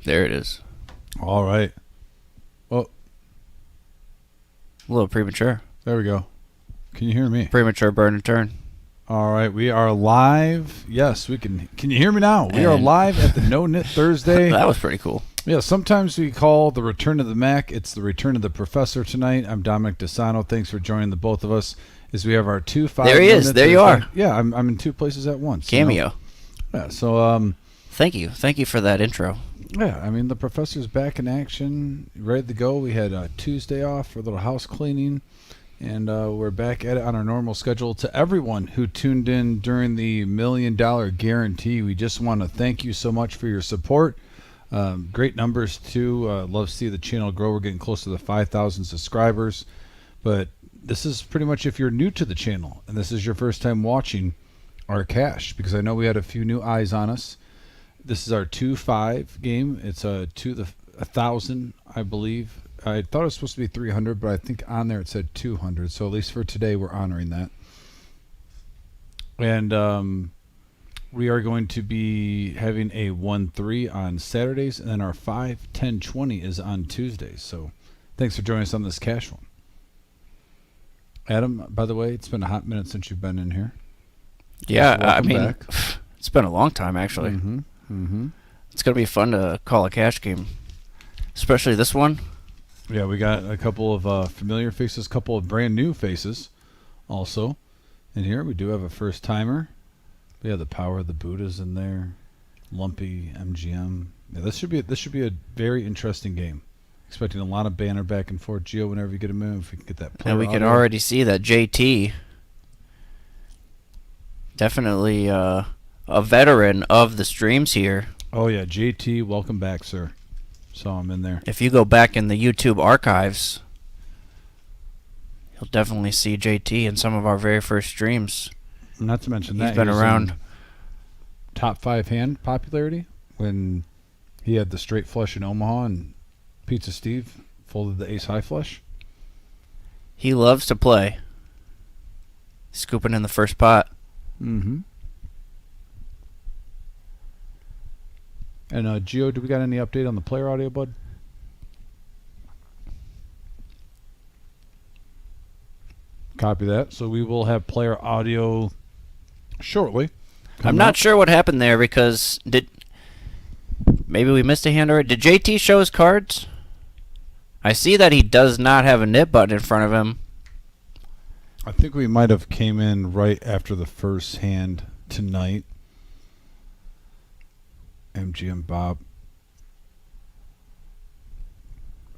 There it is. All right. Well, A little premature. there we go. Can you hear me? Premature burn and turn. All right, we are live. Yes, we can. Can you hear me now? We are And- live at the No-Nit Thursday. That was pretty cool. Yeah, sometimes we call the return of the Mac. It's the return of the professor tonight. I'm Dominic DeSano. Thanks for joining the both of us. As we have our 2-5. There he is. No-Nit There you Thursday. are. Yeah, I'm in two places at once. Cameo. Yeah, so Thank you. Thank you for that intro. yeah, I mean the professor's back in action, ready to go. We had Tuesday off for a little house cleaning. And we're back at it on our normal schedule. To everyone who tuned in during the $1 Million Guarantee, we just want to thank you so much for your support. Great numbers, too. Love to see the channel grow. We're getting close to the 5,000 subscribers. But this is pretty much if you're new to the channel and this is your first time watching our cash, because I know we had a few new eyes on us. This is our 2-5 game. It's to the 1,000, I believe. I thought it was supposed to be 300, but I think on there it said 200. So at least for today, we're honoring that. And we are going to be having a 1-3 on Saturdays, and then our 5, 10, 20 is on Tuesdays. So thanks for joining us on this cash one. Adam, by the way, it's been a hot minute since you've been in here. Yeah, I Welcome mean, back. it's been a long time, actually. It's going to be fun to call a cash game, especially this one. Yeah, we got a couple of familiar faces, a couple of brand new faces also in here. We do have a first timer. Yeah, the Power of the Buddha's in there. Lumpy, MGM. Yeah, this should be a very interesting game. Expecting a lot of banner back and forth. Gio, whenever you get a move, if we can get that player And we can audio. already see that JT, definitely a veteran of the streams here. Oh yeah, JT, welcome back, sir. Saw him in there. If you go back in the YouTube archives, you'll definitely see JT in some of our very first streams. Not to mention He's that been he was around. in top 5 hand popularity when he had the straight flush in Omaha and Pizza Steve folded the ace high flush. He loves to play. Scooping in the first pot. Mm-hmm. And Gio, do we got any update on the player audio, bud? Copy that. So we will have player audio shortly. I'm coming not up. sure what happened there because maybe we missed a hand already. Did JT show his cards? I see that he does not have a nip button in front of him. I think we might have came in right after the first hand tonight. MGM Bob.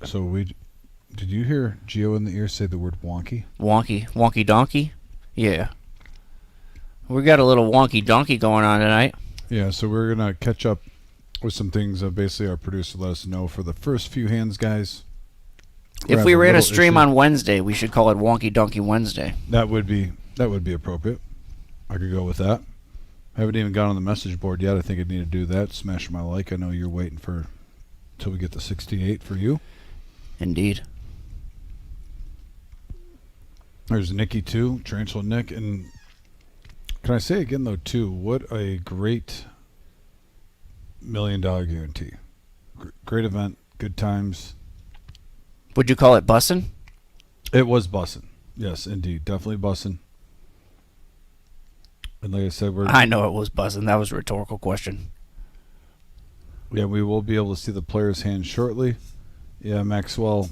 So did you hear Gio in the ear say the word wonky? Wonky donkey? Yeah. We got a little wonky donkey going on tonight. Yeah, so we're going to catch up with some things. Basically, our producer let us know for the first few hands, guys. If we ran a stream on Wednesday, we should call it Wonky Donkey Wednesday. That would be appropriate. I could go with that. I haven't even got on the message board yet. I think I need to do that. Smash my like. I know you're waiting for till we get to 68 for you. Indeed. There's Nicky too, Tarantula Nick, and can I say again though too? What a great $1 Million Guarantee. Great event, good times. Would you call it bussin'? It was bussin'. Yes, indeed, definitely bussin'. And like I said, I know it was bussin'. That was a rhetorical question. we will be able to see the players' hands shortly. Yeah, Maxwell,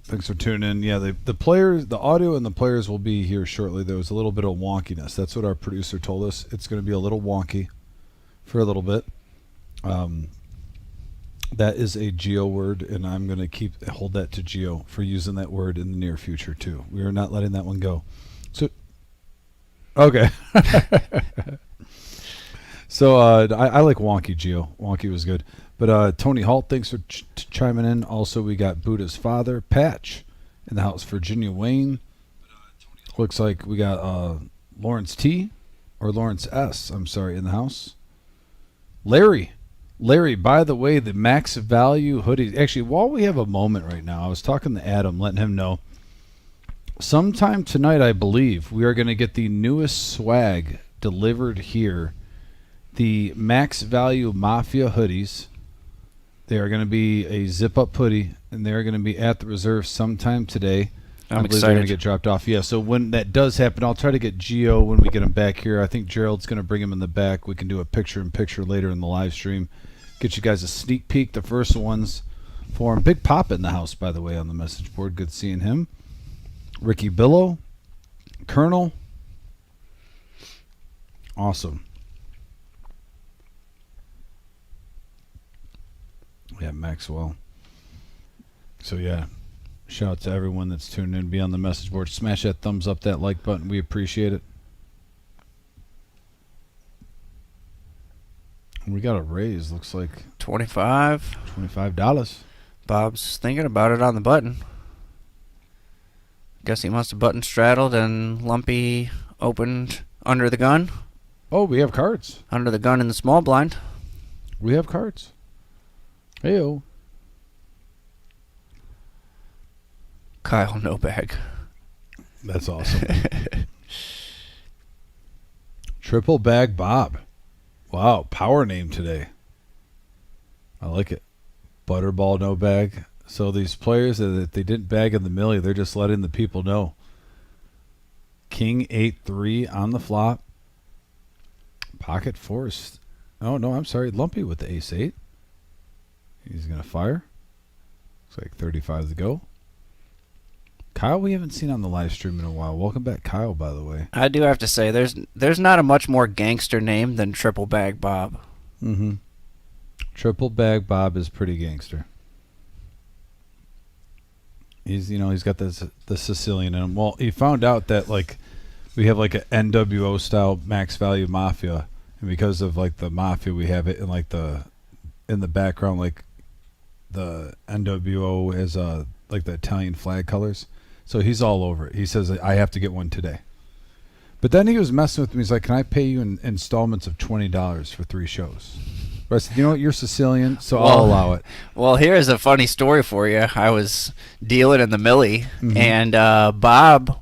thanks for tuning in. Yeah, the players, the audio and the players will be here shortly. There was a little bit of wonkiness. That's what our producer told us. It's going to be a little wonky for a little bit. That is a Geo word, and I'm going to hold that to Geo for using that word in the near future too. We are not letting that one go. So, okay. So I like wonky, Geo. Wonky was good. But Tony Holt, thanks for chiming in. Also, we got Buddha's father, Patch, in the house. Virginia Wayne. Looks like we got Lawrence T. or Lawrence S. I'm sorry, in the house. Larry, by the way, the max value hoodies. Actually, while we have a moment right now, I was talking to Adam, letting him know. Sometime tonight, I believe, we are going to get the newest swag delivered here. The max value Mafia hoodies. They are going to be a zip-up putty, and they are going to be at the reserve sometime today. I'm I believe excited. they're going to get dropped off. Yeah, so when that does happen, I'll try to get Gio when we get him back here. I think Gerald's going to bring him in the back. We can do a picture-in-picture later in the live stream. Get you guys a sneak peek, the first ones for him. Big Pop in the house, by the way, on the message board. Good seeing him. Ricky Billow. Colonel. Awesome. Yeah, Maxwell. So, yeah. Shout out to everyone that's tuned in. Be on the message board. Smash that thumbs up, that like button. We appreciate it. We got a raise. Looks like $25. Bob's thinking about it on the button. Guess he must have button straddled and Lumpy opened under the gun. Oh, we have cards. Under the gun in the small blind. We have cards. Hey-o. Kyle, no bag. That's awesome. Triple bag Bob. Wow, power name today. I like it. Butterball, no bag. So these players, if they didn't bag in the millie, they're just letting the people know. King 8-3 on the flop. Pocket force. Oh, no, I'm sorry. Lumpy with the ace-8. He's going to fire. Looks like 35 to go. Kyle, we haven't seen on the live stream in a while. Welcome back, Kyle, by the way. I do have to say, there's not a much more gangster name than Triple Bag Bob. Mm-hmm. Triple bag Bob is pretty gangster. He's got the Sicilian in him. Well, he found out that like we have like an NWO style max value mafia, and because of like the mafia, we have it in like in the background, like the NWO is like the Italian flag colors. So he's all over it. He says, I have to get one today. But then he was messing with me. He's like, can I pay you in installments of $20 for 3 shows? But I said, you know what? You're Sicilian, so I'll allow it. Well, here's a funny story for you. I was dealing in the millie, and Bob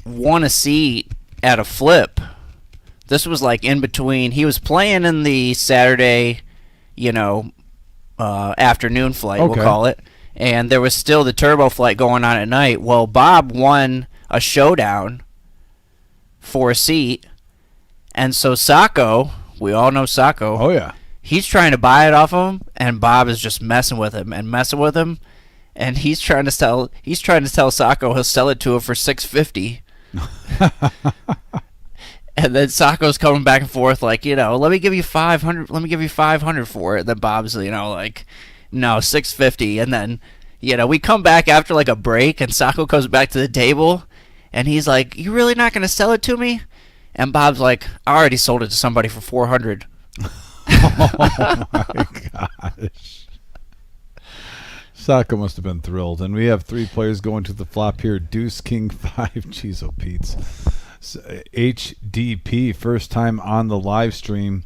won a seat at a flip. This was like in between. He was playing in the Saturday, afternoon flight, we'll call it. And there was still the turbo flight going on at night. Well, Bob won a showdown for a seat. And so Sacco, we all know Sacco. Oh, yeah. He's trying to buy it off of him, and Bob is just messing with him. And he's trying to tell Sacco he'll sell it to him for $650. And then Sacco's coming back and forth like, let me give you $500. Let me give you $500 for it. Then Bob's, like, no, $650. And then, we come back after like a break, and Sacco comes back to the table, and he's like, "You really not going to sell it to me?" And Bob's like, "I already sold it to somebody for $400." Oh my gosh. Sacco must have been thrilled. And we have 3 players going to the flop here. Deuce, King 5. Jeez, oh Pete's. So, HDP, first time on the live stream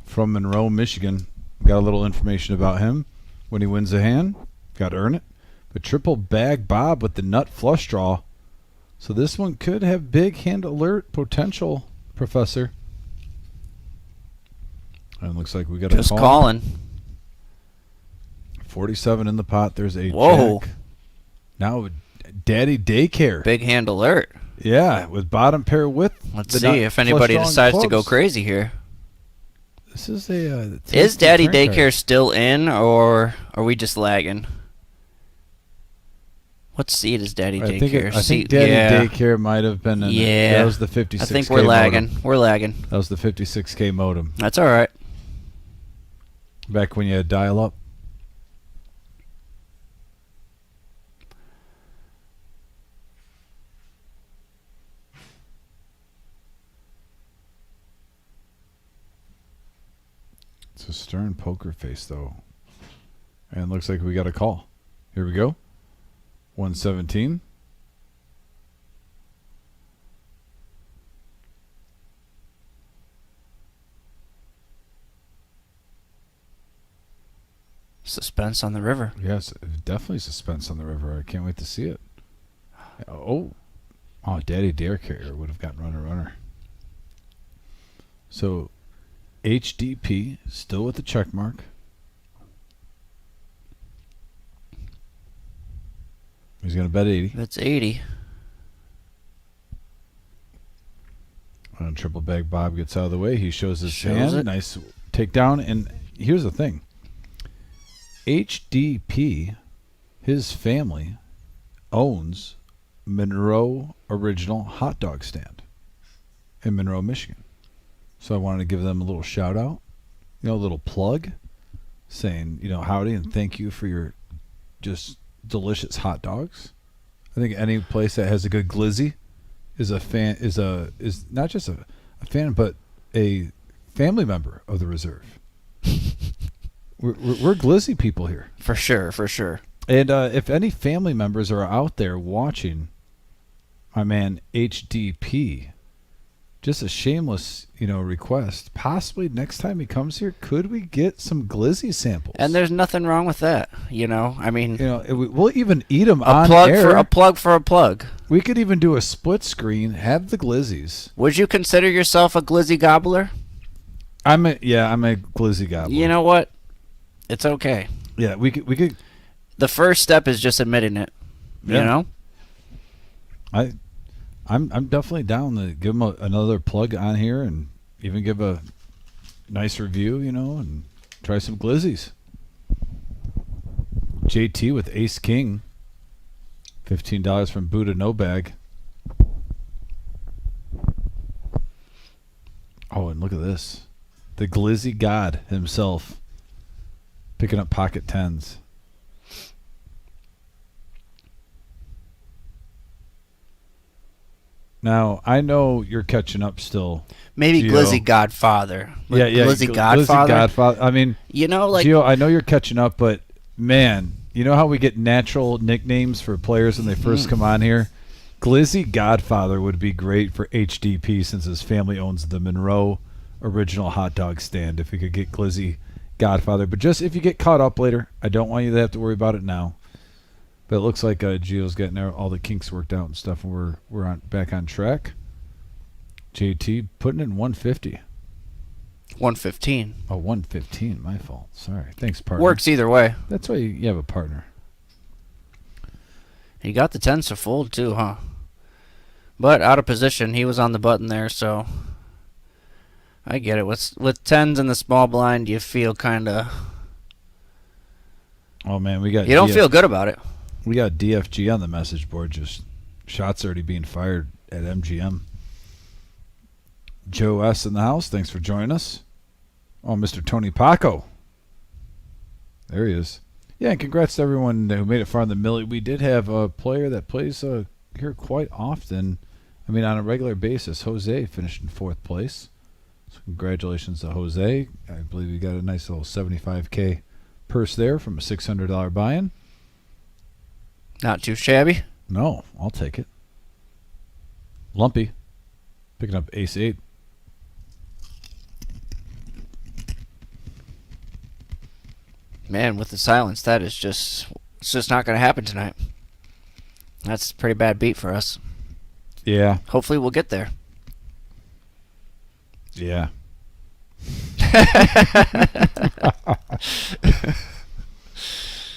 from Monroe, Michigan. Got a little information about him. When he wins a hand, got to earn it. But triple bag Bob with the nut flush draw. So this one could have big hand alert potential, Professor. And it looks like we got a just call. calling. 47 in the pot. There's a Whoa. jack. Now Daddy Daycare. Big hand alert. Yeah, with bottom pair with. Let's see if anybody decides to go crazy here. This is a. Is Daddy Daycare still in, or are we just lagging? What seat is Daddy Daycare? I think Daddy Daycare might have been in it. That was the 56K I think we're lagging. modem. We're lagging. That was the 56K modem. That's all right. Back when you had dial-up. It's a stern poker face, though. And looks like we got a call. Here we go. 117. Suspense on the river. Yes, definitely suspense on the river. I can't wait to see it. Oh, Daddy Daycare would have gotten runner. So HDP still with the check mark. He's going to bet 80. That's 80. Triple bag Bob gets out of the way. He shows his Shows hand. it. Nice takedown. And here's the thing. HDP, his family, owns Monroe Original Hot Dog Stand in Monroe, Michigan. So I wanted to give them a little shout out, a little plug, saying, howdy and thank you for your just delicious hot dogs. I think any place that has a good glizzy is a fan, is not just a fan, but a family member of the reserve. We're glizzy people here. For sure, for sure. And if any family members are out there watching my man HDP, just a shameless, request. Possibly next time he comes here, could we get some glizzy samples? And there's nothing wrong with that, I mean, we'll even eat them on plug air. for a plug for a plug. We could even do a split screen, have the glizzies. Would you consider yourself a glizzy gobbler? I'm a glizzy gobbler. You know what? It's okay. Yeah, we could. The first step is just admitting it. Yeah. I'm definitely down to give him another plug on here and even give a nice review, and try some glizzies. JT with Ace King, $15 from Buddha No Bag. Oh, and look at this, the Glizzy God himself, picking up pocket tens. Now, I know you're catching up still. Maybe Gio. Glizzy Godfather. Yeah. Glizzy Godfather. Glizzy Godfather. I mean, Gio, I know you're catching up, but man, you know how we get natural nicknames for players when they first come on here? Glizzy Godfather would be great for HDP since his family owns the Monroe Original Hot Dog Stand. If we could get Glizzy Godfather. But just if you get caught up later, I don't want you to have to worry about it now. But it looks like Gio's getting all the kinks worked out and stuff, and we're back on track. JT putting in 150. 115. Oh, 115. My fault. Sorry. Thanks, partner. Works either way. That's why you have a partner. He got the tens to fold too, huh? But out of position, he was on the button there, so I get it. With tens in the small blind, you feel kind of. Oh man, we got. You don't feel good about it. We got DFG on the message board. Just shots already being fired at MGM. Joe S in the house. Thanks for joining us. Oh, Mr. Tony Paco. There he is. Yeah, and congrats to everyone who made it far in the millie. We did have a player that plays here quite often. I mean, on a regular basis. Jose finished in 4th place. So congratulations to Jose. I believe you got a nice little $75K purse there from a $600 buy-in. Not too shabby. No, I'll take it. Lumpy picking up ace 8. Man, with the silence, it's just not going to happen tonight. That's a pretty bad beat for us. Yeah. Hopefully we'll get there. Yeah.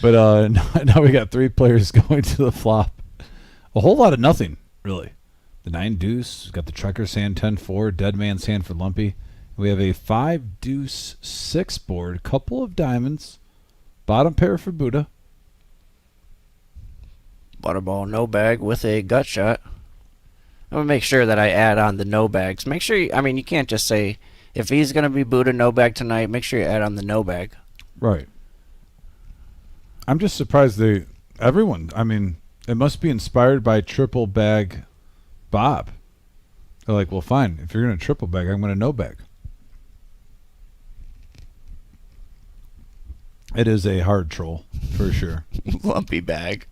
But now we got 3 players going to the flop. A whole lot of nothing, really. The 9 deuce, got the trucker's hand 10-4, dead man's hand for Lumpy. We have a 5 deuce 6 board, couple of diamonds, bottom pair for Buddha. Butterball no bag with a gut shot. I'm going to make sure that I add on the no bags. Make sure, you can't just say, if he's going to be Buddha no bag tonight, make sure you add on the no bag. Right. I'm just surprised everyone, it must be inspired by triple bag Bob. They're like, well, fine. If you're going to triple bag, I'm going to no bag. It is a hard troll, for sure. Lumpy bag.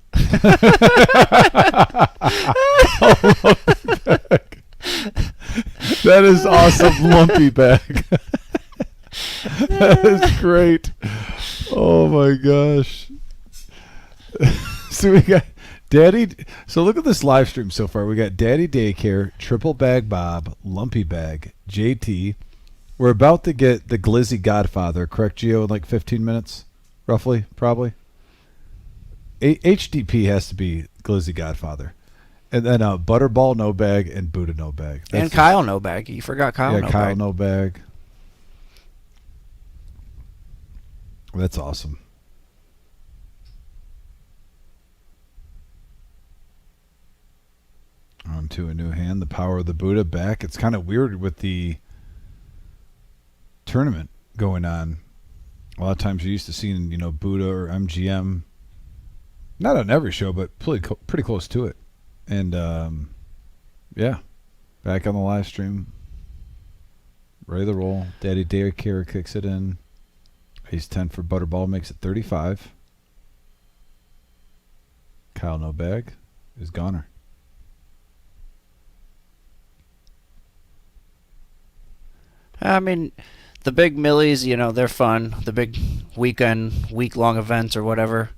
That is awesome, Lumpy bag. That is great. Oh my gosh. So we got Daddy. So look at this live stream so far. We got Daddy Daycare, Triple Bag Bob, Lumpy Bag, JT. We're about to get the Glizzy Godfather, correct, Gio, in like 15 minutes, roughly, probably. HDP has to be Glizzy Godfather. And then Butterball no bag and Buddha no bag. And Kyle no bag. You forgot Kyle no bag. Yeah, Kyle no bag. That's awesome. On to a new hand. The power of the Buddha back. It's kind of weird with the tournament going on. A lot of times you're used to seeing, Buddha or MGM. Not on every show, but pretty close to it. And, yeah, back on the live stream. Ready to roll. Daddy Daycare kicks it in. Ace 10 for Butterball makes it 35. Kyle no bag is goner. I mean, the big millies, they're fun. The big week-long events or whatever.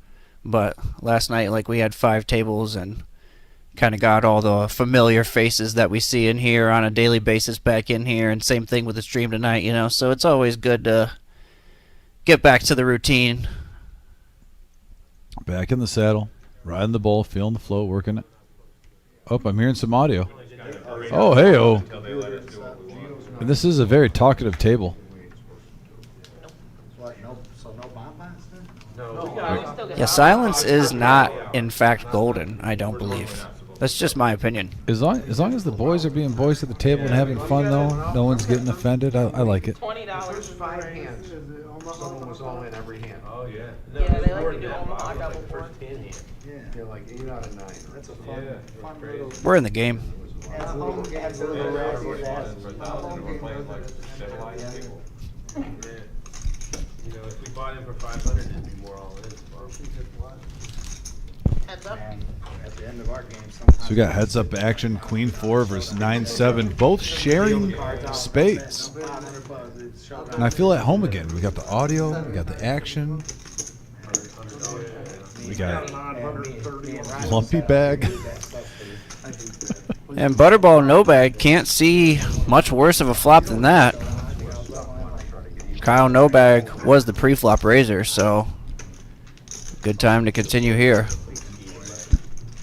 But last night, we had 5 tables and kind of got all the familiar faces that we see in here on a daily basis back in here. And same thing with the stream tonight, So it's always good to get back to the routine. Back in the saddle, riding the bull, feeling the flow, working it. Oh, I'm hearing some audio. Oh, hey-oh. And this is a very talkative table. Yeah, silence is not, in fact, golden, I don't believe. That's just my opinion. As long as the boys are being boys at the table and having fun, though, no one's getting offended. I like it. $20. 5 hands. Someone was all in every hand. Oh, yeah. No, Yeah, they like to do almost like double board. Yeah, like 8 out of 9. That's a fun little. We're in the game. If we bought in for 500, it'd be more all in. Heads up. At the end of our game, So we got heads up action, Queen 4 versus 9-7, both sharing spades. And I feel at home again. We got the audio, we got the action, we got lumpy bag. And Butterball no bag can't see much worse of a flop than that. Kyle no bag was the pre-flop raiser, so good time to continue here.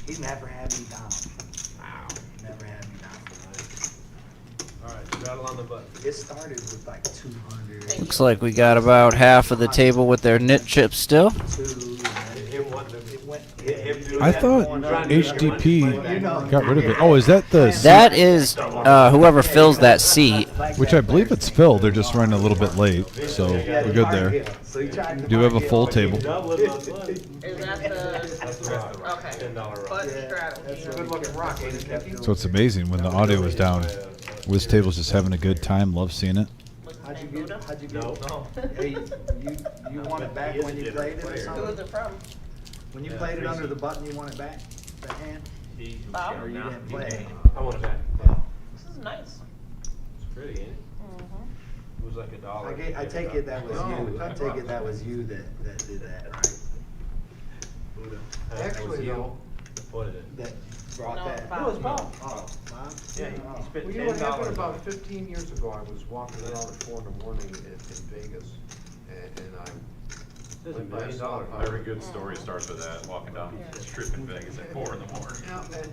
He never had me down. Wow. He never had me down. All right, rattle on the button. It started with like 200. Looks like we got about half of the table with their knit chips still. I thought HDP got rid of it. Oh, is that the seat? That is whoever fills that seat. Which I believe it's filled. They're just running a little bit late, so we're good there. Do have a full table. Is that the okay? But strategy. Good looking rock, ain't it? So it's amazing when the audio is down. Wiz Table's just having a good time. Love seeing it. How'd you get? No. Hey, you want it back when you played it or Who is something? it from? When you played it under the button, you want it back? The hand? Bob? Or you didn't play it? I want it back. This is nice. It's pretty, ain't it? It was like $1. I take it that was you. I take it that was you that did that, right? Actually, no. What is it? That brought No, that. Bob. No, it's Bob. Oh, Bob? Yeah, he Oh. spent Well, you know what happened $10. about 15 years ago, I was walking around at 4 in the morning in Vegas, and I It's $1 million. Every good story starts with that, walking down the strip in Vegas at 4 in the morning.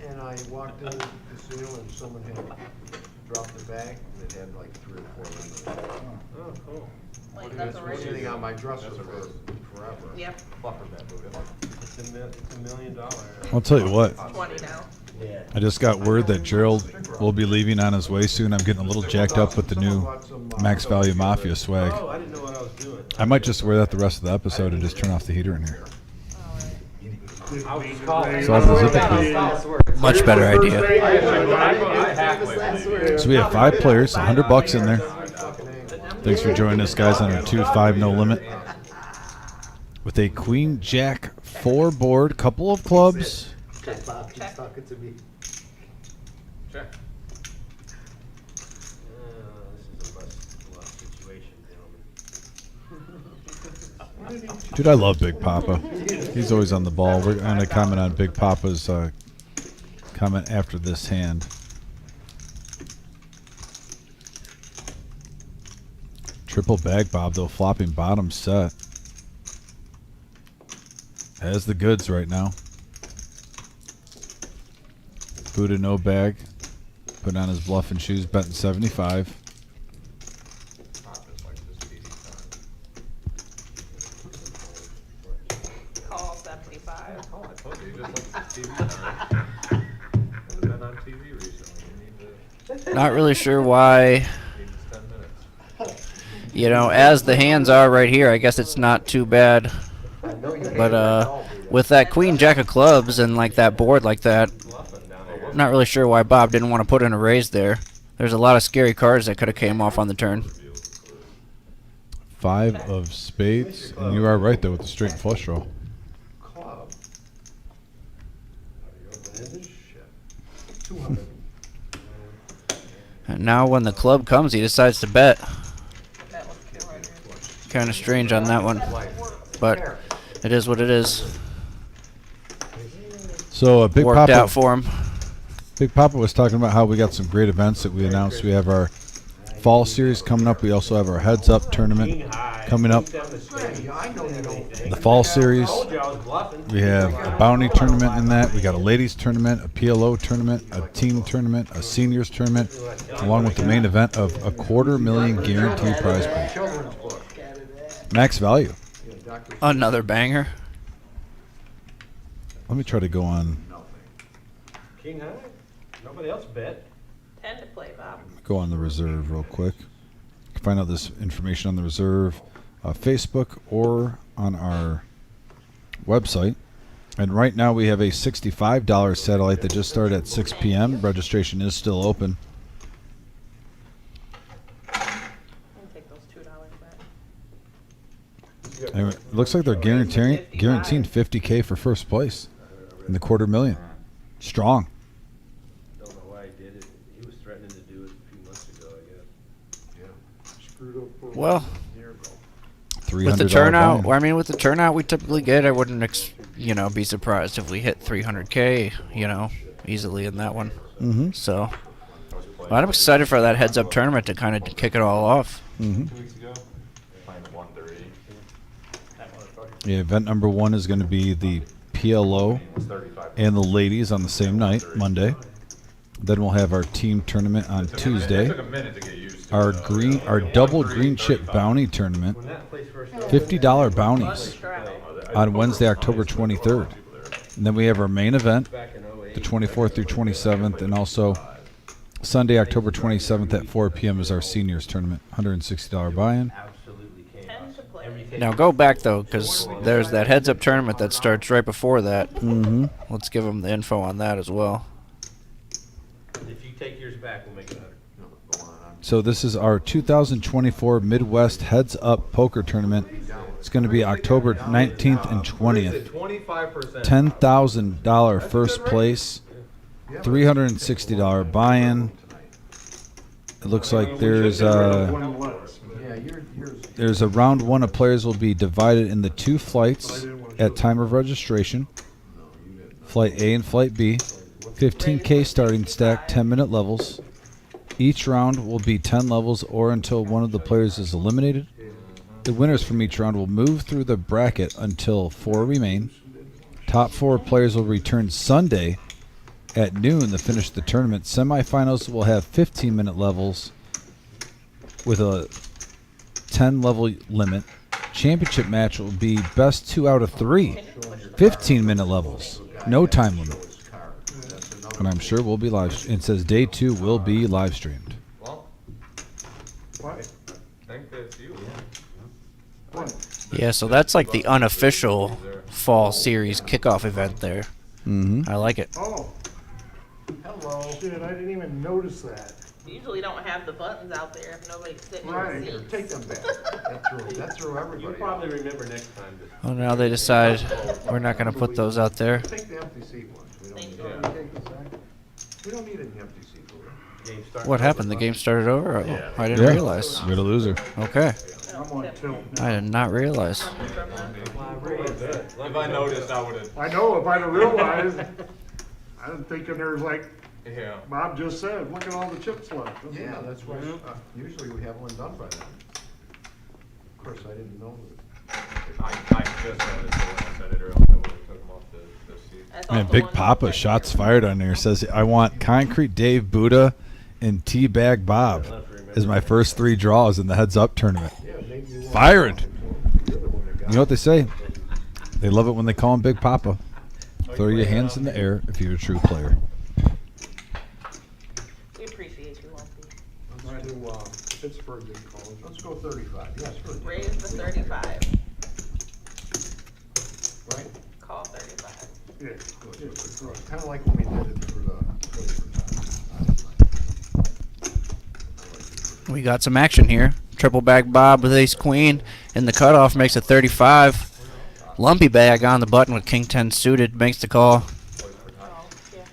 and I walked in the casino and someone had dropped the bag, and it had like 3 or 4 lemons. Oh, cool. Like It that's was a sitting raise. on my dresser for forever. Yep. Fluffer that Buddha. It's $1 million. I'll tell you what. 20 now. I just got word that Gerald will be leaving on his way soon. I'm getting a little jacked up with the new Max Value Mafia swag. Oh, I didn't know what I was doing. I might just wear that the rest of the episode and just turn off the heater in here. I was calling. So I have the zip Much better idea. So we have 5 players, $100 in there. Thanks for joining us, guys, on our 2-5 no limit. With a Queen Jack 4 board, couple of clubs. Bob keeps talking to me. Check. This is a must-love situation, gentlemen. Dude, I love Big Papa. He's always on the ball. We're going to comment on Big Papa's comment after this hand. Triple bag, Bob, though, flopping bottom set. Has the goods right now. Buddha no bag. Put on his bluffing shoes, betting 75. Call 75. Oh, I told you, you just like TV time. I've been on TV recently. You need to, Not really sure why. need 10 minutes. You know, as the hands are right here, I guess it's not too bad. But with that queen jack of clubs and like that board like that, Bluffing down there. not really sure why Bob didn't want to put in a raise there. There's a lot of scary cards that could have came off on the turn. 5 of spades. And you are right, though, with the straight flush draw. Club. Are you open-ended? Shit. 200. And now when the club comes, he decides to bet. That was 200. Kind of strange on that one, but it is what it is. So Big Worked out Papa, for him. Big Papa was talking about how we got some great events that we announced. We have our fall series coming up. We also have our heads up tournament coming up. I know you don't. The fall series. Told you I was bluffing. We have a bounty tournament in that. We got a ladies tournament, a PLO tournament, a team tournament, a seniors tournament, along with the main event of a $250,000 guaranteed prize pool. Children's book. Max value. Yeah, Dr. Another banger. Let me try to go on King high. Nobody else bet. 10 to play, Bob. the reserve real quick. You can find out this information on the reserve, Facebook, or on our website. And right now we have a $65 satellite that just started at 6 p.m. Registration is still open. I'm gonna take those $2 back. And it looks like they're guaranteeing $50K for first place in the $250,000. Strong. Don't know why he did it. He was threatening to do it a few months ago, I guess. Yeah. Screwed up for Well, a year ago. $300 With the turnout, buy-in. I mean, with the turnout we typically get, I wouldn't, be surprised if we hit 300K, easily in that one. Mm-hmm. So, I'm excited for that heads-up tournament to kind of kick it all off. Mm-hmm. 2 weeks ago, playing at 130. Yeah, event number 1 is going to be the PLO It's 35. and the ladies on the same night, Monday. Then we'll have our team tournament on Tuesday. It took a minute to get used to Our it. our double green chip bounty tournament, When that place first started, $50 bounties on Wednesday, October 23rd. And then we have our main event, back in the 08. 24th through 27th, and also Sunday, October 27th at 4 p.m. is our seniors tournament, $160 buy-in. Absolutely came 10 to play. Everything. Now go back though, because there's that heads-up tournament that starts right before that. Mm-hmm. Let's give them the info on that as well. If you take yours back, we'll make it 100. No, go on. So this is our 2024 Midwest Heads Up Poker Tournament. It's going to be October 19th and 20th. 25%. $10,000 first place, $360 buy-in. It looks like there's Yeah, yours. a round 1 of players will be divided into 2 flights at time of registration. Flight A and Flight B. 15K starting stack, 10-minute levels. Each round will be 10 levels or until one of the players is eliminated. The winners from each round will move through the bracket until 4 remain. Top 4 players will return Sunday at noon to finish the tournament. Semifinals will have 15-minute levels with a 10-level limit. Championship match will be best 2 out of 3. 15-minute levels. No time limit. And I'm sure we'll be live. It says day 2 will be live streamed. Well, I think that's you. Yeah, so that's like the unofficial fall series kickoff event there. Mm-hmm. I like it. oh, Hello. shit, I didn't even notice that. Usually don't have the buttons out there if nobody's sitting in Right. the Here, seats. take them back. That threw You'll everybody. probably remember next time. to- Well, now they decide we're not going to put those out there. Take the empty seat ones. We don't Thank need, you. we don't need an empty seat. Do we? Game starts What happened? The game started over? Yeah. I didn't Yeah. realize. You're the loser. Okay. I'm on tilt. I did not realize. If I noticed, I would have. I know, if I'd have realized, I'm thinking there's like Yeah. Bob just said, look at all the chips left. Yeah, that's why, usually we have one done by then. Of course, I didn't know that. I just had it when I said it earlier when we took him off the seat. That's Man, also Big one Papa, right shots there. fired on there. Says, I want Concrete Dave, Buddha, and Teabag Bob as my first 3 draws in the Heads Up tournament. Yeah, maybe you want Fired. to talk to him. You're the one that got You know what they it. say? They love it when they call him Big Papa. Throw your hands in the air if you're a true player. We appreciate you, Lumpy. Let's do Pittsburgh Good College. Let's go 35. Yes, for Raise the 35. Right? Call 35. Yeah, good. Kind of like when we did it for the. We got some action here. Triple bag Bob with ace queen, and the cutoff makes it 35. Lumpy bag on the button with king 10 suited makes the call. Oh, yeah.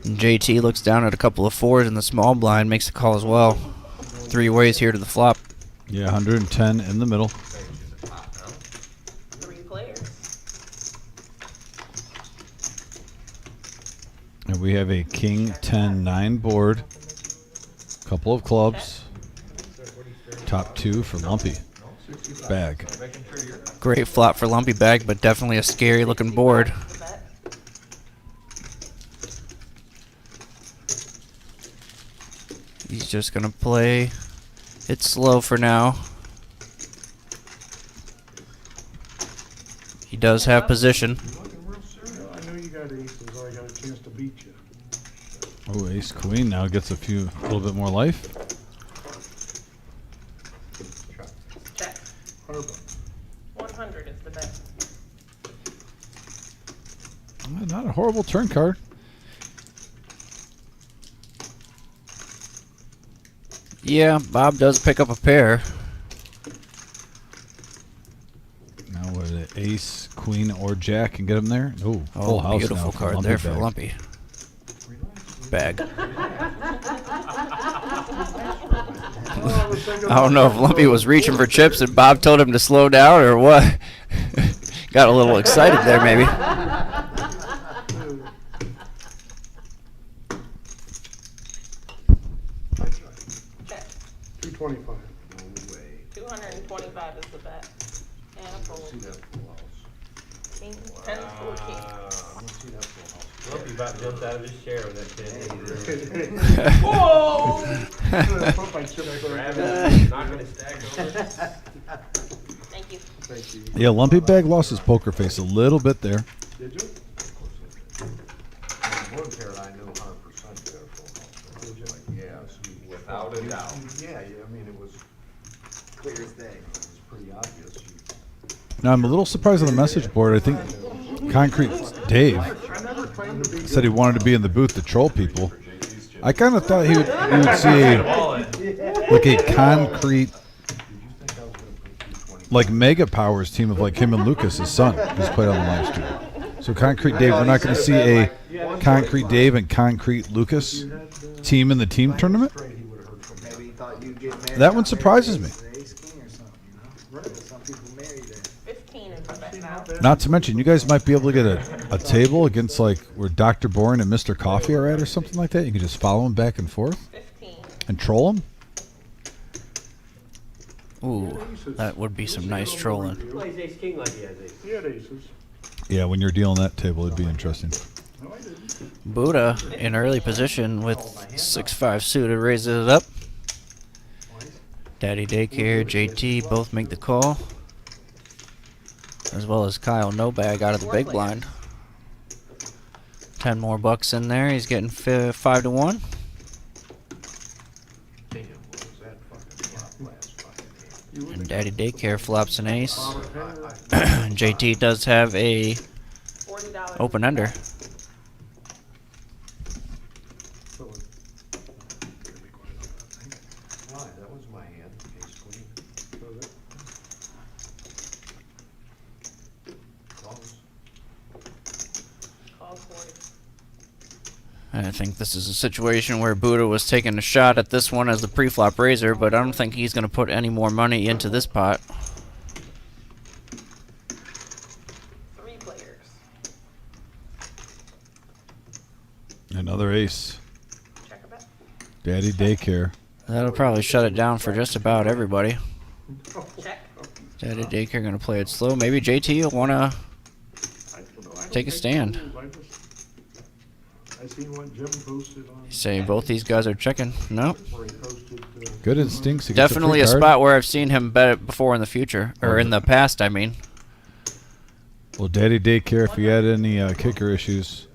And JT looks down at a couple of 4s in the small blind, makes the call as well. 3 ways here to the flop. Yeah, 110 in the middle. 3 players. And we have a king 10-9 board. Couple of clubs. Top 2 for Lumpy bag. Great flop for Lumpy bag, but definitely a scary looking board. The bet. He's just gonna play it slow for now. He does have position. You're looking real serious. I know you got aces, so I got a chance to beat you. Oh, ace queen now gets a little bit more life. Bet. 100 bucks. 100 is the bet. Not a horrible turn card. Yeah, Bob does pick up a pair. Now with an ace, queen, or jack can get him there. Ooh, Oh, full house beautiful now for card Lumpy there for bag. Lumpy bag. I don't know if Lumpy was reaching for chips and Bob told him to slow down or what. Got a little excited there, maybe. Bet. 225. No way. 225 is the bet. And a See fold. that full house. King, 10, 14. I don't see that full house. Lumpy about jumped out of his chair with that 10. Whoa! Put my chip back Grab on. it, not gonna stack over. Thank you. Thank you. Yeah, Lumpy bag lost his poker face a little bit there. Did you? One pair I knew 100% got a full house. Did you? Like, yeah, so Without a doubt. Yeah, I mean, it was clear as day. It was pretty obvious. Now, I'm a little surprised on the message board. I think Concrete Dave I never claimed to be said he wanted to be in the booth to troll people. I kind of thought you would see like a concrete, like Mega Powers team of like him and Lucas, his son, who's played on the live stream. So Concrete Dave, we're not going to see a Concrete Dave and Concrete Lucas team in the team tournament. Maybe he thought you'd get married. That one surprises me. Ace king or something, you know? Some people marry that. 15 is the bet now. Not to mention, you guys might be able to get a table against like where Dr. Bourne and Mr. Coffee are at or something like that. You can just follow them back and forth 15. and troll them. Ooh, that would be some nice trolling. He plays ace king like he has ace. He had aces. Yeah, when you're dealing that table, it'd be interesting. No, I didn't. Buddha in early position with 6-5 suited raises it up. Daddy Daycare, JT both make the call, as well as Kyle No Bag out of the big blind. 10 more bucks in there. He's getting 5 to 1. Damn, what was that fucking flop last fucking game? And Daddy Daycare flops an ace. JT does have a $40. open ender. So it- Why, that was my hand, ace queen. Was it? Calls. Call 40. I think this is a situation where Buddha was taking a shot at this one as the pre-flop raiser, but I don't think he's going to put any more money into this pot. 3 players. Another ace. Check a bet. Daddy Daycare. That'll probably shut it down for just about everybody. Check. Daddy Daycare gonna play it slow. Maybe JT will wanna take a stand. I seen what Jim posted on. Saying both these guys are checking. No. Where he posted, Good instincts. He gets Definitely a free card. spot where I've seen him bet it before in the future. Or in the past, I mean. Well, Daddy Daycare, if you had any kicker issues,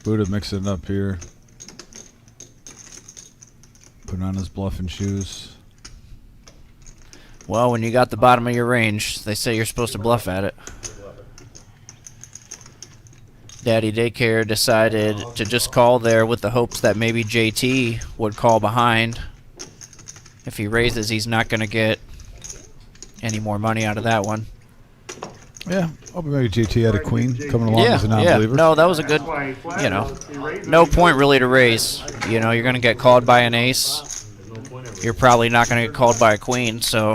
Buddha mixing it up here. Putting on his bluffing shoes. Well, when you got the bottom of your range, they say you're supposed to bluff at it. Daddy Daycare decided to just call there with the hopes that maybe JT would call behind. If he raises, he's not going to get any more money out of that one. Yeah, I'll be maybe JT had a queen coming along as a non-believer. No, that was a good, you know, no point really to raise. You know, you're going to get called by an ace. You're probably not going to get called by a queen, so.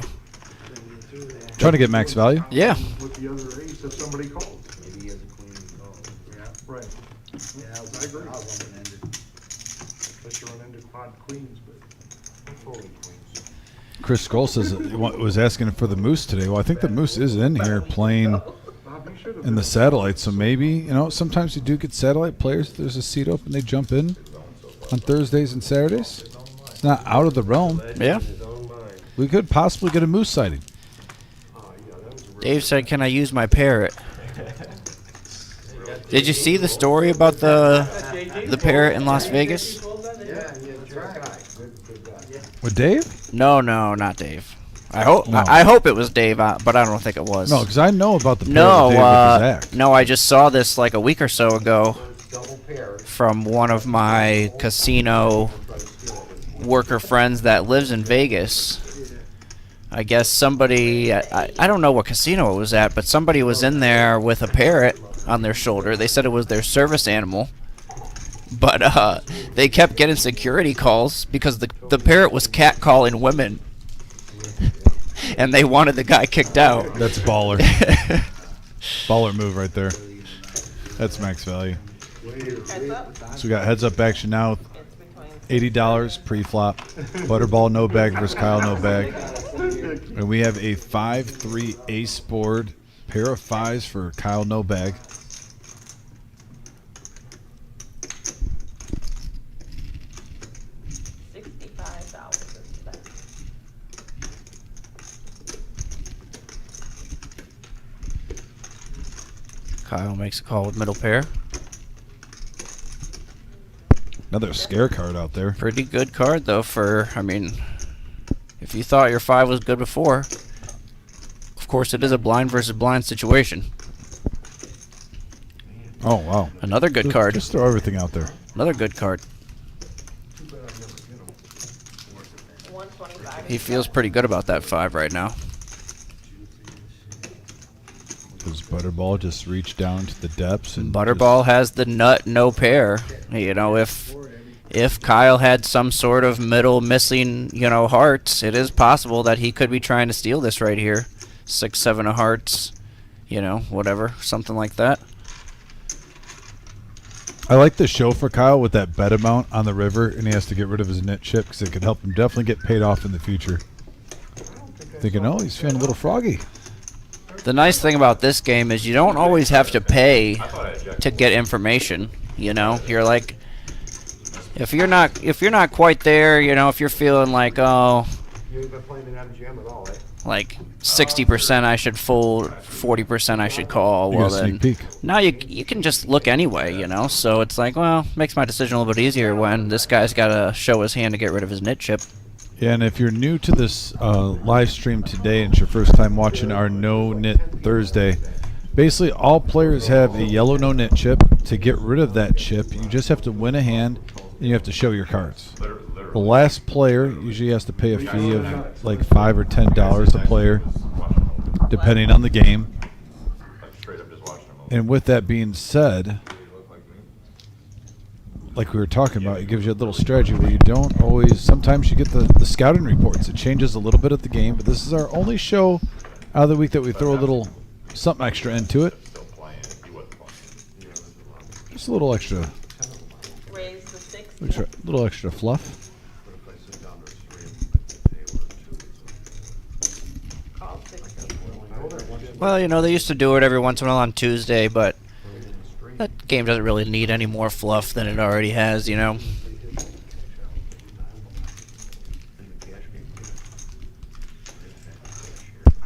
Trying to get max value. Yeah. with the other ace if somebody called. Maybe he has a queen to call. Yeah. Right. Yeah, I agree. was open-ended. Unless you run into quad queens, but fully queens. Chris Skull says was asking for the moose today. Well, I think the moose is in here playing Bob, you should have in the satellite, so maybe, you know, sometimes you do get satellite players. There's a seat open, they jump in on Thursdays and Saturdays. It's not out of the realm. Yeah. We could possibly get a moose sighting. Dave said, "Can I use my parrot?" Did you see the story about the parrot in Las Vegas? With Dave? No, not Dave. I hope it was Dave, but I don't think it was. No, because I know about the parrot No, with Dave with his act. no, I just saw this like a week or so ago Double pair. from one of my casino worker friends that lives in Vegas. I guess somebody, I don't know what casino it was at, but somebody was in there with a parrot on their shoulder. They said it was their service animal. But they kept getting security calls because the parrot was catcalling women. And they wanted the guy kicked out. That's baller. Baller move right there. That's max value. Heads up. So we got heads up action now. It's between $80 pre-flop. Butterball no bag versus Kyle no bag. And we have a 5-3 ace board. Pair of fives for Kyle no bag. $65 is that. Kyle makes a call with middle pair. Another scare card out there. Pretty good card, though, for, I mean, if you thought your 5 was good before, of course it is a blind versus blind situation. Oh, wow. Another good card. Just throw everything out there. Another good card. 125. He feels pretty good about that 5 right now. Does Butterball just reach down to the depths and Butterball has the nut, no pair. You know, if Kyle had some sort of middle missing, you know, hearts, it is possible that he could be trying to steal this right here. 6, 7 of hearts, you know, whatever, something like that. I like the show for Kyle with that bet amount on the river, and he has to get rid of his net chip because it could help him definitely get paid off in the future. Thinking, oh, he's feeling a little froggy. The nice thing about this game is you don't always have to pay to get information. You know, you're like, if you're not quite there, you know, if you're feeling like, oh, You ain't been playing an MGM at all, eh? like 60% I should fold, 40% I should call. You Well got a then, sneak peek. now you can just look anyway, you know. So it's like, well, makes my decision a little bit easier when this guy's got to show his hand to get rid of his nit chip. Yeah, and if you're new to this live stream today and it's your first time watching our No-Nit Thursday, basically all players have a yellow no-nit chip. To get rid of that chip, you just have to win a hand and you have to show your cards. The last player usually has to pay a fee of like $5 or $10 a player, depending on the game. And with that being said, like we were talking about, it gives you a little strategy where you don't always, sometimes you get the scouting reports. It changes a little bit of the game, but this is our only show out of the week that we throw a little something extra into it. Just a little extra, Raise the 60. little extra fluff. Call 60. Well, you know, they used to do it every once in a while on Tuesday, but that game doesn't really need any more fluff than it already has, you know.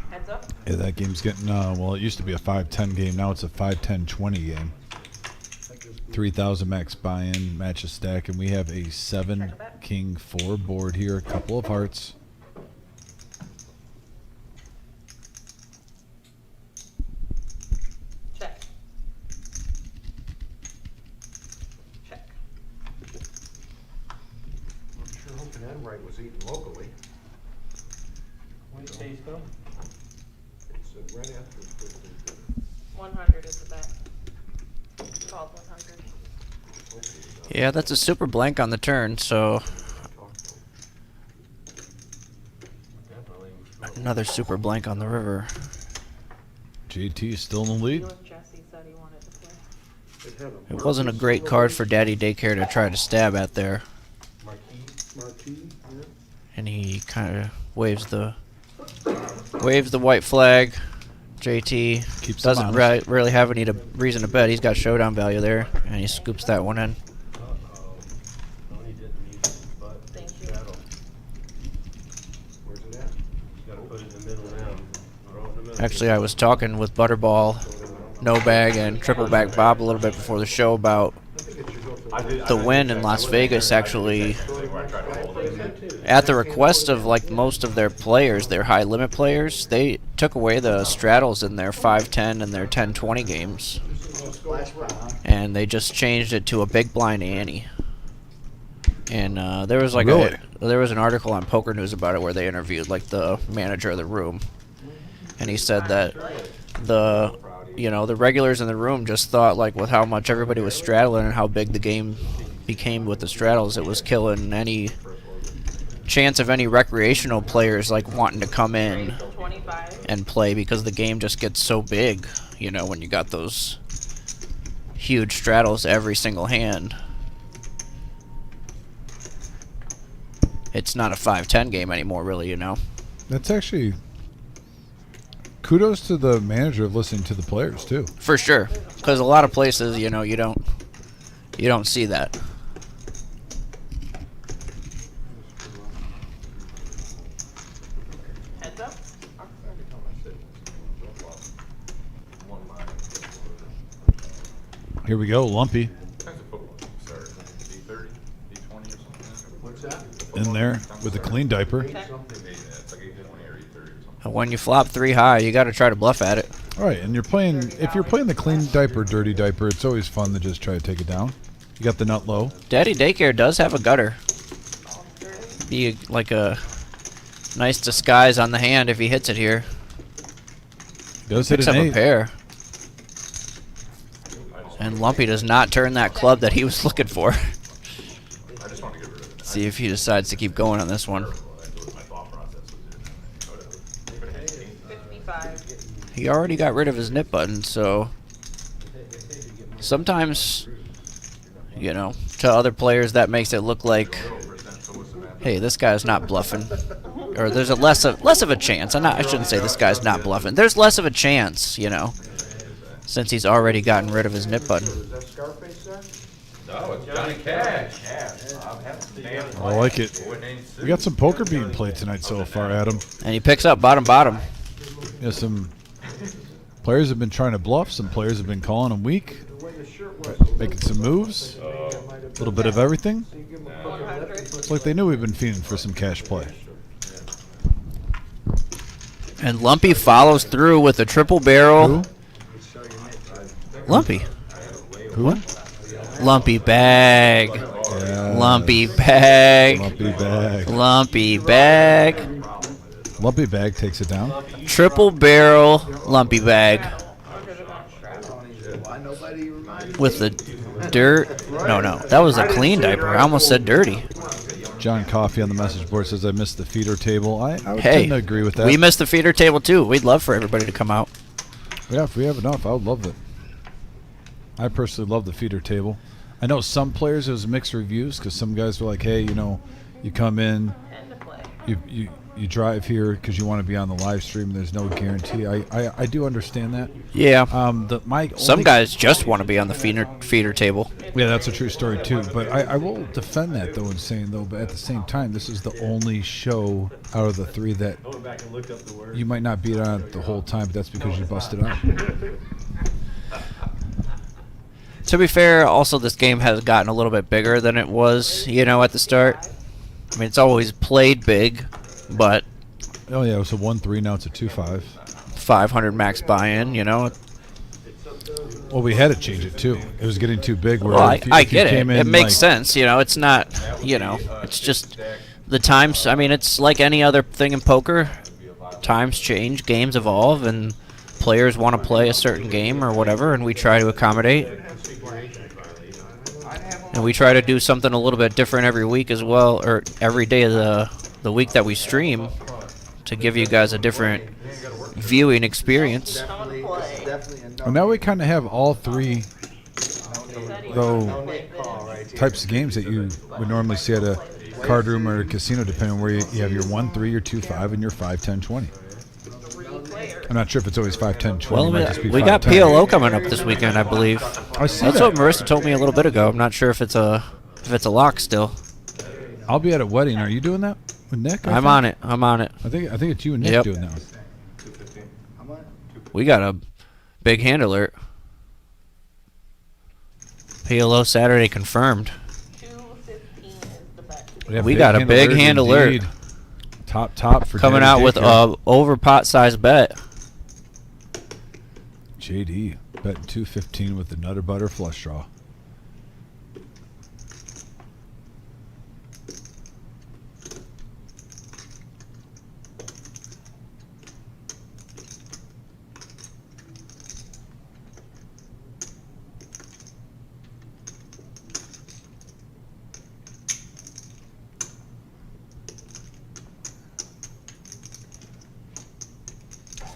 Heads up. Yeah, that game's getting, well, it used to be a 5-10 game. Now it's a 5-10-20 game. 3,000 max buy-in, match a stack, and we have a 7 king 4 board here, a couple of hearts. Check. Check. I'm sure hoping Enright was eaten locally. When did Chase come? It's right after 15. 100 is the bet. Called 100. Yeah, that's a super blank on the turn, so Definitely. another super blank on the river. JT is still in the lead. You and Jesse said he wanted to play. It wasn't a great card for Daddy Daycare to try to stab at there, Marquis, yeah. and he kind of waves the white flag. JT Keeps doesn't them honest. really have any reason to bet. He's got showdown value there, and he scoops that one in. Uh-oh. No, he didn't use his butt. Thank you. Straddle. Where's it at? You gotta put it in the middle now. Throw it in the middle. Actually, I was talking with Butterball, No Bag, and Triple Bag Bob a little bit before the show about I think it should go for the win in Las Vegas. Actually, at the request of like most of their players, their high limit players, they took away the straddles in their 5-10 and their 10-20 games, and they just changed it to a big blind ante. And there was like Really? there was an article on Poker News about it where they interviewed like the manager of the room, and he said that the regulars in the room just thought like with how much everybody was straddling and how big the game became with the straddles, it was killing any chance of any recreational players like wanting to come in 25. and play, because the game just gets so big, you know, when you got those huge straddles every single hand. It's not a 5-10 game anymore, really, you know. That's actually kudos to the manager of listening to the players too. For sure, because a lot of places, you know, you don't see that. Heads up. Here we go, Lumpy What's that? in there with a clean diaper. And when you flop 3 high, you got to try to bluff at it. All right, and if you're playing the clean diaper, dirty diaper, it's always fun to just try to take it down. You got the nut low. Daddy Daycare does have a gutter. Be like a nice disguise on the hand if he hits it here. Does hit Picks an up a 8. pair. And Lumpy does not turn that club that he was looking for. See if he decides to keep going on this one. 55. He already got rid of his nip button, so sometimes, you know, to other players that makes it look like, hey, this guy's not bluffing. Or there's a less of a chance. I shouldn't say this guy's not bluffing. There's less of a chance, you know, since he's already gotten rid of his nip button. Is that Scarface there? No, it's Johnny Cash. I like it. We got some poker being played tonight so far, Adam. And he picks up bottom. Yeah, some players have been trying to bluff. Some players have been calling them weak, The way the shirt was. making some moves. A little bit of everything. So you give him a crooked lip, 100. It's like they knew we've been feeding for some cash play. And Lumpy follows through with a triple barrel. Who? Lumpy. Who? Lumpy bag. Yeah. Lumpy bag. Lumpy bag. Lumpy bag. Lumpy bag takes it down. Triple barrel lumpy bag. why nobody reminded With the dirt. No, that was a clean diaper. I almost said dirty. John Coffey on the message board says I missed the feeder table. I would Hey, tend to agree with that. we missed the feeder table too. We'd love for everybody to come out. Yeah, if we have enough, I would love it. I personally love the feeder table. I know some players, it was mixed reviews because some guys were like, hey, you know, you come in, And to play. you you drive here because you want to be on the live stream. There's no guarantee. I do understand that. Yeah. Some guys just want to be on the feeder table. Yeah, that's a true story too. But I will defend that though, in saying though. But at the same time, this is the only show out of the 3 that I went back and looked up the word. you might not be on it the whole time, but that's because you busted up. To be fair, also this game has gotten a little bit bigger than it was, at the start. I mean, it's always played big, but Oh yeah, it was a 1-3. Now it's a 2-5. 500 max buy-in, Well, we had to change it too. It was getting too big. Where Well, if you I get it. came in It makes like- sense, It's not, it's just the times. I mean, it's like any other thing in poker. Times change, games evolve, and players want to play a certain game or whatever, and we try to accommodate. And we try to do something a little bit different every week as well, or every day of the week that we stream, to give you guys a different viewing experience. Definitely, it's definitely a no. And now we kind of have all 3 though No-Nit call right here. types of games that you would normally see at a card room or a casino, depending on where you have your 1-3, your 2-5, and your 5-10-20. I'm not sure if it's always 5-10-20. Well, it might just be we got 5-10. PLO coming up this weekend, I believe. I see That's that. what Marissa told me a little bit ago. I'm not sure if it's a lock still. I'll be at a wedding. Are you doing that with Nick? I'm on it. I'm on it. I think it's you and Nick Yep. doing that one. How much? We got a big hand alert. PLO Saturday confirmed. 215 is the bet. Yeah, We got a big hand alert. indeed. Top for Coming JD out with Daycare. a over pot size bet. JD betting 215 with the Nutter Butter flush draw.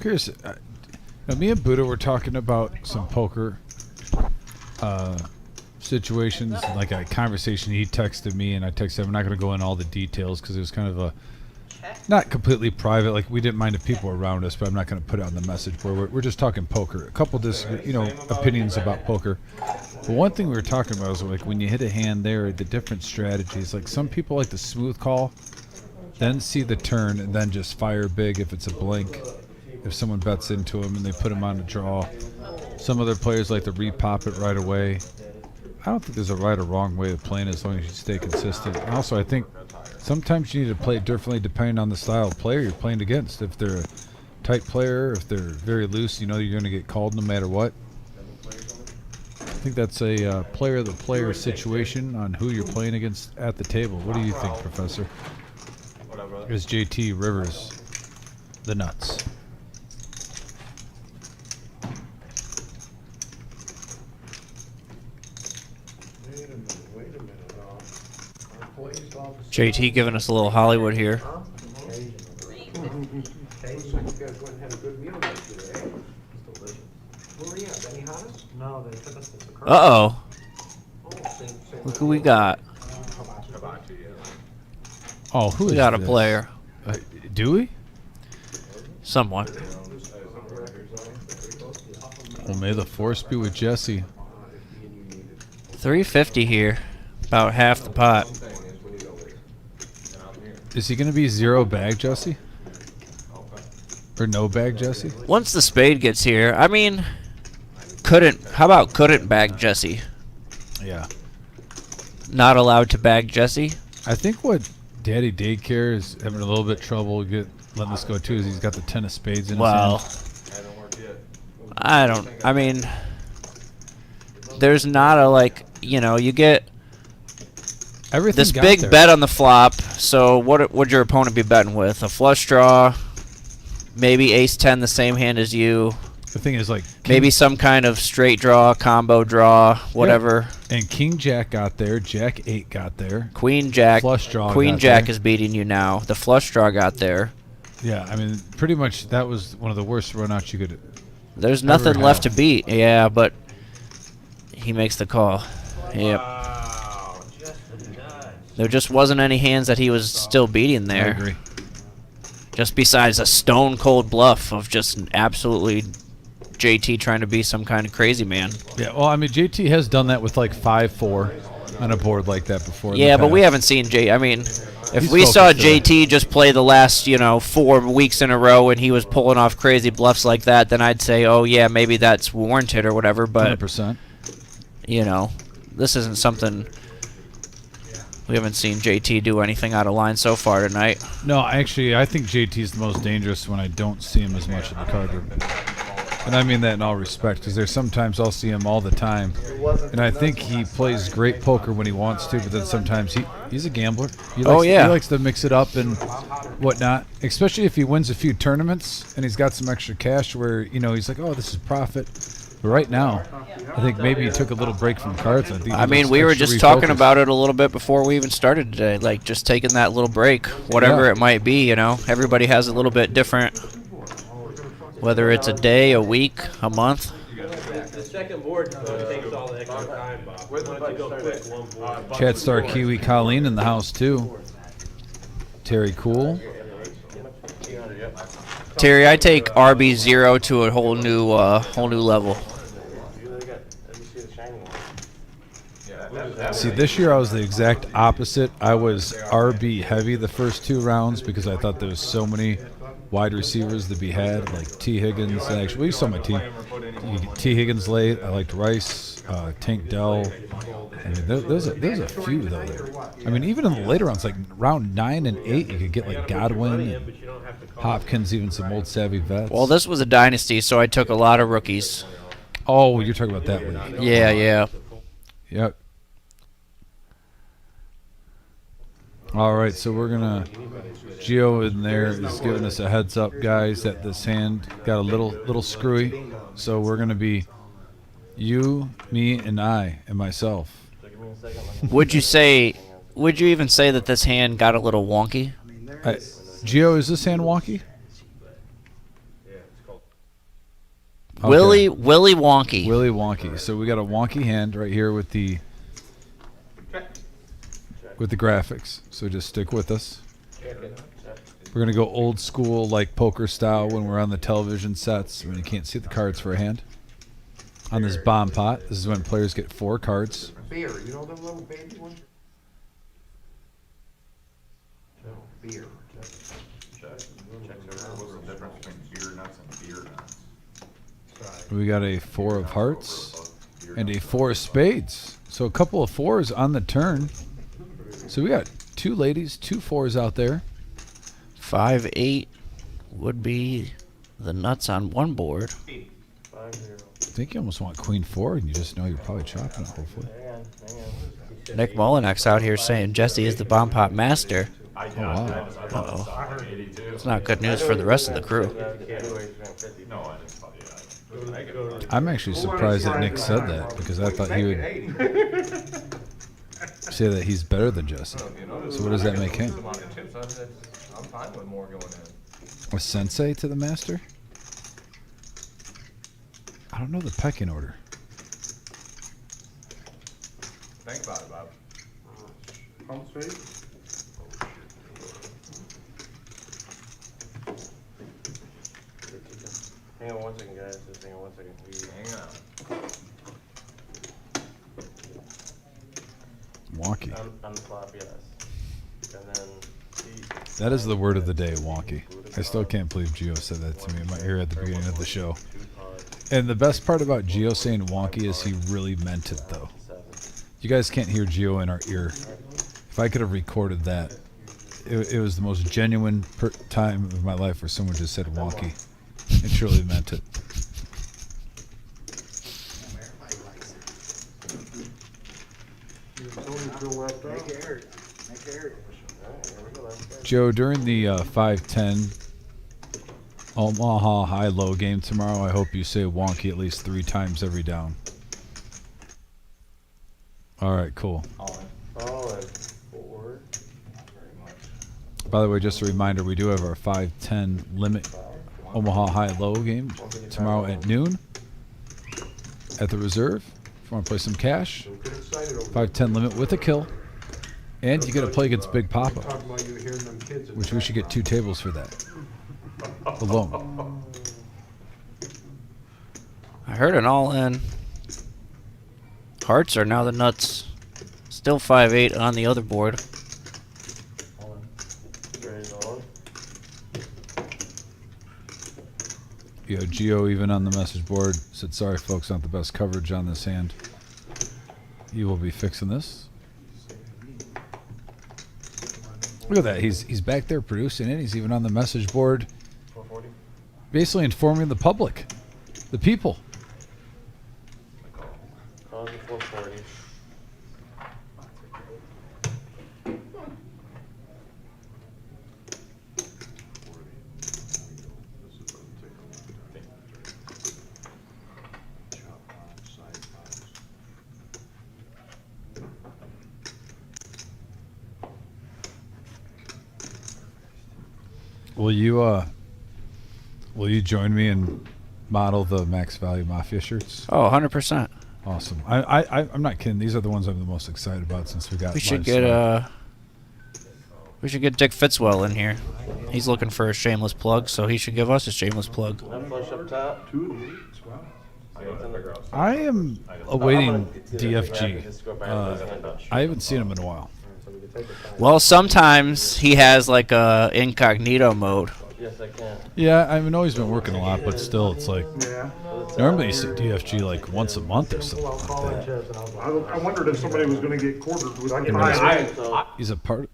Curious, now me and Buddha were talking about some poker situations, like a conversation he texted me, and I texted him. I'm not going to go in all the details because it was kind of a not completely private. Like, we didn't mind if people were around us, but I'm not going to put it on the message board. We're just talking poker. A couple opinions about poker. But one thing we were talking about is like when you hit a hand there, the different strategies. Like, some people like the smooth call, then see the turn, and then just fire big if it's a blink. If someone bets into them and they put them on a draw. Some other players like to repop it right away. I don't think there's a right or wrong way of playing as long as you stay consistent. And also, I think sometimes you need to play differently depending on the style of player you're playing against. If they're a tight player, if they're very loose, you're going to get called no matter what. I think that's a player-to-player situation on who you're playing against at the table. What do you think, Professor? Is JT Rivers the nuts? Wait a minute, our police officer. JT giving us a little Hollywood here. Occasionally. So you guys went and had a good meal yesterday, eh? It's delicious. Where were you at, Benihana's? No, they took us to the curb. Uh-oh. Same Look who we got. Oh, who We is got a this? player. Do we? Someone. Well, may the force be with Jesse. 350 here. About half the pot. Is he going to be zero bag, Jesse? Or no bag, Jesse? Once the spade gets here, I mean, how about couldn't bag Jesse? Yeah. Not allowed to bag Jesse? I think what Daddy Daycare is having a little bit trouble letting this go too is he's got the 10 of spades in Well, his hand. I mean, there's not a, you get Everything this got big there. bet on the flop, so what would your opponent be betting with? A flush draw, maybe ace-10, the same hand as you, The thing is, maybe some kind of straight draw, combo draw, whatever. and King Jack got there, Jack 8 got there. Queen Jack, Flush draw Queen got Jack there. is beating you now. The flush draw got there. Yeah, I mean, pretty much that was one of the worst runouts you could. There's nothing Ever left have. to beat. Yeah, but he makes the call. Yep. Wow, just nuts. There just wasn't any hands that he was still beating I there. agree. Just besides a stone cold bluff of just absolutely JT trying to be some kind of crazy man. Yeah, well, I mean, JT has done that with like 5-4 on a board like that before. in the Yeah, but we past. haven't seen J. I mean, if He's we saw focused today. JT just play the last, 4 weeks in a row and he was pulling off crazy bluffs like that, then I'd say, oh yeah, maybe that's warranted or whatever. But 100%. This isn't something. We haven't seen JT do anything out of line so far tonight. No, actually, I think JT's the most dangerous when I don't see him as much in the card room. And I mean that in all respect, because there's sometimes I'll see him all the time, and I think he plays great poker when he wants to, but then sometimes he's a gambler. He likes to mix it up and whatnot, especially if he wins a few tournaments and he's got some extra cash where, he's like, oh, this is profit. But right now, I think maybe he took a little break from cards. I mean, we were just talking about it a little bit before we even started today, like just taking that little break, whatever it might be, Everybody has a little bit different, whether it's a day, a week, a month. The second board takes all the extra time, Bob. Why don't you go quick one board? Chat Star Kiwi Colleen in the house, too. Terry Cool. Terry, I take RB0 to a whole new level. See, this year I was the exact opposite. I was RB heavy the first 2 rounds because I thought there was so many wide receivers to be had, like T. Higgins. And actually, well, you saw my team. T. Higgins late. I liked Rice, Tank Dell. I mean, there's a few though there. I mean, even in the later rounds, like round 9 and 8, you could get like Godwin, and Hopkins, even some old savvy vets. Well, this was a dynasty, so I took a lot of rookies. Oh, you're talking about that league. Yeah. Yep. All right, so we're gonna. Gio in there is giving us a heads up, guys, that this hand got a little screwy. So we're gonna be you, me, and I, and myself. Would you even say that this hand got a little wonky? Gio, is this hand wonky? Okay. Willy wonky. Willy wonky. So we got a wonky hand right here with the graphics. So just stick with us. We're going to go old school, like poker style, when we're on the television sets when you can't see the cards for a hand. On this bomb pot, this is when players get 4 cards. Beer, you know them little baby ones? No, beer. What's the difference between beer nuts and beer nuts? We got a 4 of hearts and a 4 of spades. So a couple of 4s on the turn. So we got 2 ladies, 2 4s out there. 5-8 would be the nuts on one board. I think you almost want queen 4, and you just know you're probably chopping it, hopefully. Nick Mullinex out here saying Jesse is the bomb pot master. Oh, wow. Uh-oh. It's not good news for the rest of the crew. I'm actually surprised that Nick said that, because I thought he would say that he's better than Jesse. So what does that make him? I'm fine with more going in. A sensei to the master? I don't know the pecking order. Think about it, Bob. Pump spade? Hang on 1 second, guys. Just hang on 1 second. Hang on. Wonky. On the flop, yes. And then That is the word of the day, wonky. I still can't believe Gio said that to me in my ear at the beginning of the show. And the best part about Gio saying wonky is he really meant it, though. You guys can't hear Gio in our ear. If I could have recorded that, it was the most genuine time of my life where someone just said wonky. It truly meant it. Joe, during the 5-10 Omaha high-low game tomorrow, I hope you say wonky at least 3 times every down. All right, cool. all in 4. By the way, just a reminder, we do have our 5-10 limit Omaha high-low game tomorrow at noon at the Reserve. If you want to play some cash, 5-10 limit with a kill. And you get to play against Big Papa, which we should get 2 tables for that. alone. I heard an all-in. Hearts are now the nuts. Still 5-8 on the other board. Yo, Gio, even on the message board, said, sorry, folks, not the best coverage on this hand. You will be fixing this. Look at that. He's back there producing it. He's even on the message board, basically informing the public, the people. Calls at 440. Will you join me and model the Max Value Mafia shirts? Oh, 100%. Awesome. I'm not kidding. These are the ones I'm the most excited about since we got. We should live get Dick Fitzwell in here. He's looking for a shameless plug, so he should give us a shameless plug. Flush up top. I am awaiting DFG. I haven't seen him in a while. Well, sometimes he has like a incognito mode. Yes, I can. Yeah, I know he's been working a lot, but still, it's like Yeah. normally you see DFG like once a month or something like that. I wondered if somebody was going to get quartered. Was I getting Anyways, he's a part.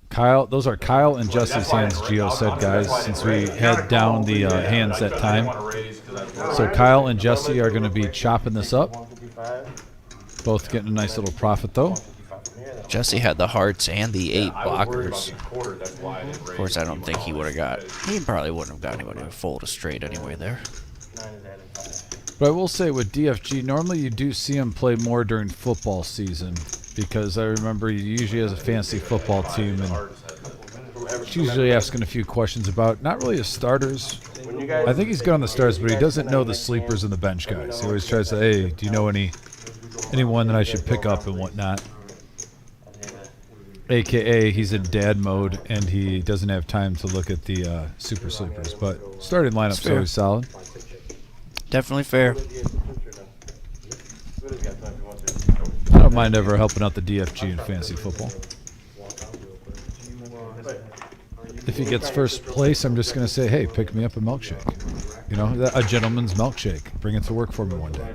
Kyle, those are Kyle and Jesse's hands. Gio said, guys, since we had down the hands that time. So Kyle and Jesse are going to be chopping this up. Both getting a nice little profit though. Jesse had the hearts and the 8 blockers. Of course, I don't think he would have got. He probably wouldn't have got anybody to fold a straight anyway there. But I will say with DFG, normally you do see him play more during football season because I remember he usually has a fancy football team and he's usually asking a few questions about not really his starters. I think he's good on the starters, but he doesn't know the sleepers and the bench guys. He always tries to, hey, do you know anyone that I should pick up and whatnot? AKA he's in dad mode and he doesn't have time to look at the super sleepers. But starting lineup's always solid. Definitely fair. I don't mind ever helping out the DFG in fantasy football. If he gets first place, I'm just going to say, hey, pick me up a milkshake. You know, a gentleman's milkshake. Bring it to work for me one day.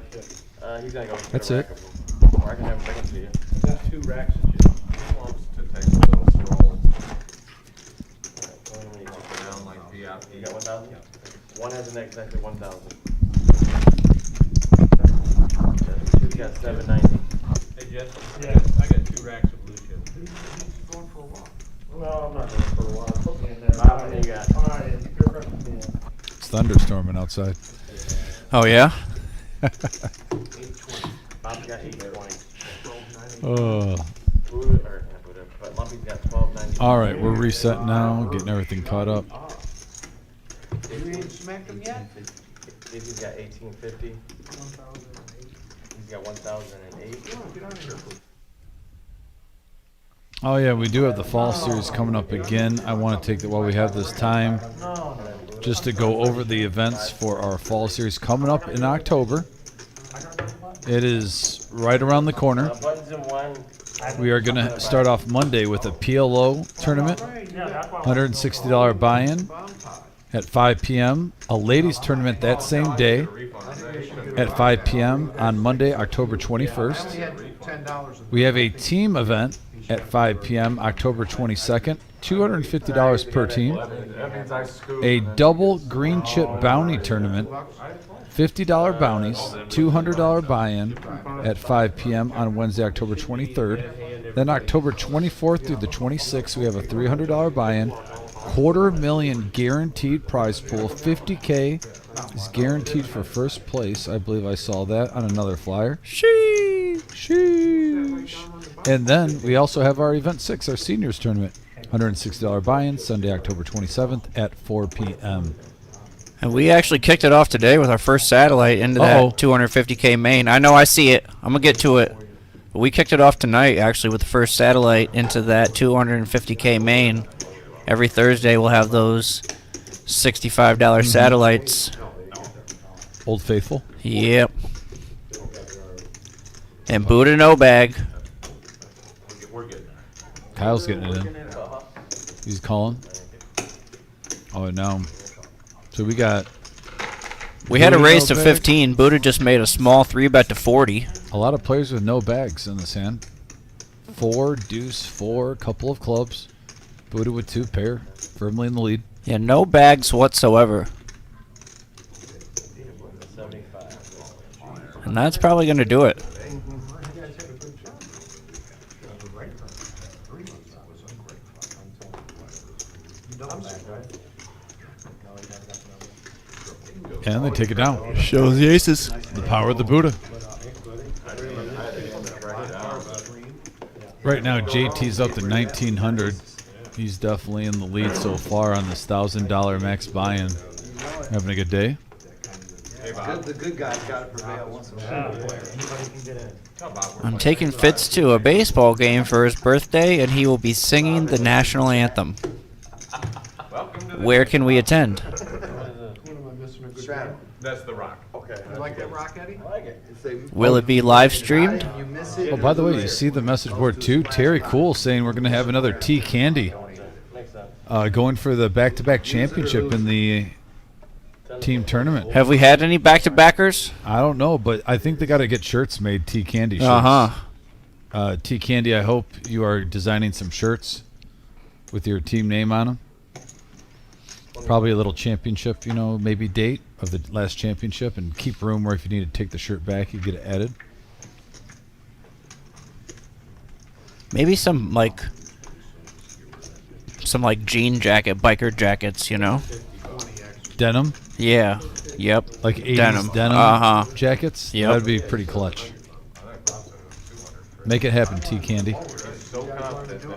That's it. I can have him bring it to you. I got 2 racks of chips. He wants to take a little stroll around like VIP. You got 1,000? One has an exactly 1,000. Two got 790. Hey, Jess, Yeah. I got 2 racks of blue chips. going for a walk? No, I'm not going for a while. Put me in there. How many you got? All right, you're right. It's thunderstorming outside. Oh, yeah? Bob's got 820. Oh. But Lumpy's got 1290. All right, we're resetting now, getting everything caught up. You ain't smacked them yet? He's got 1850. He's got 1008. Get out of here. Oh yeah, we do have the fall series coming up again. I want to take that while we have this time, just to go over the events for our fall series coming up in October. It is right around the corner. Buttons in one. We are going to start off Monday with a PLO tournament, $160 buy-in at 5 p.m. A ladies tournament that same day at 5 p.m. on Monday, October 21st. We have a team event at 5 p.m. October 22nd, $250 per team. A double green chip bounty tournament, $50 bounties, $200 buy-in at 5 p.m. on Wednesday, October 23rd. Then October 24th through the 26th, we have a $300 buy-in, $250,000 guaranteed prize pool, $50K is guaranteed for first place. I believe I saw that on another flyer. Sheesh. And then we also have our Event 6, our seniors tournament, $160 buy-in, Sunday, October 27th at 4 p.m. And we actually kicked it off today with our first satellite into that 250K main. I know, I see it. I'm going to get to it. But we kicked it off tonight, actually, with the first satellite into that 250K main. Every Thursday we'll have those $65 satellites. Old Faithful. Yep. And Buddha no bag. We're getting there. Kyle's getting it in. He's calling. Oh, no. So we got We had a Buddha raise no to bag. 15. Buddha just made a small 3-bet to 40. A lot of players with no bags in this hand. 4, deuce, 4, couple of clubs. Buddha with 2 pair, firmly in the lead. Yeah, no bags whatsoever. And that's probably going to do it. And they take it down. Shows the aces. The power of the Buddha. Right now, JT's up to 1,900. He's definitely in the lead so far on this $1,000 max buy-in. Having a good day. The good guys gotta prevail once in a while. Anybody can get in. I'm taking Fitz to a baseball game for his birthday, and he will be singing the national anthem. Where can we attend? Stratum. That's the rock. Okay. You like that rock, Eddie? I like it. Will it be live streamed? You miss it. Oh, by the way, you see the message board too? Terry Cool saying we're going to have another T Candy going for the back-to-back championship in the team tournament. Have we had any back-to-backers? I don't know, but I think they got to get shirts made, T Candy shirts. Uh-huh. T Candy, I hope you are designing some shirts with your team name on them. Probably a little championship, you know, maybe date of the last championship, and keep room where if you need to take the shirt back, you get it added. Maybe some like jean jacket, biker jackets, you know? Denim, Yeah. Yep. like 80s Denim. denim Uh-huh. jackets. Yep. That'd be pretty clutch. Make it happen, T Candy. All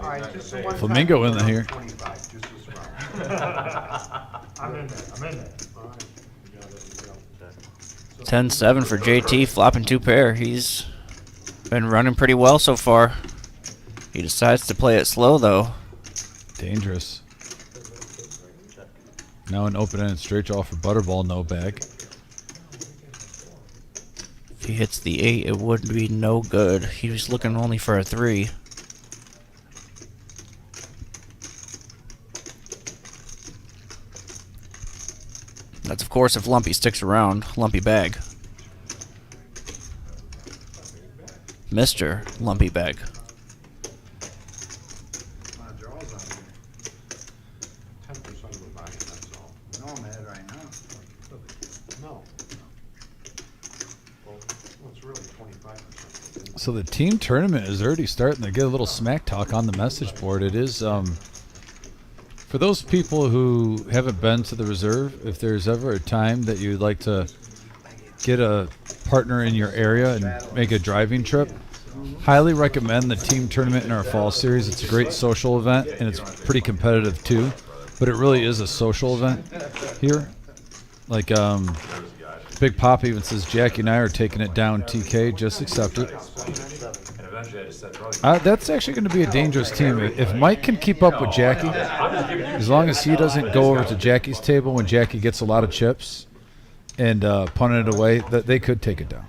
right, just so one Flamingo in here. 25, just this round. I'm in there. I'm in there. All right. 10-7 for JT, flopping 2 pair. He's been running pretty well so far. He decides to play it slow, though. Dangerous. Now an open-ended straight draw for Butterball, no bag. If he hits the 8, it would be no good. He was looking only for a 3. That's, of course, if Lumpy sticks around. Lumpy bag. Mr. Lumpy bag. A lot of draws on here. 10% of the buy-in, that's all. No, I'm ahead right now. No. Well, it's really 25%. So the team tournament is already starting to get a little smack talk on the message board. It is, for those people who haven't been to the reserve, if there's ever a time that you'd like to get a partner in your area and make a driving trip, highly recommend the team tournament in our fall series. It's a great social event, and it's pretty competitive too, but it really is a social event here. Like, Big Pop even says, Jackie and I are taking it down, TK, just accept it. And eventually I just said, probably. That's actually going to be a dangerous team. If Mike can keep up with Jackie, as long as he doesn't go over to Jackie's table when Jackie gets a lot of chips and punt it away, that they could take it down.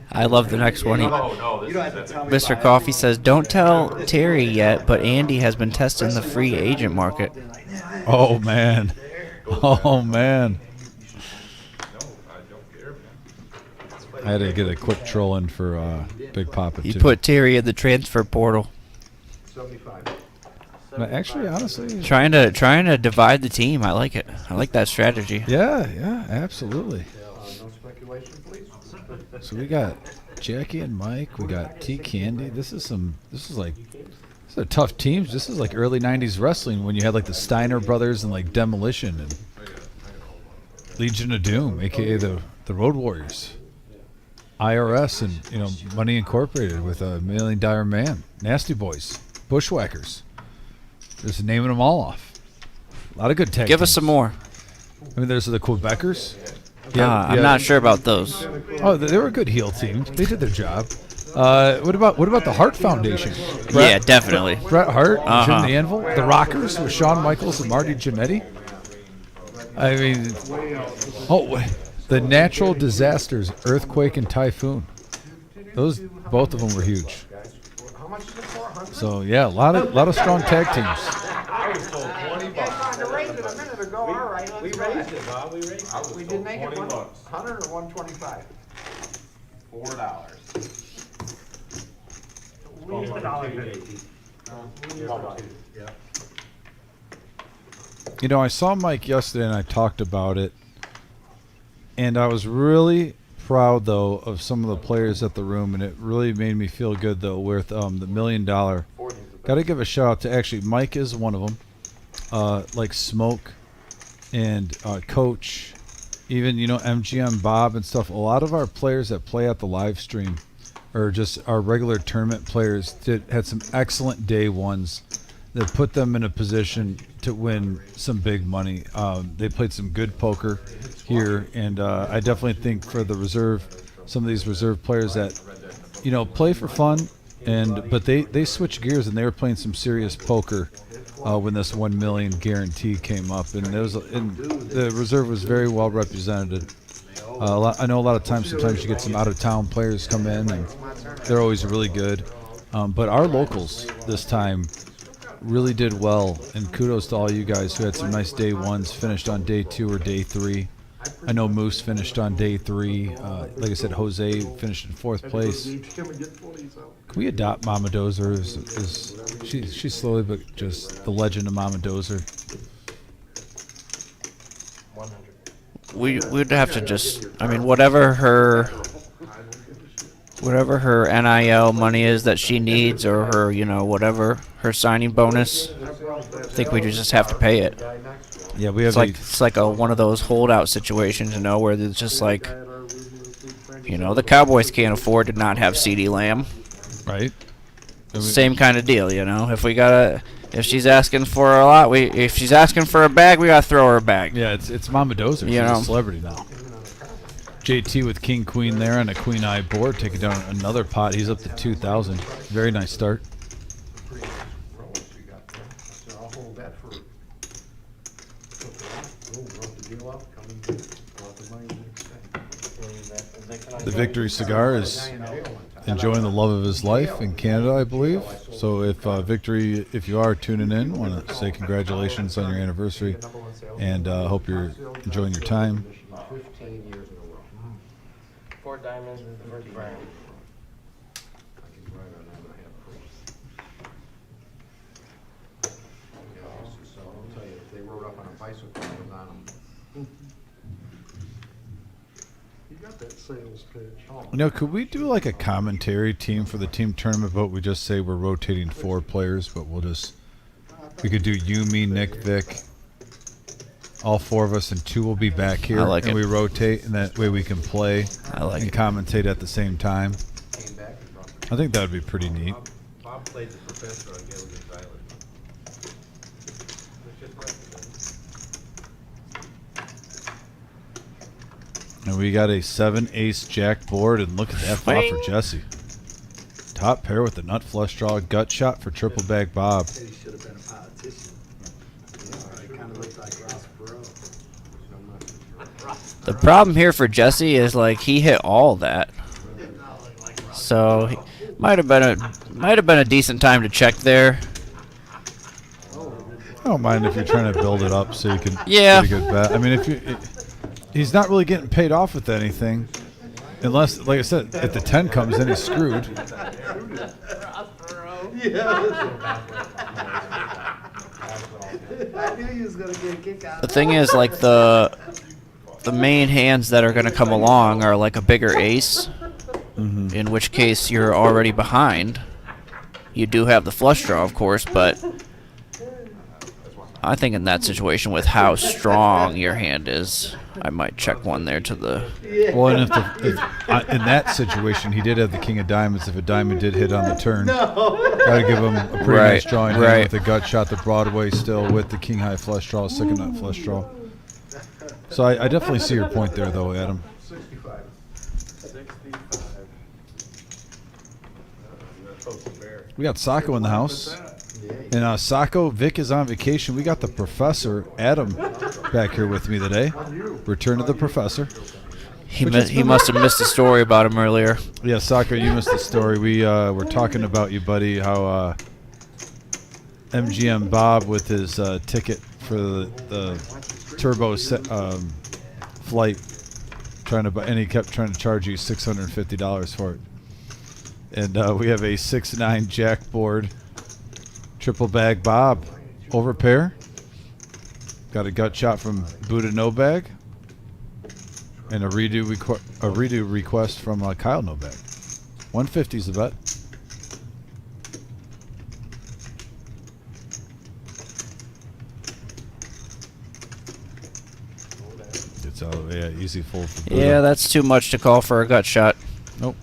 I love the next one. No, You this don't have is to tell me. Mr. Coffee says, don't tell Terry yet, but Andy has been testing the free agent market. Oh, man. Oh, man. I don't care, man. I had to get a quick troll in for Big Papa, He too. put Terry in the transfer portal. 75. But actually, honestly, Trying to divide the team. I like it. I like that strategy. yeah, absolutely. No speculation, please. So we got Jackie and Mike. We got T Candy. This is tough teams. This is like early 90s wrestling when you had like the Steiner brothers and like Demolition and Legion of Doom, aka the Road Warriors. IRS and Money Incorporated with a $1 Million Man. Nasty Boys. Bushwhackers. Just naming them all off. A lot of good tag Give us teams. some more. I mean, there's the Quebecers. I'm not sure about those. Oh, they were a good heel team. They did their job. What about the Hart Foundation? Yeah, definitely. Bret Hart, Uh-huh. Jim the Anvil, the Rockers with Shawn Michaels and Marty Jannetty. I mean, the natural disasters, earthquake and typhoon. Those, both of them were huge. How much is it for? 100? So yeah, a lot of strong tag teams. I was told 20 bucks. I raised it a minute ago. All right, We let's go. raised it, Bob, we raised it. I was We told did make it 20 bucks. 100 or 125. $4. We used the dollar. Yeah. You know, I saw Mike yesterday and I talked about it, and I was really proud though of some of the players at the room, and it really made me feel good though with the $1 million. Got to give a shout out to, actually, Mike is one of them, like Smoke and Coach, even, you know, MGM Bob and stuff. A lot of our players that play at the live stream, or just our regular tournament players, had some excellent day ones that put them in a position to win some big money. They played some good poker here, and I definitely think for the reserve, some of these reserve players that, you know, play for fun, but they switched gears and they were playing some serious poker when this 1 million guarantee came up, and the reserve was very well represented. I know a lot of times, sometimes you get some out of town players come in, and they're always really good. But our locals this time really did well, and kudos to all you guys who had some nice day ones, finished on day 2 or day 3. I know Moose finished on day 3. Like I said, Jose finished in 4th place. Can we adopt Mama Dozer? She's slowly but just the legend of Mama Dozer. We'd have to just, I mean, whatever her NIL money is that she needs, or her, you know, whatever her signing bonus, I think we just have to pay it. Yeah, we have. It's like one of those holdout situations, you know, where it's just like, you know, the Cowboys can't afford to not have CeeDee Lamb. Right. Same kind of deal, you know. If she's asking for a lot, if she's asking for a bag, we gotta throw her a bag. Yeah, it's Mama Dozer. She's a celebrity now. JT with King Queen there on a Queen Eye board, taking down another pot. He's up to 2,000. Very nice start. The Victory Cigar is enjoying the love of his life in Canada, I believe. So if Victory, if you are tuning in, want to say congratulations on your anniversary, and hope you're enjoying your time. 15 years in a row. 4 diamonds is the first round. I can write on that. I have proof. So I'll tell you, if they rode up on a bicycle, I was on them. You got that sales pitch. You know, could we do like a commentary team for the team tournament, but we just say we're rotating 4 players, but we could do you, me, Nick, Vic, all 4 of us, and 2 will be back here, and we rotate, and that way we can play and commentate at the same time. I think that would be pretty neat. Bob played the professor on Gilligan's Island. It's just like that. And we got a 7 ace jack board, and look at that flop for Jesse. Top pair with the nut flush draw, gut shot for triple bag Bob. He should have been a politician. It kind of looked like Ross Perot. The problem here for Jesse is, like, he hit all that, so he might have been a decent time to check there. I don't mind if you're trying to build it up so you can Yeah. get a good bet. I mean, he's not really getting paid off with anything, unless, like I said, if the 10 comes in, he's screwed. I knew he was going to get a kick out The thing is, like, the main hands that are going to come along are like a bigger ace, in which case you're already behind. You do have the flush draw, of course, but I think in that situation, with how strong your hand is, I might check one there to the... Well, and if in that situation, he did have the king of diamonds. If a diamond did hit on the turn, gotta give him a pretty nice drawing hand with the gut shot, the Broadway still with the king high flush draw, second nut flush draw. So I definitely see your point there, though, Adam. 65. 65. We got Sacco in the house. And Sacco, Vic is on vacation. We got the professor, Adam, back here with me today. Return to the professor. He must have missed a story about him earlier. Yeah, Sacco, you missed the story. We were talking about you, buddy, how MGM Bob with his ticket for the turbo flight, trying to buy, and he kept trying to charge you $650 for it. And we have a 6'9" jack board, triple bag Bob, over pair. Got a gut shot from Buddha no bag, and a redo request from Kyle no bag. 150 is the bet. It's easy fold for Buddha. Yeah, that's too much to call for a gut shot. Nope.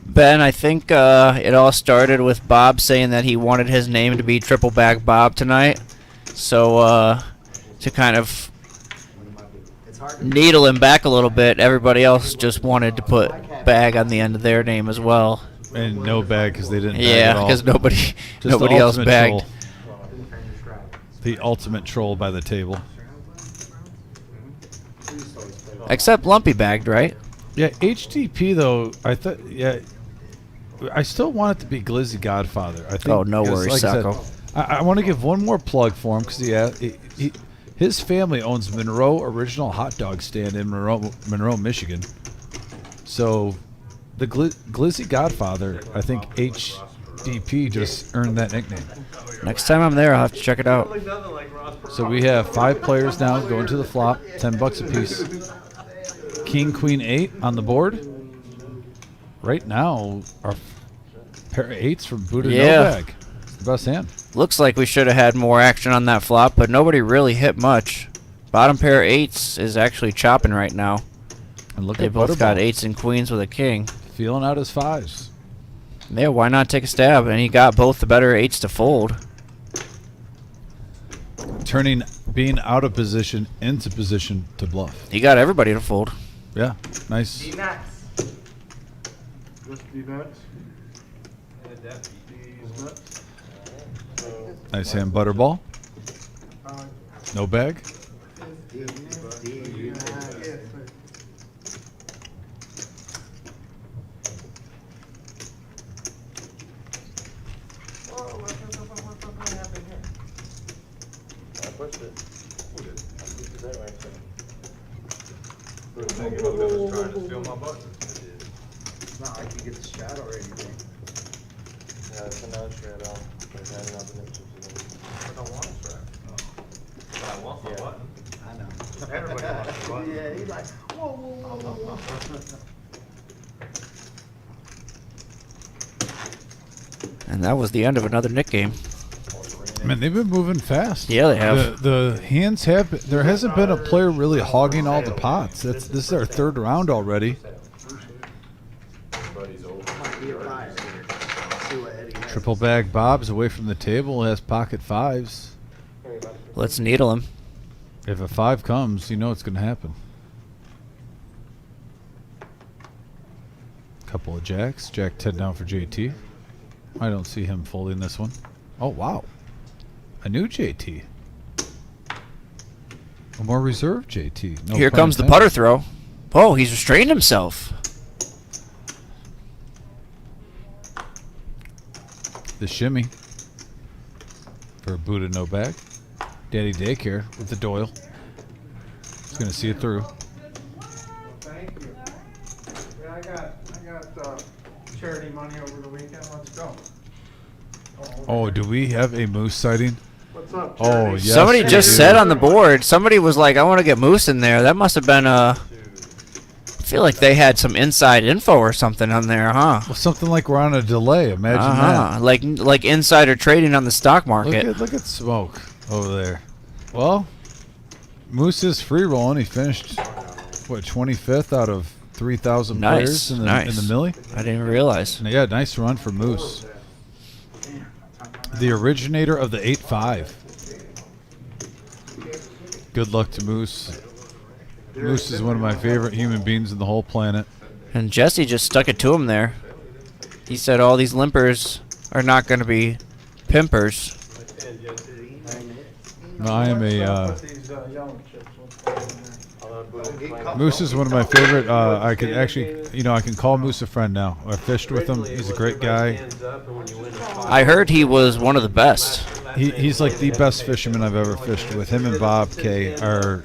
Ben, I think it all started with Bob saying that he wanted his name to be Triple Bag Bob tonight. So to kind of needle him back a little bit, everybody else just wanted to put bag on the end of their name as well. And no bag because they didn't bag at Yeah, all. because nobody Just the else ultimate bagged. troll. The ultimate troll by the table. Except Lumpy bagged, right? Yeah, HTP though, I still want it to be Glizzy Godfather. I think. Oh, no 'cause, worries, like I Sacco. said, I want to give one more plug for him because his family owns Monroe Original Hot Dog Stand in Monroe, Michigan. So the Glizzy Godfather, I think HDP just earned that nickname. Next time I'm there, I'll have to check it out. So we have 5 players now going to the flop, $10 a piece. King, Queen, 8 on the board. Right now, our pair of 8s from Buddha no bag. It's the best hand. Looks like we should have had more action on that flop, but nobody really hit much. Bottom pair of 8s is actually chopping right now. And look They at both got Butterball 8s and queens with a king. feeling out his 5s. Yeah, why not take a stab? And he got both the better 8s to fold. Being out of position into position to bluff. He got everybody to fold. Yeah, nice. D-nuts. Just D-nuts. Nice hand, Butterball. No bag. Trying to steal my button. It's not like you get the shadow or anything. Yeah, it's another shadow. I don't want a strap. But I want my button. I know. Everybody wants a button. Yeah, he's like, whoa, whoa, whoa, whoa. And that was the end of another Nick game. Man, they've been moving fast. Yeah, they have. The hands have. There hasn't been a player really hogging all the pots. This is our 3rd round already. Everybody's over. Might be a fire here. See what Eddie has. Triple bag Bob's away from the table, has pocket 5s. Let's needle him. If a 5 comes, you know it's going to happen. Couple of jacks. Jack 10 down for JT. I don't see him folding this one. Oh, wow. A new JT. A more reserved JT. No Here pun comes the intended. putter throw. Oh, he's restrained himself. The shimmy for Buddha no bag. Daddy Daycare with the Doyle. He's going to see it through. Thank you. Yeah, I got charity money over the weekend. Let's go. Oh, do we have a moose sighting? What's up, Oh, Charity? yes. Somebody we just do. said on the board, somebody was like, I want to get Moose in there. That must have been I feel like they had some inside info or something on there, huh? Well, something like we're on a delay. Imagine Like insider trading on the stock that. market. Look at smoke over there. Well, Moose is free rolling. He finished, what, 25th out of 3,000 Nice, players in the nice. millie? I didn't even realize. And yeah, nice run for Moose. the originator of the 8.5. Good luck to Moose. Moose is one of my favorite human beings in the whole planet. And Jesse just stuck it to him there. He said all these limpers are not going to be pimpers. No, I am a... Put these yellow chips. Let's put them in there. Moose is one of my favorite. I could actually, I can call Moose a friend now. I fished with him. He's a great guy. I heard he was one of the best. He's like the best fisherman I've ever fished with. Him and Bob K are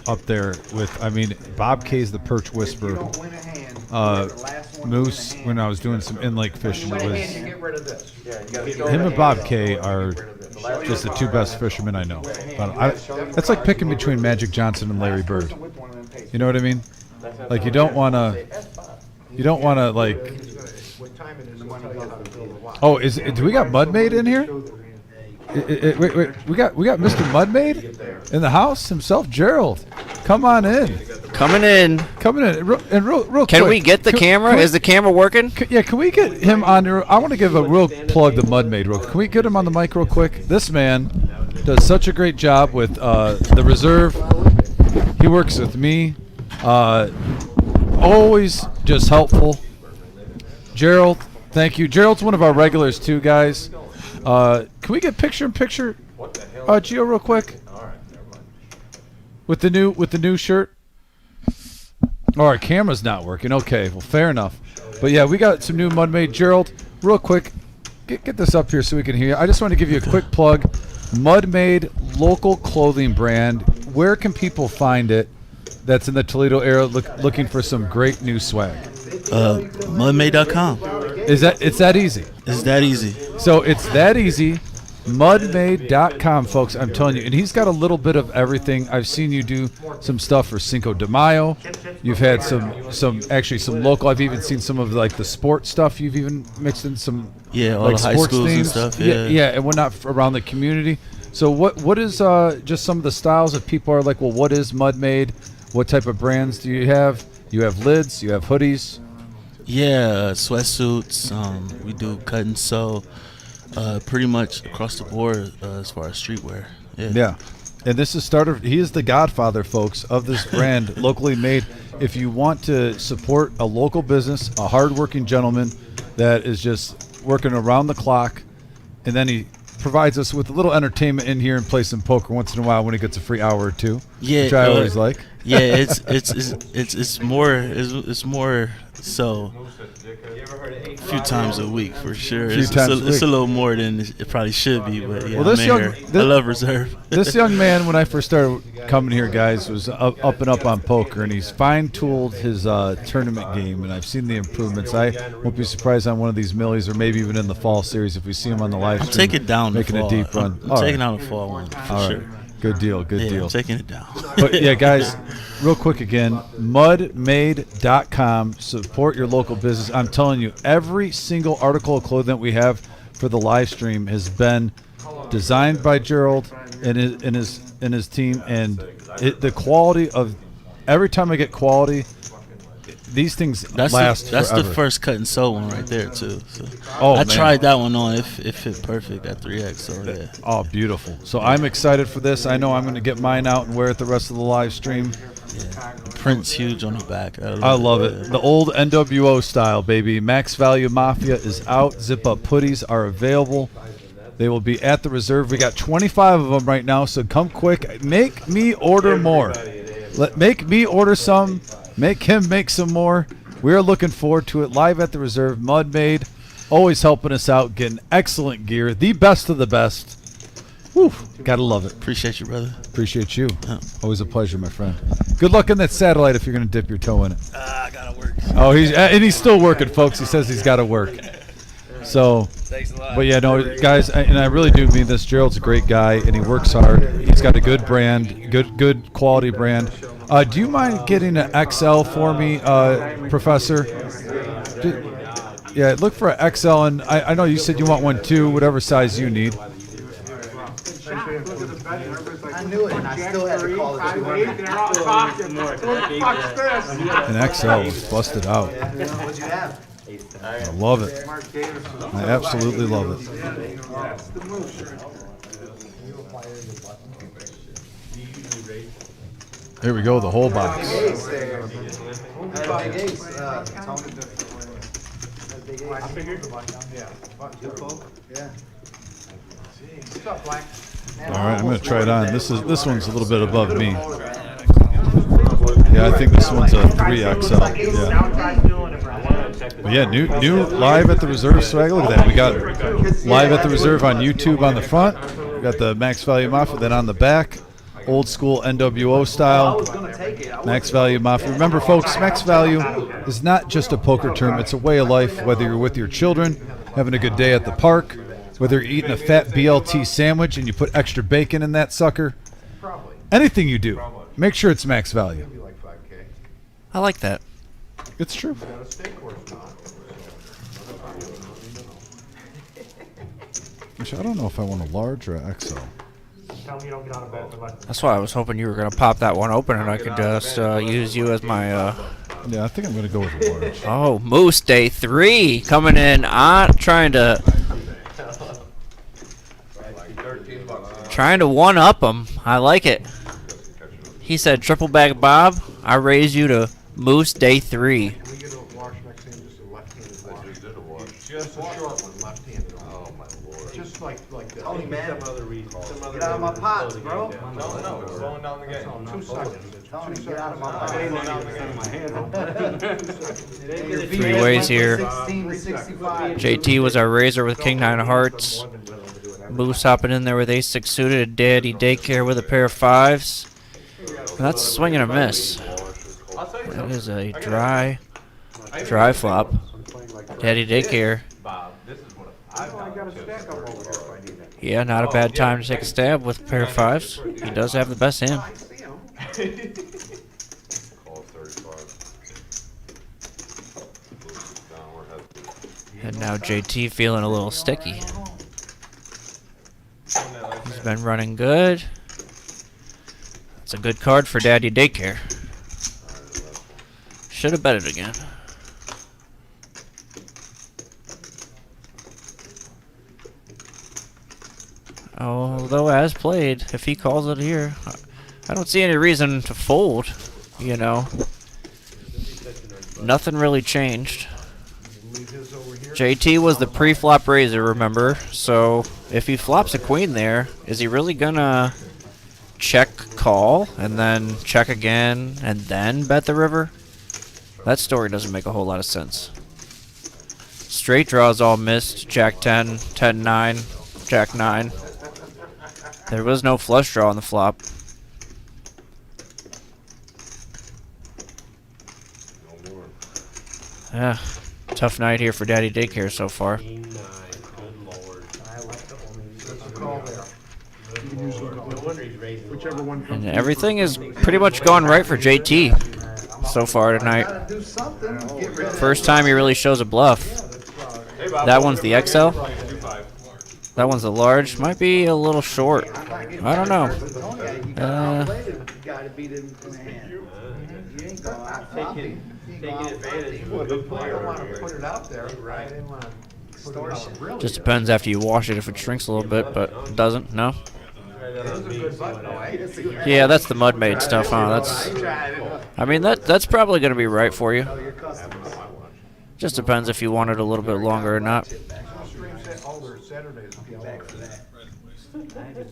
up there with. I mean, Bob K is the perch whisperer. Moose, when I was doing some in-lake fishing, was him and Bob K are just the two best fishermen I know. That's like picking between Magic Johnson and Larry Bird. You know what I mean? Like you don't want to like. Oh, do we got Mudmaid in here? Wait, we got Mr. Mudmaid in the house himself, Gerald. Come on in. Coming in. Real quick. Can we get the camera? Is the camera working? Can we get him on? I want to give a real plug to Mudmaid. Can we get him on the mic real quick? This man does such a great job with the reserve. He works with me. Always just helpful. Gerald, thank you. Gerald's one of our regulars too, guys. Can we get picture-in-picture, Gio, real quick? With the new shirt. Oh, our camera's not working. Okay, well, fair enough. But yeah, we got some new Mudmaid. Gerald, real quick, get this up here so we can hear you. I just want to give you a quick plug. Mudmaid, local clothing brand. Where can people find it? That's in the Toledo area, looking for some great new swag. Mudmaid.com. It's that easy? It's that easy. So it's that easy. Mudmaid.com, folks. I'm telling you, and he's got a little bit of everything. I've seen you do some stuff for Cinco de Mayo. You've had some local. I've even seen some of like the sports stuff. You've even mixed in some all like the high sports schools themes. and stuff. Yeah, and whatnot around the community. So what is just some of the styles that people are like? Well, what is Mudmaid? What type of brands do you have? You have lids. You have hoodies. Yeah, sweatsuits. We do cut and sew, pretty much across the board as far as streetwear. Yeah. And this is he is the godfather, folks, of this brand, locally made. If you want to support a local business, a hardworking gentleman that is just working around the clock, and then he provides us with a little entertainment in here and play some poker once in a while when he gets a free hour or two. Yeah, which I always like. Yeah, it's more so a few times a week for sure. It's a little more than it probably should be, but yeah, I love reserve. This young man, when I first started coming here, guys, was up and up on poker, and he's fine-tooled his tournament game, and I've seen the improvements. I won't be surprised on one of these millies, or maybe even in the fall series if we see him on the live stream. I'm taking it down making the fall. a deep run. I'm taking out the fall one for sure. Good deal, good deal. I'm taking it down. But yeah, guys, real quick again, mudmaid.com. Support your local business. I'm telling you, every single article of clothing that we have for the live stream has been designed by Gerald and his team, and the quality of every time I get quality, these things last That's forever. the first cut and sew one right there too. So I tried that one on. It fit perfect at 3X. So yeah. Oh, beautiful. So I'm excited for this. I know I'm going to get mine out and wear it the rest of the live stream. Yeah. The print's huge on the back. I love it. The old NWO style, baby. Max Value Mafia is out. Zip Up hoodies are available. They will be at the reserve. We got 25 of them right now, so come quick. Make me order more. Make me order some. Make him make some more. We're looking forward to it. Live at the reserve. Mudmaid, always helping us out, getting excellent gear. The best of the best. Woo, gotta love it. Appreciate you, brother. Appreciate you. Always a pleasure, my friend. Good luck in that satellite if you're going to dip your toe in it. I gotta work. Oh, he's still working, folks. He says he's got to work. So, thanks a lot. But yeah, no, guys, and I really do mean this. Gerald's a great guy, and he works hard. He's got a good brand, good quality brand. Do you mind getting an XL for me, Professor? Yeah, look for an XL, and I know you said you want one too, whatever size you need. I knew it, and I still had to call it 200. An XL was busted out. What'd you have? I love it. I absolutely love it. That's the move. Here we go, the whole box. Ace there. Big ace. Tony. Big ace. I figured. Yeah. Yeah. What's up, Black? All right, I'm gonna try it on. This one's a little bit above me. Yeah, I think this one's a 3XL. Yeah. But yeah, new live at the Reserve swag. Look at that. We got live at the Reserve on YouTube on the front. We got the Max Value Mafia. Then on the back, old school NWO style Max Value Mafia. Remember, folks, Max Value is not just a poker term. It's a way of life. Whether you're with your children, having a good day at the park, whether you're eating a fat BLT sandwich and you put extra bacon in that sucker, anything you do, make sure it's Max Value. I like that. It's true. Which I don't know if I want a large or a XL. Tell me you don't get out of bed for like. That's why I was hoping you were gonna pop that one open and I could just use you as my. Yeah, I think I'm gonna go with a large. Oh, Moose Day 3 coming in on trying to one up him. I like it. He said triple bag Bob. I raise you to Moose Day 3. We get a wash next time, just a left-handed wash. Just a short one, left-handed. Oh my lord. Just like this. Tony, man. Some other reason. Get out of my pots, bro. No, we're slowing down the game. 2 seconds. Tony, get out of my pots. Three ways here. 16 to 65. JT was our raiser with King 9 of Hearts. Moose hopping in there with Ace 6 suited. Daddy Daycare with a pair of 5s. And that's a swing and a miss. That is a dry flop. Daddy Daycare. Bob, this is what I got a stack up over here if I need it. Yeah, not a bad time to take a stab with a pair of 5s. He does have the best hand. I see him. call 35. And now JT feeling a little sticky. He's been running good. That's a good card for Daddy Daycare. Should have bet it again. Although as played, if he calls it here, I don't see any reason to fold, you know. Nothing really changed. JT was the pre-flop raiser, remember? So if he flops a queen there, is he really gonna check call and then check again and then bet the river? That story doesn't make a whole lot of sense. Straight draws all missed. Jack 10, 10-9, Jack 9. There was no flush draw on the flop. Yeah, tough night here for Daddy Daycare so far. King 9, good lord. No wonder he's raising. Whichever one And everything is pretty much going right for JT so far tonight. Gotta do something. Get rid of First time he really shows a bluff. That one's the XL. That one's a large. Might be a little short. I don't know. Gotta beat him in the hand. You ain't gonna Taking advantage of a good I player. don't want to put it out there. I didn't want to put it out really. Just depends after you wash it if it shrinks a little bit, but it doesn't. No. That's a good button, though, eh? Yeah, that's the mud made stuff, huh? That's. I mean that's probably gonna be right for you. Just depends if you want it a little bit longer or not.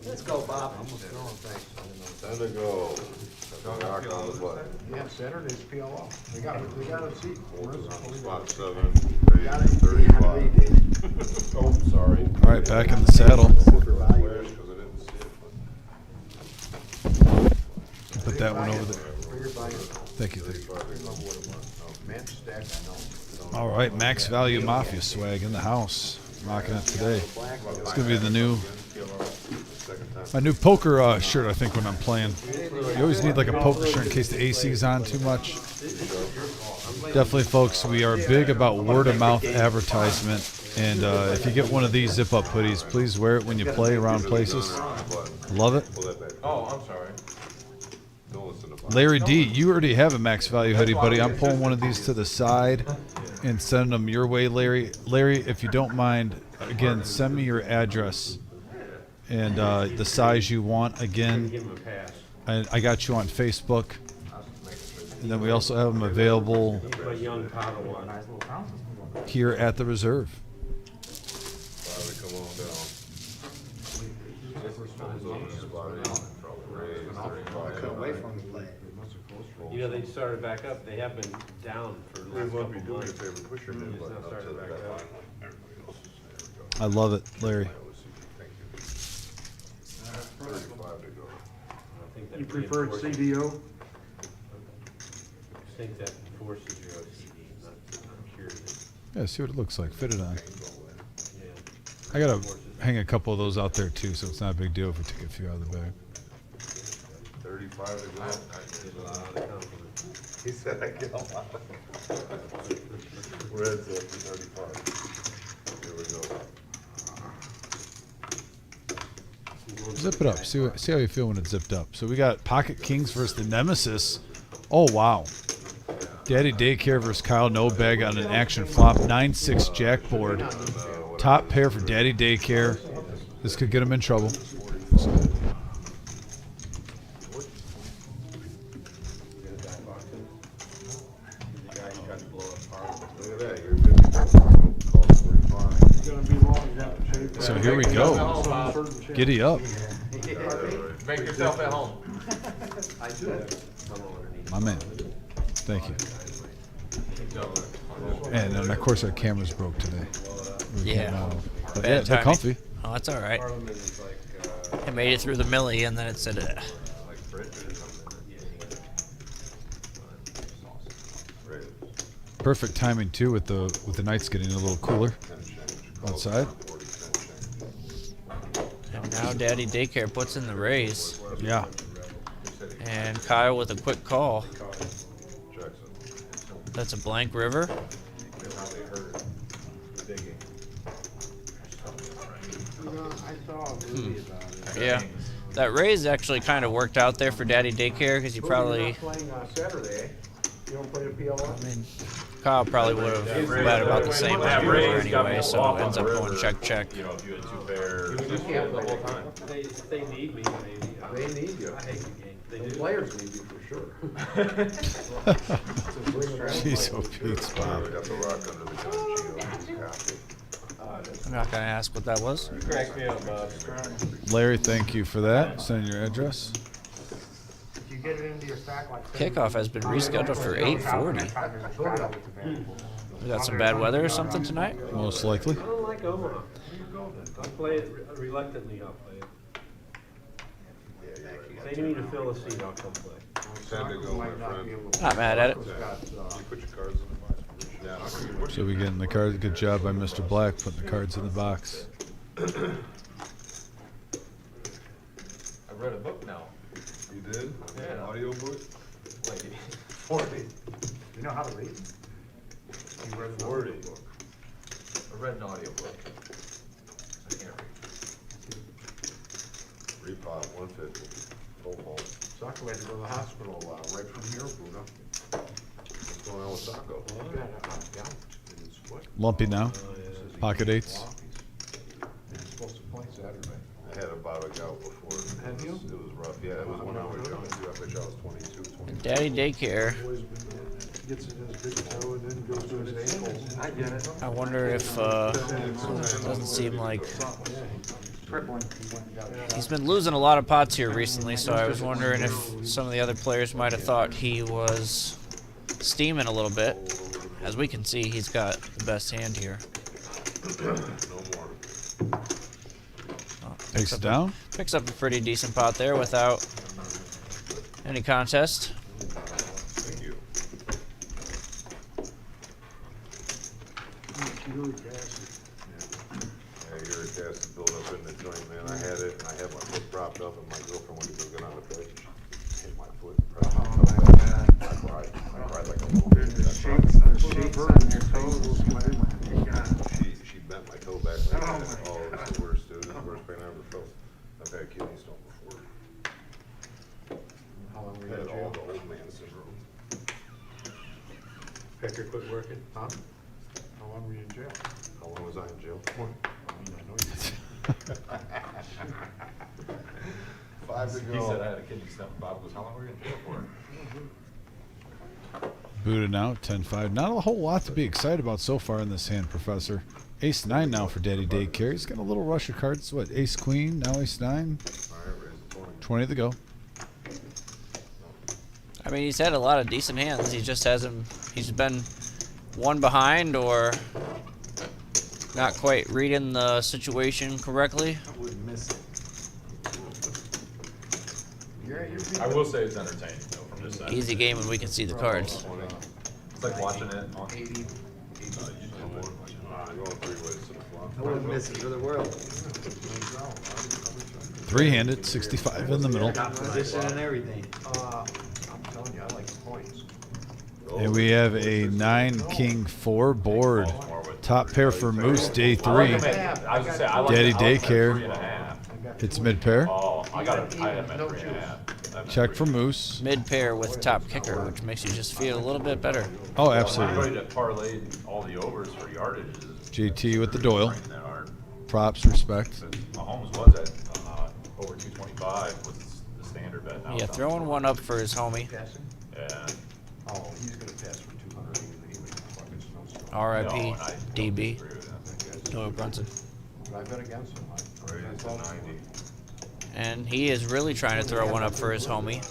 Let's go, Bob. Time to go. Knock on the button. Yeah, Saturday's PLO. They got a seat. Spot 7, 35. Oh, sorry. All right, back in the saddle. Put that one over there. Thank you. All right, Max Value Mafia swag in the house. Rocking it today. It's gonna be my new poker shirt, I think, when I'm playing. You always need like a poker shirt in case the AC's on too much. Definitely, folks, we are big about word of mouth advertisement. And if you get one of these zip up hoodies, please wear it when you play around places. Love it. Oh, I'm sorry. Don't listen to Bob. Larry D, you already have a Max Value hoodie, buddy. I'm pulling one of these to the side. and send them your way, Larry. Larry, if you don't mind, again, send me your address and the size you want. Again, Give him a pass. I got you on Facebook, and then we also have them available He's my young Padawan. here at the reserve. Come on down. Cut away from the play. You know, they started back up. They have been down for the We last won't be couple doing months. a favor, push your hand It's button now up to started the back back up. line. There we go. I love it, Larry. Thank you. 35 to go. I think that You prefer reinforces- CDO? I think that forces your OCD, not cures it. Yeah, see what it looks like. Fit it on. Yeah. I gotta Forces it. hang a couple of those out there too, so it's not a big deal if we take a few out of the bag. 35 to go. There's a lot of compliments. He said I get a lot. Red's up to 35. Here we go. Zip it up. See how you feel when it's zipped up. So we got Pocket Kings versus the Nemesis. Oh wow. Daddy Daycare versus Kyle No Bag on an action flop. 9-6 jack board. Top pair for Daddy Daycare. This could get him in trouble. Look at that. You're 54. Call it 45. It's gonna be long, you have to shave that. So here we go. Certain shit. Giddy up. Make yourself at home. My man. Thank you. And of course our camera's broke today. We Yeah. can't, but Bad yeah, they're timing. comfy. Oh, that's all right. Parliament is like, I made it through the millie, and then it said, Like Brit or something. Right. Perfect timing too with the nights getting a little cooler outside. and now Daddy Daycare puts in the raise. Yeah. And Kyle with a quick call. That's a blank river. I saw a movie about it. Yeah. That raise actually kind of worked out there for Daddy Daycare because he You're probably, not playing Saturday, eh? You don't play the PLS? I mean, Kyle probably would have bet about the same on the river anyway, so it ends up going check. You know, if you had two pair. You can't the whole time. if they need me, maybe. They need you. I hate the game. They The do. players need you for sure. Jeez, oh Pete's Bob. We got the rock under the gun. Copy. I'm not going to ask what that was. Crack me up, Bob. Larry, thank you for that. Send your address. If you get it into your stack like Kickoff has been rescheduled for 8:40. We got some bad weather or something tonight? Most likely. I don't like Omaha. I'll play it reluctantly. I'll play it. If they need me to fill a seat, I'll come play. 10 to go, my friend. Not mad at it. You put your cards in the box. Yeah, I'll give you one. So we getting the cards. Good job by Mr. Black putting the cards in the box. I read a book now. You did? Yeah. Audio book? Like 40. You know how to read? You read an 40. audio book. I read an audio book. I can't read. Repop 150. Full home. Soccer had to go to the hospital right from here, Bruno. What's going on with Sacco? Lumpy now. Pocket eights. He's supposed to play Saturday. I had a bottle gout before. Have you? It was rough. Yeah, it was when I was young. I bet you I was 22, 23. Daddy Daycare. Gets it in his big toe and then goes to his ankles. I get it. I wonder if, doesn't seem like, he's been losing a lot of pots here recently, so I was wondering if some of the other players might have thought he was steaming a little bit. As we can see, he's got the best hand here. No more. Oh, Takes it down. Picks up a pretty decent pot there without any contest. Thank you. Yeah, uric acid built up in the joint, man. I had it, and I had my foot propped up, and my girlfriend went to go get on the bed. She hit my foot. Pressed my toe down. I cried. I cried like a little baby. She bent my toe back like that. Oh, it was the worst, dude. It was the worst pain I ever felt. I've had kidney stone before. How long were I you had in all jail? the old man syndrome. Pecker quit working. Huh? long were you in jail? How long was I in jail for? I know you. 5 to go. He said I had a kidney stone. Bob goes, how long were you in jail for? Booted out, 10-5. Not a whole lot to be excited about so far in this hand, Professor. Ace-9 now for Daddy Daycare. He's got a little rush of cards. What, Ace-Queen, now Ace-9. 20 to go. I mean, he's had a lot of decent hands. He just hasn't. He's been one behind or not quite reading the situation correctly. I wouldn't miss it. I will say it's entertaining, though, from this side. Easy game when we can see the cards. It's like watching it on 80. Going 3 ways to the flop. I wouldn't miss it for the world. Three-handed, 65 in the middle. Got position and everything. I'm telling you, I like the points. And we have a 9-King-4 board. Top pair for Moose, day 3. I was gonna say, I like Daddy it. I like Daycare. 3.5. It's mid-pair. Oh, I had him at 3.5. Check for Moose. Mid pair with top kicker, which makes you just feel a little bit better. Oh, I'm absolutely. ready to parlay all the overs for yardage. JT with the Doyle. That hard. Props, respect. Mahomes was at over 225 was the standard bet now. Yeah, throwing one up for his homie. Passing? Yeah. Oh, he's gonna pass for 200 anyway. R.I.P. No, I DB. agree with that. Doyle Brunson. But I bet against him. Raised to 90. And he is really trying to throw one up for his homie.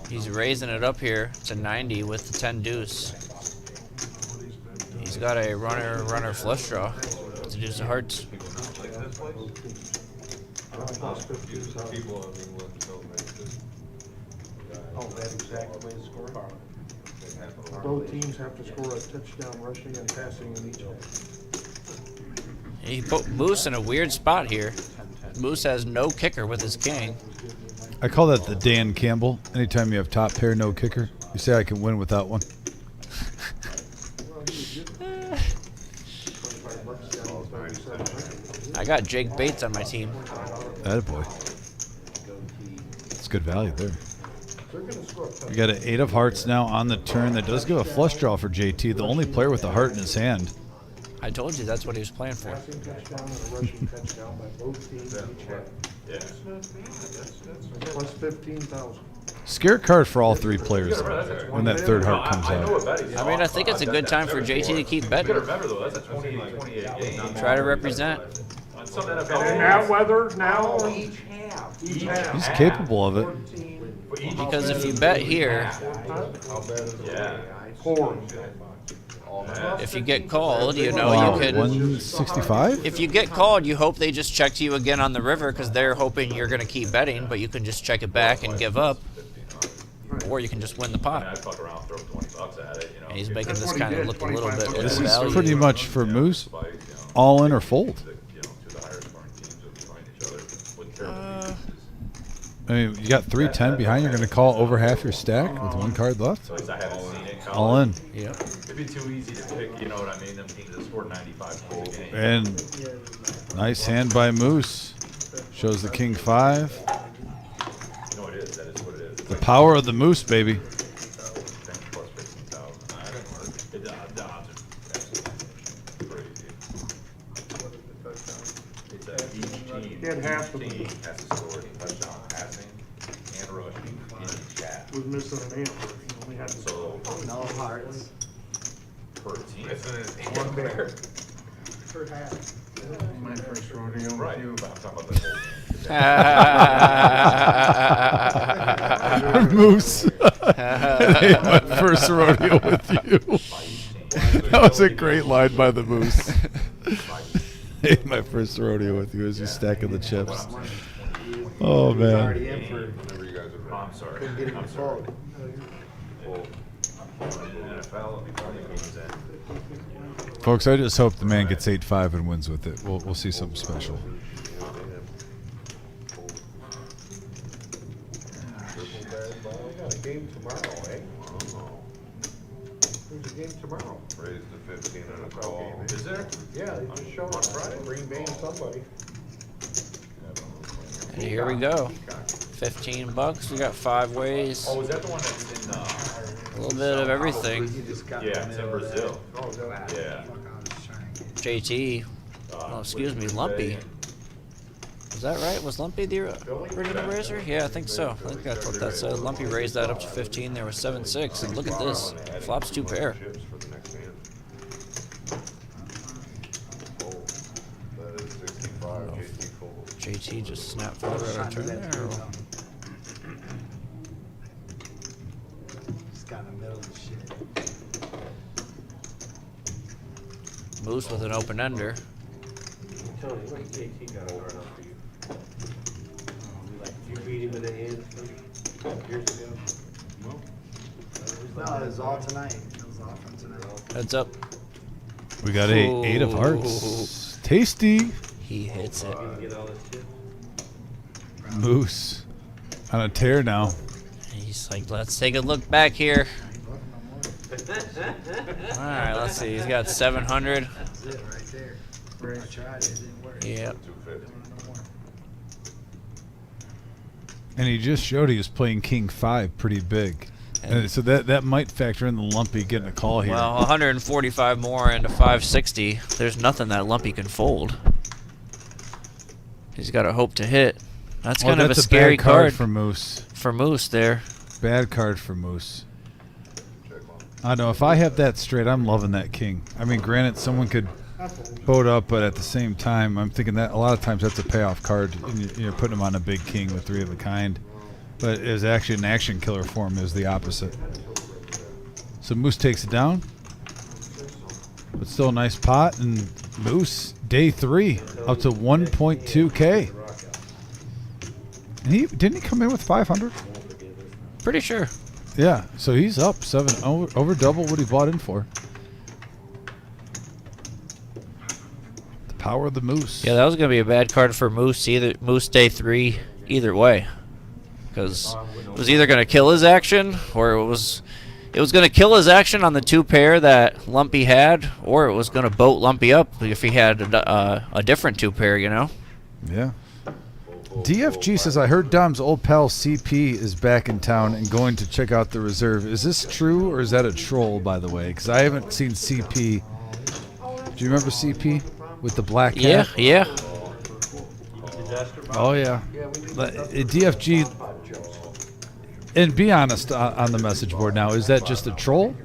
He's raising it up here to 90 with the 10 deuce. He's got a runner flush draw. It's a deuce of hearts. People not like this place? People in England don't make this. Oh, that exact way to score. Both teams have to score a touchdown rushing and passing in each half. He put Moose in a weird spot here. Moose has no kicker with his king. I call that the Dan Campbell. Anytime you have top pair, no kicker, you say I can win without one. I got Jake Bates on my team. Attaboy. It's good value there. We got an 8 of hearts now on the turn. That does give a flush draw for JT, the only player with a heart in his hand. I told you that's what he was playing for. Passing touchdown and a rushing touchdown by both teams each half. Yeah. Plus 15,000. Scare card for all 3 players when that third heart comes I know out. what betting. I mean, I think it's a good time for JT to keep betting. Remember though, that's a 28 game. Try to represent. On some NFL And now weather, now. Each half. Each half. He's capable of it. Because if you bet here, Yeah. 4. if you get called, you know Wow, you could. 165? If you get called, you hope they just check to you again on the river because they're hoping you're going to keep betting, but you can just check it back and give up. Or you can just win the I mean, pot. I'd fuck around, throw $20 at it, you know. And he's making this kind of look a little bit This is value. pretty much for Moose, Spike, you know, all in or fold. you know, to the higher scoring teams will be playing each other with terrible defenses. I mean, you got 310 behind. You're going to call over half your stack with 1 card left. At least I haven't seen it. All in. Yeah. It'd be too easy to pick, you know what I mean? Them teams that scored 95 points a game. And nice hand by Moose. Shows the King 5. You know it is. That is what it is. The power of the Moose, baby. Plus 15,000. The odds are absolutely crazy. It's that each team He had half of has them. to score a touchdown passing and rushing in each half. Was missing an amp. He only had to So No hearts. per team. one bear. Per half. My first rodeo with Right. you. But I'm talking about the whole game. Moose. My first rodeo with you. That was a great line by the Moose. My first rodeo with you as you're stacking the chips. Oh, He's man. already in for. Whenever you guys are I'm sorry. Couldn't get him I'm to sorry. fold. Well, in the NFL, it'll be plenty of games in. Folks, I just hope the man gets 8-5 and wins with it. We'll see something special. We got a game tomorrow, eh? There's a game tomorrow. raised to 15 and a call. Is there? Yeah, they just showed on Friday. Green Bay and somebody. And here we go. $15. We got 5 ways. Oh, is that the one that's in A little bit of everything. Yeah, it's in Brazil. Yeah. JT. Oh, excuse me, Lumpy. Is that right? Was Lumpy the original raiser? Yeah, I think so. I think that's what that said. Lumpy raised that up to 15. There was 7-6. And look at this. Flops 2 pair. JT just snapped forward out of turn there. Just got in the middle of the shit. Moose with an open ender. Tony, what JT got over enough for you? You beat him in the end years ago? No, it was all tonight. It was all from tonight. Heads up. We got a 8 of hearts. Tasty. He hits it. Moose on a tear now. He's like, let's take a look back here. All right, let's see. He's got 700. That's it right there. I tried it, didn't work. Yep. And he just showed he was playing King 5 pretty big. And so that might factor in the Lumpy getting a call here. Well, 145 more into 560. There's nothing that Lumpy can fold. He's got to hope to hit. That's kind of a scary bad card card for Moose. For Moose there. Bad card for Moose. I know if I have that straight, I'm loving that king. I mean, granted, someone could boat up, but at the same time, I'm thinking that a lot of times that's a payoff card. And you're putting him on a big king with 3 of a kind. But it was actually an action killer for him. It was the opposite. So Moose takes it down. But still a nice pot. And Moose, day 3, up to 1.2K. And didn't he come in with 500? Pretty sure. Yeah, so he's up 7 over double what he bought in for. The power of the Moose. Yeah, that was going to be a bad card for Moose. Either Moose day 3, either way. Because it was either going to kill his action, or it was going to kill his action on the 2 pair that Lumpy had, or it was going to boat Lumpy up if he had a different 2 pair, you know? Yeah. DFG says, I heard Dom's old pal CP is back in town and going to check out the reserve. Is this true, or is that a troll, by the way? Because I haven't seen CP. Do you remember CP with the black hat? Yeah. Oh, yeah. But DFG, and be honest on the message board now, is that just a troll?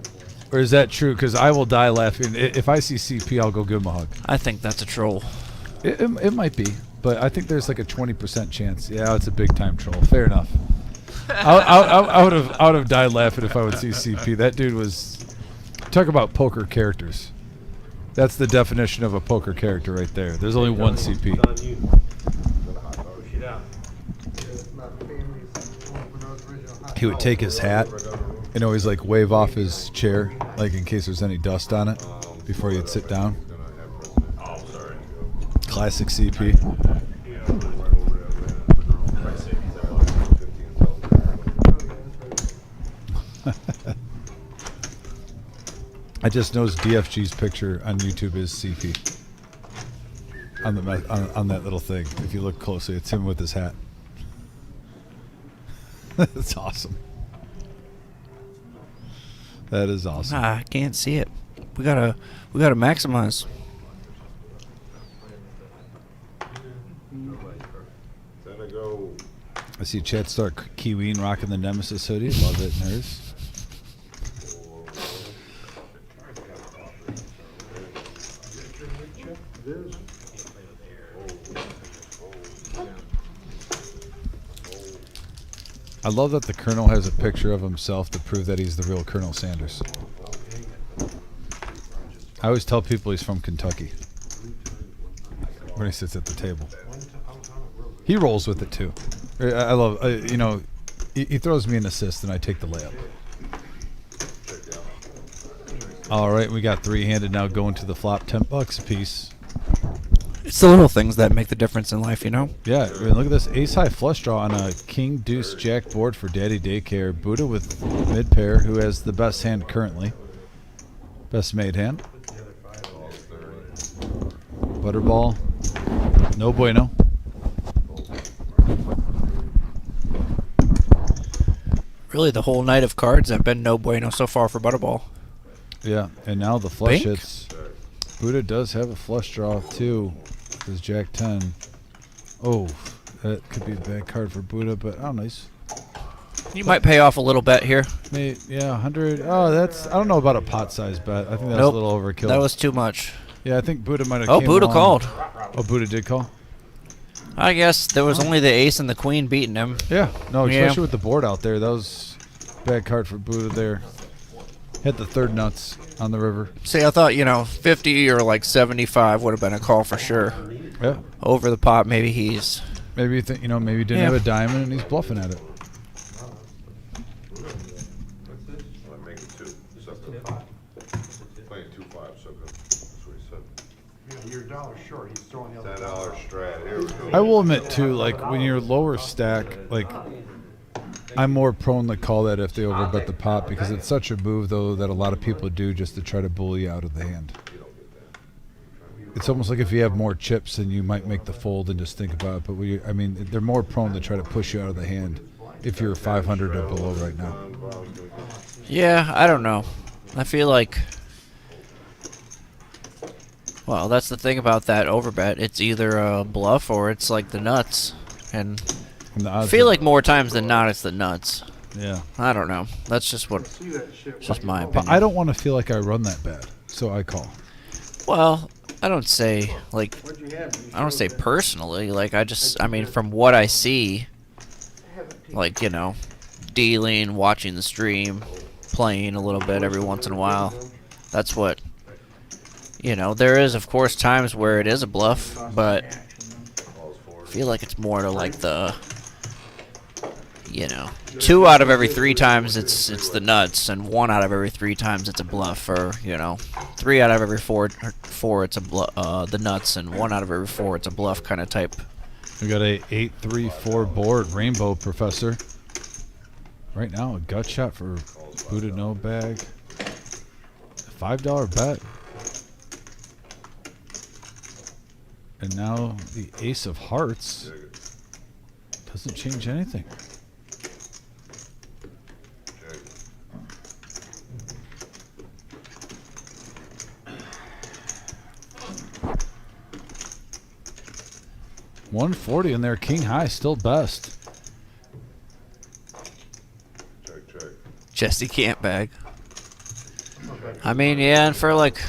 Or is that true? Because I will die laughing. If I see CP, I'll go give him a hug. I think that's a troll. It might be. But I think there's like a 20% chance. Yeah, it's a big time troll. Fair enough. I would have died laughing if I would see CP. That dude was, talk about poker characters. That's the definition of a poker character right there. There's only one CP. He would take his hat and always like wave off his chair, like in case there's any dust on it, before he'd sit down. Classic CP. I just noticed DFG's picture on YouTube is CP. On that little thing. If you look closely, it's him with his hat. That's awesome. That is awesome. I can't see it. We gotta maximize. I see Chad start kiwiing, rocking the Nemesis hoodie. Love it, nerds. I love that the Colonel has a picture of himself to prove that he's the real Colonel Sanders. I always tell people he's from Kentucky when he sits at the table. He rolls with it too. I love, he throws me an assist and I take the layup. All right, we got 3-handed now going to the flop, $10 a piece. It's the little things that make the difference in life, you know? Yeah, I mean, look at this ace high flush draw on a king deuce jack board for Daddy Daycare. Buddha with mid pair, who has the best hand currently. Best made hand. Butterball. No bueno. Really, the whole night of cards have been no bueno so far for Butterball. Yeah, and now the flush Bink? hits. Buddha does have a flush draw too. His Jack 10. Oh, that could be a bad card for Buddha, but oh, nice. You might pay off a little bet here. Yeah, 100. Oh, that's. I don't know about a pot size bet. I think that's Nope. a little overkill. That was too much. Yeah, I think Buddha might have. Oh, came Buddha along. called. Oh, Buddha did call. I guess there was only the ace and the queen beating him. Yeah, no, Yeah. especially with the board out there. That was a bad card for Buddha there. Hit the third nuts on the river. See, I thought, 50 or like 75 would have been a call for sure. Yeah. Over the pot, maybe he's... Maybe you think, maybe he didn't have a diamond and he's bluffing at it. I'm making 2. So good. Playing 2-5, so good. That's what he said. Yeah, you're $1 short, he's throwing the other $10 strat. Here we go. I will admit too, like when you're lower stack, like I'm more prone to call that if they overbet the pot because it's such a move though that a lot of people do just to try to bully you out of the hand. It's almost like if you have more chips then you might make the fold and just think about it, but they're more prone to try to push you out of the hand if you're 500 or below right now. Yeah, I don't know. I feel like... Well, that's the thing about that overbet. It's either a bluff or it's like the nuts. And I feel like more times than not it's the nuts. Yeah. I don't know. That's just what... It's just my opinion. But I don't want to feel like I run that bad, so I call. Well, I don't say, like... I don't say personally. Like, from what I see... Like, dealing, watching the stream, playing a little bit every once in a while. That's what... there is, of course, times where it is a bluff, but I feel like it's more to like the, 2 out of every 3 times it's the nuts, and 1 out of every 3 times it's a bluff, or 3 out of every 4 it's a the nuts, and 1 out of every 4 it's a bluff kind of type. We got a 8-3-4 board, Rainbow Professor. Right now, a gut shot for Buddha no bag. $5 bet. And now the Ace of Hearts doesn't change anything. $140 in there, King High, still best. Check. Jesse can't bag. I mean, yeah, and for like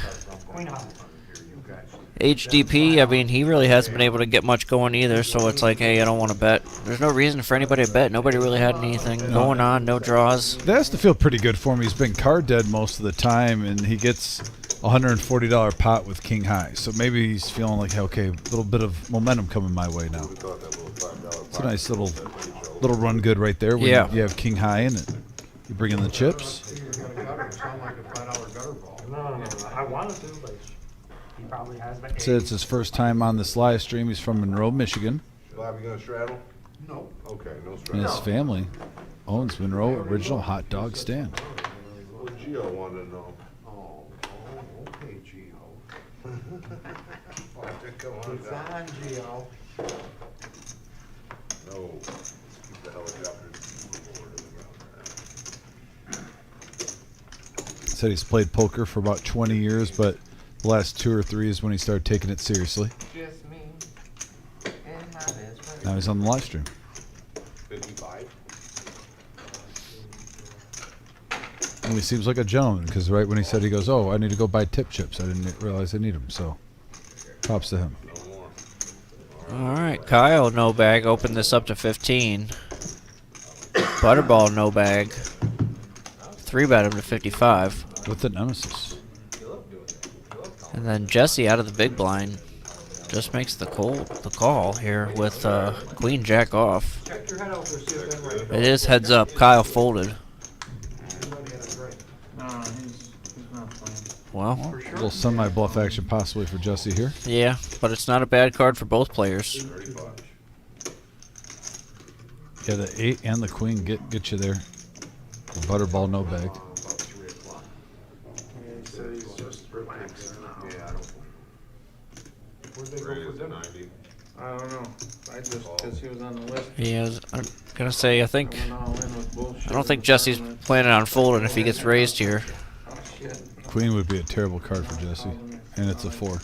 HDP, he really hasn't been able to get much going either, so it's like, hey, I don't want to bet. There's no reason for anybody to bet. Nobody really had anything going on, no draws. That has to feel pretty good for him. He's been card dead most of the time, and he gets $140 pot with King High. So maybe he's feeling like, okay, a little bit of momentum coming my way now. It's a nice little run good right there when you have King High in it. You bring in the chips. No, I wanted to, but he probably has been. So it's his first time on this live stream. He's from Monroe, Michigan. Bob, you gonna straddle? No. Okay, no straddle. And his family owns Monroe Original Hot Dog Stand. What Gio wanted to know. Oh, okay, Gio. Come on It's down. on, Gio. No. Keep the helicopters forward in the ground. Said he's played poker for about 20 years, but the last 2 or 3 is when he started taking it seriously. Just me and my best friend. Now he's on the live stream. 55. And he seems like a gentleman, because right when he said, he goes, oh, I need to go buy tip chips. I didn't realize I need them, so props to him. No more. All right, Kyle, no bag. Open this up to 15. Butterball, no bag. 3-bet him to 55. With the nemesis. And then Jesse out of the big blind just makes the call here with Queen Jack off. Check your head out there, see if they're right. It is heads up. Kyle folded. No, he's not playing. Well, A little semi-bluff action possibly for Jesse here. yeah, but it's not a bad card for both players. Yeah, the 8 and the Queen get you there. The Butterball, no bag. Yeah, he said he's just relaxing now. Yeah, I don't. Where'd they go Raise for dinner? 90. I don't know. I just, because he was on the list. He gonna say I don't think Jesse's tournament. planning on folding if he gets raised here. Oh, shit. Queen would be a terrible card for Jesse, and it's a 4.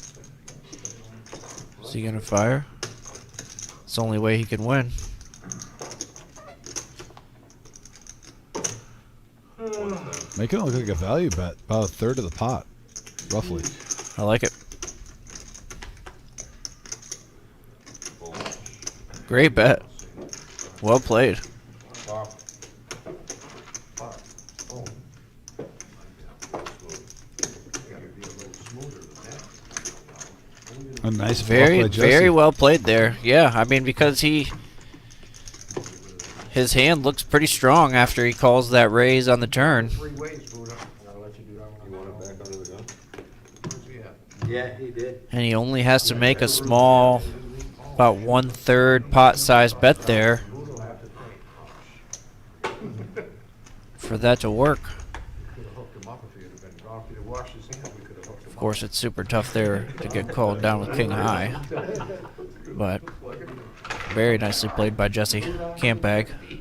Is he gonna fire? It's the only way he can win. Making it look like a value bet, about a third of the pot, roughly. I like it. Great bet. Well played. A nice Very, bluff by Jesse. very well played there. Yeah, I mean, because his hand looks pretty strong after he calls that raise on the turn. 3 ways, Buddha. I'll let you do that one. You want it back under the gun? Where's he at? Yeah, he did. And he only has to make a small, about 1/3 pot size bet there Buddha will have to think. for that to work. Could have hooked him up if he had been golf. If he'd have washed his hand, we could have hooked him Of up. course, it's super tough there to get called down with king high. But very nicely played by Jesse. Can't bag. You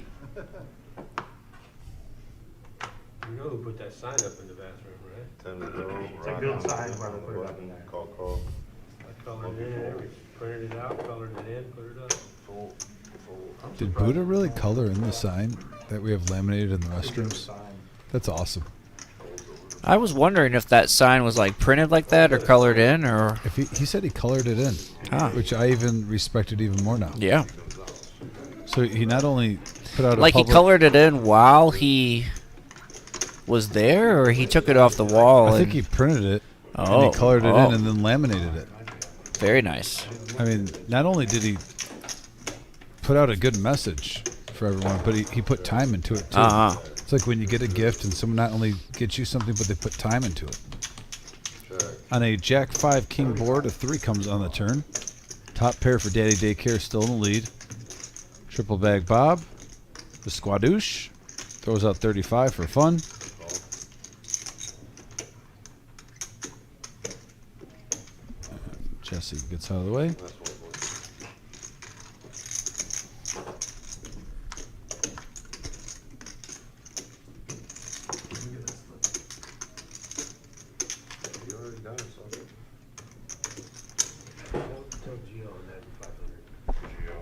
know who put that sign up in the bathroom, right? 10 to go. It's a good sign, brother. Put it up in there. Call. I colored it in, printed it out, colored it in, put it up. Fold. Did Buddha really color in the sign that we have laminated in the restrooms? That's awesome. I was wondering if that sign was like printed like that or colored in or. If he said he colored it in, Ah. which I even respected even more now. Yeah. So he not only put out a Like he public, colored it in while he was there or he took it off the wall. I think and- he printed it and Oh, he colored it oh. in and then laminated it. Very nice. I mean, not only did he put out a good message for everyone, but he put time into it too. Uh-huh. It's like when you get a gift and someone not only gets you something, but they put time into it. On a Jack 5 King board, a 3 comes on the turn. Top pair for Daddy Daycare still in the lead. Triple bag Bob. The Squadouche throws out 35 for fun. Jesse gets out of the way. You already done it, so. Tell Gio on that 500. Gio,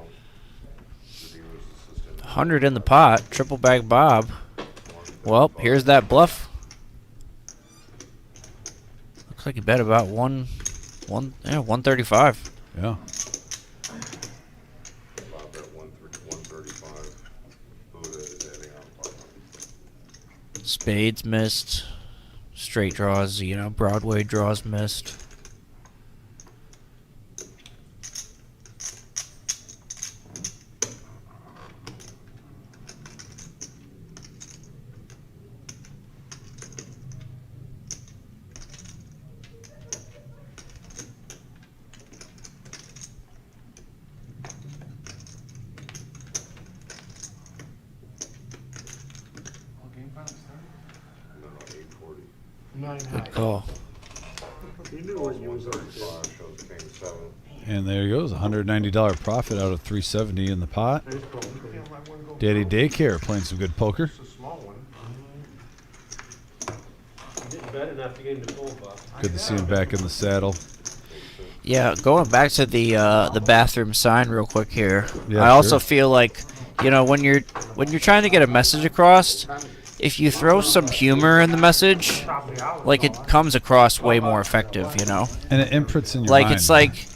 the dealer's assistant. 100 in the pot. Triple bag Bob. Well, here's that bluff. Looks like he bet about 135. Yeah. Bob at 135. Buddha is adding on 500. Spades missed. Straight draws, Broadway draws missed. No, 840. Good call. He knew it was 135 shows king 7. And there he goes, $190 profit out of 370 in the pot. Daddy Daycare playing some good poker. It's a small one. You didn't bet enough to get him to fold, Bob. Good to see him back in the saddle. Yeah, going back to the bathroom sign real quick here. Yeah, I also sure. feel like, when you're trying to get a message across, if you throw some humor in the message, like it comes across way more effective, And it imprints in your Like mind. it's like,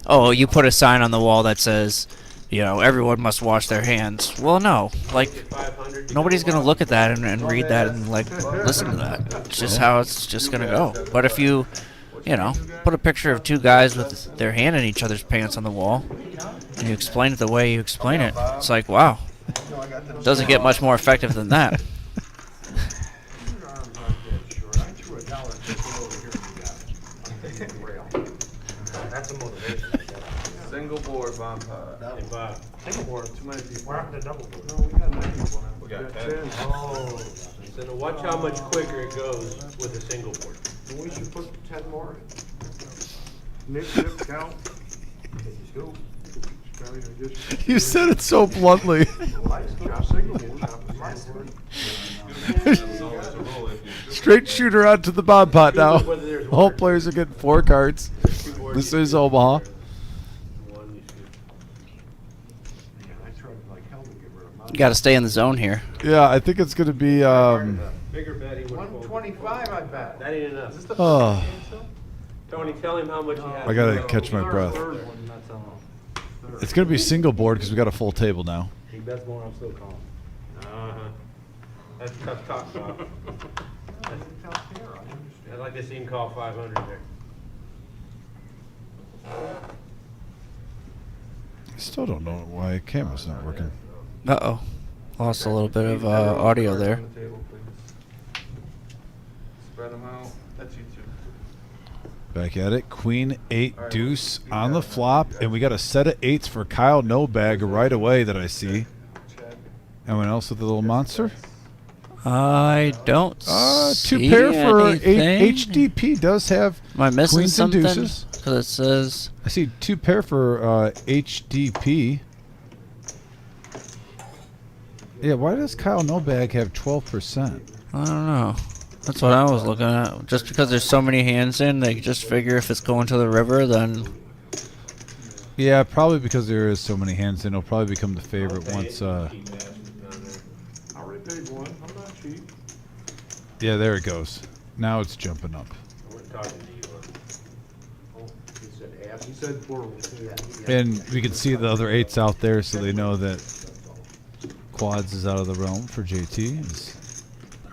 oh, you put a sign on the wall that says, everyone must wash their hands. Well, no, like 500. nobody's gonna look at that and read that and like listen to that. It's just how it's just gonna go. But if you, put a picture of two guys with their hand in each other's pants on the wall, and you explain it the way you explain it, it's like, wow, doesn't get much more effective than that. That's a motivation. Single board, bomb pot. Hey, Bob. Single board, too many people. We're having a double board. No, we got 9 people now. We got 10. Oh, So now watch how much quicker it goes with a single board. then we should put 10 more in. Nip, count. 52. You said it so bluntly. Straight shooter onto the bomb pot now. All players are getting 4 cards. This is Omaha. You got to stay in the zone here. Yeah, I think it's going to be. Bigger bet he would 125, I bet. That ain't enough. Oh, Tony, tell him how much you have. I got to catch my breath. It's going to be single board because we got a full table now. He bets more, I'm still calling. Uh-huh. That's tough talk, Bob. I'd like to see him call 500 there. I still don't know why the camera's not working. Uh-oh. Lost a little bit of audio there. Spread them out. That's you two. Back at it. Queen 8 deuce on the flop, and we got a set of 8s for Kyle No Bag right away that I see. Anyone else with a little monster? I don't 2 see pair for anything. HDP does have Am I missing queens and something? deuces. Because it says... I see 2 pair for HDP. Yeah, why does Kyle No Bag have 12%? I don't know. That's what I was looking at. Just because there's so many hands in, they just figure if it's going to the river, then... Yeah, probably because there is so many hands in, it'll probably become the favorite once. I already paid one. I'm not cheap. Yeah, there it goes. Now it's jumping up. We're talking to you. He said half. He said four. And we can see the other 8s out there, so they know that quads is out of the realm for JT.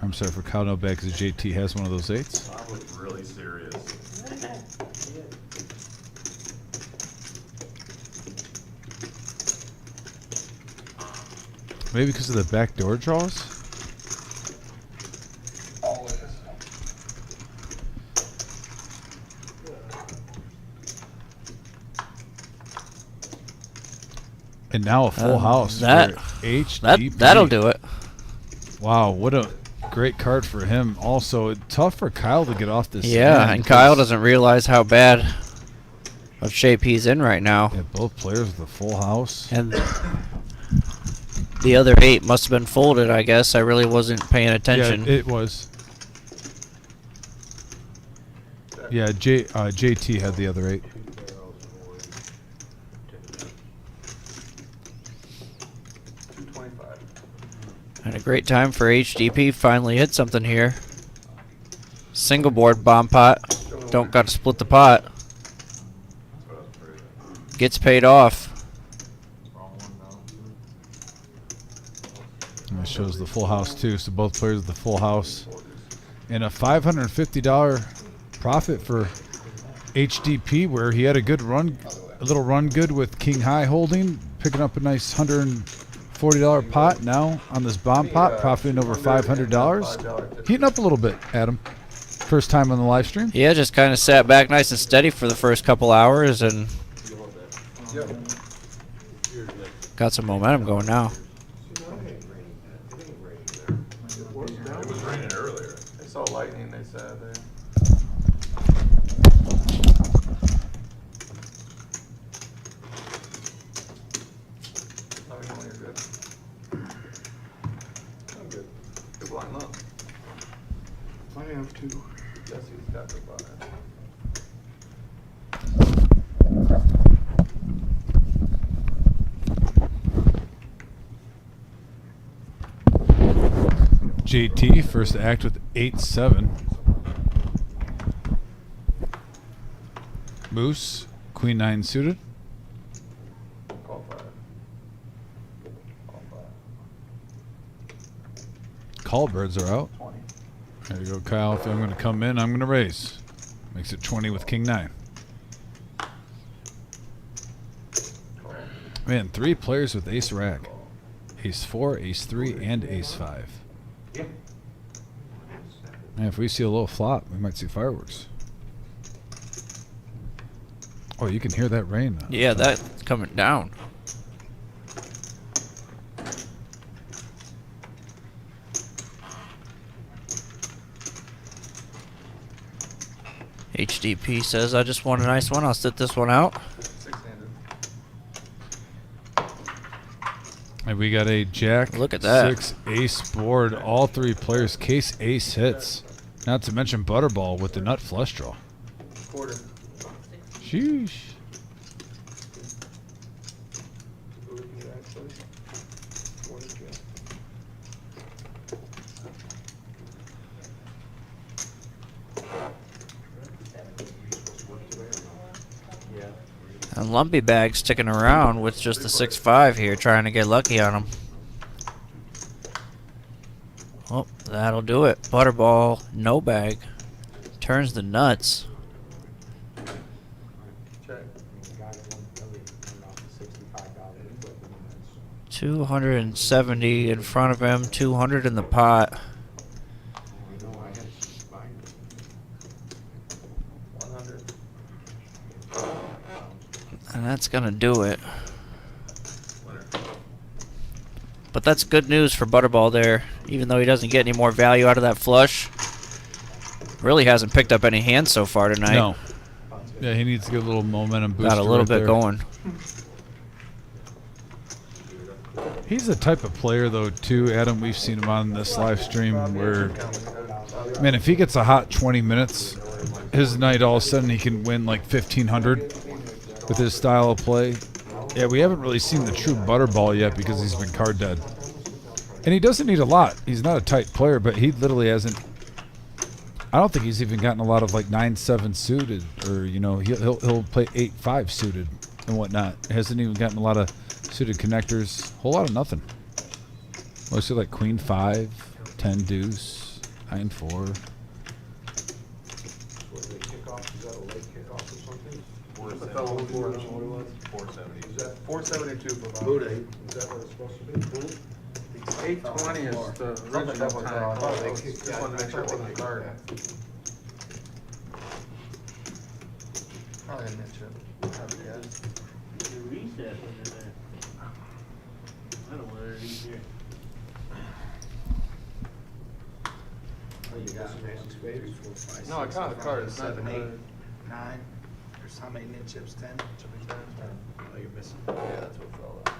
I'm sorry, for Kyle No Bag, because JT has one of those 8s. I was really serious. Maybe because of the backdoor draws? And now a full house that- for HDP. That'll do it. Wow, what a great card for him. Also, tough for Kyle to get off this. Yeah, hand and because- Kyle doesn't realize how bad of shape he's in right now. Yeah, both players with a full house. And the other 8 must have been folded, I guess. I really wasn't paying attention. Yeah, it was. Yeah, JT had the other 8. Had a great time for HDP. Finally hit something here. Single board bomb pot. Don't got to split the pot. Gets paid off. And it shows the full house too, so both players with the full house. And a $550 profit for HDP, where he had a good run, a little run good with King High holding, picking up a nice $140 pot now on this bomb pot, profiting over $500. Heating up a little bit, Adam. First time on the live stream. Yeah, just kind of sat back nice and steady for the first couple hours and got some momentum going now. It was raining earlier. They saw lightning, they said. Let me know when you're good. I'm good. Good blind luck. I have to. Jesse's got the buy. JT first to act with 8-7. Moose, Queen 9 suited. Call 5. Call 5. Call birds are out. 20. There you go, Kyle. If I'm going to come in, I'm going to raise. Makes it 20 with King 9. Man, 3 players with Ace Rack. Ace 4, Ace 3, and Ace 5. Man, if we see a little flop, we might see fireworks. Oh, you can hear that rain. Yeah, that's coming down. HDP says, I just want a nice one. I'll sit this one out. 6-handed. And we got a jack. Look at that. 6 ace board. All three players case ace hits. Not to mention Butterball with the nut flush draw. Quarter. Sheesh. And Lumpy Bag sticking around with just the 6-5 here, trying to get lucky on him. Oh, that'll do it. Butterball, no bag. Turns the nuts. Check. 270 in front of him, 200 in the pot. 100. And that's going to do it. But that's good news for Butterball there. Even though he doesn't get any more value out of that flush. Really hasn't picked up any hands so far tonight. No. Yeah, he needs to get a little momentum boost. Got a little bit there. going. He's the type of player, though, too, Adam, we've seen him on this live stream where, man, if he gets a hot 20 minutes, his night all of a sudden he can win like 1,500 with his style of play. Yeah, we haven't really seen the true Butterball yet because he's been card dead. And he doesn't need a lot. He's not a tight player, but he literally hasn't. I don't think he's even gotten a lot of like 9-7 suited, or you know, he'll play 8-5 suited and whatnot. Hasn't even gotten a lot of suited connectors. Whole lot of nothing. Mostly like Queen 5, 10 deuce, 9-4. Is that 472 for Bob. Boot 8? Is that what it's supposed to be? 820 is the original time. Just wanted to make sure it wasn't a card. Probably a net chip. Probably, yeah. I don't want it easier. No, I caught a card at 7, 8, 7, 9. There's how many net chips? 10. Oh, you're missing. Yeah, that's what fell out.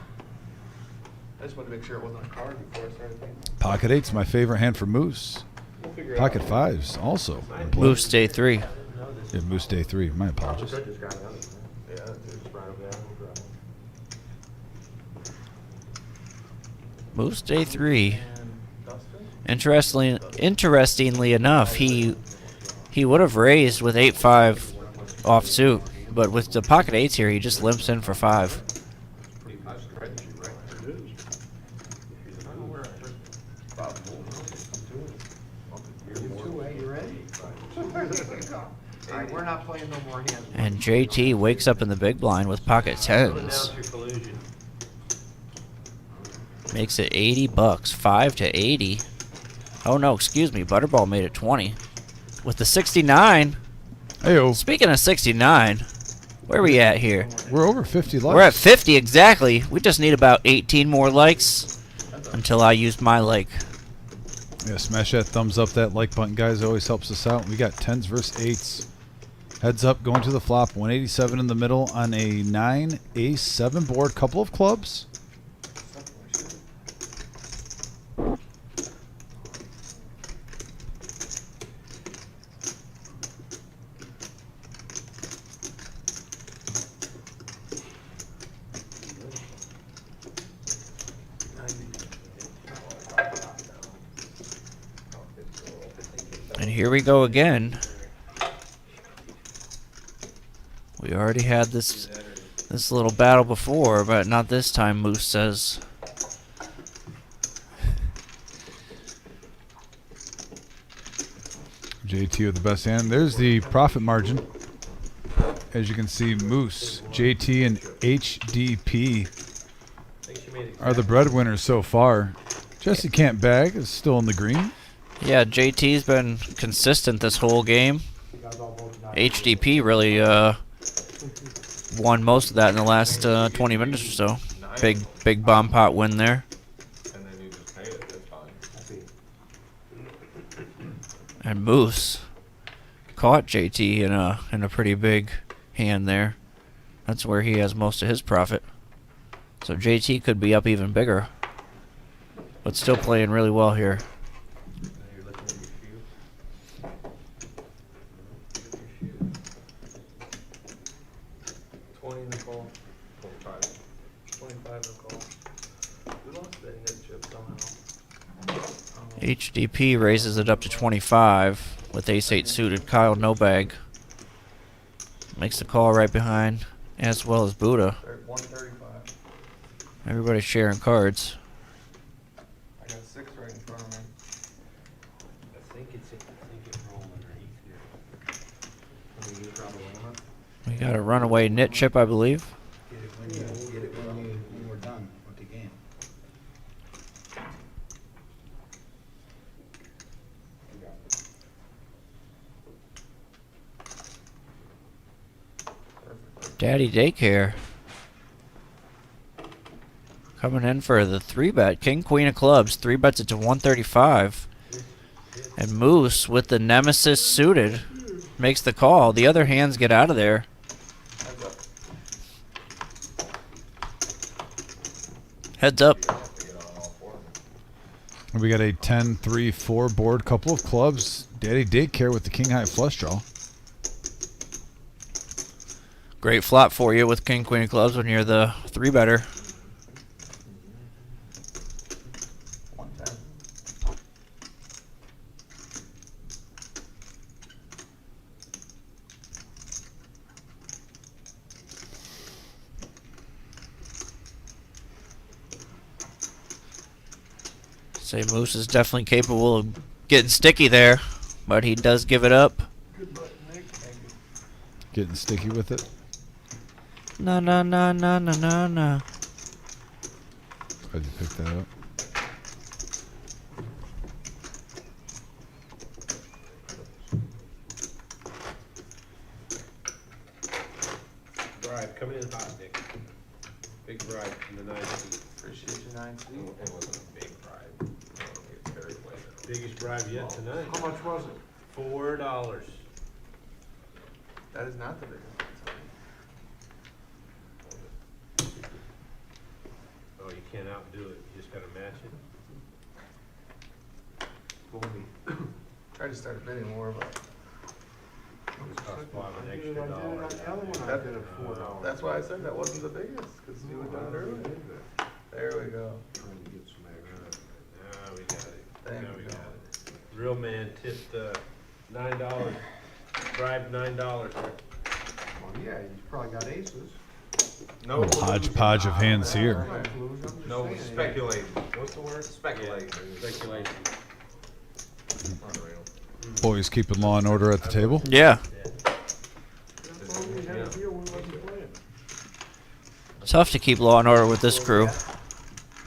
I just wanted to make sure it wasn't a card before I started thinking. Pocket 8's my favorite hand for Moose. We'll figure it Pocket out. 5's also. in play. Moose day 3. Yeah, Moose day 3. My apologies. Yeah, that's Moose day 3. Interestingly enough, he would have raised with 8-5 offsuit, but with the pocket 8s here, he just limps in for 5. You ready? Alright, we're not playing no more hands. And JT wakes up in the big blind with pocket 10s. Makes it $80, 5 to 80. Oh no, excuse me, Butterball made it 20. With the 69. Heyo. Speaking of 69, where are we at here? We're over 50 likes. We're at 50 exactly. We just need about 18 more likes until I use my like. Yeah, smash that thumbs up, that like button, guys. It always helps us out. We got 10s versus 8s. Heads up, going to the flop. 187 in the middle on a 9 ace 7 board. Couple of clubs. And here we go again. We already had this little battle before, but not this time, Moose says. JT with the best hand. There's the profit margin. As you can see, Moose, JT, and HDP are the breadwinners so far. Jesse Can't Bag is still in the green. Yeah, JT's been consistent this whole game. HDP really won most of that in the last 20 minutes or so. Big bomb pot win there. And then you just pay it, that's fine. And Moose caught JT in a pretty big hand there. That's where he has most of his profit. So JT could be up even bigger but still playing really well here. Now you're looking at your shoe. Look at your shoe. 20 in the call. 25. 25 in the call. We lost that net chip somehow. HDP raises it up to 25 with ace-8 suited. Kyle no bag makes the call right behind, as well as Buddha. 135. Everybody's sharing cards. I got 6 right in front of me. I think it's rolling underneath here. Can we get around the limit? We got a runaway nit chip, I believe. Get it when we're done with the game. Daddy Daycare coming in for the 3-bet. King, Queen of Clubs, 3-bets it to 135. And Moose with the Nemesis suited makes the call. The other hands get out of there. Heads up. We got a 10-3-4 board, couple of clubs. Daddy Daycare with the king high flush draw. Great flop for you with King, Queen of Clubs when you're the 3-better. Say Moose is definitely capable of getting sticky there, but he does give it up. Getting sticky with it. No, no, no, no, no, no, no. Glad you picked that up. Bribe coming in hot, Nick. Big bribe from the 9C. Appreciate you, 9C. It wasn't a big bribe. It's very pleasant. Biggest bribe yet tonight. How much was it? $4. That is not the biggest. Oh, you can't outdo it. You just gotta match it. Tried to start bidding more, but It cost Bob an extra $1. that's why I said that wasn't the biggest, because you had done it earlier. There we go. Now we got it. There Now we we go. got it. Real man tipped $9. Bribed $9. Well, yeah, he's probably got aces. No Little hodgepodge of hands here. No speculating. What's the word? Speculating. Speculation. Boys keeping law and order at the table. Yeah. Tough to keep law and order with this crew.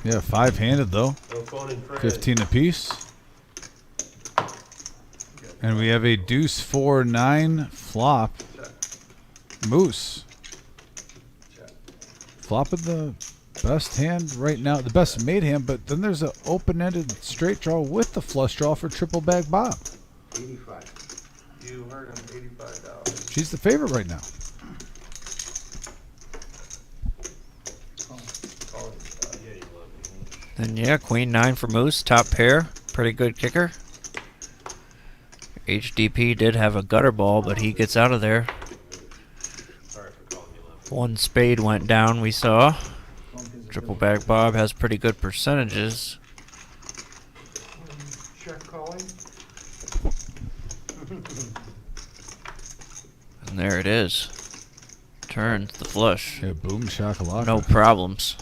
Yeah, 5-handed though. No phone and friends. 15 apiece. And we have a deuce 4-9 flop. Moose. Flopping the best hand right now, the best made hand, but then there's an open-ended straight draw with the flush draw for triple bag Bob. 85. You heard him, $85. She's the favorite right now. Then yeah, Queen 9 for Moose, top pair, pretty good kicker. HDP did have a gutter ball, but he gets out of there. Sorry for calling you left. One spade went down, we saw. Triple bag Bob has pretty good percentages. Check calling. And there it is. Turns the flush. Yeah, boom shakalaka. No problems.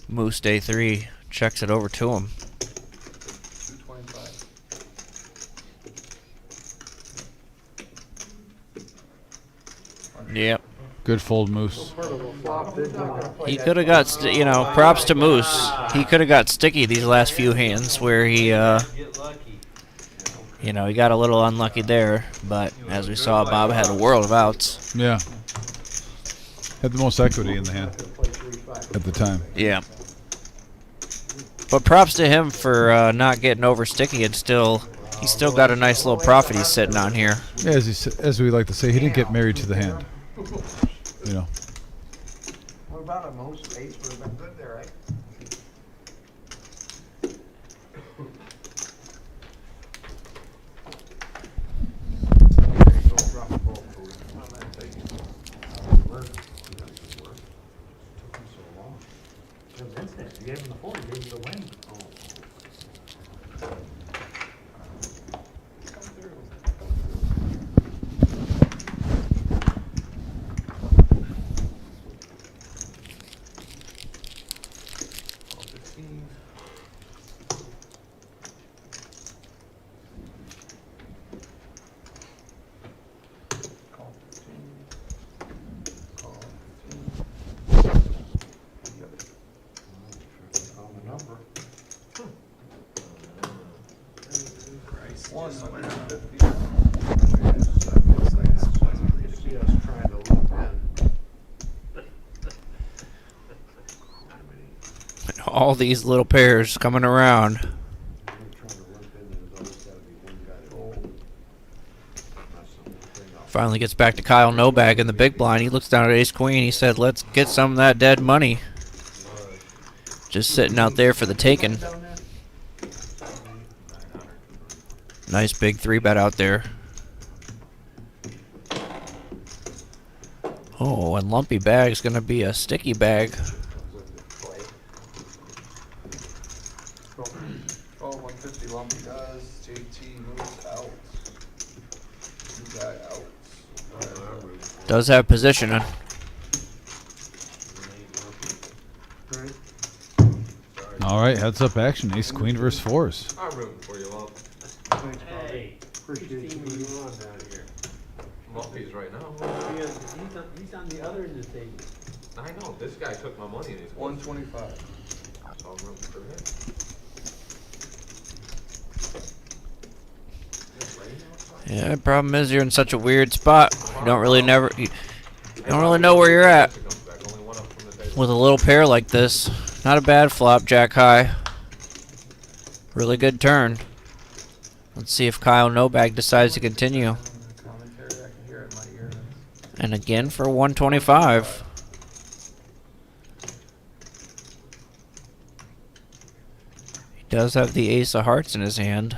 Moose day 3 checks it over to him. 225. Yep. Good fold, Moose. He could have got, props to Moose. He could have got sticky these last few hands where he, Get lucky. he got a little unlucky there. But as we saw, Bob had a world of outs. Yeah. Had the most equity in the hand at the time. Yeah. But props to him for not getting over sticky and he's still got a nice little profit he's sitting on here. Yeah, as we like to say, he didn't get married to the hand. You know. What about a most ace would have been good there, right? One, 150. See us trying to loop in. All these little pairs coming around. Trying to limp in, there's always gotta be one guy to hold. That's the whole thing. Finally gets back to Kyle Novak in the big blind. He looks down at ace queen. He said, let's get some of that dead money. Just sitting out there for the taking. Nice big 3-bet out there. Oh, and lumpy bag's going to be a sticky bag. Oh, 150 lumpy does. JT moves out. New guy out. Does have positioning. All right, heads up action. Ace queen versus fours. I'm rooting for you, Lump. Hey, appreciate you being on down here. Lumpy's right now. He's on the other end of the table. I know, this guy took my money and he's 125. So I'm rooting for him. Yeah, the problem is you're in such a weird spot. You don't really know where you're at. With a little pair like this. Not a bad flop, jack high. Really good turn. Let's see if Kyle Novak decides to continue. Commentary, I can hear it in my ear. And again for 125. He does have the ace of hearts in his hand.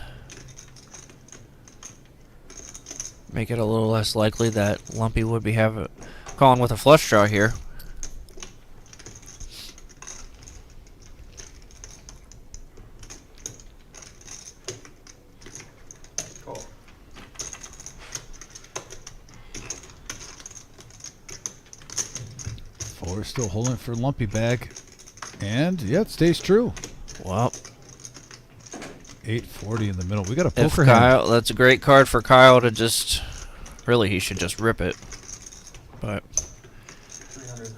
Make it a little less likely that Lumpy would be calling with a flush draw here. Call. Four still holding for lumpy bag. And, yeah, it stays true. Well, 840 in the middle. We got a if poker hand. Kyle, that's a great card for Kyle to just, really he should just rip it. But 300.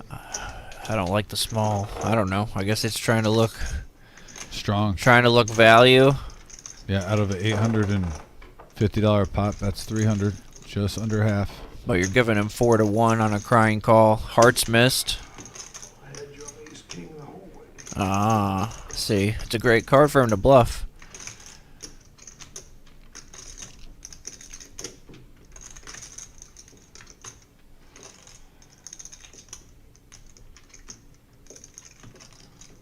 I don't like the small. I don't know. I guess it's trying to look Strong. value. Yeah, out of an $850 pot, that's 300. Just under half. But you're giving him 4-1 on a crying call. Hearts missed. I had your ace king the whole way. Ah, see, it's a great card for him to bluff.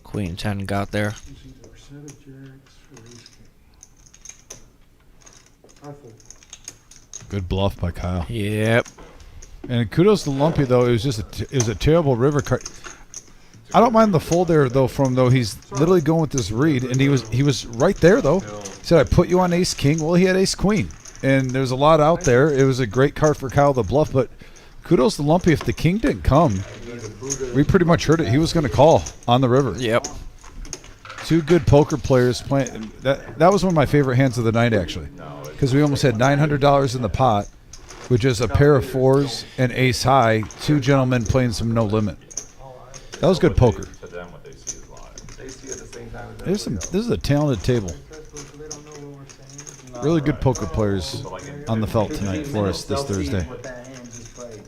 Queen 10 got there. You see the percent of jacks for ace king. I fold. Good bluff by Kyle. Yep. And kudos to Lumpy, though. It was just it was a terrible river card. I don't mind the fold there, though, he's literally going with this read, and he was right there, though. He said, I put you on ace king. Well, he had ace queen. And there's a lot out there. It was a great card for Kyle to bluff, but kudos to Lumpy. If the king didn't come, we pretty much heard it. He was going to call on the river. Yep. Two good poker players playing. That was one of my favorite hands of the night, actually, because we almost had $900 in the pot, with just a pair of fours and ace high. Two gentlemen playing some no limit. That was good poker. To them, what they see is live. They see it at the same time as This is a talented table. They don't know what we're saying. Really good poker players on the felt tonight for us this Thursday. With that hand just played.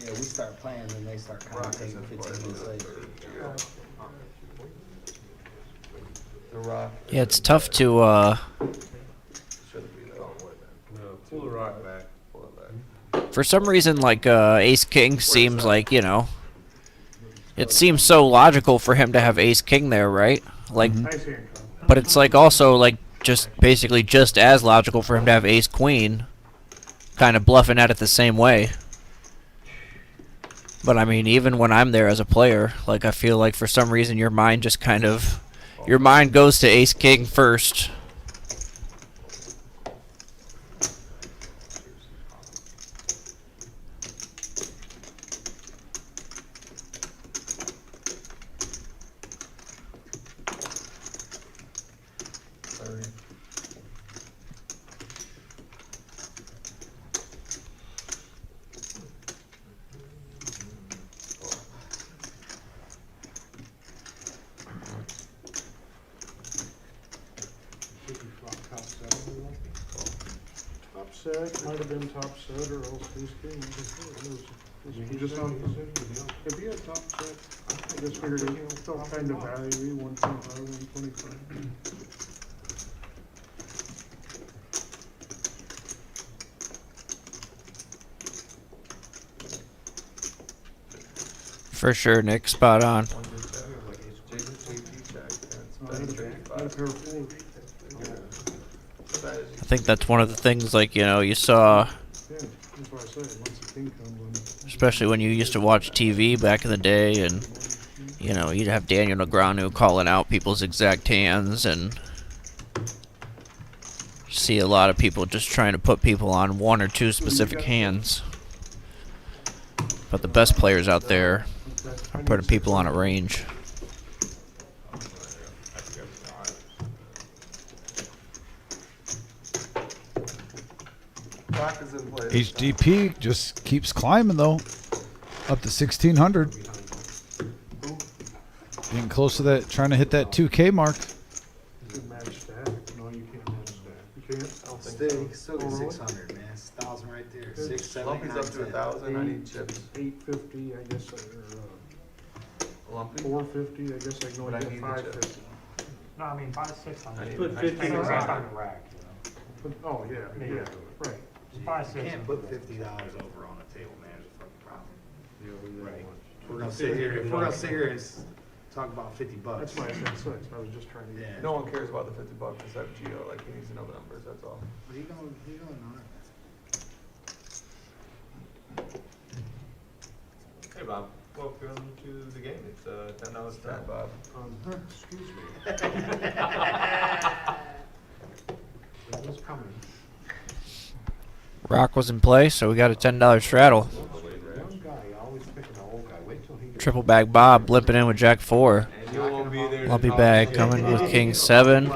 Yeah, we start playing and they start commentating 15 minutes later. the rock. Yeah, it's tough to Shouldn't be that. No, pull the rock back. Pull it back. for some reason, like ace king seems like, it seems so logical for him to have ace king there, right? Like, Nice hand, Kyle. but it's like also like just basically just as logical for him to have ace queen, kind of bluffing at it the same way. But I mean, even when I'm there as a player, like I feel like for some reason your mind just kind of, your mind goes to ace king first. Top set, might have been top set or else ace king. He just on, if he had top set, I just figured it felt kind of value, 125, 125. For sure, Nick. Spot on. I think that's one of the things, like, you know, you saw, especially when you used to watch TV back in the day, and, you know, you'd have Daniel Negreanu calling out people's exact hands, and see a lot of people just trying to put people on one or two specific hands. But the best players out there are putting people on a range. HDP just keeps climbing though, up to 1600. Getting close to that, trying to hit that 2K mark. You can match stack. No, you can't match stack. You can't? You can still get 600, man. It's 1,000 right there. 6, 7, Lumpy's 8, 9, up to 10. 1,000. I need chips. 850, I guess, or Lumpy? 450, I guess I can But only I get need the 550. No, I mean, 5, 600. Put 50 in the rack. on the rack, you know. Oh, yeah, yeah, right. It's 5, You 600. can't put $50 over on the table, man. It's a fucking problem. Right. If we're gonna sit here, and talk about $50. That's why I said 6. I was just trying to get. Yeah. No one cares about the $50 except Gio. Like, he needs to know the numbers, that's all. But he gonna know that. Hey, Bob. Welcome to the game. It's $10 Stack, Bob. Excuse me. It was coming. Rock was in play, so we got a $10 straddle. Young guy, always picking an old guy. Wait till he gets. Triple bag Bob limping in with Jack 4. And you won't be there. Lumpy bag coming with King 7.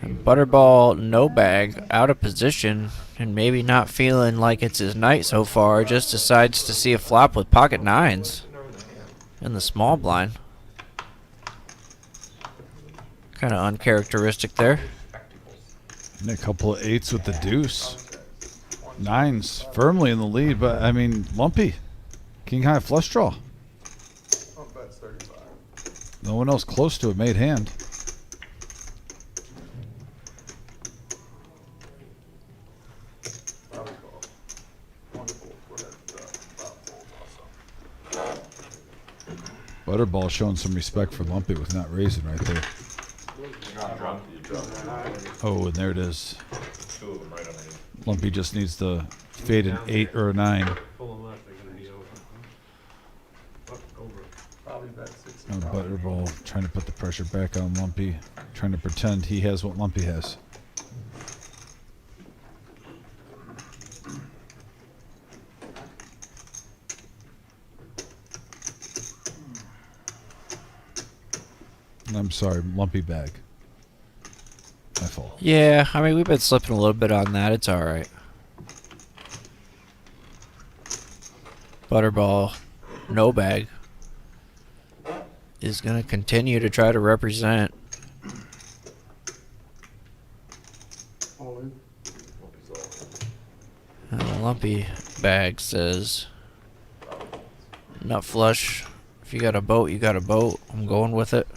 And Butterball no bag out of position and maybe not feeling like it's his night so far. Just decides to see a flop with pocket 9s in the small blind. Kind of uncharacteristic there. And a couple of 8s with the deuce. 9s firmly in the lead, but I mean, Lumpy. King high flush draw. I'll bet 35. No one else close to a made hand. Probably call. Wonderful for that Bob fold also. Butterball showing some respect for Lumpy with not raising right there. Oh, and there it is. Two of them right underneath. Lumpy just needs to fade an 8 or a 9. Pull them left, they're gonna be over. Up, over. Probably bet 60. And Butterball trying to put the pressure back on Lumpy, trying to pretend he has what Lumpy has. And I'm sorry, Lumpy bag. My fault. Yeah, I mean, we've been slipping a little bit on that. It's all right. Butterball, no bag, is going to continue to try to represent. All in. Lumpy's all in. And the Lumpy bag says, nut flush. If you got a boat, you got a boat. I'm going with it.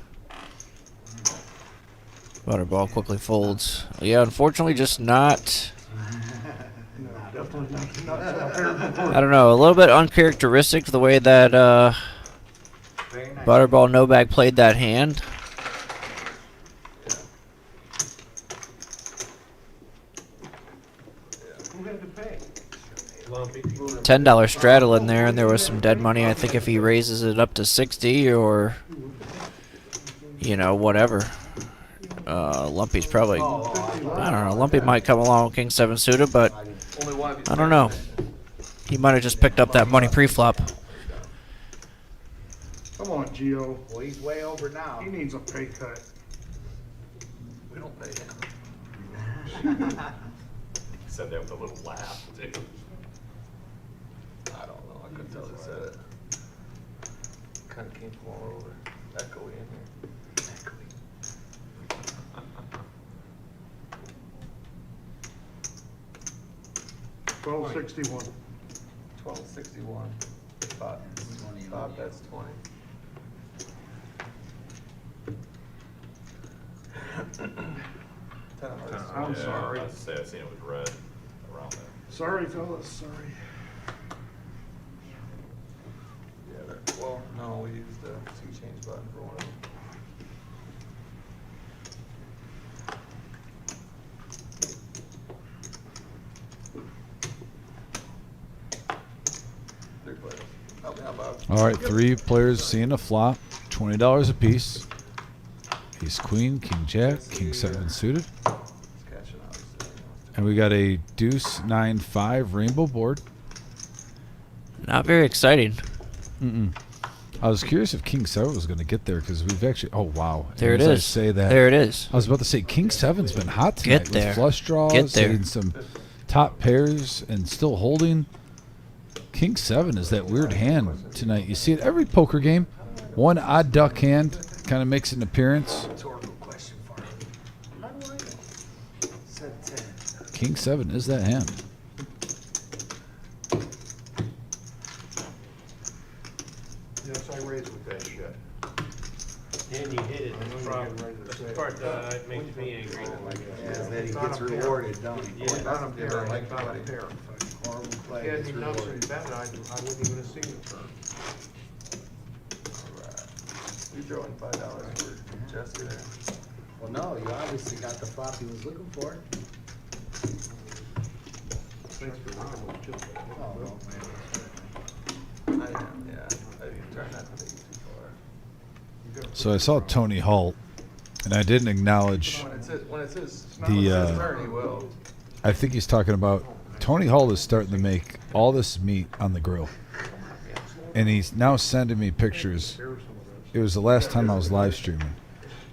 Butterball quickly folds. Yeah, unfortunately, just not. No, definitely not. I don't know. A little bit uncharacteristic the way that Very nice. Butterball no bag played that hand. Who had to pay? $10 straddle in there, and there was some dead money. I think if he raises it up to 60 or, you know, whatever. Lumpy's probably, I don't know. Lumpy might come along with King 7 suited, but Only one of you. I don't know. He might have just picked up that money pre-flop. Come on, Gio. Well, he's way over now. He needs a pay cut. We don't pay him. Said that with a little laugh, too. I don't know. I couldn't tell who said it. Kind of came from all over. Echoey in here. 1261. 1261. Bob, Bob, that's 20. Ten of hearts. I'm sorry. I say I seen it was red around there. Sorry, fellas, sorry. Yeah, well, no, we used the C change button for one of them. Three players. Help me out, Bob. All right, 3 players seeing a flop, $20 apiece. Ace queen, king jack, king 7 suited. It's cashing out. And we got a deuce 9-5 rainbow board. Not very exciting. I was curious if king 7 was going to get there because we've actually. Oh wow! There it As I is. say that. There it is. I was about to say king 7's been hot tonight. Get there. With flush draws, Get there. hitting some top pairs, and still holding. King 7 is that weird hand tonight. You see it every poker game. One odd duck hand kind of makes an appearance. Rhetorical question for you. How do I know? Said 10. King 7 is that hand. Yes, I raised with that shit. And you hit it. That's the part that makes me angry. Yeah, that he gets rewarded, don't he? Yeah, not a pair, like not a pair. Horrible play. He had gets me nuts rewarded. and bet, I wouldn't even have seen the turn. You throwing $5 for Jesse there. Well, no, you obviously got the flop he was looking for. Thanks for running with chip. Oh, well, I am, yeah. I didn't try not to take it too far. So I saw Tony Halt, and I didn't acknowledge When it's his the. turn, he will. I think he's talking about Tony Halt is starting to make all this meat on the grill, and he's now sending me pictures. It was the last time I was live streaming,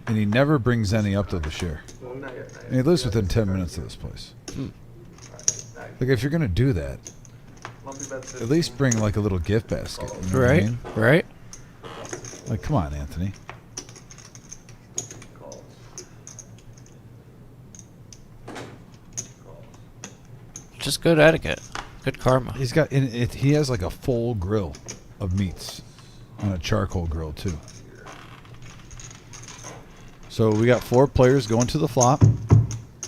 and he never brings any up to the share. Not yet, not And he lives within 10 minutes of this place. Like if you're gonna do that, Lumpy bets at least bring like a little gift basket. You know what I Right. mean? Right. Like come on, Anthony. calls. Just good etiquette. Good karma. He's got he has like a full grill of meats on a charcoal grill too. So we got 4 players going to the flop.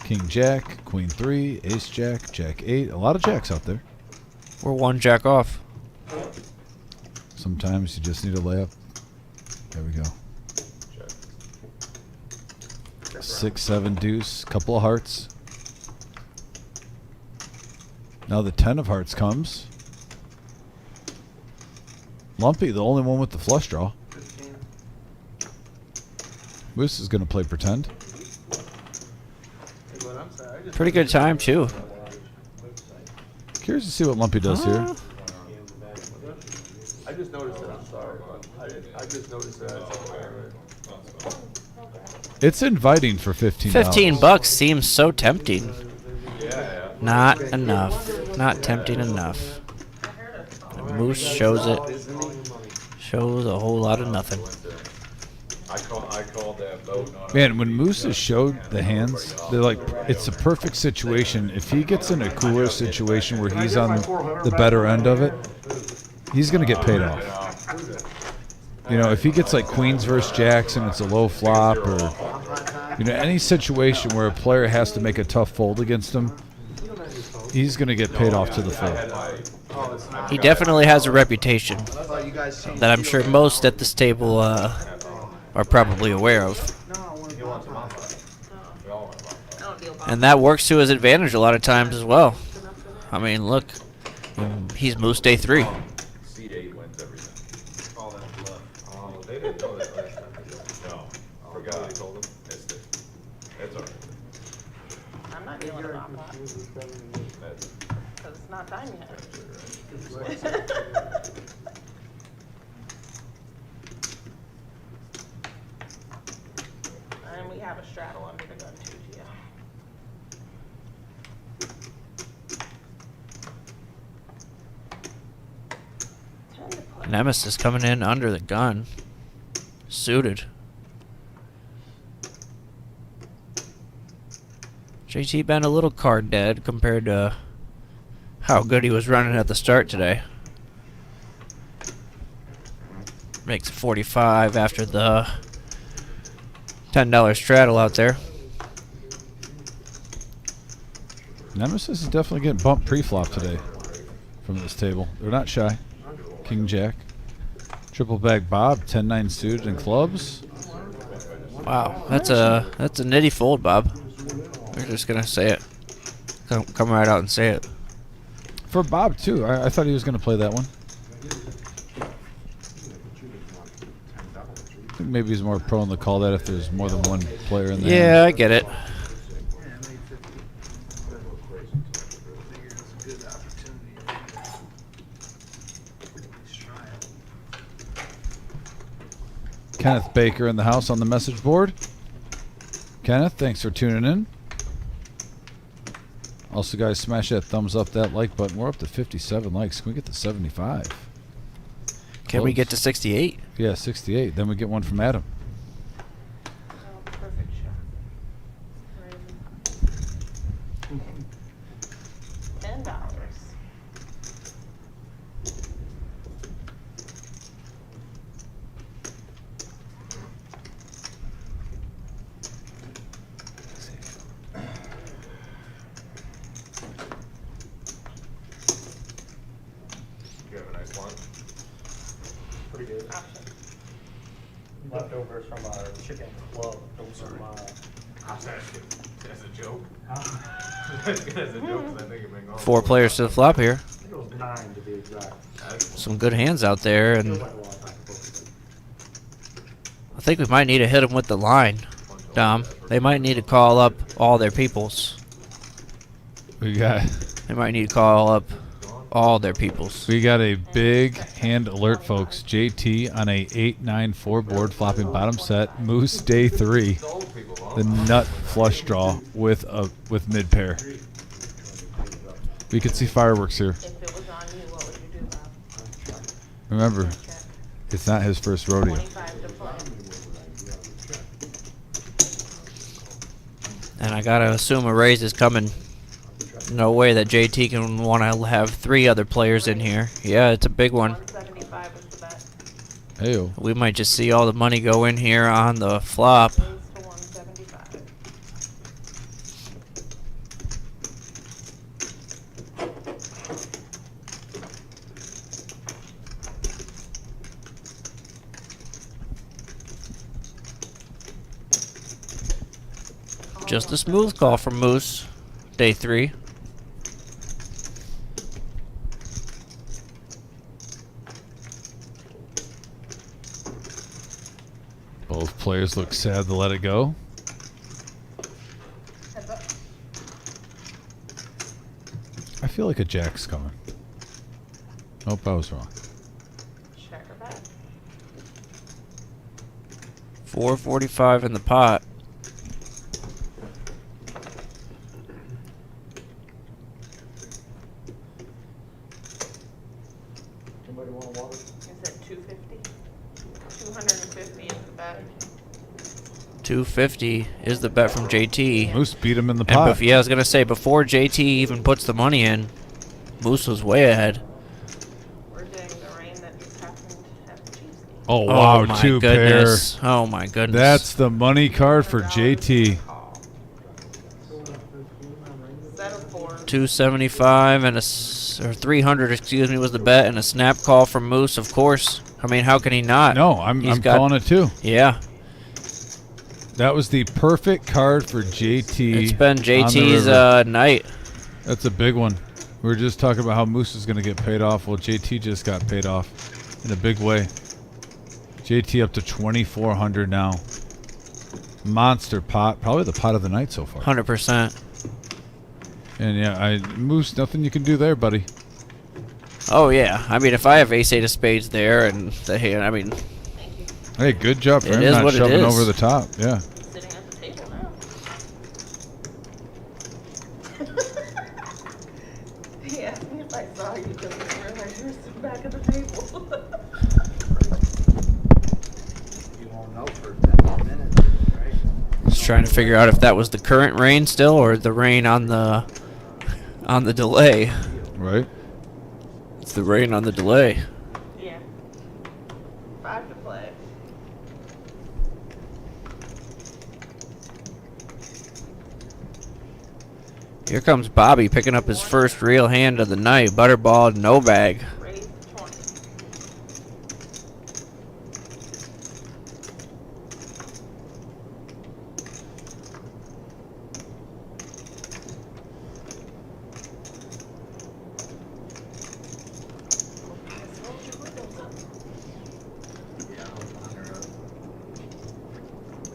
King Jack, Queen 3, Ace Jack, Jack 8. A lot of jacks out there. We're 1 jack off. Sometimes you just need a layup. There we go. 6, 7 deuce, couple of hearts. Now the 10 of hearts comes. Lumpy, the only one with the flush draw. 15. Moose is going to play pretend. Pretty good time too. Curious to see what Lumpy does here. I just noticed it, I'm sorry, but I just noticed that. It's inviting for $15. $15 seems so tempting. Not enough. Not tempting enough. And Moose shows it. Shows a whole lot of nothing. I called that vote. Man, when Moose has showed the hands, they're like, it's a perfect situation. If he gets in a cooler situation where he's on the better end of it, he's going to get paid off. You know, if he gets like Queens versus Jacks and it's a low flop, or, you know, any situation where a player has to make a tough fold against him, he's going to get paid off to the full. He definitely has a reputation that I'm sure most at this table are probably aware of. And that works to his advantage a lot of times as well. I mean, look, he's Moose Day 3. Seed 8 wins everything. All that bluff. Oh, they didn't know that last time. No, forgot. I told them. Missed it. That's all right. I'm not dealing with my pot, That's because it's not time yet. And we have a straddle under the gun too, Gio. Nemesis coming in under the gun. Suited. JT been a little card dead compared to how how good he was running at the start today. Makes it 45 after the $10 straddle out there. Nemesis is definitely getting bumped pre-flop today from this table. They're not shy. King Jack. Triple bag Bob, 10-9 suited and clubs. Wow, that's a nitty fold, Bob. We're just gonna say it. Come right out and say it. For Bob too. I thought he was gonna play that one. I think maybe he's more prone to call that if there's more than one player in there. Yeah, I get it. Kenneth Baker in the house on the message board. Kenneth, thanks for tuning in. Also, guys, smash that thumbs up, that like button. We're up to 57 likes. Can we get to 75? Can we get to 68? Yeah, 68. Then we get one from Adam. Perfect shot. $10. You have a nice one. Pretty good. Leftovers from our chicken club. I was asking as a joke. As a joke, 'cause I think it may go. 4 players to the flop here. I think it was 9 to be exact. Some good hands out there, and I think we might need to hit them with the line, Dom. They might need to call up all their peoples. We got They might need to call up all their peoples. We got a big hand alert, folks. JT on a 8-9-4 board, flopping bottom set. Moose day 3. The nut flush draw with mid pair. We could see fireworks here. If it was on you, what would you do, Bob? Remember, it's not his first rodeo. 25 to play. And I gotta assume a raise is coming. No way that JT can want to have 3 other players in here. Yeah, it's a big one. 175 was the bet. Heyo. We might just see all the money go in here on the flop. Raise to 175. Just a smooth call from Moose. Day 3. Both players look sad to let it go. I feel like a jack's coming. Nope, I was wrong. Check or bet. 445 in the pot. Anybody want water? I said 250. 250 is the bet. 250 is the bet from JT. Moose beat him in the And pot. yeah, I was gonna say before JT even puts the money in, Moose was way ahead. We're doing the rain that just happened at the cheesecake. Oh, wow, Oh my 2 goodness. pair. Oh my goodness. That's the money card for JT. Set of 4. 275 and or 300, excuse me, was the bet, and a snap call from Moose, of course. I mean, how can he not? No, I'm calling it too. Yeah, That was the perfect card for JT. it's been on the JT's river. night. That's a big one. We were just talking about how Moose is going to get paid off. Well, JT just got paid off in a big way. JT up to 2,400 now. Monster pot. Probably the pot of the night so far. 100%. And yeah, Moose, nothing you can do there, buddy. Oh yeah, I mean, if I have ace 8 of spades there, and the hand, I mean, Hey, good job for It him is not what it shoving is. over the top. Yeah. Sitting at the table now. He asked me if I saw you because I realized you were sitting back at the table. You won't know for 10 minutes, right? just trying to figure out if that was the current rain still or the rain on the delay. Right. It's the rain on the delay. Yeah. 5 to play. Here comes Bobby picking up his first real hand of the night. Butterball, no bag. Raise 20.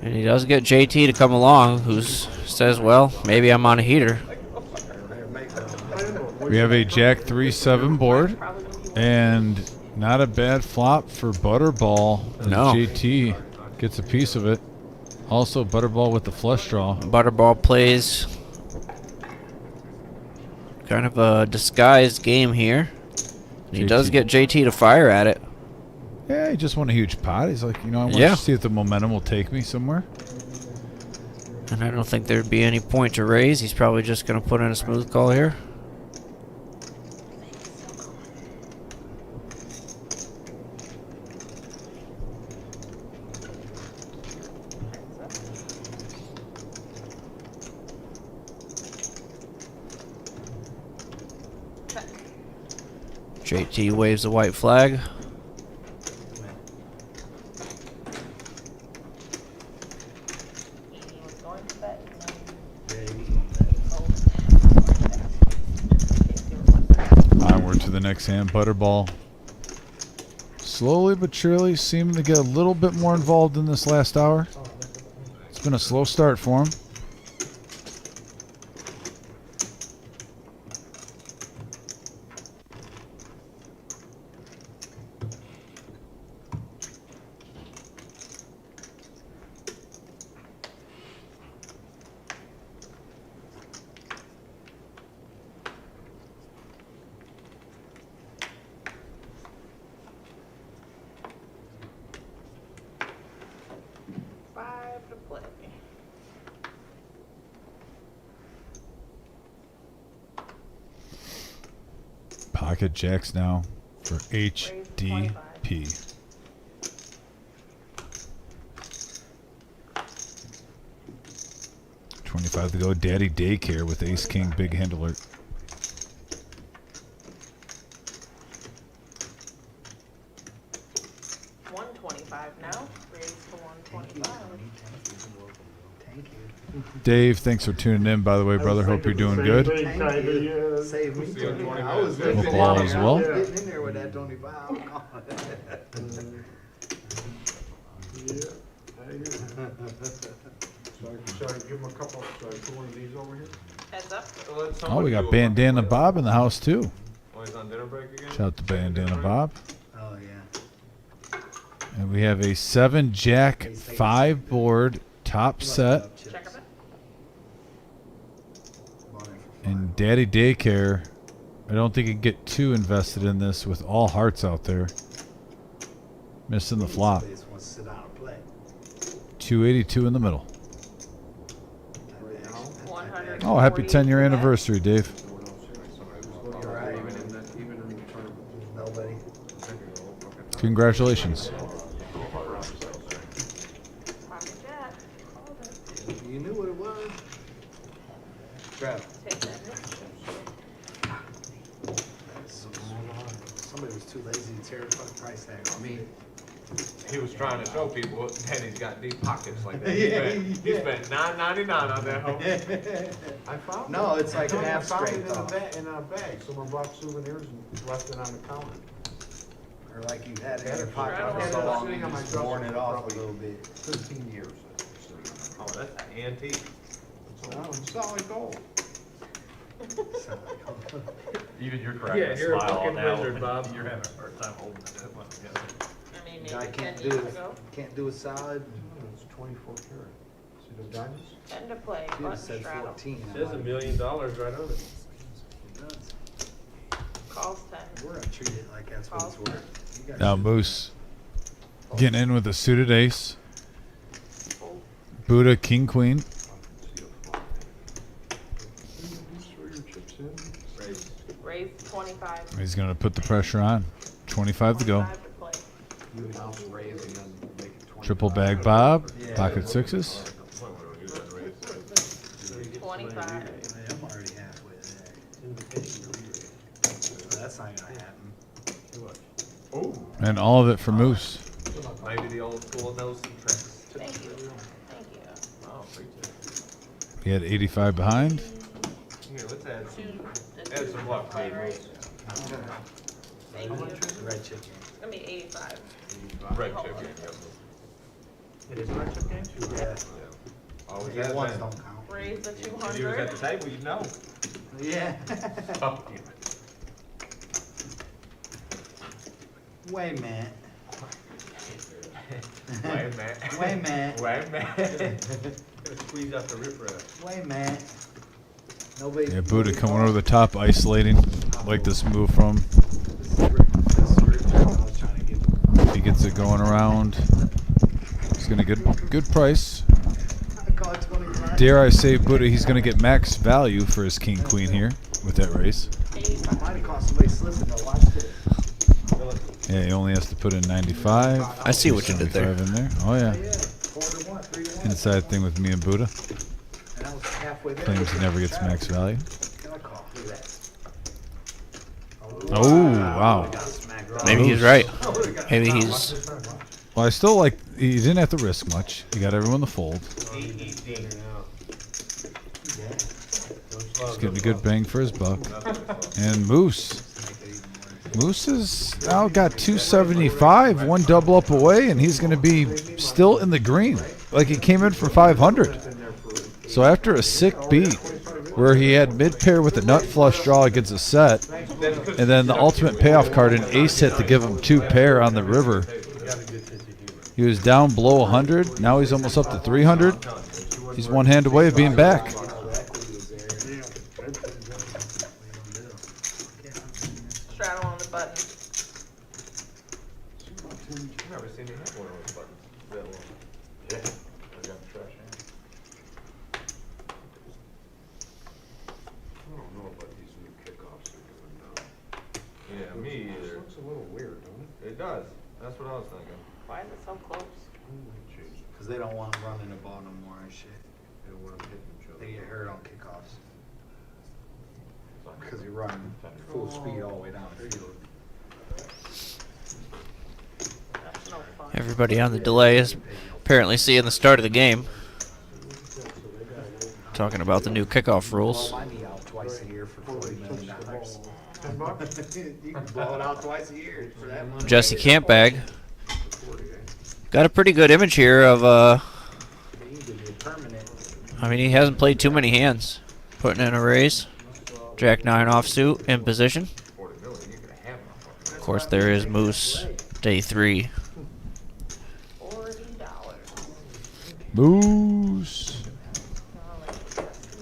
And he does get JT to come along, who says, well, maybe I'm on a heater. We have a Jack 3-7 board, and not a bad flop for Butterball. As No. JT gets a piece of it. Also, Butterball with the flush draw. Butterball plays kind of a disguised game here. He does get JT to fire at it. Yeah, he just won a huge pot. He's like, you know, I want Yeah. to see if the momentum will take me somewhere. And I don't think there'd be any point to raise. He's probably just going to put in a smooth call here. JT waves the white flag. Onward to the next hand, Butterball. Slowly but surely seeming to get a little bit more involved in this last hour. It's been a slow start for him. To play. Pocket jacks now for HDP. $25 to go. Daddy Daycare with Ace King Big Hand Alert. $125 now. Raise to 125. Dave, thanks for tuning in, by the way, brother. Hope you're doing good. Save me $25. I was Hope all is well. getting in there with that $25. Should I give him a couple, should I put one of these over here? Heads up. Oh, we got Bandana Bob in the house, too. Oh, he's on dinner break again? Shout out to Bandana Bob. Oh, yeah. And we have a 7 Jack 5 board top set. Check a bit. And Daddy Daycare, I don't think he can get too invested in this with all hearts out there. Missing the flop. 282 in the middle. 100. Oh, happy 10-year anniversary, Dave. Congratulations. You knew what it was. Grab. Take that. Somebody was too lazy to tear the fucking price tag on me. He was trying to show people what Daddy's got deep pockets like that. Yeah, He spent $9.99 on that home. I found No, it. it's like I half found it scraped off. in a bag. Someone brought souvenirs and left it on the counter. Or like you had it in Had your it pocket had for it so long, sitting you on my just dresser worn it for off a probably little bit. 15 years. Oh, that's an antique. So, it's solid gold. Even you're cracking Yeah, a you're a smile fucking now. wizard, Bob. You're having a hard time holding it that one together. I mean, Guy maybe 10 can't years do ago. it. Can't do a solid. It's 24 karat. See those diamonds? 10 to play. You'd have Button said straddle. 14. I Says $1 might- million right on it. It does. Calls 10. We're gonna treat it like that's what it's worth. You guys Now should- Moose getting in with a suited ace. Buddha King Queen. These throw your chips in. Raise 25. He's going to put the pressure on. 25 to go. Triple bag Bob. Pocket sixes. 25. I'm already halfway there. That's not gonna happen. And all of it for Moose. Maybe the old school knows some tricks. Thank you. Thank you. Oh, free tip. He had 85 behind. Here, let's add some, Two. add some luck, Play maybe. right. Thank you. Red chicken. It's gonna be 85. Red chicken. It is red chicken? Yeah. Always The has ones been. don't count. Raise the If you was at the 200. table, you'd know. Yeah. Oh, damn it. Wait a minute. Wait a minute. Wait a minute. Wait a minute. Gotta squeeze out the riprap. Wait a minute. Nobody. Yeah, Buddha coming over the top, isolating. Like this move from. He gets it going around. He's going to get good price. Dare I say, Buddha, he's going to get max value for his king queen here with that race. Yeah, he only has to put in 95. I see what you did there. 75 in there. Oh yeah. Inside thing with me and Buddha. Claims he never gets max value. Oh wow. Maybe he's right. Maybe he's. Well, I still like. He didn't have to risk much. He got everyone to fold. He's getting a good bang for his buck. And Moose. Moose has now got 275, one double up away, and he's going to be still in the green. Like he came in for 500. So after a sick beat, where he had mid pair with a nut flush draw against a set, and then the ultimate payoff card, an ace hit to give him 2 pair on the river. He was down below 100. Now he's almost up to 300. He's one hand away of being back. Straddle on the button. I've never seen me hit one of those buttons. That one. Yeah. I got the trash can. I don't know about these new kickoffs they're doing now. Yeah, me either. It looks a little weird, don't it? It does. That's what I was thinking. Why is it so close? Because they don't want them running the ball no more and shit. They don't want them hitting each other. They get hurt on kickoffs. Because you're running full speed all the way down the field. That's no fun. Everybody on the delay is apparently seeing the start of the game. Talking about the new kickoff rules. Blow my knee out twice a year for $40 million. You can blow it out twice a year for that money. Jesse Campbag got a pretty good image here of I mean, he hasn't played too many hands. Putting in a raise. Jack 9 offsuit in position. Of course, there is Moose, day 3. $40. Moose.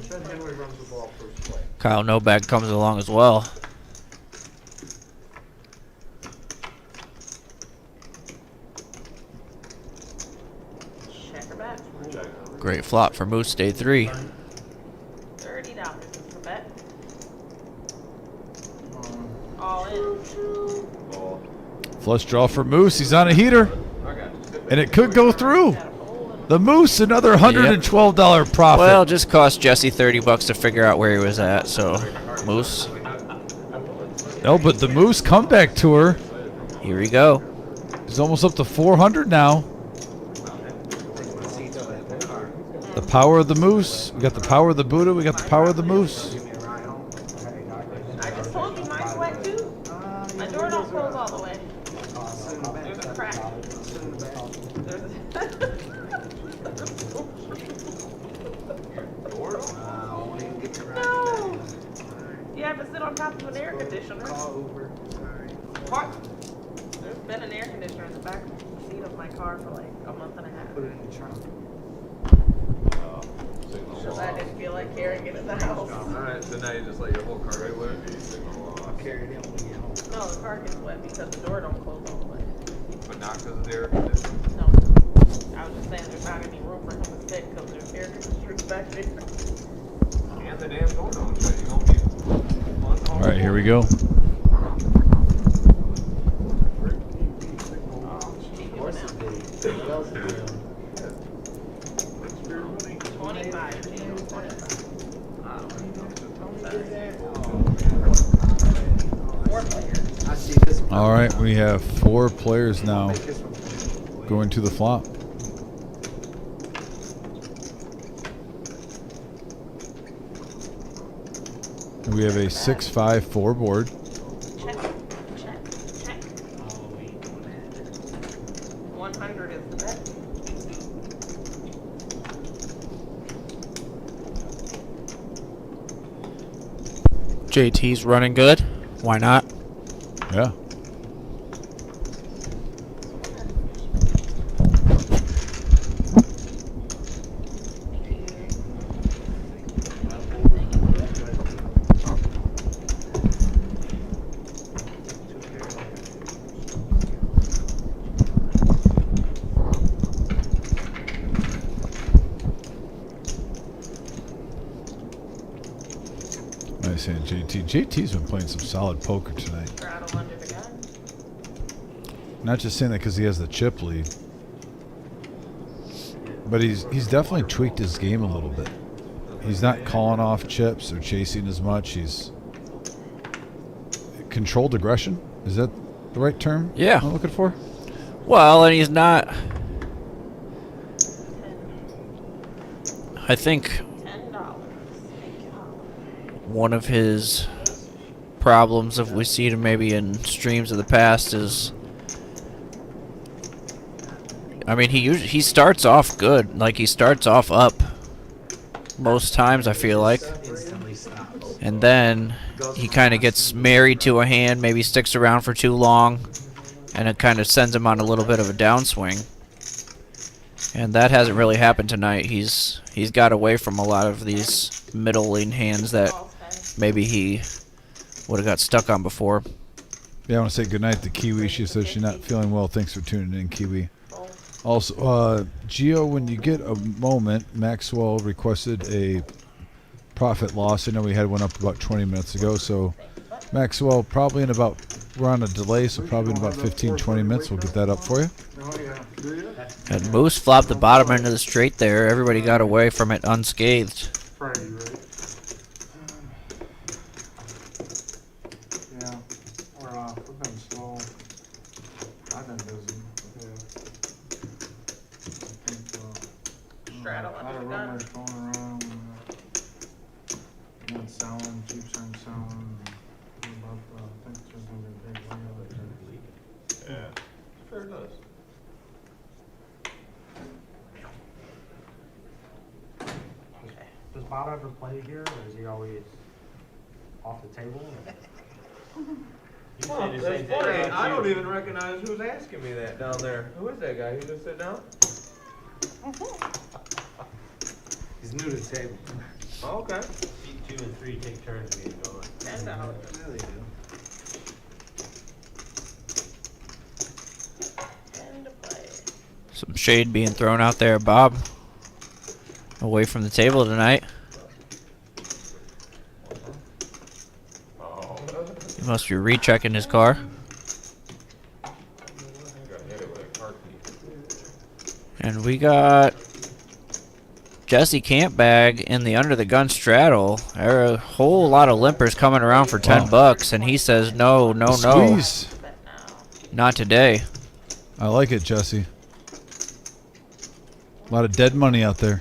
Ben Henry runs the ball first play. Kyle Novak comes along as well. Check her back. Great flop for Moose, day 3. $30 is the bet. All in. Flush draw for Moose. He's on a heater. And it could go through. The Moose, another $112 profit. Well, it just cost Jesse $30 to figure out where he was at, so Moose. No, but the Moose comeback tour. Here we go. He's almost up to 400 now. The power of the Moose. We got the power of the Buddha. We got the power of the Moose. I just told you mine's wet too. My door don't close all the way. There's a crack. There's a No! You have to sit on top of an air conditioner. What? There's been an air conditioner in the back seat of my car for like a month and a half. Put it in the trunk. Because I didn't feel like carrying it in the house. Alright, so now you just let your whole car get wet. I'll carry it in when you get home. No, the car gets wet because the door don't close all the way. But not because of the air conditioning. No. I was just saying there's not any room for him to sit because there's air conditioners back there. And the damn door don't shut. You gonna be All right, here we go. 25, Jim. 25. Four players. I see this one. All right, we have 4 players now going to the flop. And we have a 6-5-4 board. Check, check, check. 100 is the bet. JT's running good. Why not? Yeah. I say JT's been playing some solid poker tonight. Straddle under the gun. Not just saying that because he has the chip lead, but he's definitely tweaked his game a little bit. He's not calling off chips or chasing as much. He's controlled aggression. Is that the right term? Yeah. I'm looking for. Well, and he's not. I think $10. one of his problems, if we see him maybe in streams of the past, is, I mean, he starts off good. Like, he starts off up most times, I feel like, and then he kind of gets married to a hand, maybe sticks around for too long, and it kind of sends him on a little bit of a downswing. And that hasn't really happened tonight. He's got away from a lot of these middling hands that maybe he would have got stuck on before. Yeah, I want to say goodnight to Kiwi. She says she's not feeling well. Thanks for tuning in, Kiwi. Also, Gio, when you get a moment, Maxwell requested a profit loss. I know we had one up about 20 minutes ago. So, Maxwell, probably in about, we're on a delay, so probably in about 15, 20 minutes, we'll get that up for you. And Moose flopped the bottom end of the straight there. Everybody got away from it unscathed. Friday, right? Yeah, we've been slow. I've been busy. Yeah. I think, Straddle a lot under of the gun. rumors going around. One selling, keeps on selling. I think there's gonna be a big layout. Yeah, sure does. Does Bob ever play here, or is he always off the table? Well, that's funny. I don't even recognize who's asking me that down there. Who is that guy? He just sit down? He's new to the table. Oh, okay. 2 and 3 take turns being going. $10. Yeah, they do. 10 to play. Some shade being thrown out there, Bob. Away from the table tonight. He must be rechecking his car. And we got Jesse Campbag in the under the gun straddle. There are a whole lot of limpers coming around for $10, and he says no, no, no. Squeeze. Not today. I like it, Jesse. A lot of dead money out there.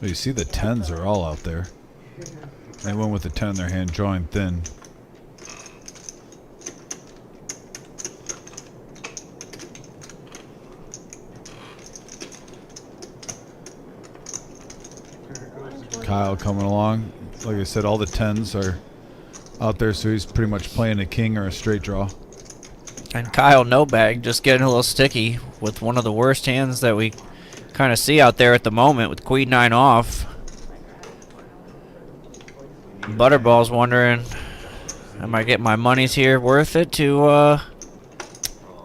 Well, you see the 10s are all out there. They went with the 10 in their hand, drawing thin. Kyle coming along. Like I said, all the 10s are out there, so he's pretty much playing a king or a straight draw. And Kyle No-Bag just getting a little sticky with one of the worst hands that we kind of see out there at the moment with Queen 9 off. Butterball's wondering, am I getting my monies here worth it to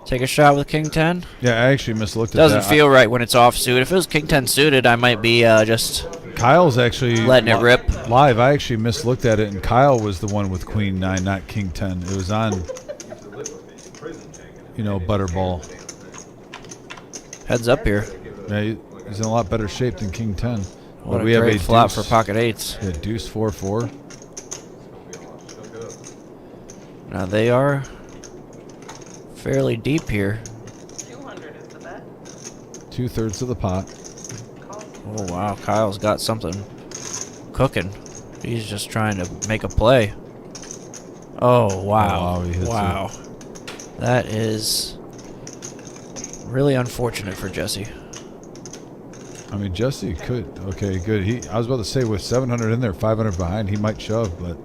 take a shot with King 10? Yeah, I actually mislooked at that. Doesn't feel right when it's offsuit. If it was King 10 suited, I might be just Kyle's actually letting it rip. Live, I actually mislooked at it, and Kyle was the one with Queen 9, not King 10. It was on, Butterball. Heads up here. Yeah, he's in a lot better shape than King 10. What we a great have a flop deuce, for pocket eights. Yeah, deuce 4-4. Now they are fairly deep here. 200 is the bet. 2/3 of the pot. Oh wow, Kyle's got something cooking. He's just trying to make a play. Oh wow. He hits wow. That is really unfortunate for Jesse. I mean, Jesse could. Okay, good. I was about to say with 700 in there, 500 behind, he might shove, but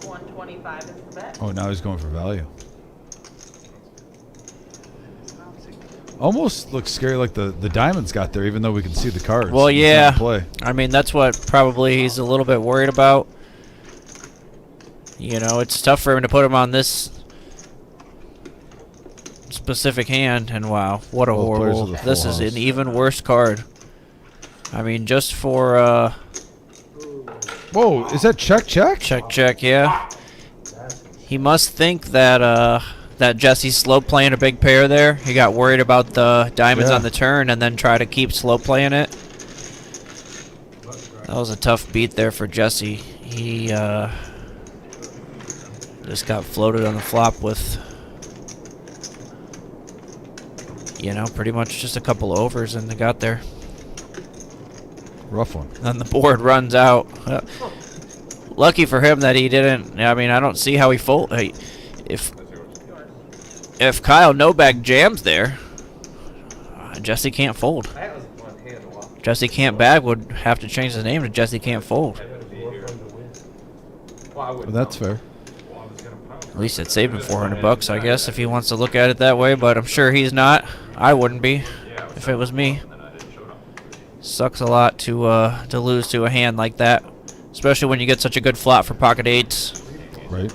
125 is the bet. oh, now he's going for value. Almost looks scary, like the diamonds got there, even though we can see the cards. Well, It's not yeah. in play. I mean, that's what probably he's a little bit worried about. It's tough for him to put him on this specific hand, and wow, what a Both players horrible. of the This full is house. an even worse card. I mean, just for Whoa, is that check? check, yeah. He must think that that Jesse's slow playing a big pair there. He got worried about the diamonds Yeah. on the turn and then try to keep slow playing it. That was a tough beat there for Jesse. He just got floated on the flop with, pretty much just a couple overs, and they got there. Rough one. Then the board runs out. Lucky for him that he didn't. I mean, I don't see how he fold. If Kyle no-bag jams there, Jesse can't fold. That was one hand off. Jesse Can't Bag would have to change his name to Jesse Can't Fold. Well, that's fair. At least it saved him $400, I guess, if he wants to look at it that way. But I'm sure he's not. I wouldn't be if it was me. Sucks a lot to lose to a hand like that, especially when you get such a good flop for pocket eights. Right.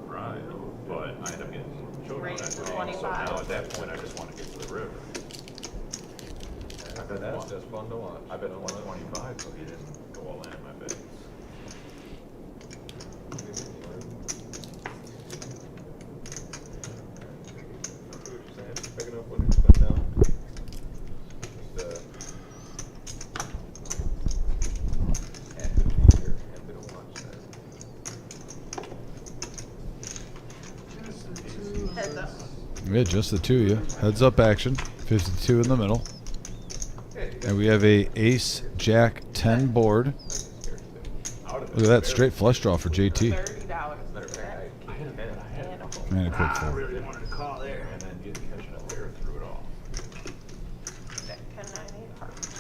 Right, but I end up getting showdown Raise equity, to so 25. now at that point, I just want to get to the river. I bet that's just fun to watch. I bet 125, so he didn't go all in my bet. Picking up what he's put down. Just, happy to be here, happy to watch that. Heads up. Yeah, just the two, yeah. Heads up action. 52 in the middle. And we have a ace, jack, 10 board. Look at that, straight flush draw for JT. $30. And a quick fold. really wanted to call there. And then you catching up there through it all. Bet 10-9-8 hearts.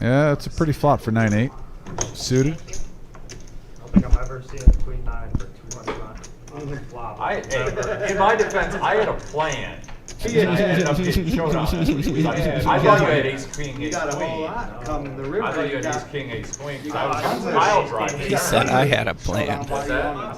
Yeah, it's a pretty flop for 9-8. Suited. I don't think I've ever seen a queen 9 for 200 flop. In my defense, I had a plan. And I ended up getting showdown. I thought you had ace, king, ace, got a whole queen. lot come the river. I thought you had got- ace, king, ace, queen. 'Cause got I was tons of pile aces. driving. He said I had a plan. What's that?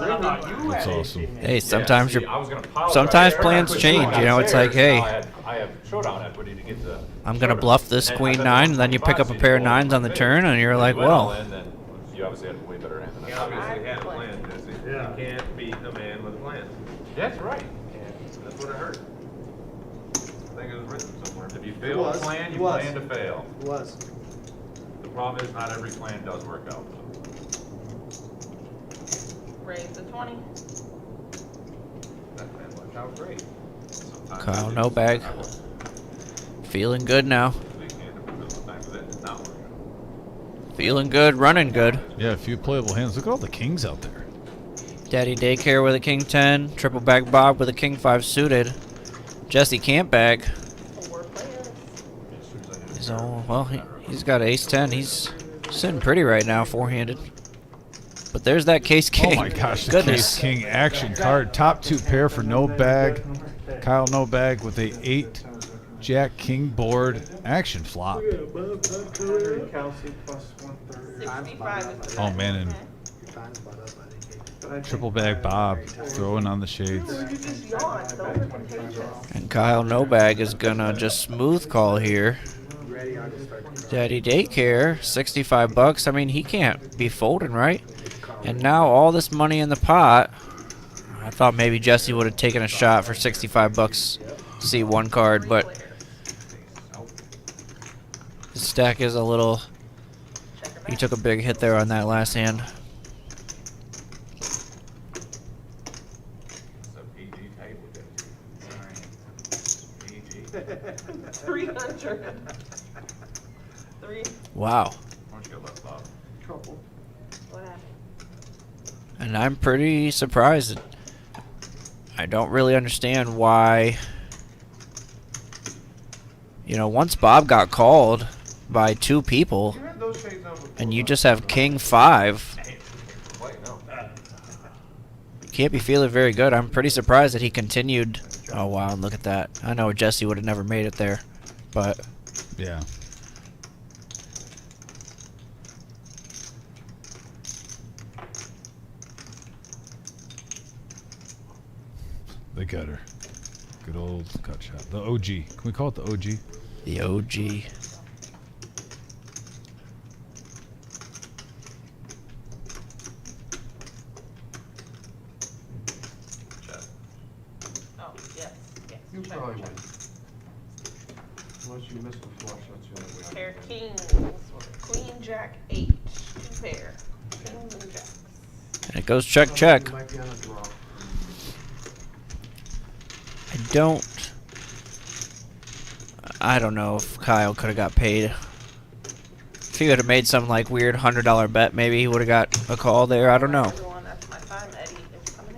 That's awesome. Hey, sometimes See, you're. I was gonna pile sometimes drive. plans I put change, two you know, it's like, downstairs, hey, now I have showdown equity to get the. I'm gonna showdown. bluff this And queen then 9, and then you pick up a pair of nines on the turn, and you're like, You went all well, in, then you obviously had a way better hand than You I. obviously had a plan, Jesse. Yeah. You can't beat a man with a plan. That's right. That's what I heard. I think it was written somewhere. If you fail a was. plan, It you was. plan to fail. Was. The problem is not every plan does work out. Raise to 20. That plan worked out great. Sometimes Kyle it no is. bag. Feeling good now. Big hand, but sometimes that did not work out. Feeling good, running good. Yeah, a few playable hands. Look at all the kings out there. Daddy Daycare with a king 10. Triple bag Bob with a king 5 suited. Jesse Can't Bag. 4 players. He's all, well, he's got ace 10. He's sitting pretty right now, four-handed. But there's that case king. Oh my gosh, the Goodness. case king action card. Top two pair for no bag. Kyle no bag with a 8 jack king board action flop. Kelsey plus 130. 65 is the Oh bet. man, and Your time's about up, I think. Triple bag Bob throwing on the shades. You just yawned. Those are contagious. And Kyle Nobag is gonna just smooth call here. Daddy Daycare, 65 bucks. I mean, he can't be folding, right? And now all this money in the pot. I thought maybe Jesse would have taken a shot for 65 bucks to see one card, but his stack is a little. He took a big hit there on that last hand. Sorry. 300. Wow. Couple. What happened? And I'm pretty surprised. I don't really understand why. You know, once Bob got called by 2 people, and you just have King 5, you can't be feeling very good. I'm pretty surprised that he continued. Oh, wow, look at that. I know Jesse would have never made it there, but... Yeah. The gutter. Good old cut shot. The OG. Can we call it the OG? The OG. Oh, yes. You Check, probably check. win. Unless you miss the flush, that's the only way. Pair kings. Queen, jack, 8. 2 pair. Kings and jacks. And it goes check, check. You might be on a draw. I don't know if Kyle could have got paid. If he would have made some like weird $100 bet, maybe he would have got a call there. I don't know. Everyone, that's my time. Eddie is coming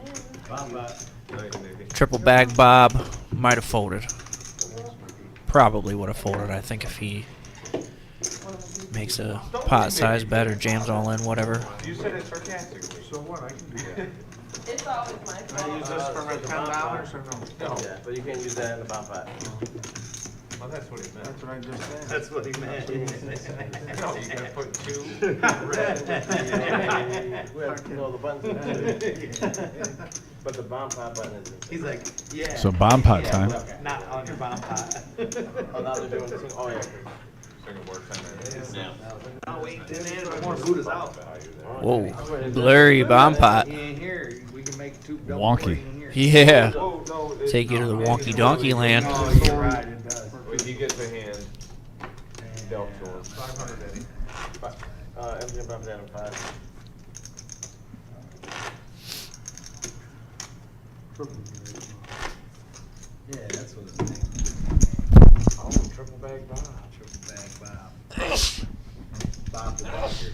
in. Triple bag Bob might have folded. Probably would have folded, I think, if he makes a pot size bet or jams all in, whatever. You said it sarcastically. So what? I can do that. It's always my fault. Can I use this for my $10 or no? No. Yeah, but you can't use that in the bomb pot. Well, that's what he meant. That's what I just said. That's what he meant. No, you gotta put 2 red. No, the button's in. But the bomb pot button is. He's like, yeah. So bomb pot time. Not on your bomb pot. Oh, now they're doing this thing. Oh, yeah. Oh, wait, then more boot is out. Whoa, blurry bomb pot. He ain't here. We can make 2 double Wonky. here. Yeah. Oh, no, Take you to the wonky donkey land. Oh, you're right. It does. When he gets a hand, dealt to him. 500, Eddie. Empty and bump down to 5. Yeah, that's what it's named. Oh, triple bag Bob. Triple bag Bob. Bob the Dodger.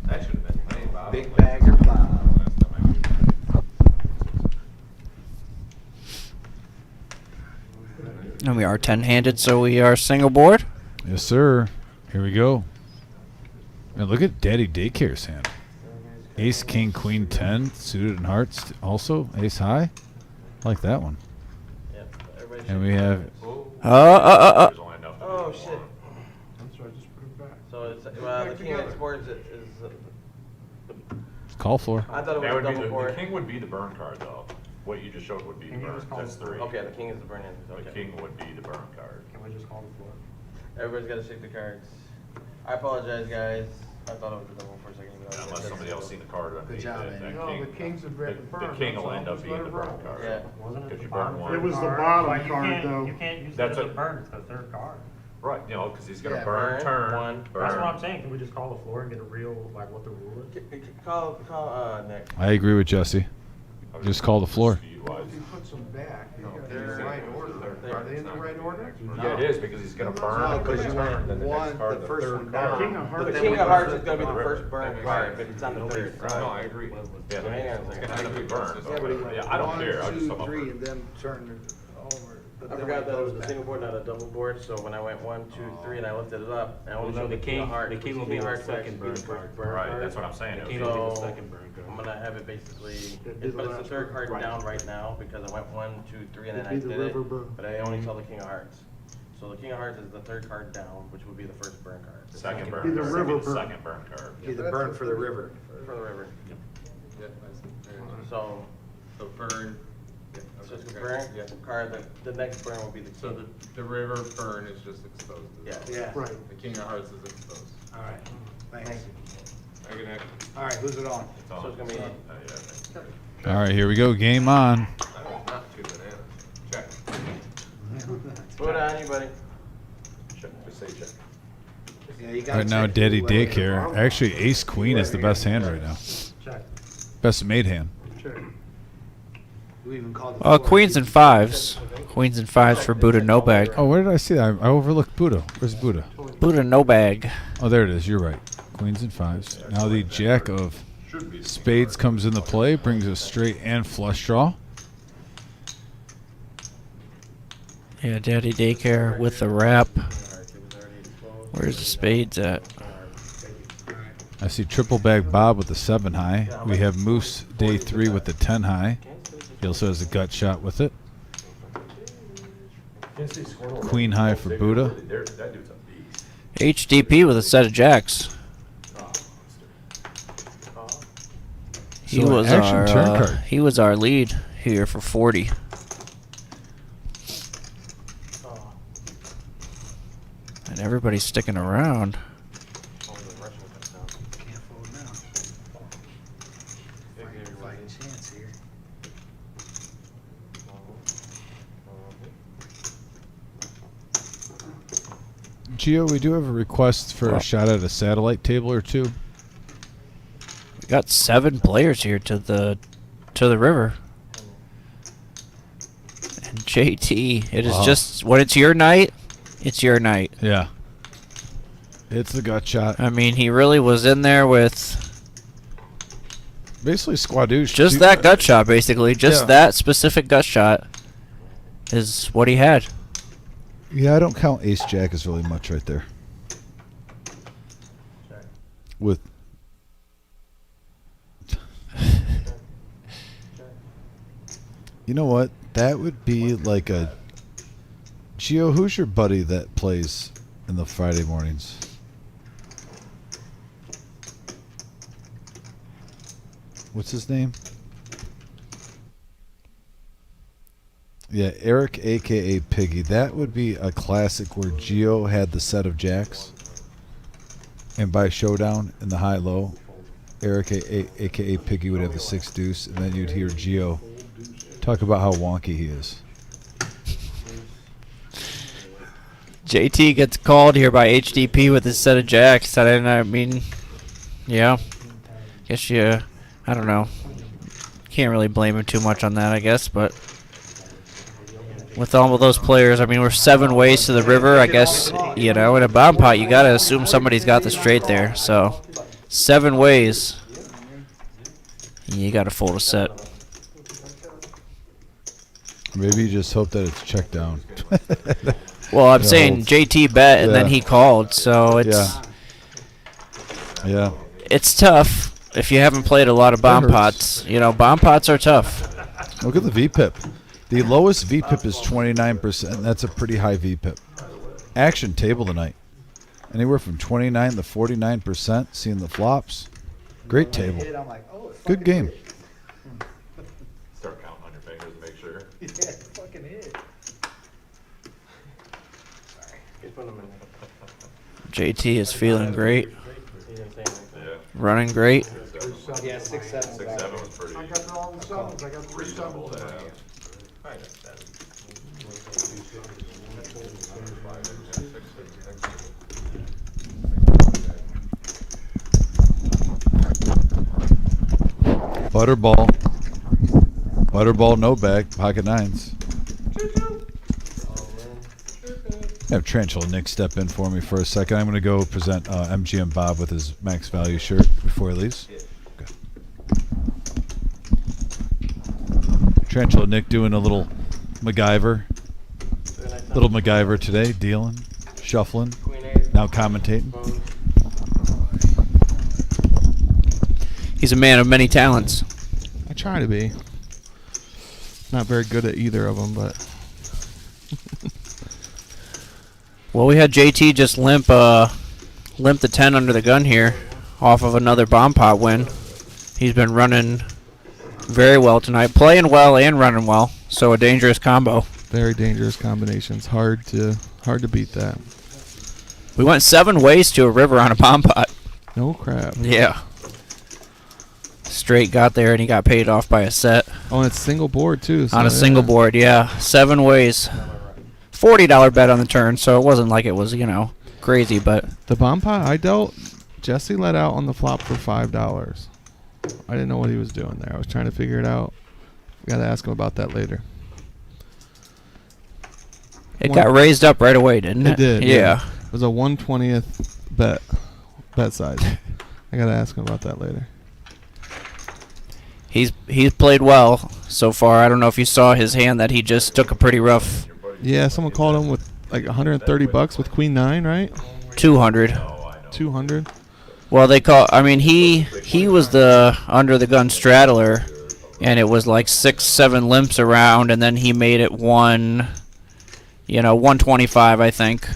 That should have been playing Bob. Big bagger Bob. And we are 10-handed, so we are single board. Yes, sir. Here we go. And look at Daddy Daycare's hand. Ace, King, Queen, 10, suited and hearts. Also, ace high. I like that one. And we have. Oh, shit. That's right, just put it back. So it's, the king of sports is Call floor. I thought it was That a would be double the board. king would be the burn card though. What you just showed would be the burn. That's 3. Okay, the king is the burn end. The Okay. king would be the burn card. Can we just call the floor? Everybody's got to shake the cards. I apologize, guys. I thought it was a double for a second. But Unless somebody else seen the card underneath job, it, Eddie. that No, king, the king's the the king will end up being the burn card. Yeah. Because you burn one. It was the But bottom you card, can't, though. you can't use That's that as a a- burn, it's the third card. Right, you know, because he's gonna Yeah, burn, burn, turn, one. burn. That's what I'm saying, can we just call the floor and get a real, like, what the rule is? Call Nick. I agree with Jesse. Just call the floor. Well, if you put some back, they're in the right order. Are they in the right order? Yeah, it is, because he's gonna burn, No, put because a you turn, went then the one, next card, the the first third one card. King of hearts. The king of hearts is going to be the first burn card, but it's on the third. No, I agree. Yeah, So hang on a it's second. gonna end up being burned. Yeah, but he went Yeah, I don't 1, care, I'll just 2, come up 3, with. and then turn it over. But I then forgot it that it was goes a back. single board, not a double board. So when I went 1, 2, 3, and I lifted it up, I only Well, showed then the the king of king- hearts. the king will be the second burn card. Right, that's what I'm saying. The It king was- will be the So, second burn I'm card. gonna have it basically, That'd be the but it's the last third one. card down right now because I went 1, 2, 3, and then I It'd be did the it. river burn. But I only saw the king of hearts. So the king of hearts is the third card down, which would be the first burn card. Second Be burn the card. river The burn. second burn card. Be the burn for the river. For the river. Yeah, I see. So, So burn. Yeah, so it's okay. the burn Yeah. card, the next burn will be the So king. the river burn is just exposed. Yeah. Yeah. Right. The king of hearts is exposed. All right. Thanks. Very good. All right, who's it on? It's on. So it's gonna be All right, here we go. Game on. That was not two bananas. Check. put it on anybody. Check. Just say check. Yeah, you gotta Right now, check Daddy whoever- Daycare. Actually, Ace Queen is the best hand right now. Check. Best made hand. Check. Who even called the Oh, floor? queens and fives. Queens and fives for Buddha no bag. Oh, where did I see that? I overlooked Buddha. Where's Buddha? Buddha no bag. Oh, there it is. You're right. Queens and fives. Now the jack of spades comes into play, brings a straight and flush draw. Yeah, Daddy Daycare with the wrap. Where's the spades at? I see triple bag Bob with the 7 high. We have Moose day 3 with the 10 high. He also has a gut shot with it. Queen high for Buddha. That dude's a beast. HDP with a set of jacks. He So an was action our turn card. he was our lead here for 40. And everybody's sticking around. Can't fold now. Fighting chance here. Gio, we do have a request for a shot at a satellite table or two. We got 7 players here to the river. And JT, it is Wow. just when it's your night, it's your night. Yeah. It's the gut shot. I mean, he really was in there with Basically squadouche. just that gut shot, basically. Just that specific gut shot is what he had. Yeah, I don't count ace jack as really much right there. With you know what? That would be like a Gio, who's your buddy that plays in the Friday mornings? What's his name? Yeah, Eric, a.k.a. Piggy. That would be a classic where Gio had the set of jacks. And by showdown in the high-low, Eric, a.k.a. Piggy, would have the 6 deuce. And then you'd hear Gio talk about how wonky he is. JT gets called here by HDP with his set of jacks. I mean, yeah. Guess you, I don't know. Can't really blame him too much on that, I guess, but with all of those players, I mean, we're 7 ways to the river. I guess, you know, in a bomb pot, you got to assume somebody's got the straight there. So, 7 ways. You got to fold a set. Maybe you just hope that it's checked down. Well, I'm Yeah, saying holds. JT bet, and then Yeah. he called. So, it's Yeah. it's tough if you haven't played a lot of bomb hurts. pots. You know, bomb pots are tough. Look at the VPIP. The lowest VPIP is 29%. That's a pretty high VPIP. Action table tonight. Anywhere from 29 to 49%. Seeing the flops. Great table. Hit it, I'm like, oh, it Good fucking game. hit. Start counting on your fingers to make sure. Yeah, it fucking hit. JT is feeling great, He didn't say anything. Yeah. running great. Yeah, 6, 7. 6, 7 was pretty I got all the sevens. I got 3 reasonable to sevens. have. Butterball. Butterball, no bag. Pocket 9s. Have Tranchel Nick step in for me for a second. I'm going to go present MGM Bob with his max value shirt before he leaves. Okay. Tranchel Nick doing a little MacGyver. Little MacGyver today, dealing, shuffling, now commentating. He's a man of many talents. I try to be. Not very good at either of them, but Well, we had JT just limp the 10 under the gun here off of another bomb pot win. He's been running very well tonight, playing well and running well. So a dangerous combo. Very dangerous combinations. Hard to beat that. We went 7 ways to a river on a bomb pot. No crap. Yeah. Straight got there and he got paid off by a set. Oh, and it's single board too. So on a single board, yeah. 7 ways. $40 bet on the turn, so it wasn't like it was, crazy, but the bomb pot I dealt, Jesse let out on the flop for $5. I didn't know what he was doing there. I was trying to figure it out. We got to ask him about that later. It got raised up right away, didn't it? It did. Yeah. It was a 1/20th bet size. I got to ask him about that later. He's played well so far. I don't know if you saw his hand that he just took a pretty rough. Yeah, someone called him with like $130 with Queen 9, right? 200. 200. Well, he was the under the gun straddler, and it was like 6-7 limps around, and then he made it 125, I think,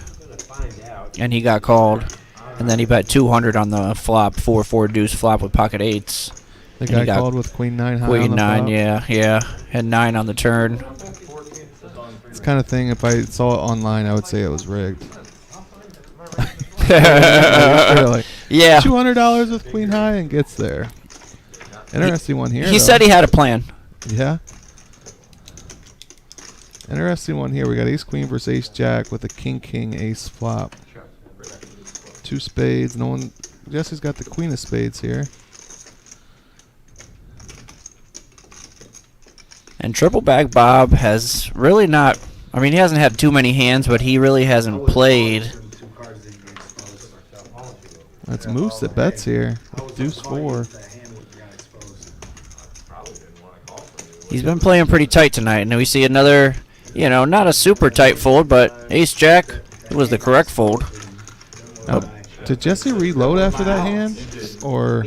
and he got called, and then he bet 200 on the flop, 4-4 deuce flop with pocket 8s. The guy called with Queen 9 high on the Queen 9, flop. yeah, had 9 on the turn. It's kind of thing. If I saw it online, I would say it was rigged. Yeah. $200 with Queen High and gets there. Interesting one here. He said he had a plan. Yeah. Interesting one here. We got Ace Queen versus Ace Jack with a King King Ace flop. 2 spades. No one. Jesse's got the Queen of Spades here. And triple bag Bob has really not. I mean, he hasn't had too many hands, but he really hasn't played. That's Moose that bets here. Deuce 4. He's been playing pretty tight tonight. And we see another, not a super tight fold, but Ace Jack, it was the correct fold. Now, did Jesse reload after that hand? Or?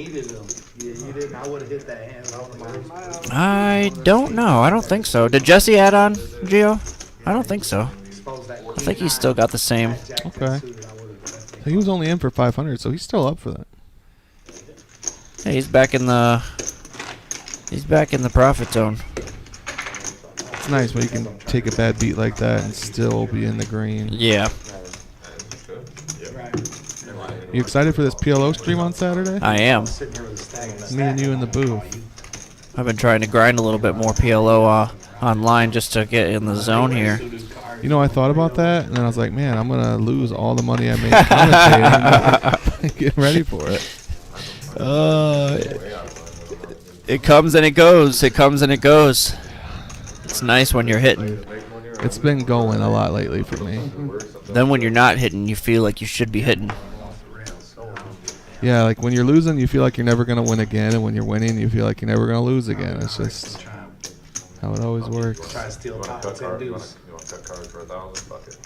I don't know. I don't think so. Did Jesse add on, Gio? I don't think so. I think he's still got the same. Okay. So he was only in for 500, so he's still up for that. Hey, he's back in the profit zone. It's nice when you can take a bad beat like that and still be in the green. Yeah. You excited for this PLO stream on Saturday? I am. Me and you in the booth. I've been trying to grind a little bit more PLO online just to get in the zone here. I thought about that, and then I was like, man, I'm going to lose all the money I made commentating. Get ready for it. It comes and it goes. It comes and it goes. It's nice when you're hitting. It's been going a lot lately for me. Then when you're not hitting, you feel like you should be hitting. Yeah, like when you're losing, you feel like you're never going to win again, and when you're winning, you feel like you're never going to lose again. It's just how it always works. Try to steal top 10 deuce. You want to cut cards for 1,000? Fuck it.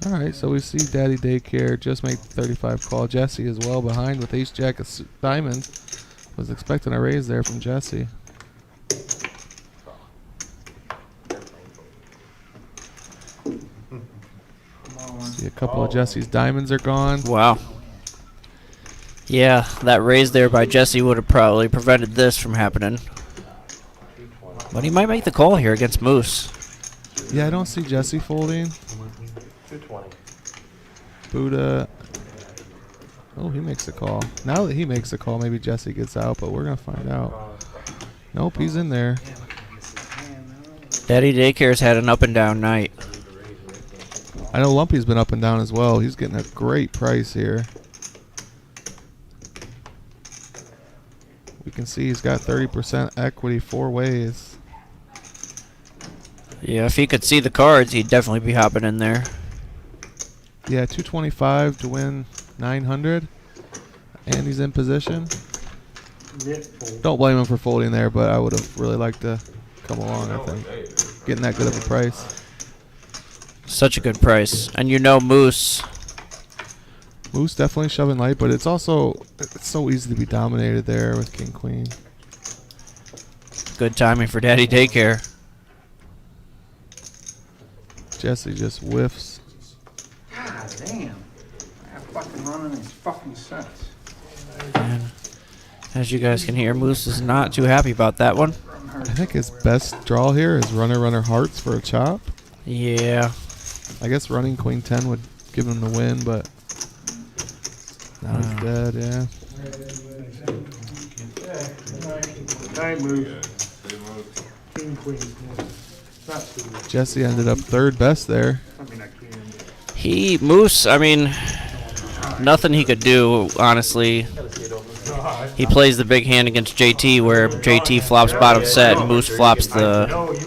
All right, so we see Daddy Daycare just make the 35 call. Jesse is well behind with Ace Jack of Diamonds. Was expecting a raise there from Jesse. See a couple of Jesse's diamonds are gone. Wow. Yeah, that raise there by Jesse would have probably prevented this from happening. But he might make the call here against Moose. Yeah, I don't see Jesse folding. 220. Buddha. Oh, he makes the call. Now that he makes the call, maybe Jesse gets out, but we're going to find out. Nope, he's in there. Daddy Daycare's had an up and down night. I know Lumpy's been up and down as well. He's getting a great price here. We can see he's got 30% equity 4 ways. Yeah, if he could see the cards, he'd definitely be hopping in there. Yeah, 225 to win 900. And he's in position. Don't blame him for folding there, but I would have really liked to come along, I think. Getting that good of a price. Such a good price. And Moose. Moose definitely shoving light, but it's so easy to be dominated there with King Queen. Good timing for Daddy Daycare. Jesse just whiffs. God damn. I'm fucking running these fucking sets. And as you guys can hear, Moose is not too happy about that one. I think his best draw here is runner hearts for a chop. Yeah. I guess running queen 10 would give him the win, but now he's dead, yeah. Nine moves. King, queen. Not two. Jesse ended up third best there. I mean, I can't. Moose, I mean, nothing he could do, honestly. He plays the big hand against JT, where JT flops bottom set, and Moose flops the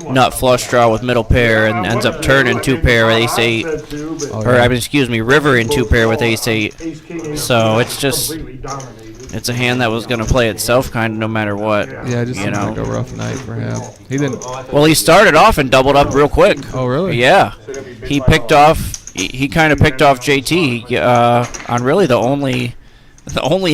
nut flush draw with middle pair, and ends up turning 2-pair with ace 8. River in 2-pair with ace 8. So it's just, it's a hand that was going to play itself kind of no matter what. Yeah, just seemed like a rough night for him. He didn't. Well, he started off and doubled up real quick. Oh, really? Yeah. He picked off. He kind of picked off JT on really the only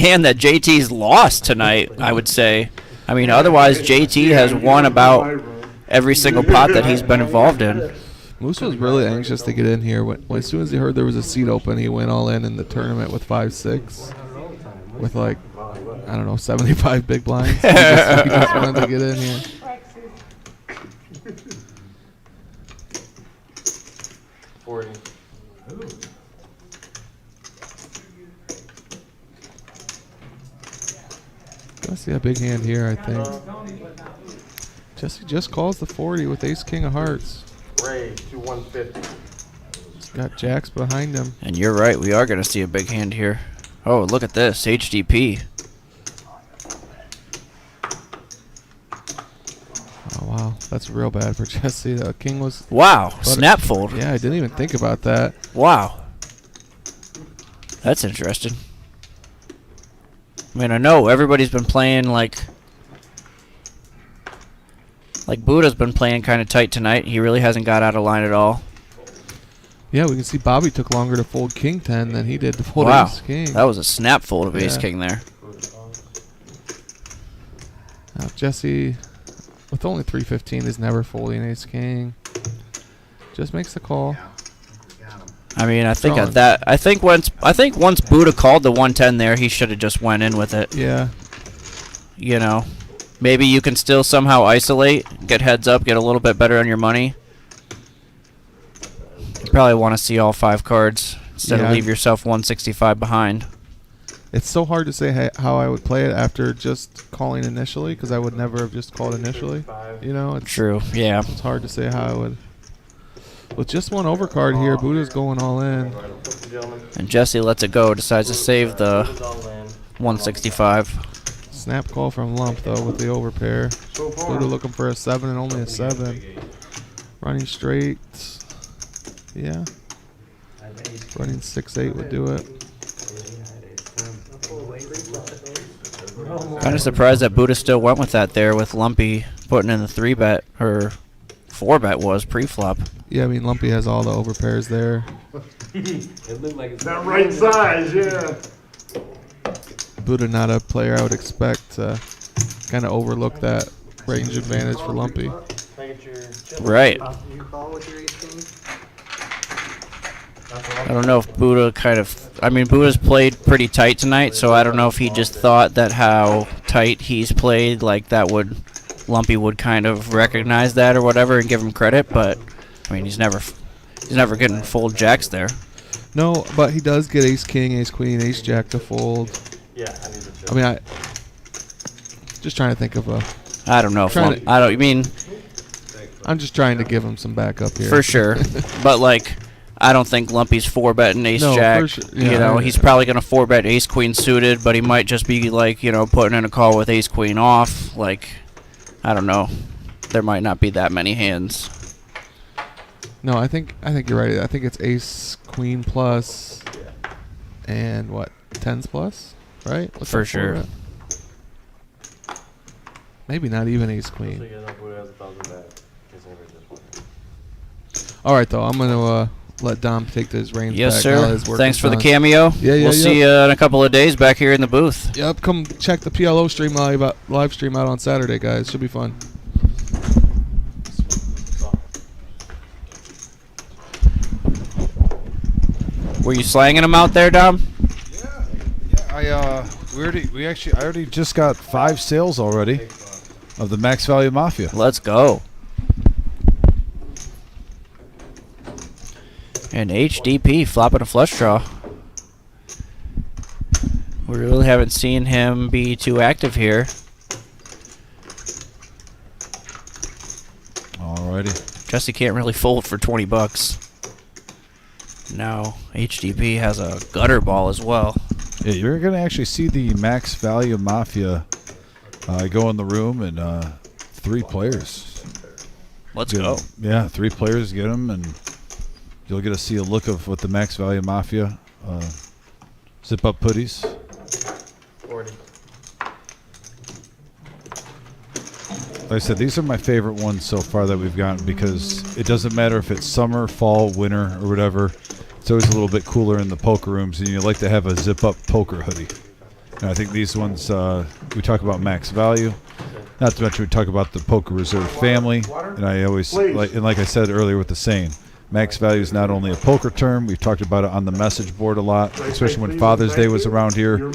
hand that JT's lost tonight, I would say. I mean, otherwise JT has won about every single pot that he's been involved in. Moose was really anxious to get in here. As soon as he heard there was a seat open, he went all in the tournament with 5-6, with like, I don't know, 75 big blinds. He just wanted to get in here. I see a big hand here, I think. Jesse just calls the 40 with ace king of hearts. Raise to 150. He's got jacks behind him. And you're right, we are going to see a big hand here. Oh, look at this, HDP. Oh, wow. That's real bad for Jesse. The king was... Wow, snap fold. Yeah, I didn't even think about that. Wow. That's interesting. I mean, I know everybody's been playing like Buddha's been playing kind of tight tonight. He really hasn't got out of line at all. Yeah, we can see Bobby took longer to fold king 10 than he did to fold wow. ace king. That was a snap fold of ace king there. Now Jesse, with only 315, is never folding ace king. Just makes the call. I mean, I think once Buddha called the 110 there, he should have just went in with it. Yeah. You know, maybe you can still somehow isolate, get heads up, get a little bit better on your money. You probably want to see all 5 cards instead of leave yourself 165 behind. It's so hard to say how I would play it after just calling initially, because I would never have just called initially. You know, it's true. Yeah. It's hard to say how I would. With just one overcard here, Buddha's going all in. And Jesse lets it go, decides to save the 165. Snap call from Lump, though, with the overpair. Buddha looking for a 7 and only a 7. Running straight. Yeah. Running 6-8 would do it. Kind of surprised that Buddha still went with that there with Lumpy putting in the 3-bet, or 4-bet was pre-flop. Yeah, I mean, Lumpy has all the overpairs there. It looked like it's that right size, yeah. Buddha not a player I would expect to kind of overlook that range advantage for Lumpy. Right. I don't know if Buddha Buddha's played pretty tight tonight, so I don't know if he just thought that how tight he's played, like that Lumpy would kind of recognize that or whatever and give him credit, but I mean, he's never getting fold jacks there. No, but he does get ace king, ace queen, ace jack to fold. Yeah, I need to I mean, just trying to think of a. I don't know. I'm just trying to give him some backup here. For sure, but like, I don't think Lumpy's 4-betting ace jack. For sure. Yeah, you know, he's probably gonna 4-bet ace queen suited, but he might just be like, you know, putting in a call with ace queen off. Like, I don't know. There might not be that many hands. No, I think you're right. I think it's ace queen plus, and what, 10s plus, right? What's For that sure. Maybe not even ace queen. All right, though. I'm gonna let Dom take his reins Yes, back. sir. Now his work Thanks is for the done. cameo. Yeah, We'll see you in a couple of days back here in the booth. Yep. Come check the PLO stream live stream out on Saturday, guys. Should be fun. Were you slanging them out there, Dom? I already just got 5 sales already of the Max Value Mafia. Let's go. And HDP flopping a flush draw. We really haven't seen him be too active here. Alrighty. Jesse can't really fold for 20 bucks. Now HDP has a gutter ball as well. Yeah, you're going to actually see the Max Value Mafia go in the room, and 3 players. Let's go. Yeah, 3 players get them, and you'll get to see a look of what the Max Value Mafia zip-up putties. 40. Like I said, these are my favorite ones so far that we've gotten, because it doesn't matter if it's summer, fall, winter, or whatever. It's always a little bit cooler in the poker rooms, and you like to have a zip-up poker hoodie. And I think these ones, we talk about max value. Not to mention we talk about the Poker Reserve family. And I always, like I said earlier with the saying, max value is not only a poker term. We've talked about it on the message board a lot, especially when Father's Day was around here.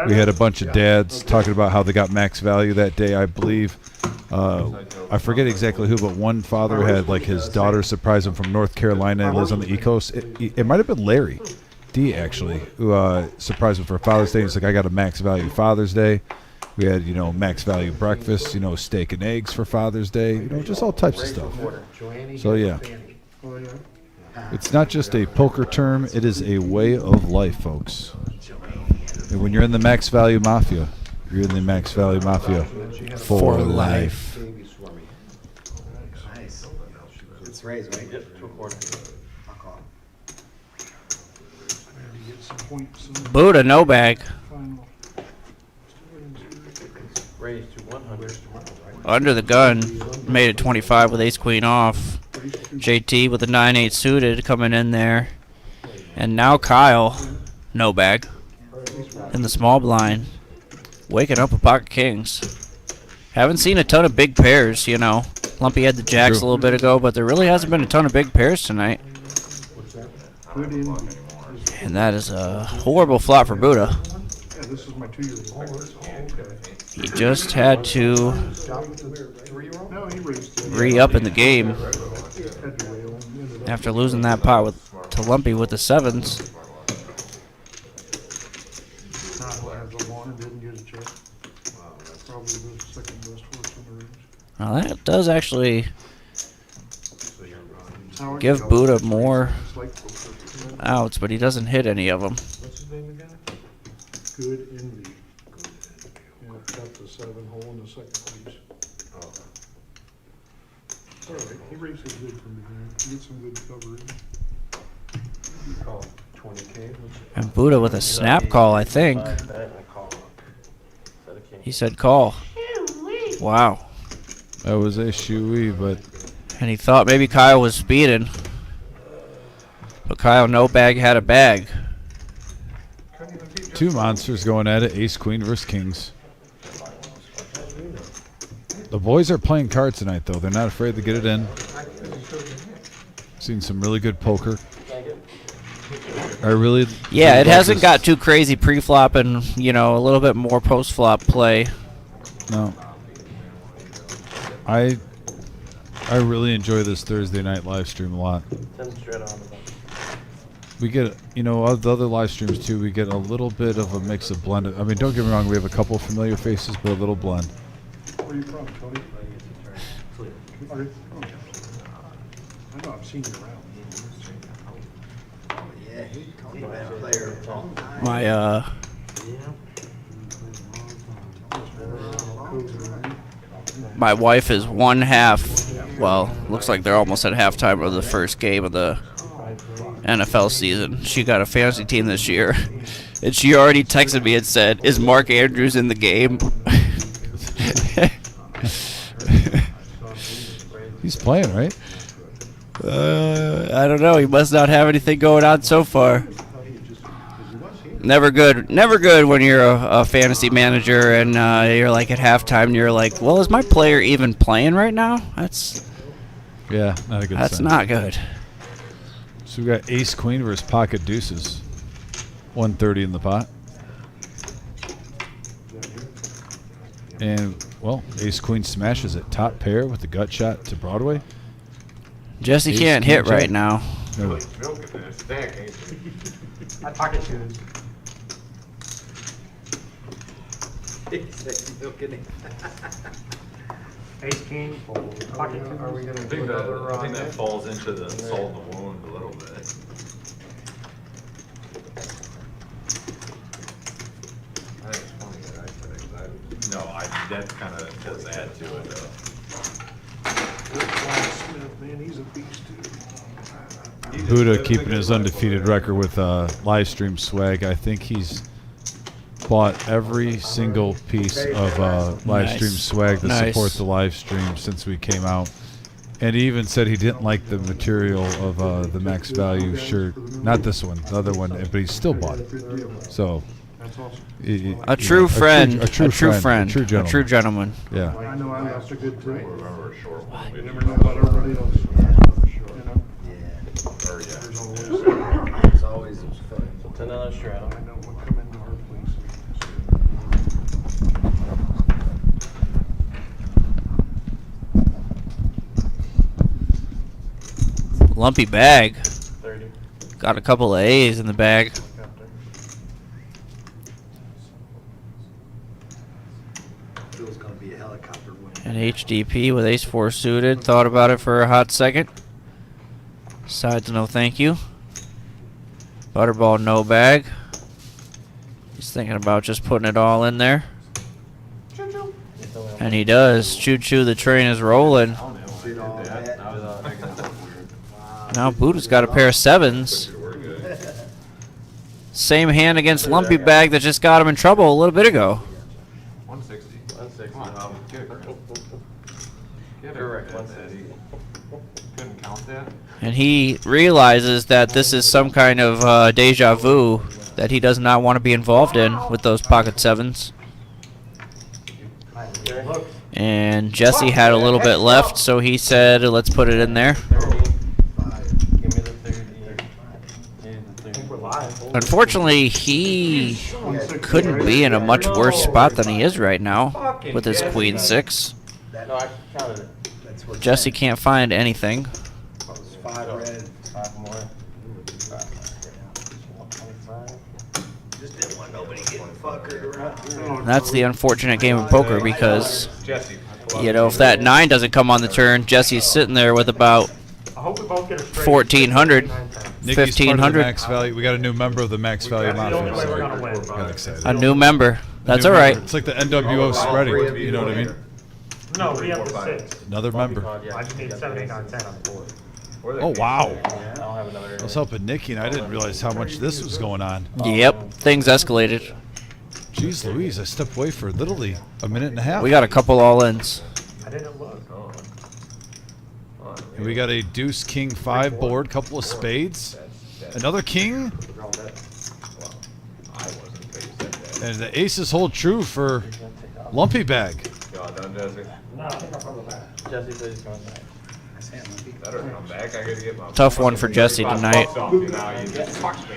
We had a bunch of dads talking about how they got max value that day, I believe. I forget exactly who, but one father had like his daughter surprise him from North Carolina and lives on the East Coast. It might have been Larry D, actually, who surprised him for Father's Day. He's like, I got a max value Father's Day. We had, max value breakfast, steak and eggs for Father's Day, just all types of stuff. So, yeah. It's not just a poker term, it is a way of life, folks. And when you're in the Max Value Mafia, you're in the Max Value Mafia for life. Nice. It's raised, right? Yep, 2/4. I'll call. Buddha, no bag. Raised to 100. Under the gun, made it 25 with ace queen off. JT with the 9-8 suited coming in there. And now Kyle, no bag, in the small blind, waking up with pocket kings. Haven't seen a ton of big pairs, Lumpy had the jacks a little bit ago, but there really hasn't been a ton of big pairs tonight. And that is a horrible flop for Buddha. This is my 2-year-old. He just had to re-up in the game after losing that pot to Lumpy with the 7s. Now that does actually give Buddha more outs, but he doesn't hit any of them. What's his name again? Good Envy. Yeah, got the 7-hole in the second piece. It's all right. He races good from the beginning. He gets some good coverage. You call 20K. And Buddha with a snap call, I think. He said call. Wow. That was a shoo-wee, but... And he thought maybe Kyle was speeding. But Kyle, no bag, had a bag. 2 monsters going at it, ace, queen versus kings. The boys are playing cards tonight, though. They're not afraid to get it in. Seen some really good poker. Yeah, it hasn't got too crazy pre-flop and, a little bit more post-flop play. No. I really enjoy this Thursday night live stream a lot. We get, of the other live streams too, we get a little bit of a mix of blend. I mean, don't get me wrong, we have a couple of familiar faces, but a little blend. Where are you from, Tony? I know, I've seen you around. Oh, yeah, Tony's been a player a long time. My wife is one half. Well, looks like they're almost at halftime of the first game of the NFL season. She got a fantasy team this year, and she already texted me and said, "Is Mark Andrews in the game?" He's playing, right? I don't know. He must not have anything going on so far. Never good when you're a fantasy manager and you're like at halftime and you're like, well, is my player even playing right now? Yeah, not a good sign. That's not good. So we got ace queen versus pocket deuces. 130 in the pot. And, well, ace queen smashes it. Top pair with the gut shot to Broadway. Jesse can't hit right now. No. I pocket shoes. Ace king, fold. Pocket two. Are we gonna do another? I think that falls into the salt in the wound a little bit. No, that kind of does add to it, though. Smith, man, he's a beast too. Buddha keeping his undefeated record with live stream swag. I think he's bought every single piece of live stream swag to support the live stream since we came out. And he even said he didn't like the material of the Max Value shirt. Not this one, the other one, but he still bought it. So, a true friend, a true friend, a true gentleman. Yeah. I know I lost a good too. Remember a short one. You never know about everybody else. You know? Or, yeah. There's always fun. It's another straddle. I know what come into our place. Lumpy bag. 30. Got a couple of A's in the bag. Bill's gonna be a helicopter win. And HDP with ace-4 suited. Thought about it for a hot second. Decides no thank you. Butterball no bag. He's thinking about just putting it all in there. And he does. Choo-choo, the train is rolling. Now Buddha's got a pair of sevens. Same hand against Lumpy Bag that just got him in trouble a little bit ago. 160. 160. Correct, 160. Couldn't count that. And he realizes that this is some kind of deja vu that he does not want to be involved in with those pocket sevens. And Jesse had a little bit left, so he said, let's put it in there. Unfortunately, he couldn't be in a much worse spot than he is right now with his queen six. No, I counted it. Jesse can't find anything. 5 red. 5 more. Just didn't want nobody getting fuckered around. That's the unfortunate game of poker because, you know, if that 9 doesn't come on the turn, Jesse's sitting there with about 1,400, Nikki's 1,500. Max Value. We got a new member of the Max Value Mafia. So got excited. A new member. That's all right. It's like the NWO spreading. You know what I mean? No, we have the 6. Another member. I just need 7, 8, 9, 10 on the board. Oh, wow. I'll have another. I was helping Nikki, and I didn't realize how much this was going on. Yep, things escalated. Jeez Louise, I stepped away for literally a minute and a half. We got a couple all-ins. I didn't look. And we got a deuce king 5 board, couple of spades, another king, and the aces hold true for Lumpy Bag. Jesse says he's coming back. Tough one for Jesse tonight.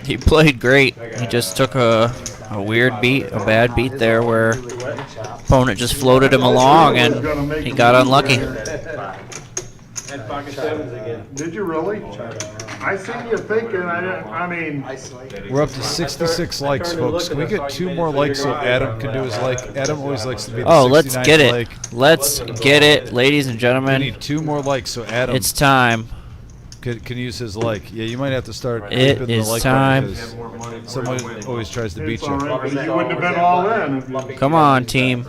He played great. He just took a weird beat, a bad beat there where opponent just floated him along and he got unlucky. And pocket sevens again. Did you really? I seen you thinking. I mean. We're up to 66 likes, folks. Can we get 2 more likes so Adam can do his like? Adam always likes to be the 69th let's get it. like. Let's get it, ladies and We gentlemen. need 2 more likes so Adam It's time. can use his like. Yeah, you might have to start It hitting the is like time. button because someone always tries to beat It's all you. right, but you wouldn't have been all in. If you, Come on, team.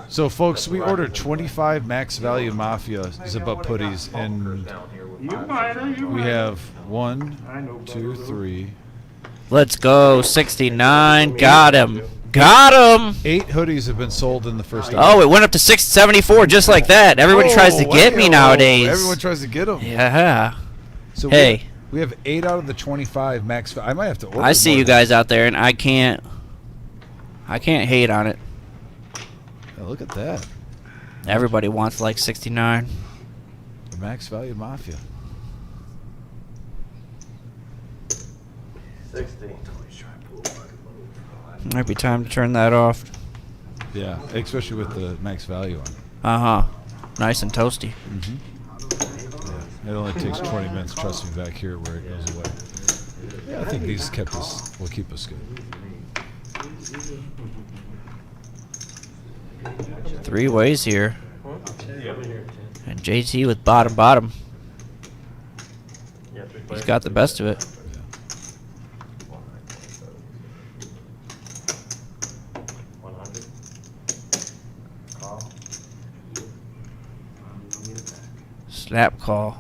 So, folks, we ordered 25 Max Value Mafia zip-up putties, and you might have. You we might have 1, 2, 3. Let's go. 69. Got him. Got him. 8 hoodies have been sold in the first hour. Oh, it went up to 674 just like that. Everybody tries to get me nowadays. Everyone tries to get them. Yeah. So hey. we have 8 out of the 25 Max Value. I might have to order I see more you than guys out there, and I can't hate on it. that. Look at that. Everybody wants like 69. The Max Value Mafia. 60. Might be time to turn that off. Yeah, especially with the max value on. Nice and toasty. Yeah. It only takes 20 minutes. Trust me, back here where it goes away. Yeah, I think these will keep us good. 3 ways here. And JT with bottom. He's got the best of it. Snap call.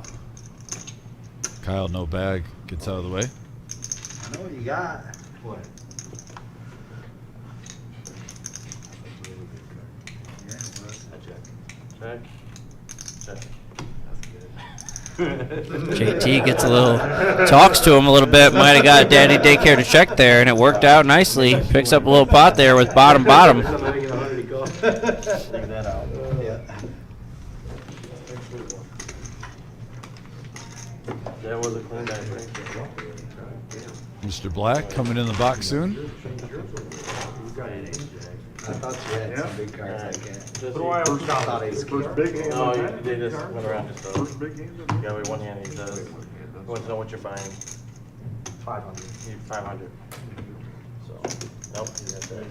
Kyle, no bag, gets out of the way. I know what you got. What? JT gets a little, talks to him a little bit. Might have got Daddy Daycare to check there, and it worked out nicely. Picks up a little pot there with bottom. That was a clean night, right? Mr. Black coming in the box soon. I thought you had some big cards like that. First big hand No, on you that? did this went around just First big hand on You gotta be one hand, he does. You want to know what you're buying. 500. You need 500. So, nope, you got that.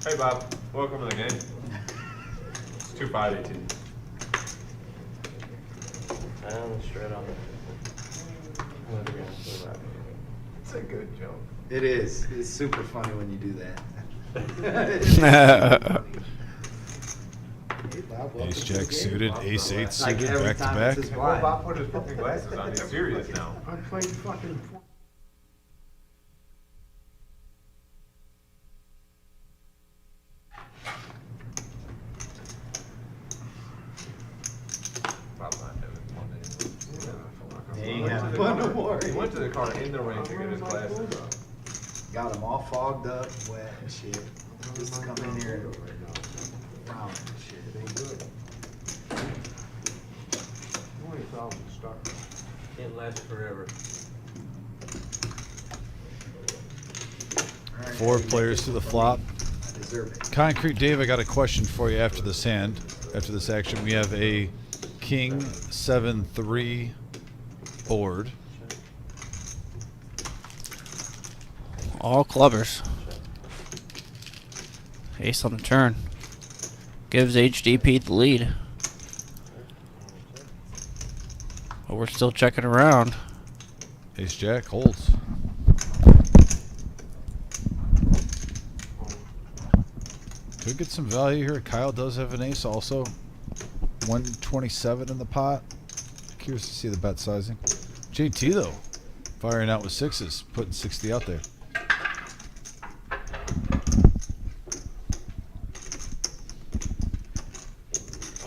Hey Bob, welcome to the game. It's 2-5-18. And straight on it. It's a good joke. It is. It's super funny when you do that. Ace Jack suited, Ace 8 suited, back to back. Well, Bob put his fucking glasses on. He's serious now. I played fucking. He went to the car in the rain to get his glasses on. Got them all fogged up, wet and shit. Just to come in here and brown and shit. Can't last forever. 4 players to the flop. Concrete Dave, I got a question for you after this hand. After this action, we have a King 7-3 board. All clubbers. Ace on the turn. Gives HDP the lead. But we're still checking around. Ace Jack holds. Could get some value here. Kyle does have an ace also. 127 in the pot. Curious to see the bet sizing. JT though, firing out with 6s, putting 60 out there.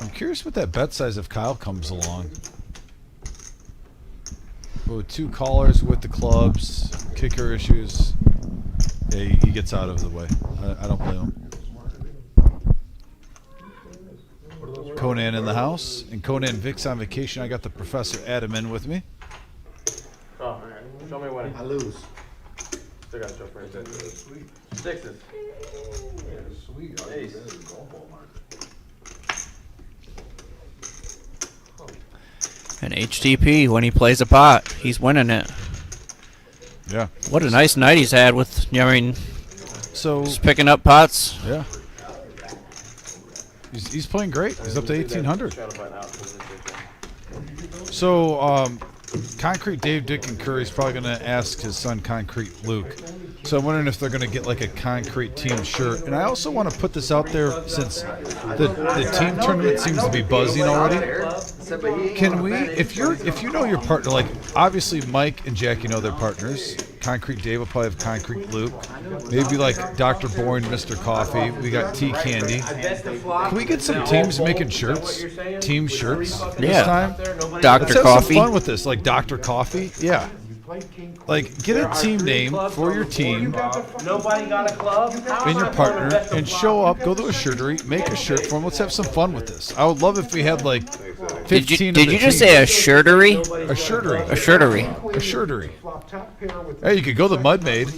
I'm curious what that bet size if Kyle comes along. But with 2 callers with the clubs, kicker issues, yeah, he gets out of the way. I don't blame him. Conan in the house, and Conan Vic's on vacation. I got the Professor Adam in with me. Oh, show me when. I lose. Still got to show for it. Sixes. Sweet. Ace. And HTP, when he plays a pot, he's winning it. Yeah. What a nice night he's had with, so just picking up pots. Yeah. He's playing great. He's up to 1,800. So, Concrete Dave, Dick, and Curry's probably going to ask his son Concrete Luke. So I'm wondering if they're going to get like a Concrete team shirt. And I also want to put this out there since the team tournament seems to be buzzing already. Can we, if you know your partner, like obviously Mike and Jackie know their partners. Concrete Dave will probably have Concrete Luke. Maybe like Dr. Bourne, Mr. Coffee. We got Tea Candy. Can we get some teams making shirts? Team shirts this time? Dr. Let's have Coffee. some fun with this, like Dr. Coffee. Yeah. Like, get a team name for your team Nobody got a club? and your partner and show up, go to a shirtery, make a shirt for them. Let's have some fun with this. I would love if we had like 15 Did you just say a shirtery? A shirtery. A shirtery. A shirtery. Hey, you could go to Mud Maid.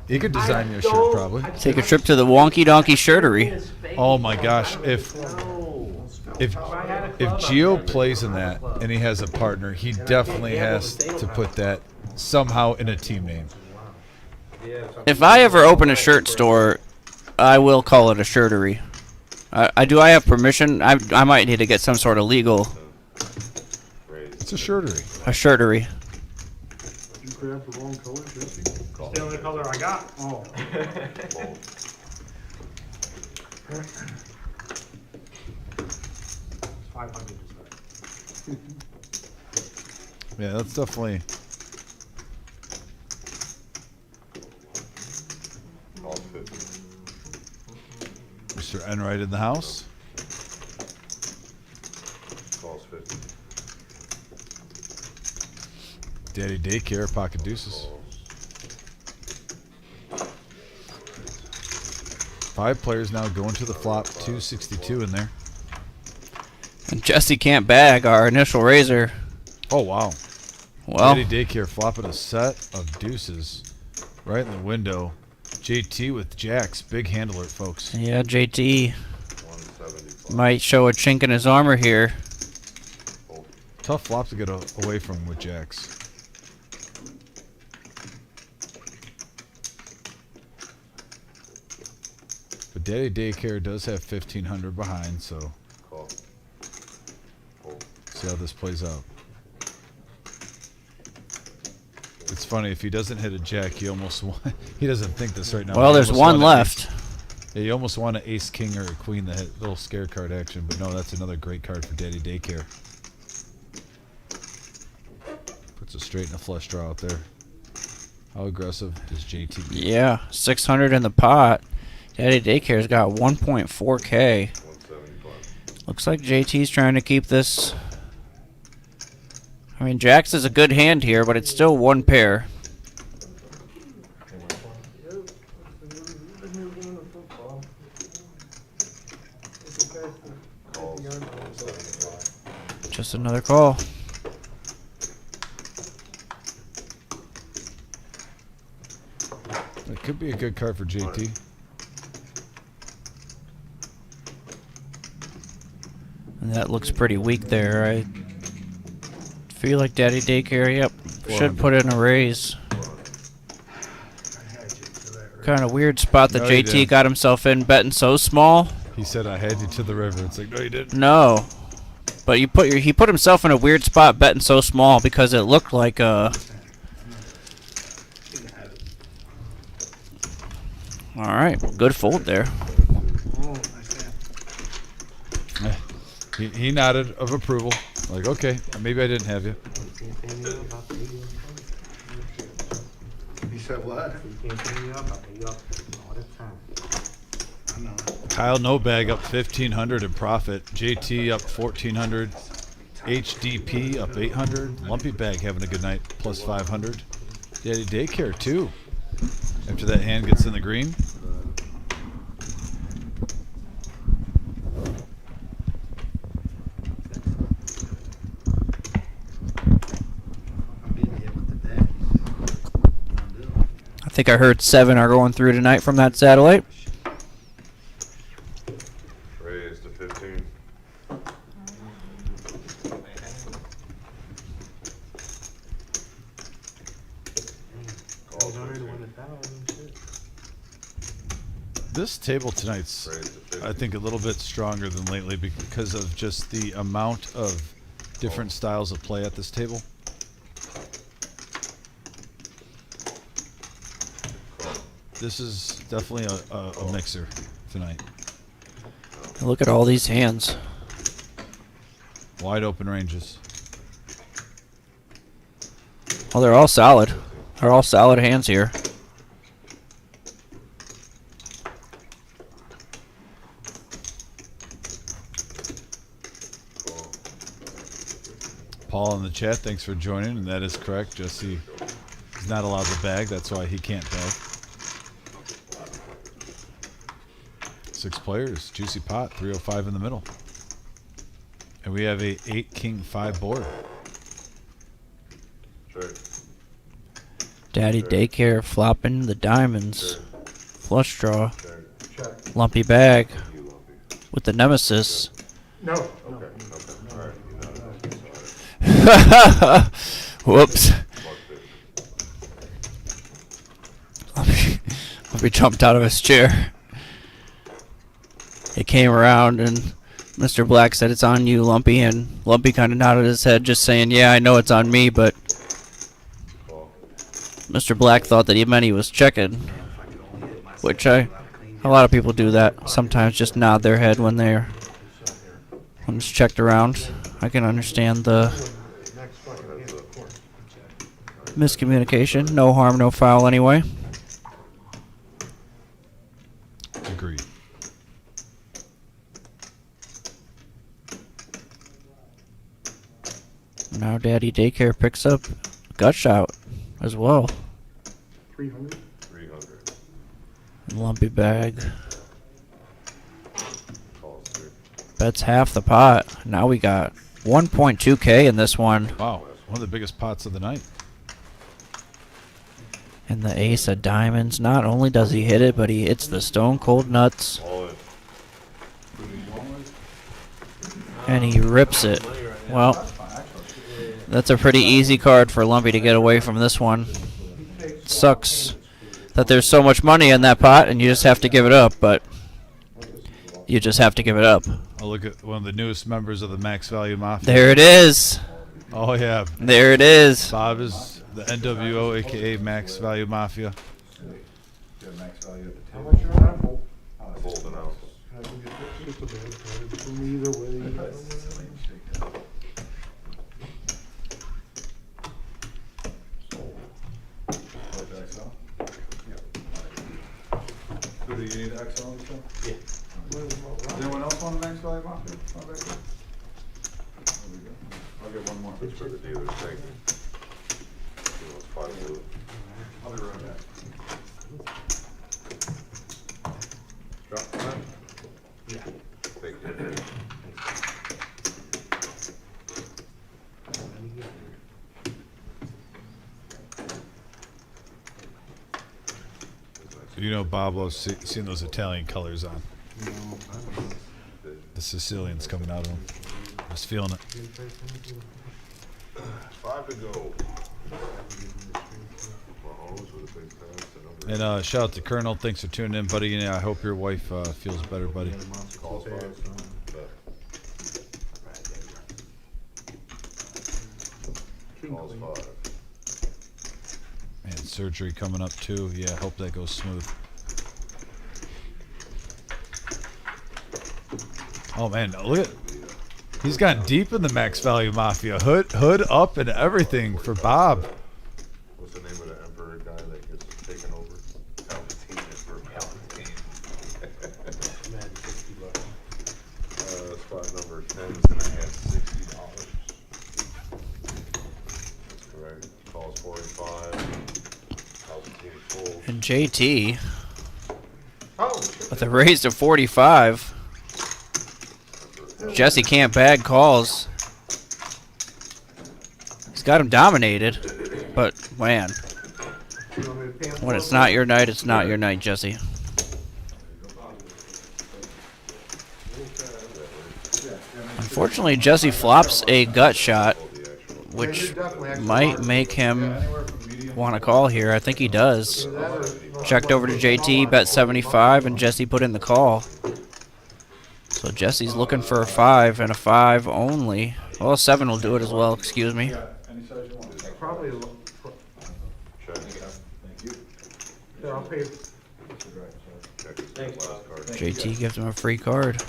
You could design your shirt probably. Take a trip to the Wonky Donkey shirtery. Oh my gosh, if Gio plays in that and he has a partner, he definitely has to put that somehow in a team name. If I ever open a shirt store, I will call it a shirtery. Do I have permission? I might need to get some sort of legal. It's a shirtery. A shirtery. You grabbed the wrong color, Jesse. It's the only color I got. Oh. 500 Yeah, that's definitely. Mr. Enright in the house. Calls 50. Daddy Daycare, pocket deuces. 5 players now going to the flop, 262 in there. And Jesse can't bag our initial raiser. Oh, wow. Well, Daddy Daycare flopping a set of deuces right in the window. JT with jacks. Big hand alert, folks. Yeah, JT might show a chink in his armor here. Tough flop to get away from with jacks. But Daddy Daycare does have 1,500 behind, so see how this plays out. It's funny, if he doesn't hit a jack, he almost he doesn't think this right now. Well, there's one left. Yeah, you almost want an ace king or a queen that hit little scare card action, but no, that's another great card for Daddy Daycare. Puts a straight and a flush draw out there. How aggressive does JT get? Yeah, 600 in the pot. Daddy Daycare's got 1.4K. Looks like JT's trying to keep this. I mean, Jacks is a good hand here, but it's still one pair. Just another call. It could be a good card for JT. And that looks pretty weak there. I feel like Daddy Daycare, yep, should put in a raise. Kind of weird spot that JT got himself in betting so small. He said, "I had you to the river." It's like, no, you didn't. No, but he put himself in a weird spot betting so small because it looked like a. All right, good fold there. He nodded of approval. Like, okay, maybe I didn't have you. He said what? Kyle No Bag up 1,500 in profit. JT up 1,400. HDP up 800. Lumpy Bag having a good night, plus 500. Daddy Daycare too. After that hand gets in the green. I think I heard 7 are going through tonight from that satellite. Raise to 15. This table tonight's, I think, a little bit stronger than lately because of just the amount of different styles of play at this table. This is definitely a mixer tonight. Look at all these hands. Wide open ranges. Well, they're all solid. They're all solid hands here. Paul in the chat, thanks for joining, and that is correct. Jesse He's not allowed to bag. That's why he can't bag. 6 players. Juicy pot. 305 in the middle. And we have a 8-king-5 board. Daddy Daycare flopping the diamonds. Flush draw. Lumpy bag. With the nemesis. No. Whoops. Lumpy jumped out of his chair. He came around and Mr. Black said, "It's on you, Lumpy," and Lumpy kind of nodded his head, just saying, "Yeah, I know it's on me," but Mr. Black thought that he meant he was checking, which a lot of people do that. Sometimes just nod their head when it's checked around. I can understand the miscommunication. No harm, no foul anyway. Agreed. Now Daddy Daycare picks up gut shot as well. 300. Lumpy bag. Bets half the pot. Now we got 1.2K in this one. Wow, one of the biggest pots of the night. And the ace of diamonds. Not only does he hit it, but he hits the stone cold nuts. And he rips it. Well, that's a pretty easy card for Lumpy to get away from this one. Sucks that there's so much money in that pot and you just have to give it up, but you just have to give it up. Oh, look at one of the newest members of the Max Value Mafia. There it is. Oh, yeah. There it is. Bob is the NWO, a.k.a. Max Value Mafia. How much your apple? Folding out. Just a bad card for me either way. Do you need XL and stuff? Yeah. Does anyone else want an Max Value Mafia? There we go. I'll get one more. It's for the dealer's thing. It's 5 blue. I'll be right back. Drop the line? Yeah. Big hit. You know Bob loves seeing those Italian colors on. The Sicilian's coming out of him. I was feeling it. 5 to go. And shout out to Colonel. Thanks for tuning in, buddy. And I hope your wife feels better, buddy. Calls 5. Calls 5. And surgery coming up too. Yeah, hope that goes smooth. Oh man, look at, he's gotten deep in the Max Value Mafia. Hood up and everything for Bob. What's the name of the Emperor guy that gets taken over? Palpatine, Emperor Palpatine. Spot number 10 is going to have $60. That's correct. Calls 45. Palpatine full. And JT with a raise to 45. Jesse can't bag calls. He's got him dominated, but man, when it's not your night, it's not your night, Jesse. Unfortunately, Jesse flops a gut shot, which might make him want to call here. I think he does. Checked over to JT, bet 75, and Jesse put in the call. So Jesse's looking for a 5 and a 5 only. Well, 7 will do it as well, excuse me. Probably. Yeah, I'll pay. JT gives him a free card.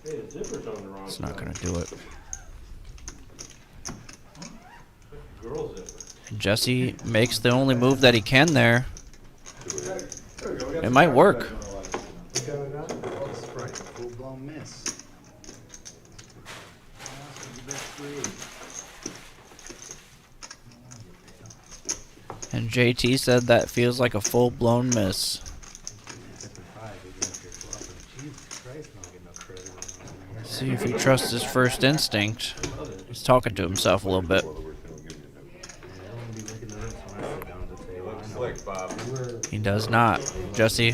It's not going to do it. And Jesse makes the only move that he can there. It might work. Full-blown miss. And JT said that feels like a full-blown miss. See if he trusts his first instinct. He's talking to himself a little bit. He does not. Jesse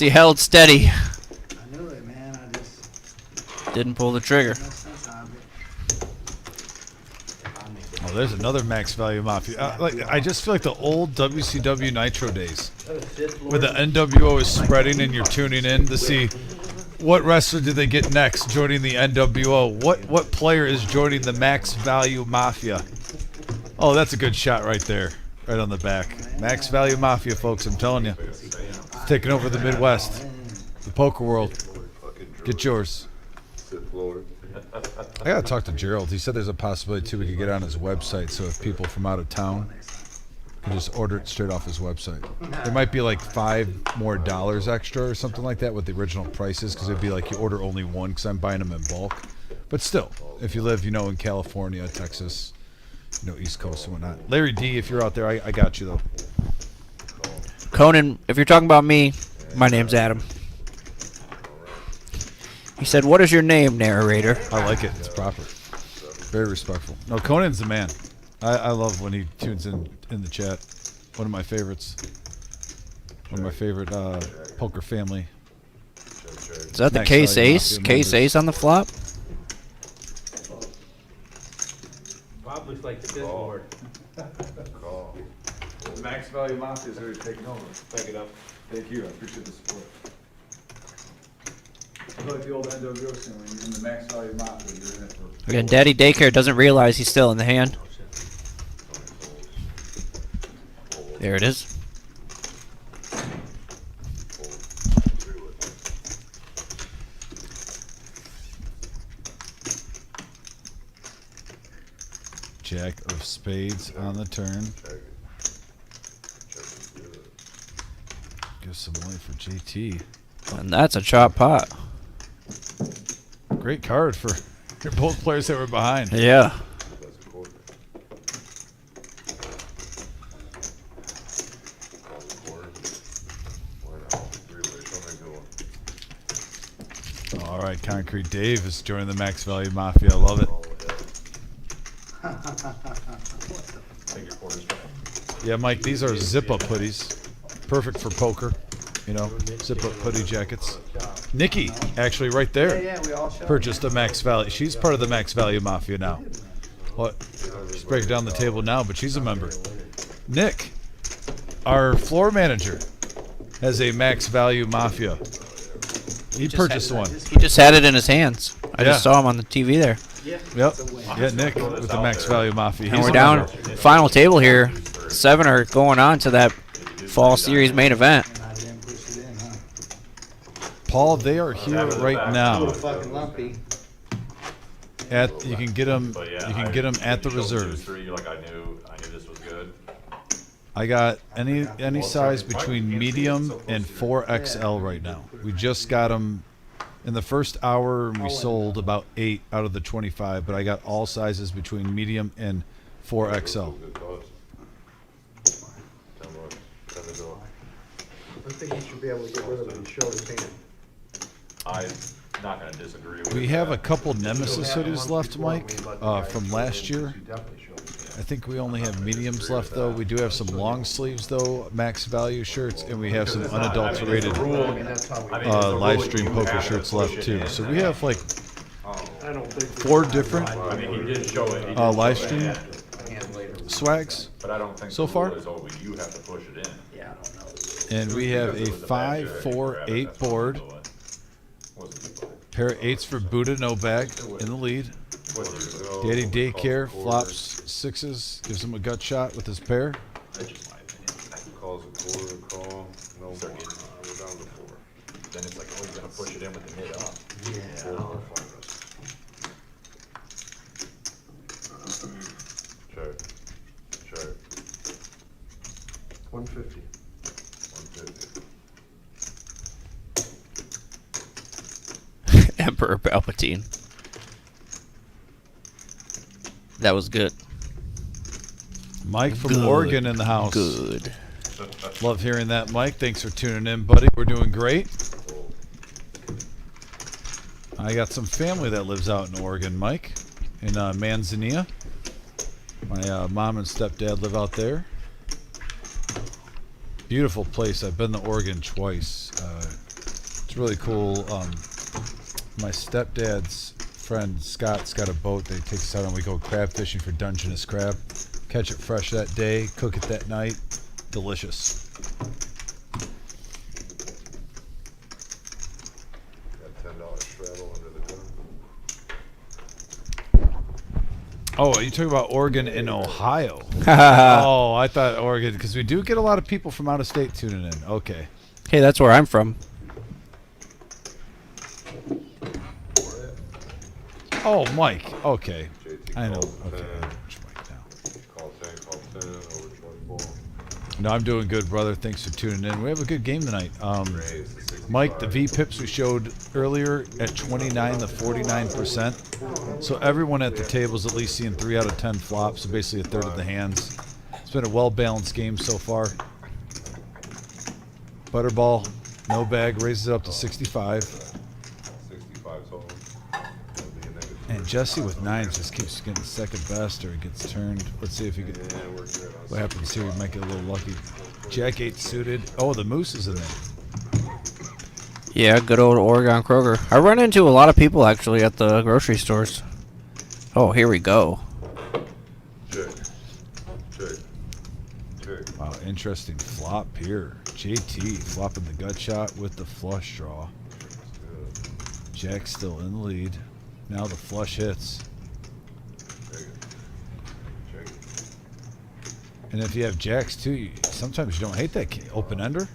held steady. I knew it, man. I just Didn't pull the trigger. Oh, there's another max value mafia. I just feel like the old WCW Nitro days, where the NWO is spreading and you're tuning in to see what wrestler do they get next joining the NWO. What player is joining the max value mafia? Oh, that's a good shot right there, right on the back. Max value mafia, folks. I'm telling you, it's taking over the Midwest, the poker world. Get yours. I gotta talk to Gerald. He said there's a possibility too we could get on his website, so if people from out of town can just order it straight off his website. There might be like $5 more extra or something like that with the original prices, because it'd be like you order only one, because I'm buying them in bulk. But still, if you live, in California, Texas, East Coast and whatnot. Larry D, if you're out there, I got you though. Conan, if you're talking about me, my name's Adam. He said, "What is your name, narrator?" I like it. It's proper. Very respectful. No, Conan's the man. I love when he tunes in the chat. One of my favorites. One of my favorite poker family. Is that the Case Ace? Case Ace on the flop? Bob looks like the discord. Call. Max Value Mafia is already taking over. Thank you, Thank you. I appreciate the support. I feel like the old NWO scene when you're in the Max Value Mafia, you're in it for. Again, Daddy Daycare doesn't realize he's still in the hand. There it is. Jack of spades on the turn. Give some money for JT. And that's a chop pot. Great card for both players that were behind. Yeah. All right, Concrete Dave is joining the Max Value Mafia. I love it. Yeah, Mike, these are zip-up hoodies. Perfect for poker. Zip-up hoodie jackets. Nikki, actually, right there, purchased a Max Value. She's part of the Max Value Mafia now. What? She's breaking down the table now, but she's a member. Nick, our floor manager, has a Max Value Mafia. He purchased one. He just had it in his hands. I just saw him on the TV there. Yep. Yeah, Nick with the Max Value Mafia. And we're down final table here. 7 are going on to that fall series main event. Paul, they are here right now. You can get them. You can get them at the reserve. I knew this was good. I got any size between medium and 4XL right now. We just got them in the first hour, and we sold about 8 out of the 25. But I got all sizes between medium and 4XL. I think he should be able to get rid of it and show his hand. I'm not going to disagree with We have a couple Nemesis hoodies left, Mike, from last year. I think we only have mediums left, though. We do have some long sleeves, though, Max Value shirts, and we have some unadulterated live stream poker shirts left, too. So we have like 4 different live stream swags so far. You have to push it in. And we have a 5-4-8 board. Pair of 8s for Buddha, no bag, in the lead. Daddy Daycare flops 6s, gives him a gut shot with his pair. Calls a quarter, call, no more. We're down to 4. Then it's like, oh, you're going to push it in with the mid up. Yeah. Check. 150. 150. Emperor Palpatine. That was good. Mike from Good. Oregon in the house. Good. Love hearing that, Mike. Thanks for tuning in, buddy. We're doing great. I got some family that lives out in Oregon, Mike, in Manzanilla. My mom and stepdad live out there. Beautiful place. I've been to Oregon twice. It's really cool. My stepdad's friend Scott's got a boat they take us out and we go crab fishing for Dungeness crab. Catch it fresh that day, cook it that night. Delicious. Got $10 travel under the gun. Oh, are you talking about Oregon and Ohio? Oh, I thought Oregon, because we do get a lot of people from out of state tuning in. Okay. Hey, that's where I'm from. Oh, Mike. Okay. I know. Okay. Call 10, over short ball. No, I'm doing good, brother. Thanks for tuning in. We have a good game tonight. Mike, the V-pips we showed earlier at 29 to 49%. So everyone at the table is at least seeing 3 out of 10 flops, so basically a third of the hands. It's been a well-balanced game so far. Butterball, no bag, raises it up to 65. 65 total. And Jesse with 9s just keeps getting second best, or he gets turned. Let's see if he can. What happens here? He might get a little lucky. Jack 8 suited. Oh, the moose is in there. Yeah, good old Oregon Kroger. I run into a lot of people actually at the grocery stores. Oh, here we go. Check. Wow, interesting flop here. JT flopping the gut shot with the flush draw. Jack still in the lead. Now the flush hits. And if you have jacks too, sometimes you don't hate that open ender.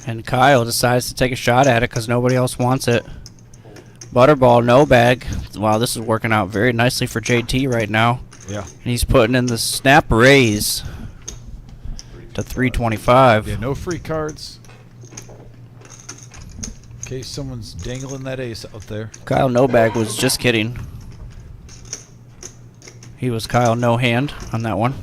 And Kyle decides to take a shot at it because nobody else wants it. Butterball, no bag. Wow, this is working out very nicely for JT right now. Yeah. And he's putting in the snap raise to 325. Yeah, no free cards. In case someone's dangling that ace out there. Kyle no bag was just kidding. He was Kyle no hand on that one.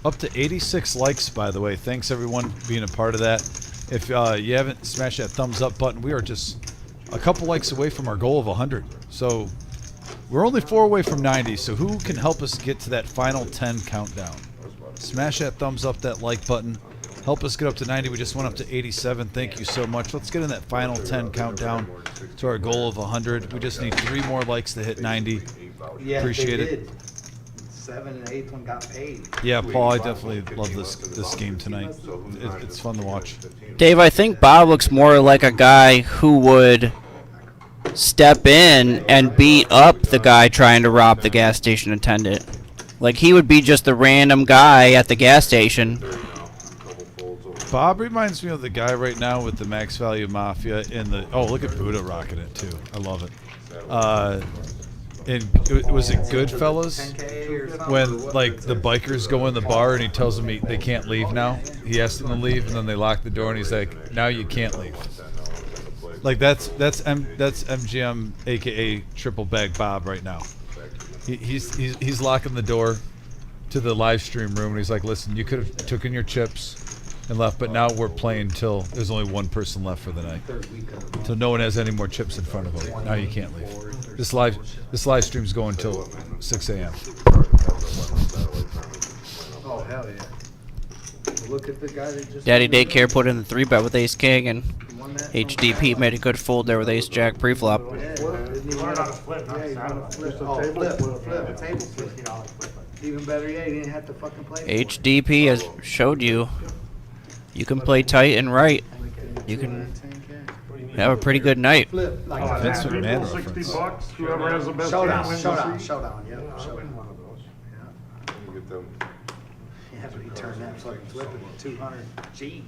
Up to 86 likes, by the way. Thanks, everyone, for being a part of that. If you haven't smashed that thumbs up button, we are just a couple likes away from our goal of 100. So we're only 4 away from 90. So who can help us get to that final 10 countdown? Smash that thumbs up, that like button. Help us get up to 90. We just went up to 87. Thank you so much. Let's get in that final 10 countdown to our goal of 100. We just need 3 more likes to hit 90. Yeah, Appreciate they it. did. 7 and 8 one got paid. Yeah, Paul, I definitely love this game tonight. It's fun to watch. Dave, I think Bob looks more like a guy who would step in and beat up the guy trying to rob the gas station attendant. Like, he would be just the random guy at the gas station. Bob reminds me of the guy right now with the Max Value Mafia in the... Oh, look at Buddha rocking it, too. I love it. Was it Goodfellas? When, like, the bikers go in the bar and he tells them they can't leave now. He asks them to leave, and then they lock the door, and he's like, now you can't leave. Like, that's MGM, a.k.a. Triple Bag Bob right now. He's locking the door to the live stream room, and he's like, listen, you could have taken your chips and left, but now we're playing till there's only one person left for the night. So no one has any more chips in front of them. Now you can't leave. This live stream's going till 6 a.m. Oh, hell yeah. Look at the guy that just... Daddy Daycare put in the 3-bet with Ace King, and HDP made a good fold there with Ace Jack preflop. You learn how to flip, not to saddle. Flip, table flip. Even better yet, he didn't have to fucking play. HDP has showed you can play tight and right. You can have a pretty good night. Flip like Vince McMahon $60. Whoever has the best showdown. wins. Showdown. Yeah. Showdown. One of those. Yeah. Get them. Yeah, but he turned that fucking flipping at 200. Jeez.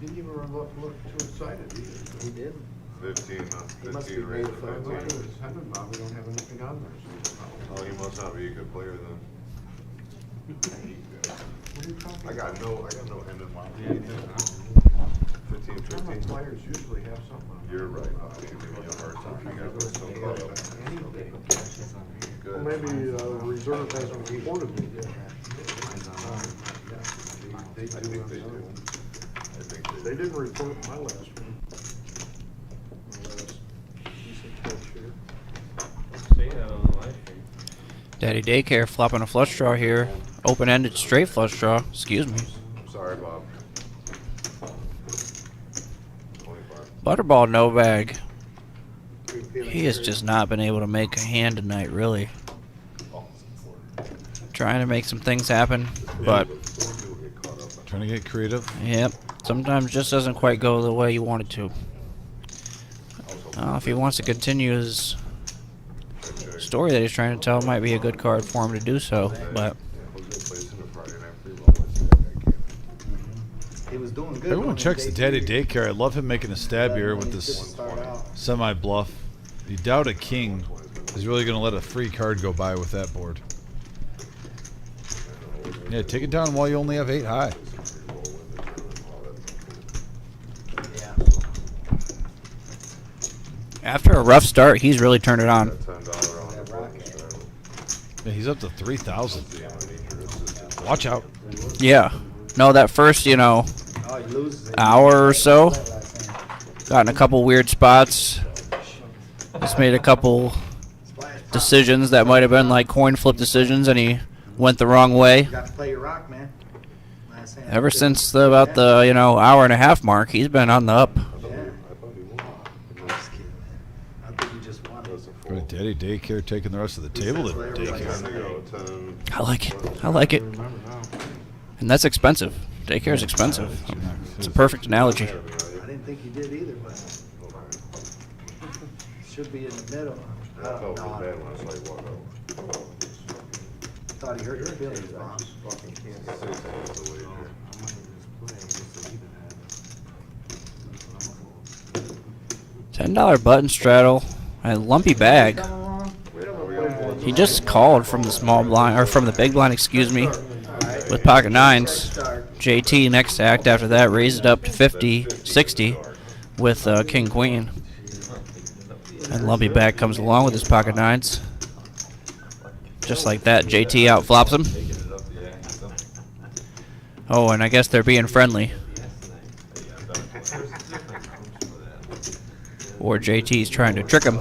Didn't even look too excited either. He did. 15 He must be raised ready to for 15. Bob, we don't have anything on there. Oh, he must not be a good player then. I got no end in my 15. Players usually have something. You're right. I'll give you a hard time. You guys are so close. Well, maybe reserve hasn't reported it yet. I think they do. They didn't report my last one. See that on the live stream. Daddy Daycare flopping a flush draw here. Open-ended straight flush draw. Excuse me. Sorry, Bob. Butterball no bag. He has just not been able to make a hand tonight, really. Trying to make some things happen, but trying to get creative. Yep. Sometimes just doesn't quite go the way you want it to. If he wants to continue his story that he's trying to tell, it might be a good card for him to do so, but He was doing good. Everyone checks the Daddy Daycare. I love him making a stab here with this semi-bluff. You doubt a king is really going to let a free card go by with that board. Yeah, take it down while you only have 8 high. after a rough start, he's really turned it on. Yeah, he's up to 3,000. Watch out. Yeah. No, that first, hour or so, got in a couple weird spots. Just made a couple decisions that might have been like coin flip decisions, and he went the wrong way. Got to play your rock, man. Ever since about the hour and a half mark, he's been on the up. Good Daddy Daycare taking the rest of the table to daycare. I like it. I like it. And that's expensive. Daycare is expensive. It's a perfect analogy. I didn't think he did either, but should be in the middle. I felt so bad when I was like, walk over. Thought he hurt your feelings, Bob. $10 button straddle. A lumpy bag. He just called from the small blind, or from the big blind, excuse me, with pocket nines. JT next act after that raised it up to 50, 60 with king queen. And lumpy bag comes along with his pocket nines. Just like that, JT out flops him. Oh, and I guess they're being friendly. Or JT's trying to trick him.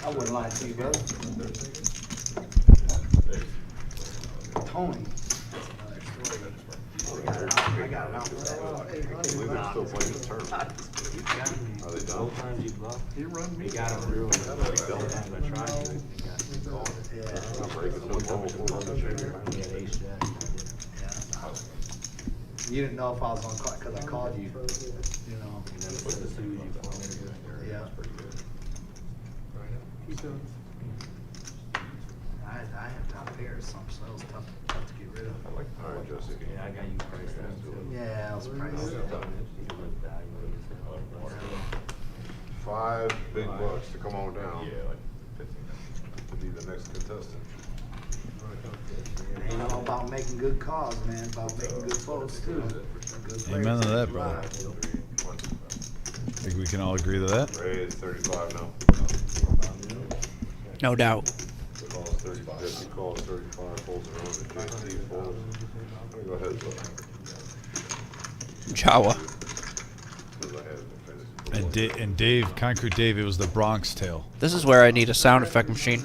I wouldn't lie to you, brother. Tony. I got it out. Still playing the term. Are they done? He run me. got him through and I tried to. You didn't know if I was on call because I called you. Yeah. I have top pairs, so it was tough to get rid of. All right, Jesse. Yeah, I got you priced out too. Yeah, I was priced. 5 big bucks to come on down. To be the next contestant. Ain't all about making good calls, man. About making good folks too. Good Amen to that, brother. Right. Think we can all agree to that? Ray is 35 now. No doubt. Calls 35. Jesse calls 35. Folds it on. And JT folds. I'm going to go ahead and Jawa. And Dave, Concrete Dave, it was the Bronx Tale. This is where I need a sound effect machine.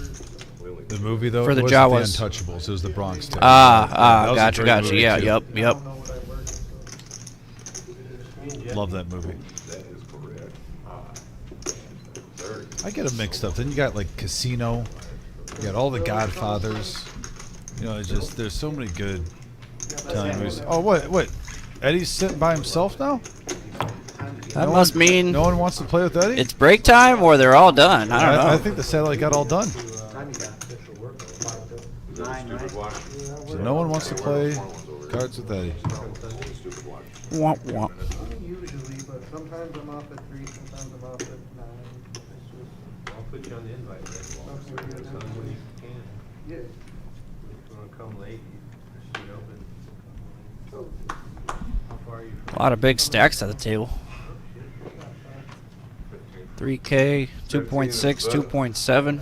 The movie, though? For the it Jawas. wasn't The Untouchables. It was the Bronx Tale. Gotcha. Yeah, yep. Love that movie. I get them mixed up. Then you got like Casino. You got all the Godfathers. It's just there's so many good Italian movies. Oh, what? Eddie's sitting by himself now? That must mean no one wants to play with Eddie. It's break time, or they're all done. I don't know. I think the satellite got all done. So no one wants to play cards with Eddie. Womp womp. Usually, but sometimes I'm off at 3, sometimes I'm off at 9. put you on the invite list. Come when you can. Yeah. If you wanna come late, you shoot open. How far are you from? A lot of big stacks at the table. 3K, 2.6, 2.7.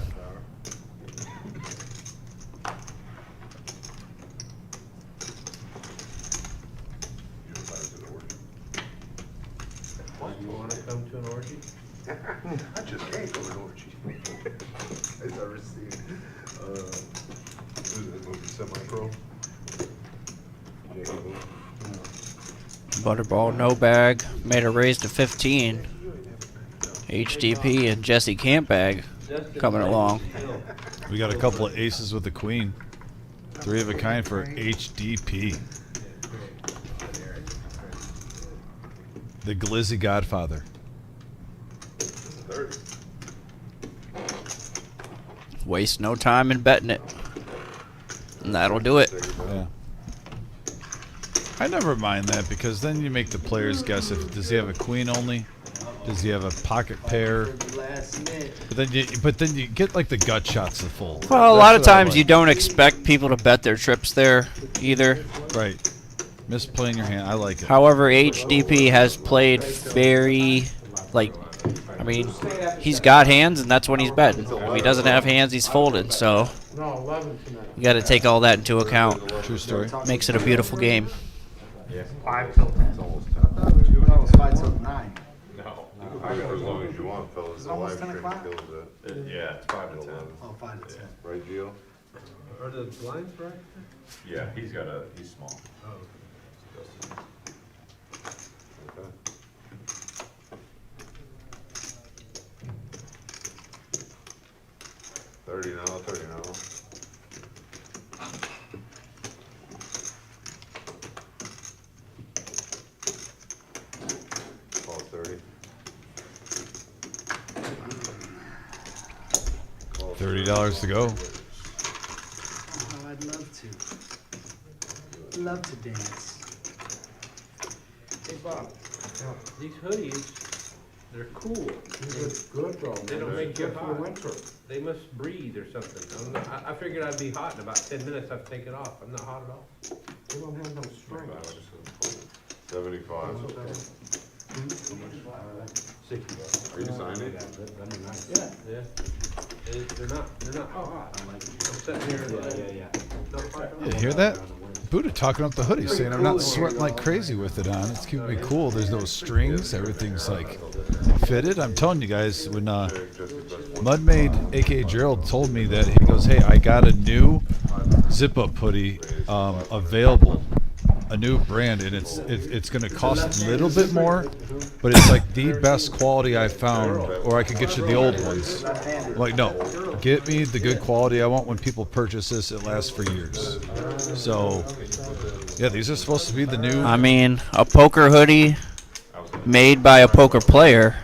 You wanna come to an orgy? I just came from an orgy. I've ever seen, who's that movie, Semi-Pro? Jackie Boone. Butterball, no bag. Made a raise to 15. HDP and Jesse Camp bag coming along. We got a couple of aces with the queen. 3 of a kind for HDP. The Glizzy Godfather. Waste no time in betting it. And that'll do it. Yeah. I never mind that because then you make the players guess if does he have a queen only? Does he have a pocket pair? But then you get like the gut shots of full. Well, a lot of times you don't expect people to bet their trips there either. Right. Misplaying your hand. I like it. However, HDP has played very, like, I mean, he's got hands and that's when he's betting. If he doesn't have hands, he's folded. So you got to take all that into account. True story. Makes it a beautiful game. Yeah. 5 till 10. It's almost 10. I thought it was 5 till 9. No. You can for as long as you want, fellas. The live stream kills it. Yeah, it's 5 to 10. Oh, 5 to 10. Right, Gio? Are the blinds right? Yeah, he's small. Oh. Okay. $30 now, $30 now. Call 30. $30 to go. Oh, I'd love to. Love to dance. Hey Bob, these hoodies, they're cool. It's good though. They don't make you good for hot. winter. They must breathe or something. I figured I'd be hot in about 10 minutes. I'd take it off. I'm not hot at all. They don't have no strength. 75. Are you signing? Yeah. Yeah. They're not hot. I'm sitting here. You hear that? Buddha talking up the hoodie, saying I'm not sweating like crazy with it on. It's keeping me cool. There's no strings. Everything's like fitted. I'm telling you guys, when Mudmaid, aka Gerald, told me that, he goes, "Hey, I got a new zip-up hoodie available, a new brand, and it's going to cost a little bit more, but it's like the best quality I found, or I could get you the old ones." I'm like, no, get me the good quality I want. When people purchase this, it lasts for years. So, yeah, these are supposed to be the new. I mean, a poker hoodie made by a poker player.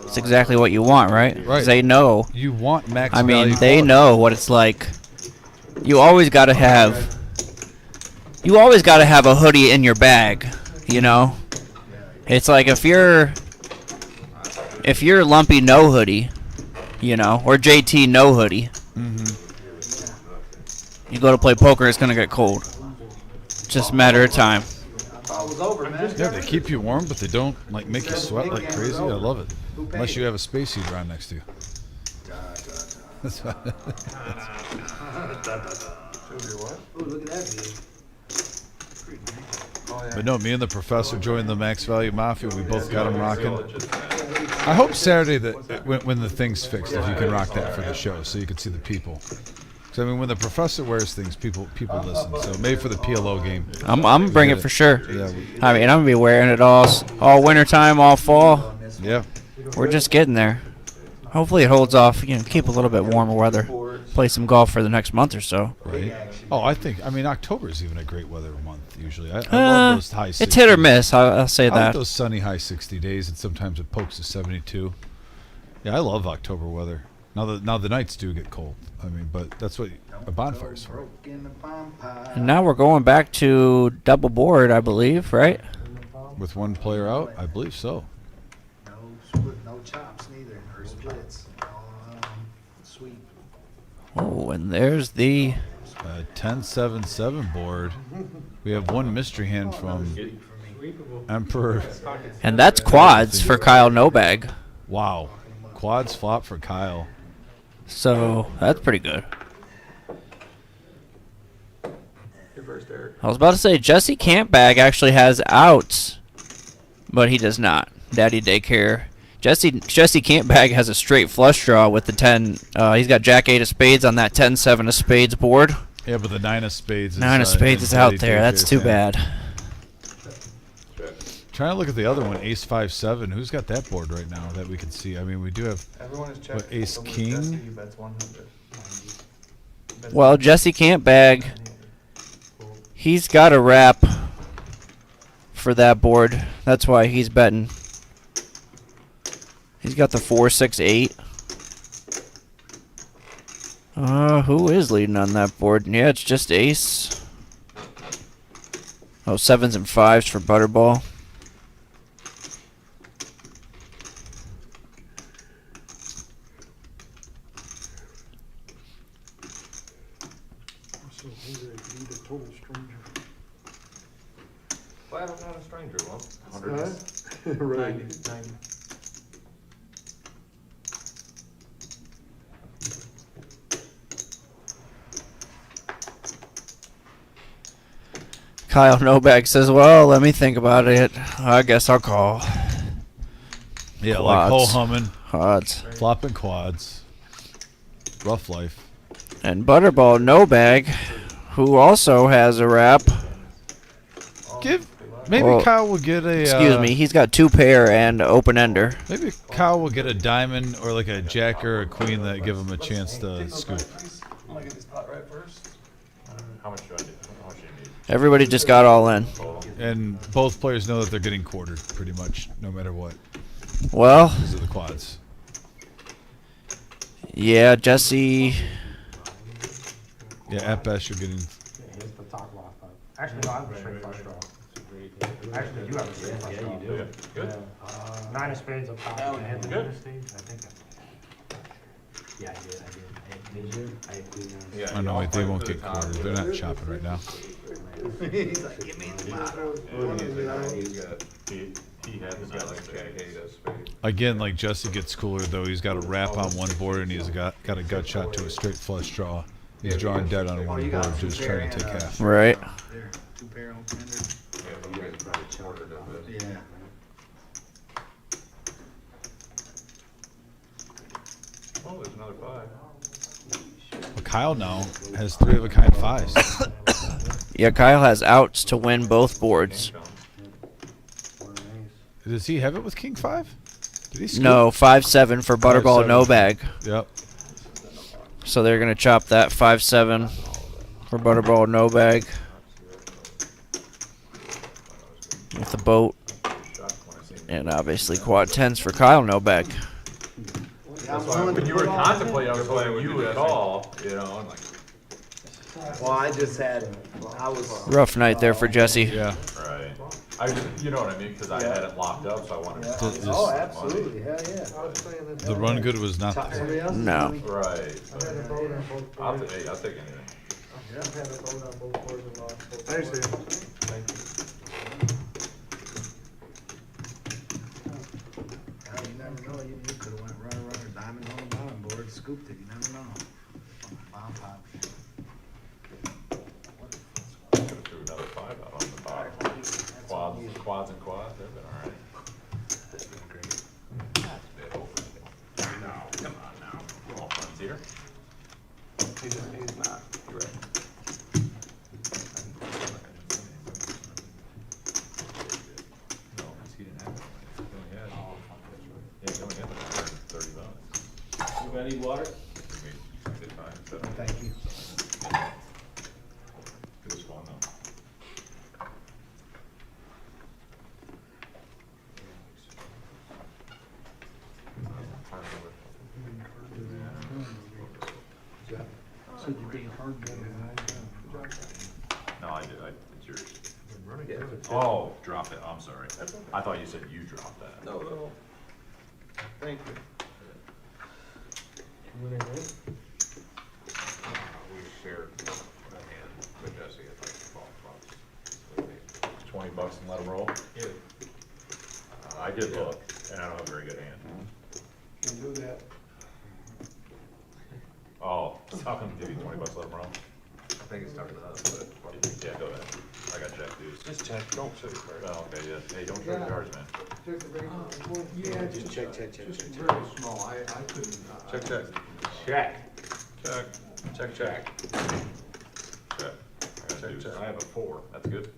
It's exactly what you want, right? Right. They know. You want max I mean, value they quality. know what it's like. You always got to have. You always got to have a hoodie in your bag, you know? It's like if you're Lumpy no hoodie, you know, or JT no hoodie, you go to play poker, it's going to get cold. Just a matter of time. Yeah, they keep you warm, but they don't like make you sweat like crazy. I love it. Unless you have a space heater on next to you. That's fine. Ooh, look at that view. But no, me and the professor joined the Max Value Mafia. We both got them rocking. I hope Saturday that when the thing's fixed, if you can rock that for the show, so you can see the people. So I mean, when the professor wears things, people listen. So maybe for the PLO game, I'm gonna bring it for sure. Yeah. I mean, I'm gonna be wearing it all winter time, all fall. Yeah. We're just getting there. Hopefully it holds off. You know, keep a little bit warmer weather. Play some golf for the next month or so. Right. Oh, I mean, October is even a great weather month usually. I love those high 60s. It's hit or miss. I'll say I like that. those sunny high 60 days, and sometimes it pokes to 72. Yeah, I love October weather. Now the nights do get cold. I mean, but that's what a bonfire's for. And now we're going back to double board, I believe, right? With one player out, I believe so. No chops neither, or splits. Sweep. Oh, and there's the 10-7-7 board. We have one mystery hand from Emperor. And that's quads for Kyle Nobag. Wow. Quads flop for Kyle. So that's pretty good. Your first, Eric. I was about to say Jesse Campbag actually has outs, but he does not. Daddy Daycare. Jesse Campbag has a straight flush draw with the 10. He's got Jack 8 of spades on that 10-7 of spades board. Yeah, but the 9 of spades. 9 of spades is out there. That's too bad. Trying to look at the other one, Ace 5-7. Who's got that board right now that we can see? I mean, we do have what, Ace King. Well, Jesse Campbag, he's got a wrap for that board. That's why he's betting. He's got the 4-6-8. Who is leading on that board? Yeah, it's just Ace. Oh, 7s and 5s for Butterball. So hungry I could eat a total stranger. Well, I'm not a stranger. Well, 100. Right. 90. Kyle Nobag says, well, let me think about it. I guess I'll call. Yeah, like whole humming. Quads. Flopping quads. Rough life. And Butterball Nobag, who also has a wrap. Maybe Kyle will get a... excuse me, he's got 2 pair and open ender. Maybe Kyle will get a diamond or like a jack or a queen that give him a chance to scoop. I'm gonna get this pot right first. How much do I do? How much do you need? Everybody just got all in. And both players know that they're getting quartered pretty much, no matter what. Well... These are the quads. Yeah, Jesse... Yeah, at best you're getting... Here's the top lock. Actually, no, I have a straight flush draw. Actually, you have a straight flush draw. Yeah, you do. Good. 9 of spades up top. Oh, And good. I think yeah, I did. Did you? I had queen nine. Yeah, Oh no, wait, they won't get quartered. They're not chopping right now. He's like, give me the bottom. He has got like Jack 8 of spades. Again, like Jesse gets cooler though. He's got a wrap on one board and he's got a gut shot to a straight flush draw. He's drawing dead on one board, just trying to take half. Right. There, 2 pair on tender. Yeah, but you guys probably quartered it, but. Yeah. Oh, there's another 5. Well, Kyle now has 3 of a kind 5s. Yeah, Kyle has outs to win both boards. Does he have it with King 5? Did he scoop? No, 5-7 for Butterball 5-7. Nobag. Yep. So they're going to chop that 5-7 for Butterball Nobag. With the boat. And obviously quad 10s for Kyle Nobag. That's why when you were contemplating, I was hoping you would call, you know, and like. Well, I was Rough night there for Jesse. Yeah. Right. You know what I mean? Because I had it locked up, so I wanted to. Just- Oh, absolutely. Hell yeah. The run good was not there. No. Right. So I'll take anything. I've had a vote on both boards and lost both. I understand. Thank you. Well, you never know. You could have went runner, diamond on the bottom board, scooped it. You never know. Bomb pop. Could have threw another 5 out on the bottom. Quads and quads. They've been all right. That's been great. No, come on now. We're all friends here. He's not. You're right. No, he didn't have it. He only had 130 bucks. You got any water? Good time. So, Thank you. it was fun though. Said you're being hard better than I am. No, I did. It's yours. Oh, drop it. I'm sorry. I thought you said you dropped that. No. Thank you. Winning, right? How come give you $20 let him roll? I think it's talking to us, but. Yeah, go ahead. I got jack deuce. Just check, don't show your cards. Oh, okay, yeah. Hey, don't show your cards, man. Yeah, just check. Just Very small, I couldn't. check. Check. Check. Check. Check. I got deuce. check. I have a 4. That's good.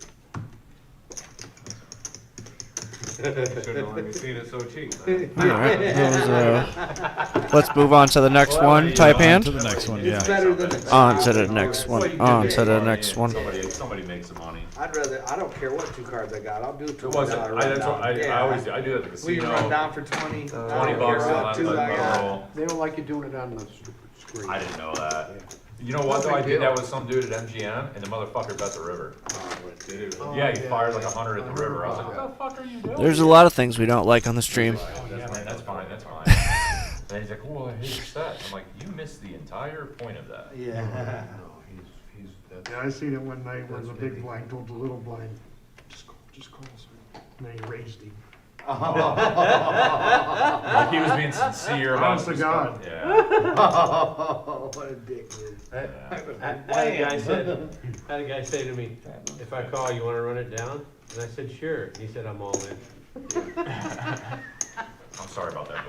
Shouldn't have let me seen it so cheap. All right. Let's move on to the next one. Type hand. To the next one, yeah. On to the next one. On to the next one. Somebody makes some money. I don't care what 2 cards I got. I'll do $20 It wasn't, I always do. I do it at the casino. We run down for 20. $20 I don't and care I what 2 I let got. roll. They don't like you doing it on the screen. I didn't know that. You know what though? I did that with some dude at MGM, and the motherfucker bet the river. Yeah, he fired like 100 at the river. I was like, what the fuck are you doing? There's a lot of things we don't like on the stream. That's fine. And he's like, well, here's your set. I'm like, you missed the entire point of that. Yeah. Yeah, I seen it one night when the big blind told the little blind, just call us. And then he raised him. Like he was being sincere about Honest to God. Yeah. What a dick, dude. I had a guy say to me, if I call, you wanna run it down? And I said, sure. He said, I'm all in. I'm sorry about that,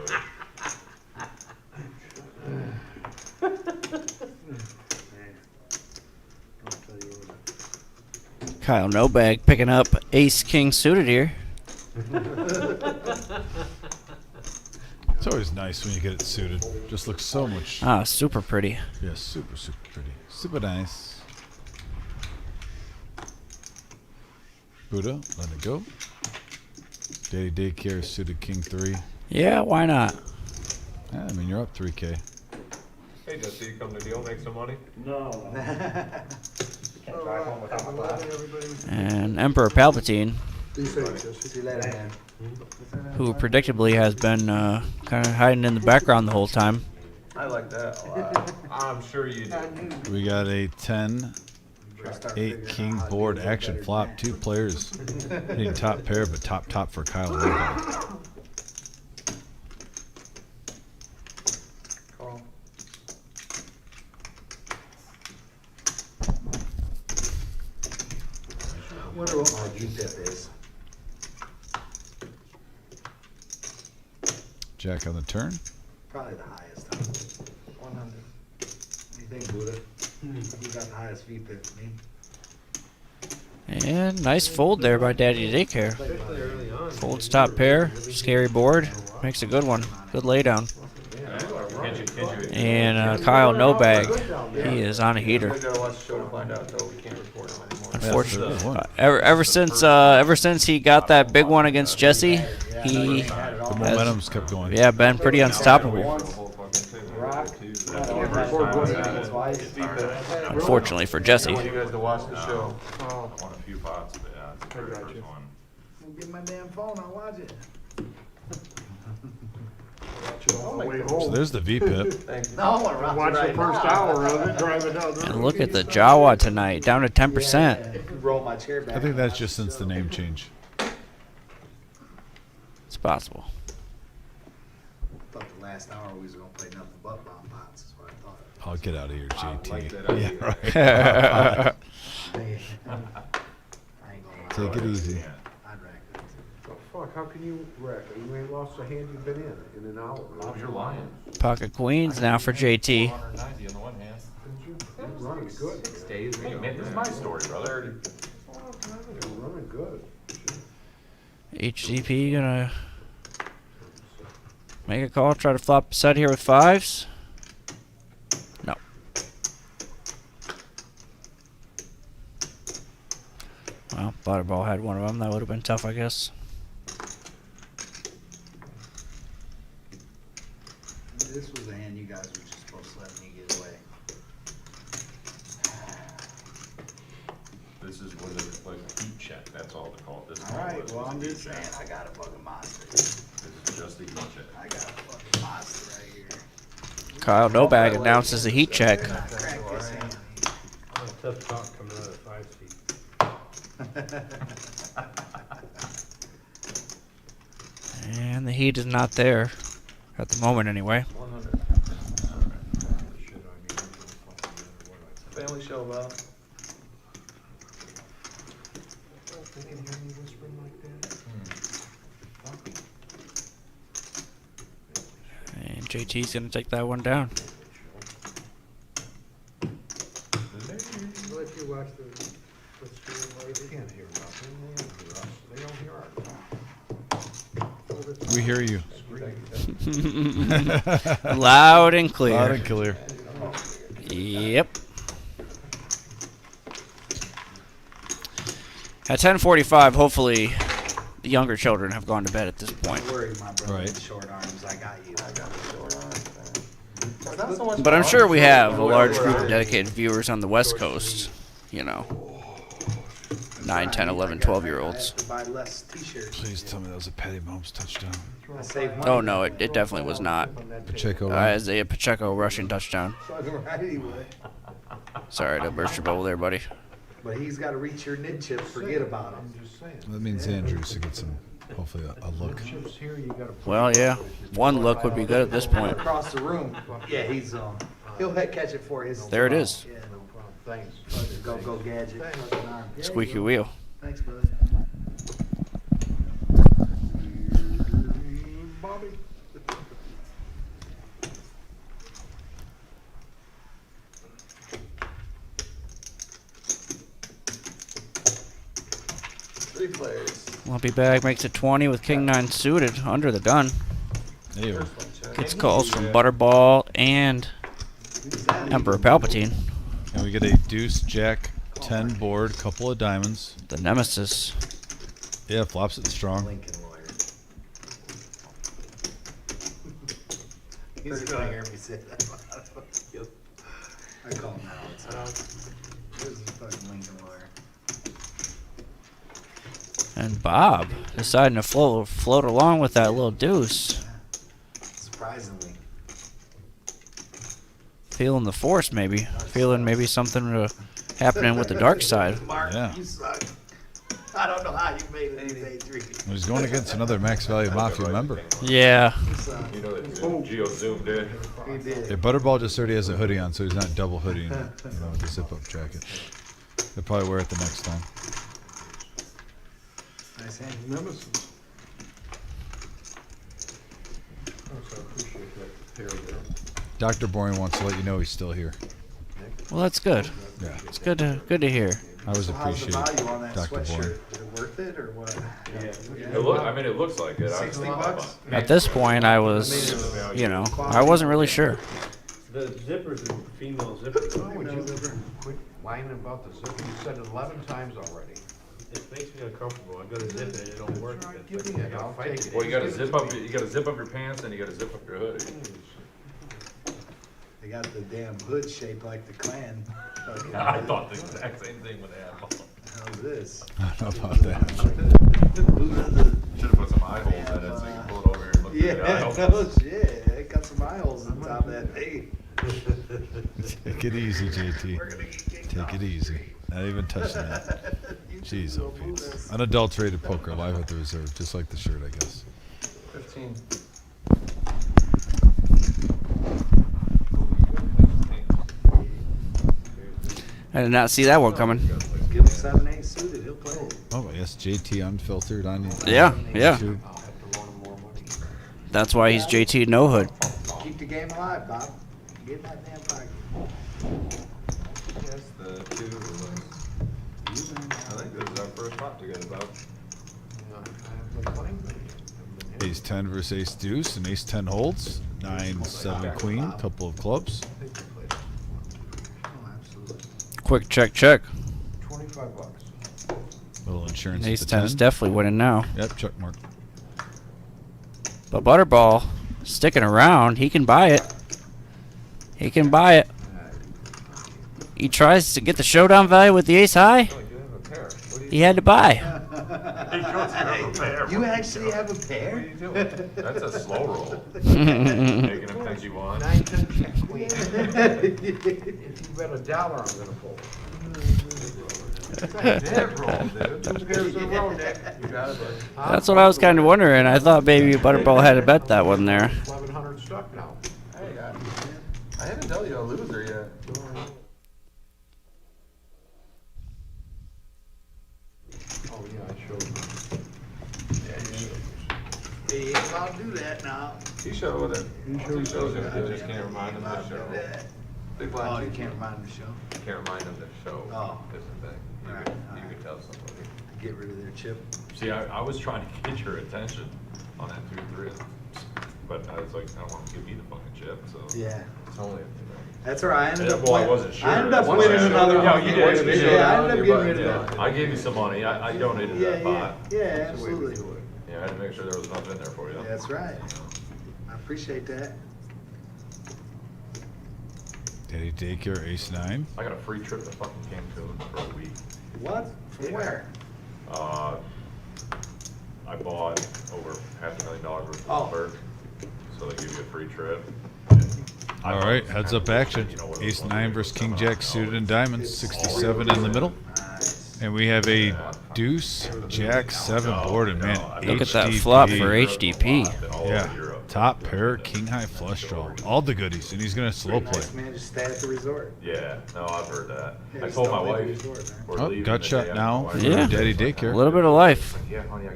Kyle No Bag picking up Ace King suited here. It's always nice when you get it suited. Just looks so much. Ah, super pretty. Yeah, super pretty. Super nice. Buddha, let it go. Daddy Daycare suited King 3. Yeah, why not? Yeah, I mean, you're up 3K. Hey, Jesse, you come to deal, make some money? No. Can't drive home without my glass. And Emperor Palpatine, See you later, man. who predictably has been kind of hiding in the background the whole time. I like that a lot. I'm sure you do. We got a 10, 8 King board action flop. 2 players hitting top pair, but top for Kyle. Call. I wonder what my GTIP is. Jack on the turn. Probably the highest. 100. What do you think, Buddha? You got the highest VPIP, me? And nice fold there by Daddy Daycare. Especially early on. Folds top pair, scary board, makes a good one. Good laydown. And Kyle No Bag, he is on a heater. We gotta watch the show to find out, though. We can't report him anymore. Unfortunately, ever since he got that big one against Jesse, he The momentum's kept going. yeah been pretty unstoppable. Unfortunately for Jesse. I want you guys to watch the show. I won a few pots, but yeah, it's the very first one. I'll get my damn phone, I'll watch it. So there's the VPIP. Thank you. No, I watch Watch the first hour of it, drive it down. And look at the Jawa tonight, down to 10%. Roll my chair back. I think that's just since the name change. It's possible. I thought the last hour we was gonna play nothing but bomb pots, is what I thought. I'll get out of here, JT. like that Yeah, right. I ain't gonna Take it easy. I'd rack it. Oh, fuck, how can you wreck? You ain't lost a hand you've been in an hour. You're lying. Pocket queens now for JT. 190 on the one hand. You're running good. 6 days. Hey, man, this is my story, brother. You're running good. HCP gonna make a call, try to flop a set here with 5s. No. Well, Butterball had one of them. That would have been tough, I guess. This was the hand you guys were just supposed to let me get away. This is what it's like a heat check. That's all they call it. This is Alright, what well, it's I'm a heat just saying, check. I got a fucking monster. This is just a heat check. I got a fucking monster right here. Kyle No Bag announces a heat check. Crack this hand. Tough talk coming out of 5 feet. And the heat is not there. At the moment, anyway. 100. family show, Bob. And JT's gonna take that one down. I'll let you watch the stream later. They can't hear nothing. They don't hear us. They don't hear our. We hear you. Loud and clear. Loud and clear. Yep. At 10:45, hopefully the younger children have gone to bed at this point. Don't worry, my brother. Right. Short arms. I got you. I got the short arms. But I'm sure we have a large group of dedicated viewers on the West Coast. You know, 9, 10, 11, 12-year-olds. Buy less t-shirts. Please tell me that was a Patty Mahomes touchdown. I saved money. Oh no, it definitely was not. Pacheco. Isaiah Pacheco rushing touchdown. Right, he would. Sorry to burst your bubble there, buddy. But he's got to reach your nid chip. Forget about him. That means Andrews to get some, hopefully, a look. Well, yeah, one look would be good at this point. Across the room. Yeah, he's he'll catch it for his. There it is. Yeah, no problem. Thanks. Go gadget. Squeaky wheel. Thanks, bud. Bobby. Three players. Lumpy bag makes it 20 with King 9 suited under the gun. Ew. Gets calls from Butterball and Emperor Palpatine. And we get a deuce, jack, 10 board, couple of diamonds. The Nemesis. Yeah, flops it strong. He's gonna hear me say that. Yep. I call him out. This is fucking Lincoln lawyer. And Bob deciding to float along with that little deuce. Surprisingly. Feeling the force, maybe. Feeling maybe something happening with the dark side. Mark, Yeah. you suck. I don't know how you made it in day 3. He's going against another Max Value Mafia member. Yeah. You know that Geo zoomed in. He did. Yeah, Butterball just already has a hoodie on, so he's not double hoodieing it, with the zip-up jacket. He'll probably wear it the next time. Nice hand. Nemesis. Dr. Boring wants to let you know he's still here. Well, that's good. Yeah. It's good to hear. I always So how's the appreciate value on that Dr. Boring. sweatshirt? Is it worth it or what? I mean, it looks like it. 60 bucks? At this point, I was, I wasn't really sure. The zippers are female zippers. Oh, would you quit whining about the zipper? You said it 11 times already. It makes me uncomfortable. I go to zip it and it don't work. Give me it, I'll take it. Well, you gotta zip up. You gotta zip up your pants, and you gotta zip up your hood. They got the damn hood shaped like the Klan. I thought the exact same thing when they had them. How's this? I don't know about that. Should have put some eye holes in it so you can pull it over here and look Yeah, through the eye holes. no shit. It got some eye holes on top of that thing. Take it easy, JT. Take it easy. Not even touching that. Jeez, oh, Pete. Unadulterated poker live at the reserve, just like the shirt, I guess. 15. I did not see that one coming. Give him 7-8 suited. He'll play it. Oh, yes, JT unfiltered on Yeah, yeah. YouTube. That's why he's JT No Hood. Keep the game alive, Bob. Get in that damn pocket. Yes, the two of us. I think this is our first spot together, Bob. Ace 10 versus Ace Deuce, and Ace 10 holds. 9, 7 Queen, couple of clubs. Quick check. 25 bucks. Little insurance. Ace at 10 the is definitely winning now. Yep, check mark. But Butterball sticking around. He can buy it. He can buy it. He tries to get the showdown value with the ace high. He had to buy. You actually have a pair? What are you doing? That's a slow roll. Making him think you won. 9, 10, check, queen. If you bet $1, I'm gonna fold. It's a dead roll, dude. 2 pairs in a row, Nick. You got it, buddy. That's what I was kind of wondering. I thought maybe Butterball had to bet that one there. 1100 stuck now. Hey, I haven't dealt you a loser yet. No. He showed with it. He He shows it. I just can't remind him to show. Big Oh, blind. you can't remind him to show? Can't remind him to show. Oh. Is the thing. You Right. could, you could tell somebody. Get rid of their chip. See, I was trying to get your attention on that 2-3, but I was like, I don't want to give me the fucking chip, so. Yeah. It's only. That's all right. I ended Yeah, up well, I win- wasn't sure. I ended up Once winning you- another Yeah, one. you did. You did. Yeah, I ended up getting rid of Yeah, that. I gave you some money. I donated Yeah, that pot. yeah, absolutely. Yeah, I had to make sure there was nothing in there for you. That's right. I appreciate that. Daddy Daycare, ace 9. I got a free trip to fucking Cancun for a week. What? From where? I bought over $500,000 worth of lumber, so they give you a free trip. All right, heads up action. Ace 9 versus King Jack suited in diamonds. 67 in the middle. And we have a deuce, Jack 7 boarded, man. Look at that flop for HDP. Yeah. Top pair, king high flush draw. All the goodies. And he's going to slow play. Nice man, just stay at the resort. Yeah, no, I've heard that. Yeah, I just told don't my leave wife. the resort, man. we're Oh, leaving gut the shot day now after. for Yeah. Daddy Daycare. A little bit of life. Yeah, honey, I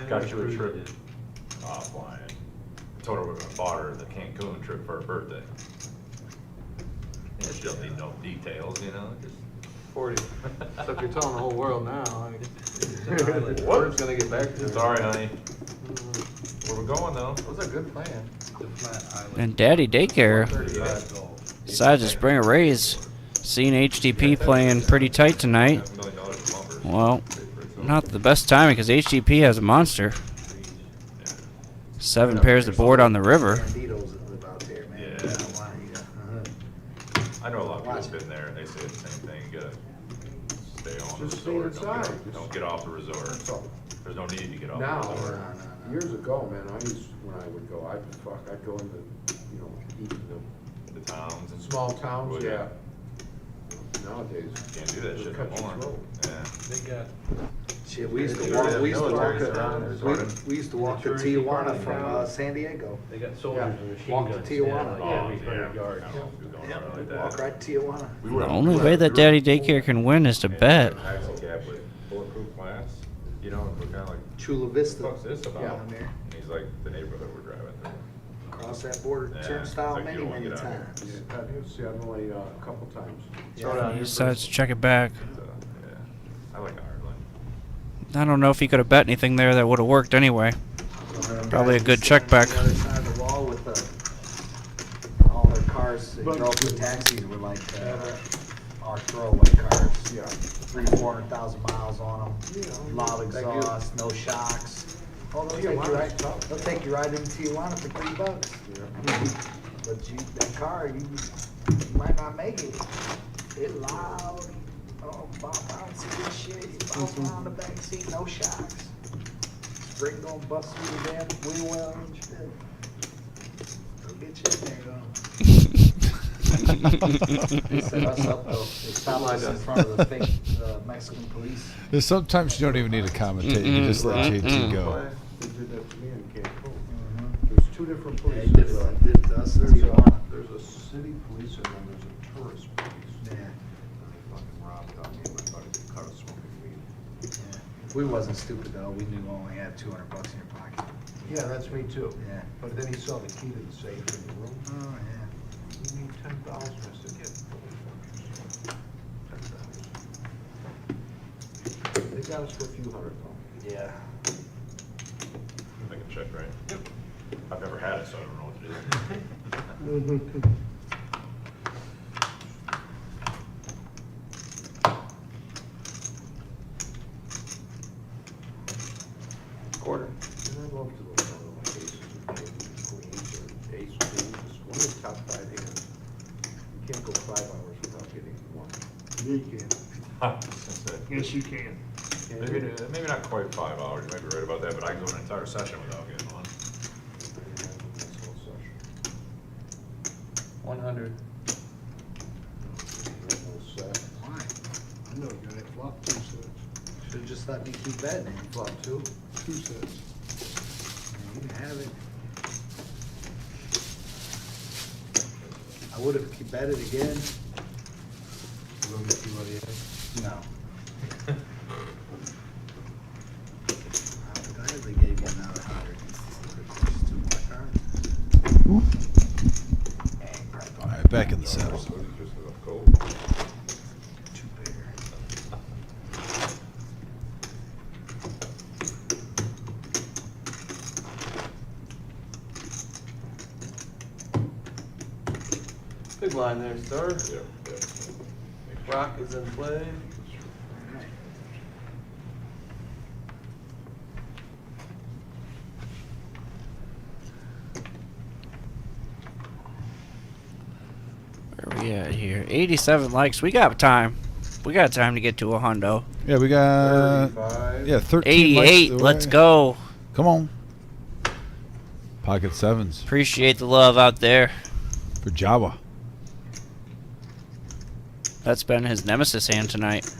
got you a trip. Flying. I told her I bought her the Cancun trip for her birthday. Yeah, she don't need no details, you know. Just 40. Except you're telling the whole world now. What? Word's gonna get back to you. Sorry, honey. Where we going though? It was a good plan. And Daddy Daycare decides to spring a raise. Seeing HDP playing pretty tight tonight. Well, not the best timing because HDP has a monster. 7 pairs of board on the river. Banditos that live out there, man. Yeah. You know why, I know a lot of people have been there and they say the same thing. You gotta stay on the Just stay resort. inside. Don't get off the resort. There's no need to get off Now, the resort. years ago, man, when I would go, I'd go into, eat in The towns and small towns, Well, yeah. Nowadays. Can't do that shit cut no more. your throat. Yeah. They got. Shit, we used to Yeah, walk. the We used to walk. military's around there, sort of. We used to walk to Security Tijuana department from now. San Diego. They got soldiers and machine Walk to guns. Tijuana. Like Oh, every 100 yards. Walk right to Tijuana. The only way that Daddy Daycare can win is to bet. Taxi cab with bulletproof glass. You know, we're kind of like, Chula what Vista. the fuck's this about? Down there. And he's like, the neighborhood we're driving through. Cross that border Yeah, turnstile it's like you many, don't wanna many get out here. times. See, I've only a couple times. He decides to check it back. I like Ireland. I don't know if he could have bet anything there that would have worked anyway. Probably a good check back. On the other side of the wall with all their cars, they drove the taxis were like our throwaway cars. Yeah. 300,000-400,000 miles on them. Loud exhaust, no shocks. Oh, they'll take you right into Tijuana for $3. But that car, you might not make it. It loud. Oh, bouncy and shit. You bounce around the back seat, no shocks. Spring gonna bust through the damn wheel well and shit. They'll get you in there, though. They set us up, though. They stopped us in front of the fake Mexican police. There's sometimes you don't even need a commentator. You just let JT go. They did that to me in Cancun. There's two different Yeah, police. he did it to us in Tijuana. There's a city police and then there's a tourist police. Yeah. And they fucking robbed on me and my buddy they caught us smoking weed. We wasn't stupid, though. We knew we only had $200 in your pocket. Yeah, that's me too. Yeah. But then he saw the key to the safe in the room. Oh, yeah. You need 10,000. I said, get $10,000. They got us for a few hundred though. Yeah. Make a check, right? Yep. I've never had it, so I don't know what to do. Quarter. And I love to look at all my aces and kings and queens or ace queens, just one of the top 5 hands. You can't go 5 hours without getting one. Yeah, you can. Yes, you can. Maybe not quite 5 hours. You might be right about that, but I can go an entire session without getting one. 100. Why? I know a guy that flopped 2 sets. Should've just let me keep betting it. Flop 2? 2 sets. You can have it. I would've bet it again. You want me to see what he has? No. I gladly gave you another 100. Just 2 more cards. back in the saddle. Big line there, sir. Rock is in play. Where are we at here? 87 likes. We got time. We got time to get to a hundo. Yeah, we got 13 88. likes. Let's go. Come on. Pocket sevens Appreciate the love out there. for Jawa. That's been his nemesis hand tonight.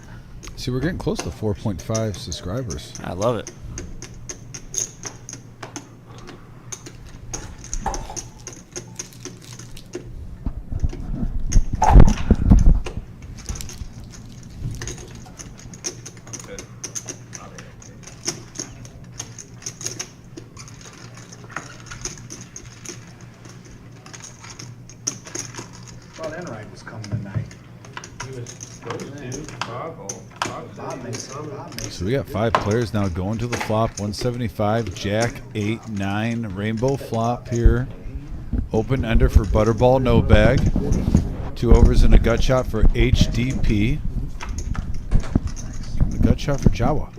See, we're getting close to 4.5 subscribers. I love it. Thought Enright was coming tonight. He was supposed to. Bob makes it. So we got 5 players now going to the flop. 175, Jack, 8, 9, rainbow flop here. Open ender for Butterball, no bag. 2 overs and a gut shot for HDP. And a gut shot for Jawa.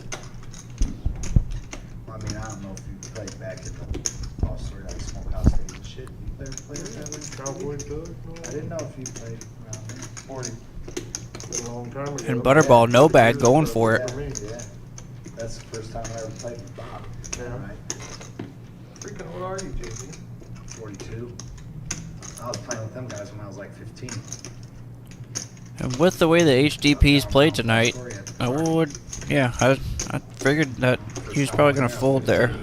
I mean, I don't know if you played back in the all sort of smokehouse days and shit. You played that way? Cowboy Doug? I didn't know if you played around there. 40. Been a long time ago. And Butterball, no bag, going for it. Yeah. That's the first time I ever played with Bob. Yeah. Right. Freaking old are you, JP? 42. I was playing with them guys when I was like 15. And with the way the HDP's played tonight, I would, I figured that he was probably going to fold there.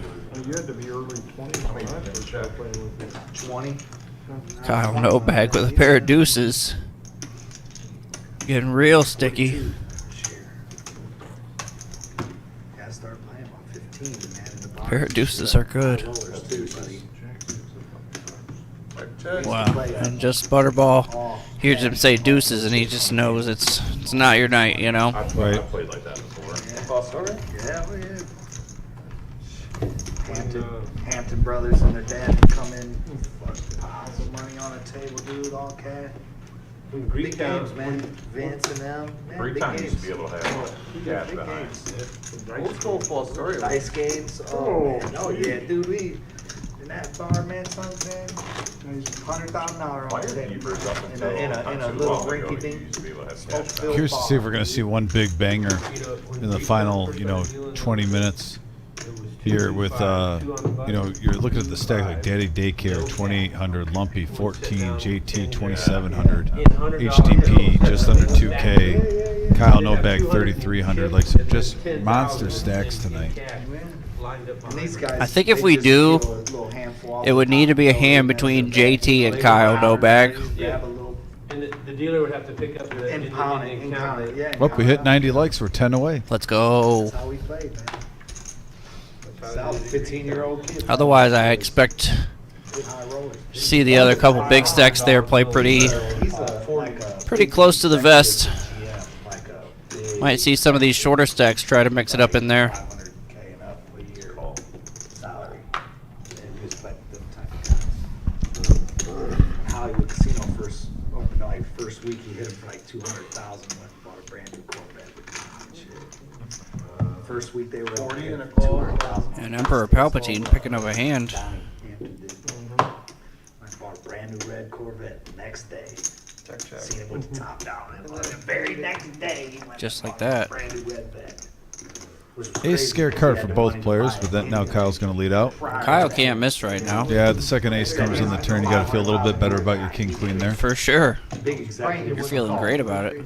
You had to be early 20s when I first started playing with you. 20. Kyle, no bag with a pair of deuces. Getting real sticky. Gotta start playing about 15, man. In the bar. Pair of deuces are good. Rollers too, buddy. Wow. And just Butterball hears him say deuces and he just knows it's not your night, you know? I've played like that before. Ball story? Yeah, well, yeah. Hampton Brothers and their dad would come in, piles of money on a table, dude, all cash. Big games, man. Vince and them. Man, Greektown big used to be games. able to have cash Big behind. games. Old school ball story. Dice games. Oh, man. Oh, yeah, dude. We in that bar, man, something. $100,000 on Fire the table. keepers up until In not a too little long ago, rinky you dink. used to be able to have cash Smoke-filled Curious to see if bar. we're going to see one big banger in the final, 20 minutes here with, you're looking at the stack like Daddy Daycare, 2,800, Lumpy, 14, JT, 2,700, HDP, just under 2K, Kyle No Bag, 3,300, like some just monster stacks tonight. And these guys, I think if they we just do, steal a little handful off it would the need to top be a of the hand load, between and JT and they Kyle, go no out bag. and grab a little And the dealer would have to pick up the and pound it, and count it. Yeah. Well, we hit 90 likes, we're 10 away. Let's go. That's how we played, man. That's how 15-year-old kid. Otherwise, I expect High rollers. to see the other couple big stacks there play pretty He's a pretty close to the vest. yeah, like a big Might see some of these shorter stacks try to mix it up in there. 500K and up a year salary. And just like them type of guys. Hollywood Casino first week he hit him for like 200,000. Went and bought a brand new Corvette and shit. First week they were 40 and a at call. 200,000. And Emperor Palpatine picking up a hand. Hampton did. I bought a brand new red Corvette the next day. Check. Seen him with the top down. And the very next day, he went Just and like bought a that. brand new red Vette. Which was Ace crazy scare because card he for had the both money to players, buy but it. that now Kyle's going to lead out. Kyle can't miss right now. Yeah, the second ace comes in the turn. You got to feel a little bit better about your king queen there. For sure. Big executive. You're feeling great about it.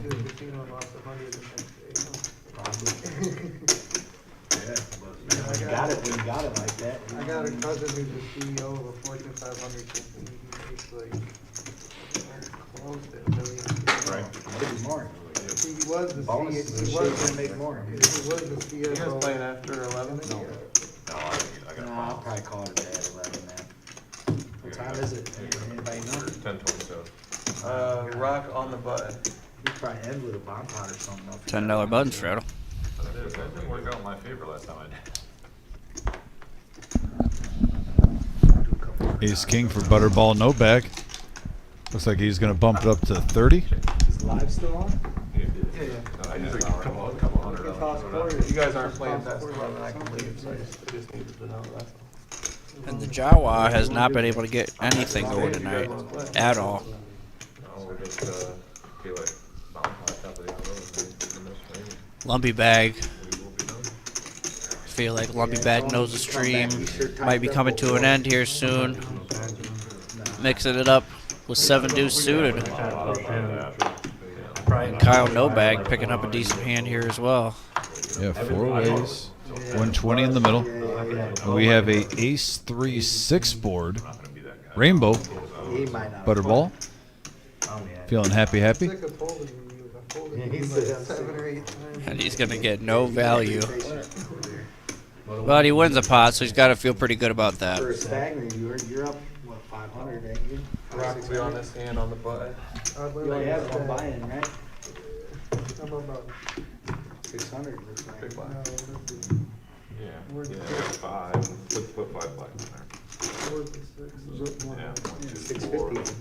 When you got it like that. I got a cousin who's the CEO of a Fortune 500 company. He makes like close to $1 million. Right. Maybe more. He was the Bonus CEO. is He was gonna the make more. He was the You guys CFO. playing after 11? No. No, I got Nah, I'll probably call it a day at 11, man. What time is it? Anybody know? 10:27. Rock on the button. You probably end with a bomb pot or something. $10 button straddle. That didn't work out in my favor last time I did. Ace king for butterball, no bag. Looks like he's gonna bump it up to 30. Is live still on? Yeah. No, I usually come on, a couple hundred. You guys aren't playing that stuff, then I can leave, so I just needed to know that's all. And the Jawa has not been able to get anything going tonight at all. No, we're just, feel like bomb pot top of the hour and Lumpy bag. Feel like Lumpy Bag knows the stream might be coming to an end here soon. Mixing it up with 7 deuce suited. And Kyle No Bag picking up a decent hand here as well. Yeah, 4 ways. 120 in the middle. And we have a ace 3-6 board. Rainbow. Butterball. Feeling happy. And he's going to get no value. But he wins a pot, so he's got to feel pretty good about that. For a Stagner, you're up, what, 500, ain't you? Rock will be on this hand on the button. You only have one buy-in, right? 600, looks like. Big blind. Yeah, 5. Put 5 black in there. Yeah, 1, 2, 4. 650.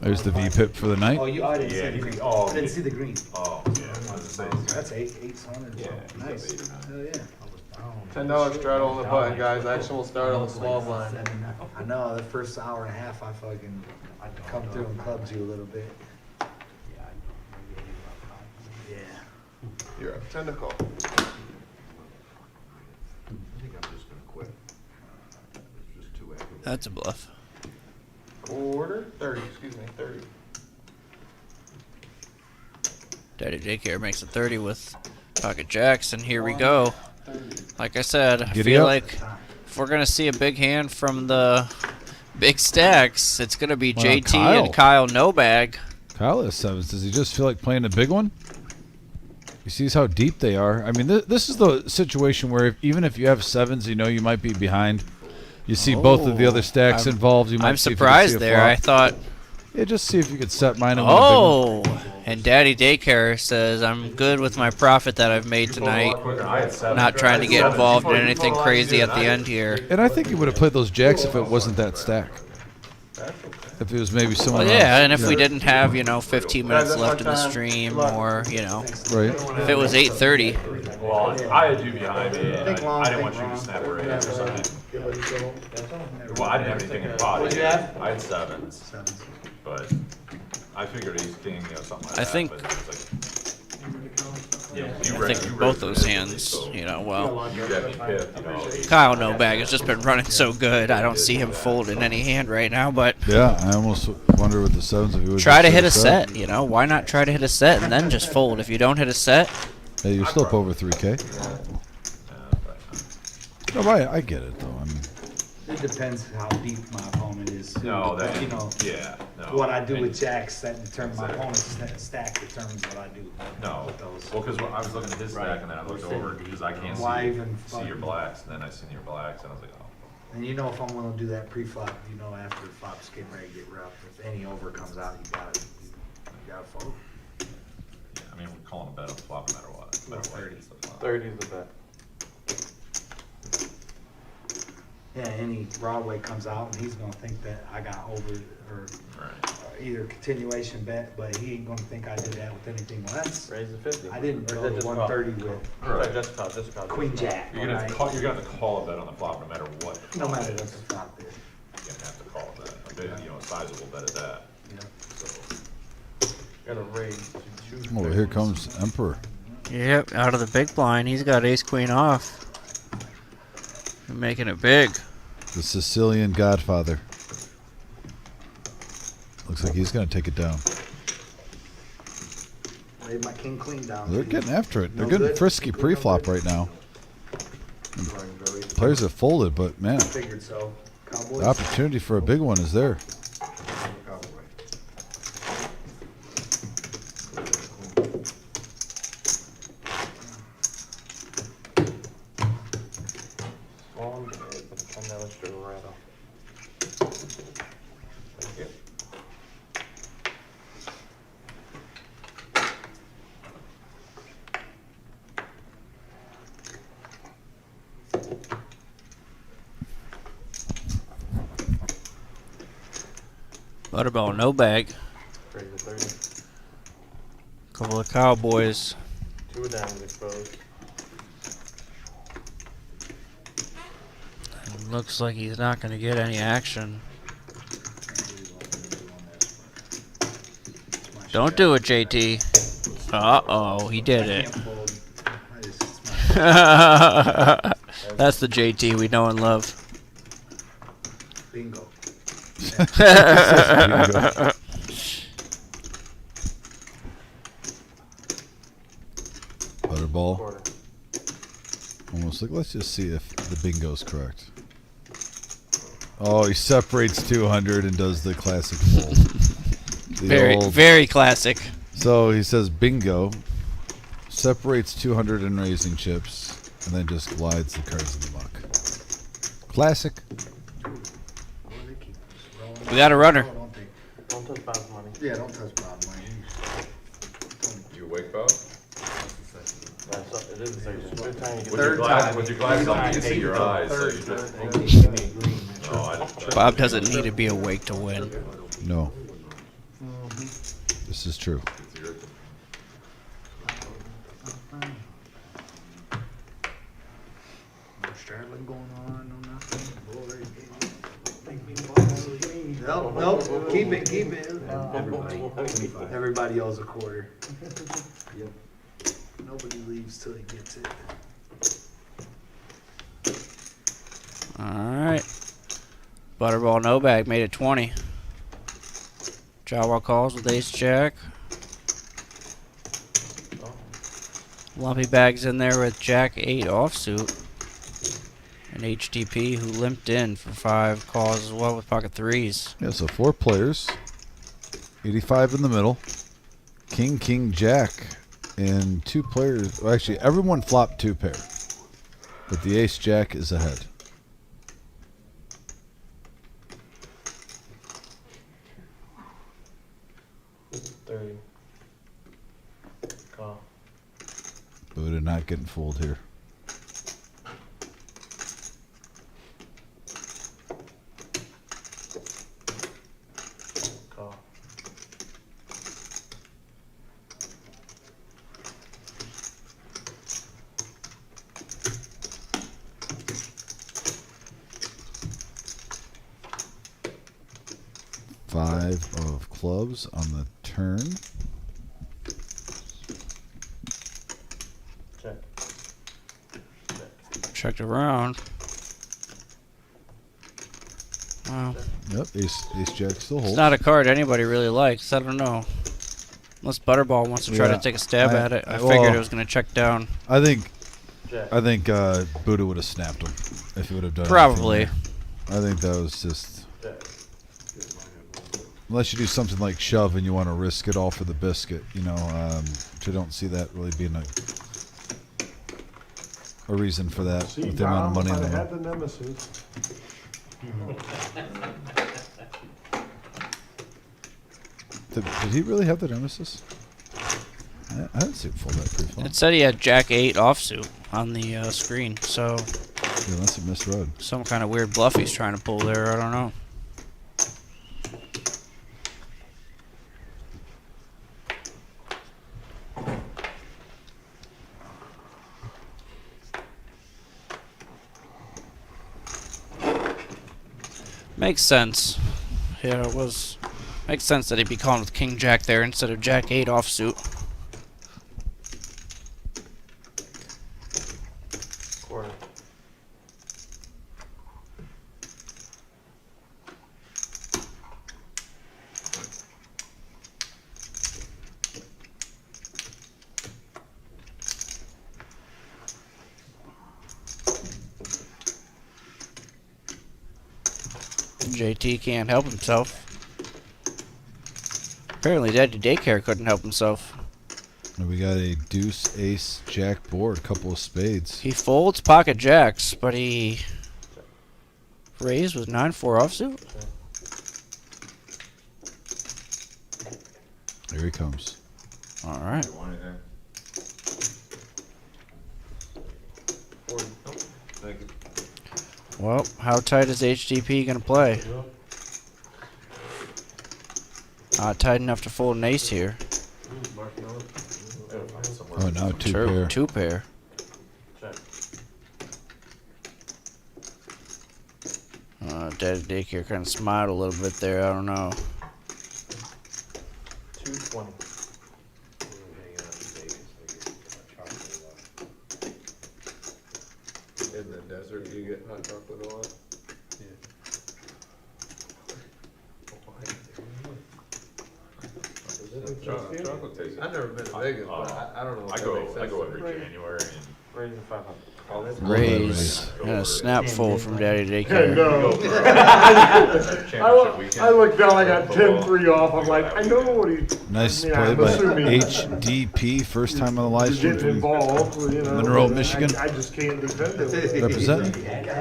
There's the V-pip for the night. Oh, I didn't see the green. Oh, Didn't see the green. Oh, yeah. That's 800. Yeah. Nice. Hell yeah. $10 straddle on the button, guys. Action will start on the small blind. I know, the first hour and a half, I fucking come through and clubbed you a little bit. Yeah. You're up. 10 to call. I think I'm just gonna quit. It's just too active. That's a bluff. Quarter? 30, excuse me, 30. Daddy Daycare makes a 30 with pocket jacks, and here we go. Like I said, I feel like if we're going to see a big hand from the big stacks, it's going to be JT and Kyle No Bag. Kyle has 7s. Does he just feel like playing a big one? He sees how deep they are. I mean, this is the situation where even if you have 7s, you know you might be behind. You see both of the other stacks involved. You might I'm surprised there. I thought... Yeah, just see if you could set mine. Oh, and Daddy Daycare says, I'm good with my profit that I've made tonight. Not trying to get involved in anything crazy at the end here. And I think he would have played those jacks if it wasn't that stack. If it was maybe someone else. Yeah, and if we didn't have, 15 minutes left in the stream, or, Right. If it was 8:30. Well, I had you behind me, and I didn't want you to snap a raise or something. Well, I didn't have anything in the pot. I had 7s. But I figured ace king, something like I that. think- But it was like, I think both those hands, well, you got me pipped, Kyle No Bag has just been running so good. I don't see him folding any hand right now, but Yeah, I almost wonder with the 7s if he would try to hit a set, Why not try to hit a set and then just fold? If you don't hit a set, Hey, you're still up over 3K. No, I get it though. I mean, It depends how deep my opponent is. No, that, What I do with jacks, that determines my opponent's stack determines what I do. No, with those. well, because I was looking at his stack and then I looked over because I can't Why even see your blacks, and then I seen your blacks and I was like, oh. And if I'm gonna do that pre-flop, after the flop's getting ready to get rough, if any over comes out, you gotta fold. Yeah, I mean, we're calling a bet on the flop no matter what. No matter what it is, the flop. 30 is the bet. Yeah, any Broadway comes out and he's gonna think that I got over or either continuation bet, but he ain't gonna think I did that with anything less. Raise the 50. I didn't Or go is that to just 130 call? with Right, just call. Queen Jack. You're gonna have to call, you're gonna have to call a bet on the flop no matter what. No matter what the flop is. You're gonna have to call a bet. A big, a sizable bet at that. Yeah. So. Gotta raise to 2. oh, here comes Emperor. yep, out of the big blind, he's got ace queen off. Making it big. The Sicilian Godfather. Looks like he's going to take it down. Laid my king clean down. They're getting after it. They're No getting good? frisky pre-flop right now. Players have folded, but man, Figured so. Cowboys. the opportunity for a big one is there. Butterball, no bag. Raise to 30. Couple of Cowboys. 2 of diamonds exposed. Looks like he's not going to get any action. Don't do it, JT. Uh-oh, he did it. That's the JT we know and love. Bingo. Butterball. Quarter. Almost like, let's just see if the bingo's correct. Oh, he separates 200 and does the classic fold. Very classic. So he says bingo, separates 200 in raising chips, and then just glides the cards in the muck. Classic. We got a runner. Don't touch Bob's money. Yeah, don't touch Bob's money. You awake, Bob? It is the second. Good time you get With your glasses on, you can see your eyes, so you just... Bob doesn't need to be awake to win. No. This is true. No straddling going on, no nothing. Nope, keep it. Everybody owes a quarter. Yep. Nobody leaves till he gets it. Alright. Butterball, no bag, made it 20. Jawa calls with ace jack. Lumpy bags in there with jack 8 offsuit. And HTP who limped in for 5 calls as well with pocket 3s. Yeah, so 4 players. 85 in the middle. King, king, jack. And 2 players. Well, actually, everyone flopped 2 pair. But the ace jack is ahead. Call. Buddha not getting fooled here. Call. Five of clubs on the turn. Check. Checked around. Wow. Yep, ace jack still holds. It's not a card anybody really likes. I don't know. Unless Butterball wants to try to take a stab at it. I figured it was going to check down. I think Buddha would have snapped him if he would have done it. Probably. I think that was just... Unless you do something like shove and you want to risk it all for the biscuit, you know, which I don't see that really being a reason for that with the amount of money in the had the nemesis. Did he really have the nemesis? I didn't see it fold that pretty far. It said he had jack 8 offsuit on the screen, so... Yeah, unless it misread. Some kind of weird bluff he's trying to pull there, I don't know. Makes sense. Yeah, it was. Makes sense that he'd be calling with King Jack there instead of Jack 8 offsuit. Quarter. JT can't help himself. Apparently Daddy Daycare couldn't help himself. And we got a deuce, ace, jack board, couple of spades. He folds pocket jacks, but he raised with 9-4 offsuit. Here he comes. All right. Thank you. Well, how tight is HDP gonna play? Not tight enough to fold an ace here. Oh, now two pair. Two pair. Daddy Daycare kind of smiled a little bit there. I don't know. 220. In the desert, you get hot chocolate a lot? Chocolate tastes. I've never been to Vegas, but I don't know. I go every January. Raising 500. Raise and a snap fold from Daddy Daycare. I looked down, I got 10-3 off. I'm like, I know what he. Nice play by HDP. First time on the live stream from Monroe, Michigan. I just can't defend it. Representing. He had to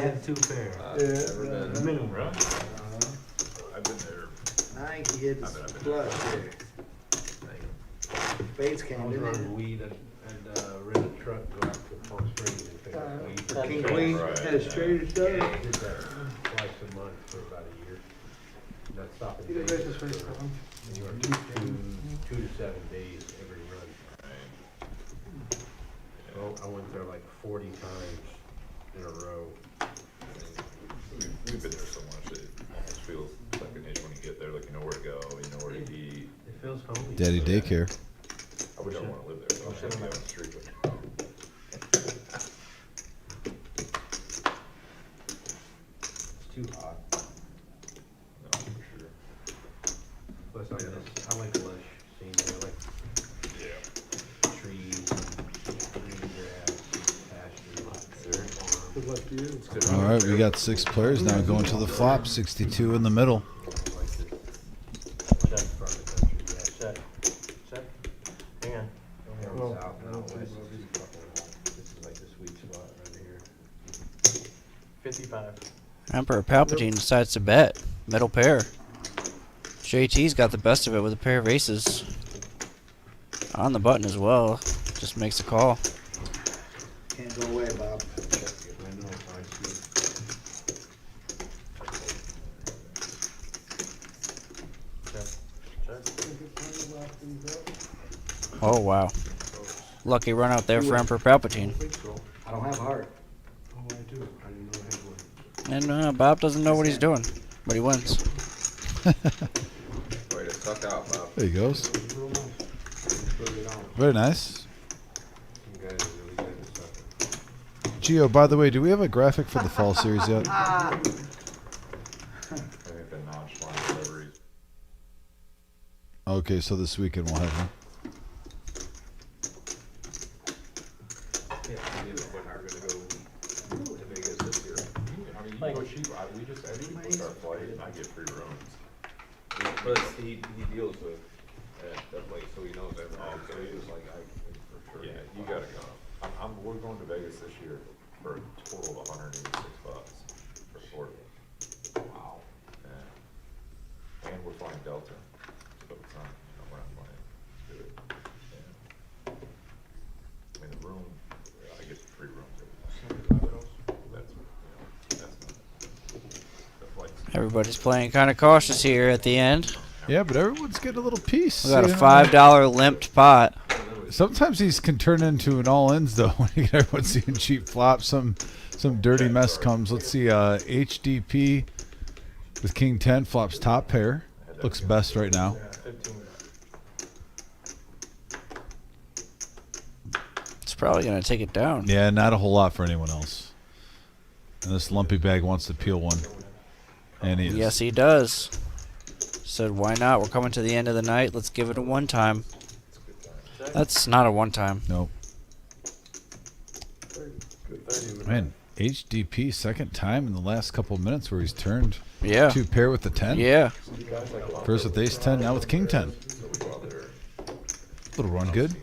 have 2 pairs. Yeah. Minimum. I've been there. I think he hit his flush there. Spades came I was in running there. weed and rent a truck, go out to Palm Springs and pick up weed. King Queen had a straight or Did that twice a month for about a year. Not stopping. You did days. this first time. And you work 2 to 7 days every run. Well, I went there like 40 times in a row. We've been there so much, it almost feels like an itch when you get there, like you know where to go, you know where to eat. It feels homey. Daddy Daycare. I wish I want to live there, so I should be on the street. It's too hot. No, for sure. Plus, I like lush scenery. I like trees, green grass, pastures, Good luck to you. All right, we got 6 players now going to the flop. 62 in the middle. Check front of the country. Yeah, check. Check. Hang on. North, south, and out west. This is like the sweet spot right here. 55. Emperor Palpatine decides to bet. Middle pair. JT's got the best of it with a pair of aces. On the button as well. Just makes a call. Can't go away, Bob. Oh, wow. Lucky run out there for Emperor Palpatine. I don't have a heart. Oh, I do. I didn't know I had one. And Bob doesn't know what he's doing, but he wins. Way to suck out, Bob. There he goes. Real nice. Put it on. Very nice. You guys are really good at sucking. Gio, by the way, do we have a graphic for the fall series yet? I think the nonchalant deliveries. Okay, so this weekend we'll have one. Yeah, we are gonna go to Vegas this year. I mean, you can go cheap. We just, every book our flight and I get free rooms. But he deals with that place, so he knows everything. So he was like, for sure. Yeah, you gotta go. We're going to Vegas this year for a total of $186 for 4 days. Wow. Yeah. And we're flying Delta, so it's not, we're not flying Spirit. Yeah. I mean, the room, I get free rooms every time. That's not, the flight's. Everybody's playing kind of cautious here at the end. Yeah, but everyone's getting a little piece. We got a $5 limped pot. Sometimes these can turn into an all-ins though when you get everyone seeing cheap flops. Some dirty mess comes. Let's see. HDP with King 10 flops top pair. Looks best right now. It's probably gonna take it down. Yeah, not a whole lot for anyone else. And this lumpy bag wants to peel one. And he is. Yes, he does. Said, why not? We're coming to the end of the night. Let's give it a one time. That's not a one time. Nope. Man, HDP second time in the last couple of minutes where he's turned. Yeah. 2 pair with the 10. Yeah. First with ace 10, now with king 10. Little run good.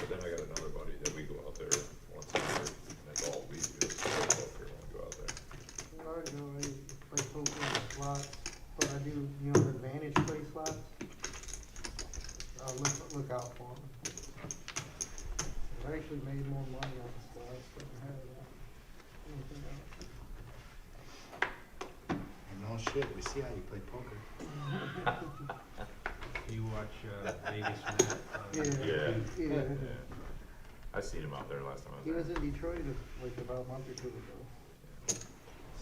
But then I got another buddy that we go out there once a year, and that's all we do. We go out there. I play poker on slots, but I do, the advantage play slots. look out for them. I actually made more money on the slots than I had anything else. No shit, we see how you play poker. You watch Vegas from Yeah. I seen him out there last time I He was was there. in Detroit like about a month or two ago.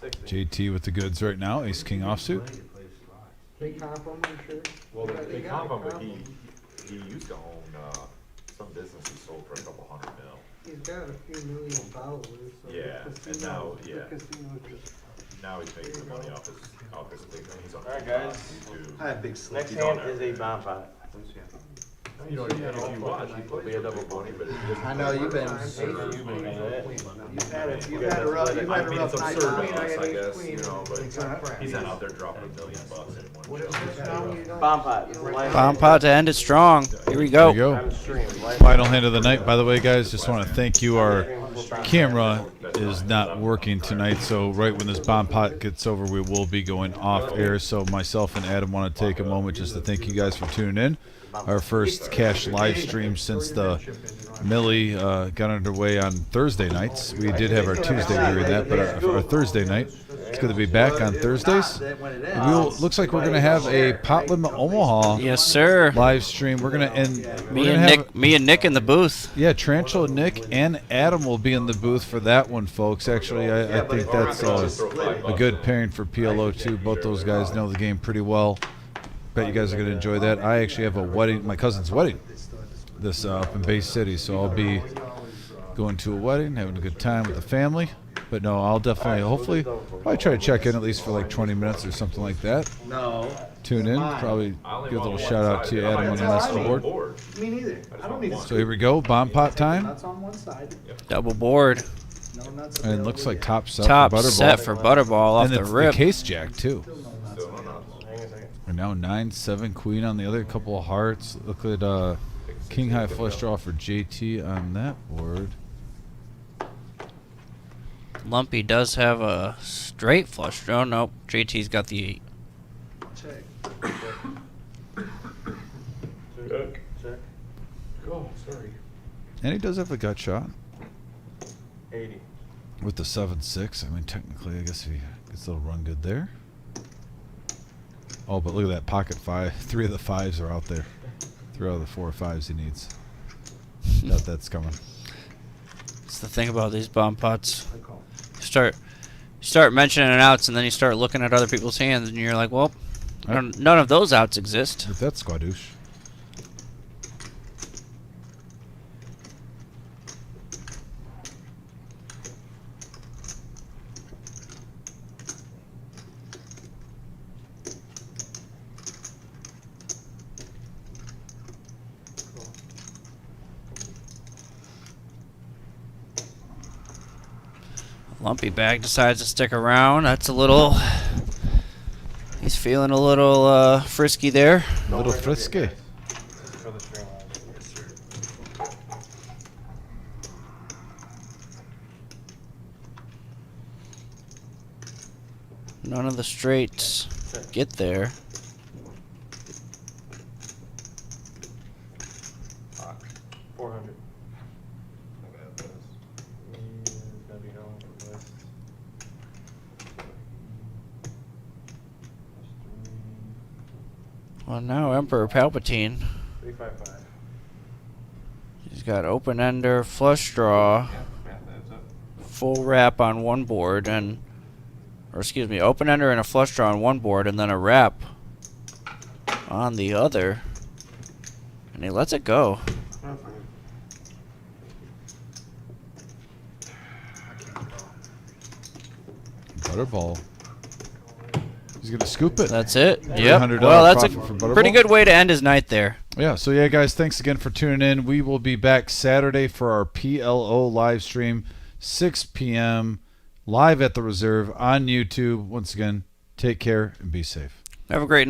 60. JT with the goods right now. Ace King offsuit. They comp him, I'm sure. Well, Yeah, they gotta comp him, but comp he him. used to own some business he sold for a couple $100 million. He's got a few million followers. So Yeah, the and casino, now, the yeah. casino just. Now he's making the money off his big thing. He's on. Alright, guys. I have big sleep. Next hand is a bomb pot. You know, if you watch, he plays a double money, but it just. I know you've been. absurd. You've had a You rough. I You've had a mean, rough it's night. absurd Queen, to us, I got guess, queen. you know, but Exactly. he's not out there dropping $1 million in one show. Bomb pot. Bomb pot to end it strong. Here we go. There you go. Final hand of the night. By the way, guys, just want to thank you. Our camera is not working tonight, so right when this bomb pot gets over, we will be going off air. So myself and Adam want to take a moment just to thank you guys for tuning in. Our first cash live stream since the Millie got underway on Thursday nights. We did have our Tuesday during that, but our Thursday night. It's going to be back on Thursdays. Looks like we're going to have a Pot Limit Omaha Yes, sir. live stream. We're going to end. Me and Nick in the booth. Yeah, Trancho, Nick, and Adam will be in the booth for that one, folks. Actually, I think that's a good pairing for PLO too. Both those guys know the game pretty well. Bet you guys are going to enjoy that. I actually have a wedding, my cousin's wedding, this up in Bay City, so I'll be going to a wedding, having a good time with the family. But no, I'll definitely, hopefully, probably try to check in at least for like 20 minutes or something like that. No. Tune in, probably give a little shout out to you, Adam, on the message board. Me neither. I don't need to. So here we go, bomb pot time, Nuts on one side. Double board. No nuts. and it looks like top set Top for Butterball. set for Butterball off And the it's rip. the case jack too. Hang a second. And now 9-7 queen on the other, couple of hearts. Look at king high flush draw for JT on that board. Lumpy does have a straight flush draw. Nope, JT's got the 8. Check. Check. Oh, sorry. And he does have a gut shot 80. with the 7-6. I mean, technically, I guess he gets a little run good there. Oh, but look at that pocket 5. 3 of the 5s are out there. 3 out of the 4 5s he needs. Doubt that's coming. That's the thing about these bomb pots. You start mentioning outs, and then you start looking at other people's hands, and you're like, well, none of those outs exist. With that squadouche. Lumpy bag decides to stick around. That's a little. He's feeling a little frisky there. A little frisky. For the string line. None of the straights get there. Box. 400. Gotta be home for this. Well, now Emperor Palpatine. 355. He's got open ender, flush draw, full wrap on one board, and, or excuse me, open ender and a flush draw on one board, and then a wrap on the other, and he lets it go. Butterball. He's going to scoop it. That's it. Yep. $300 Well, that's a profit for Butterball. pretty good way to end his night there. Yeah, so yeah, guys, thanks again for tuning in. We will be back Saturday for our PLO live stream, 6 p.m., live at the Reserve on YouTube. Once again, take care and be safe. Have a great night.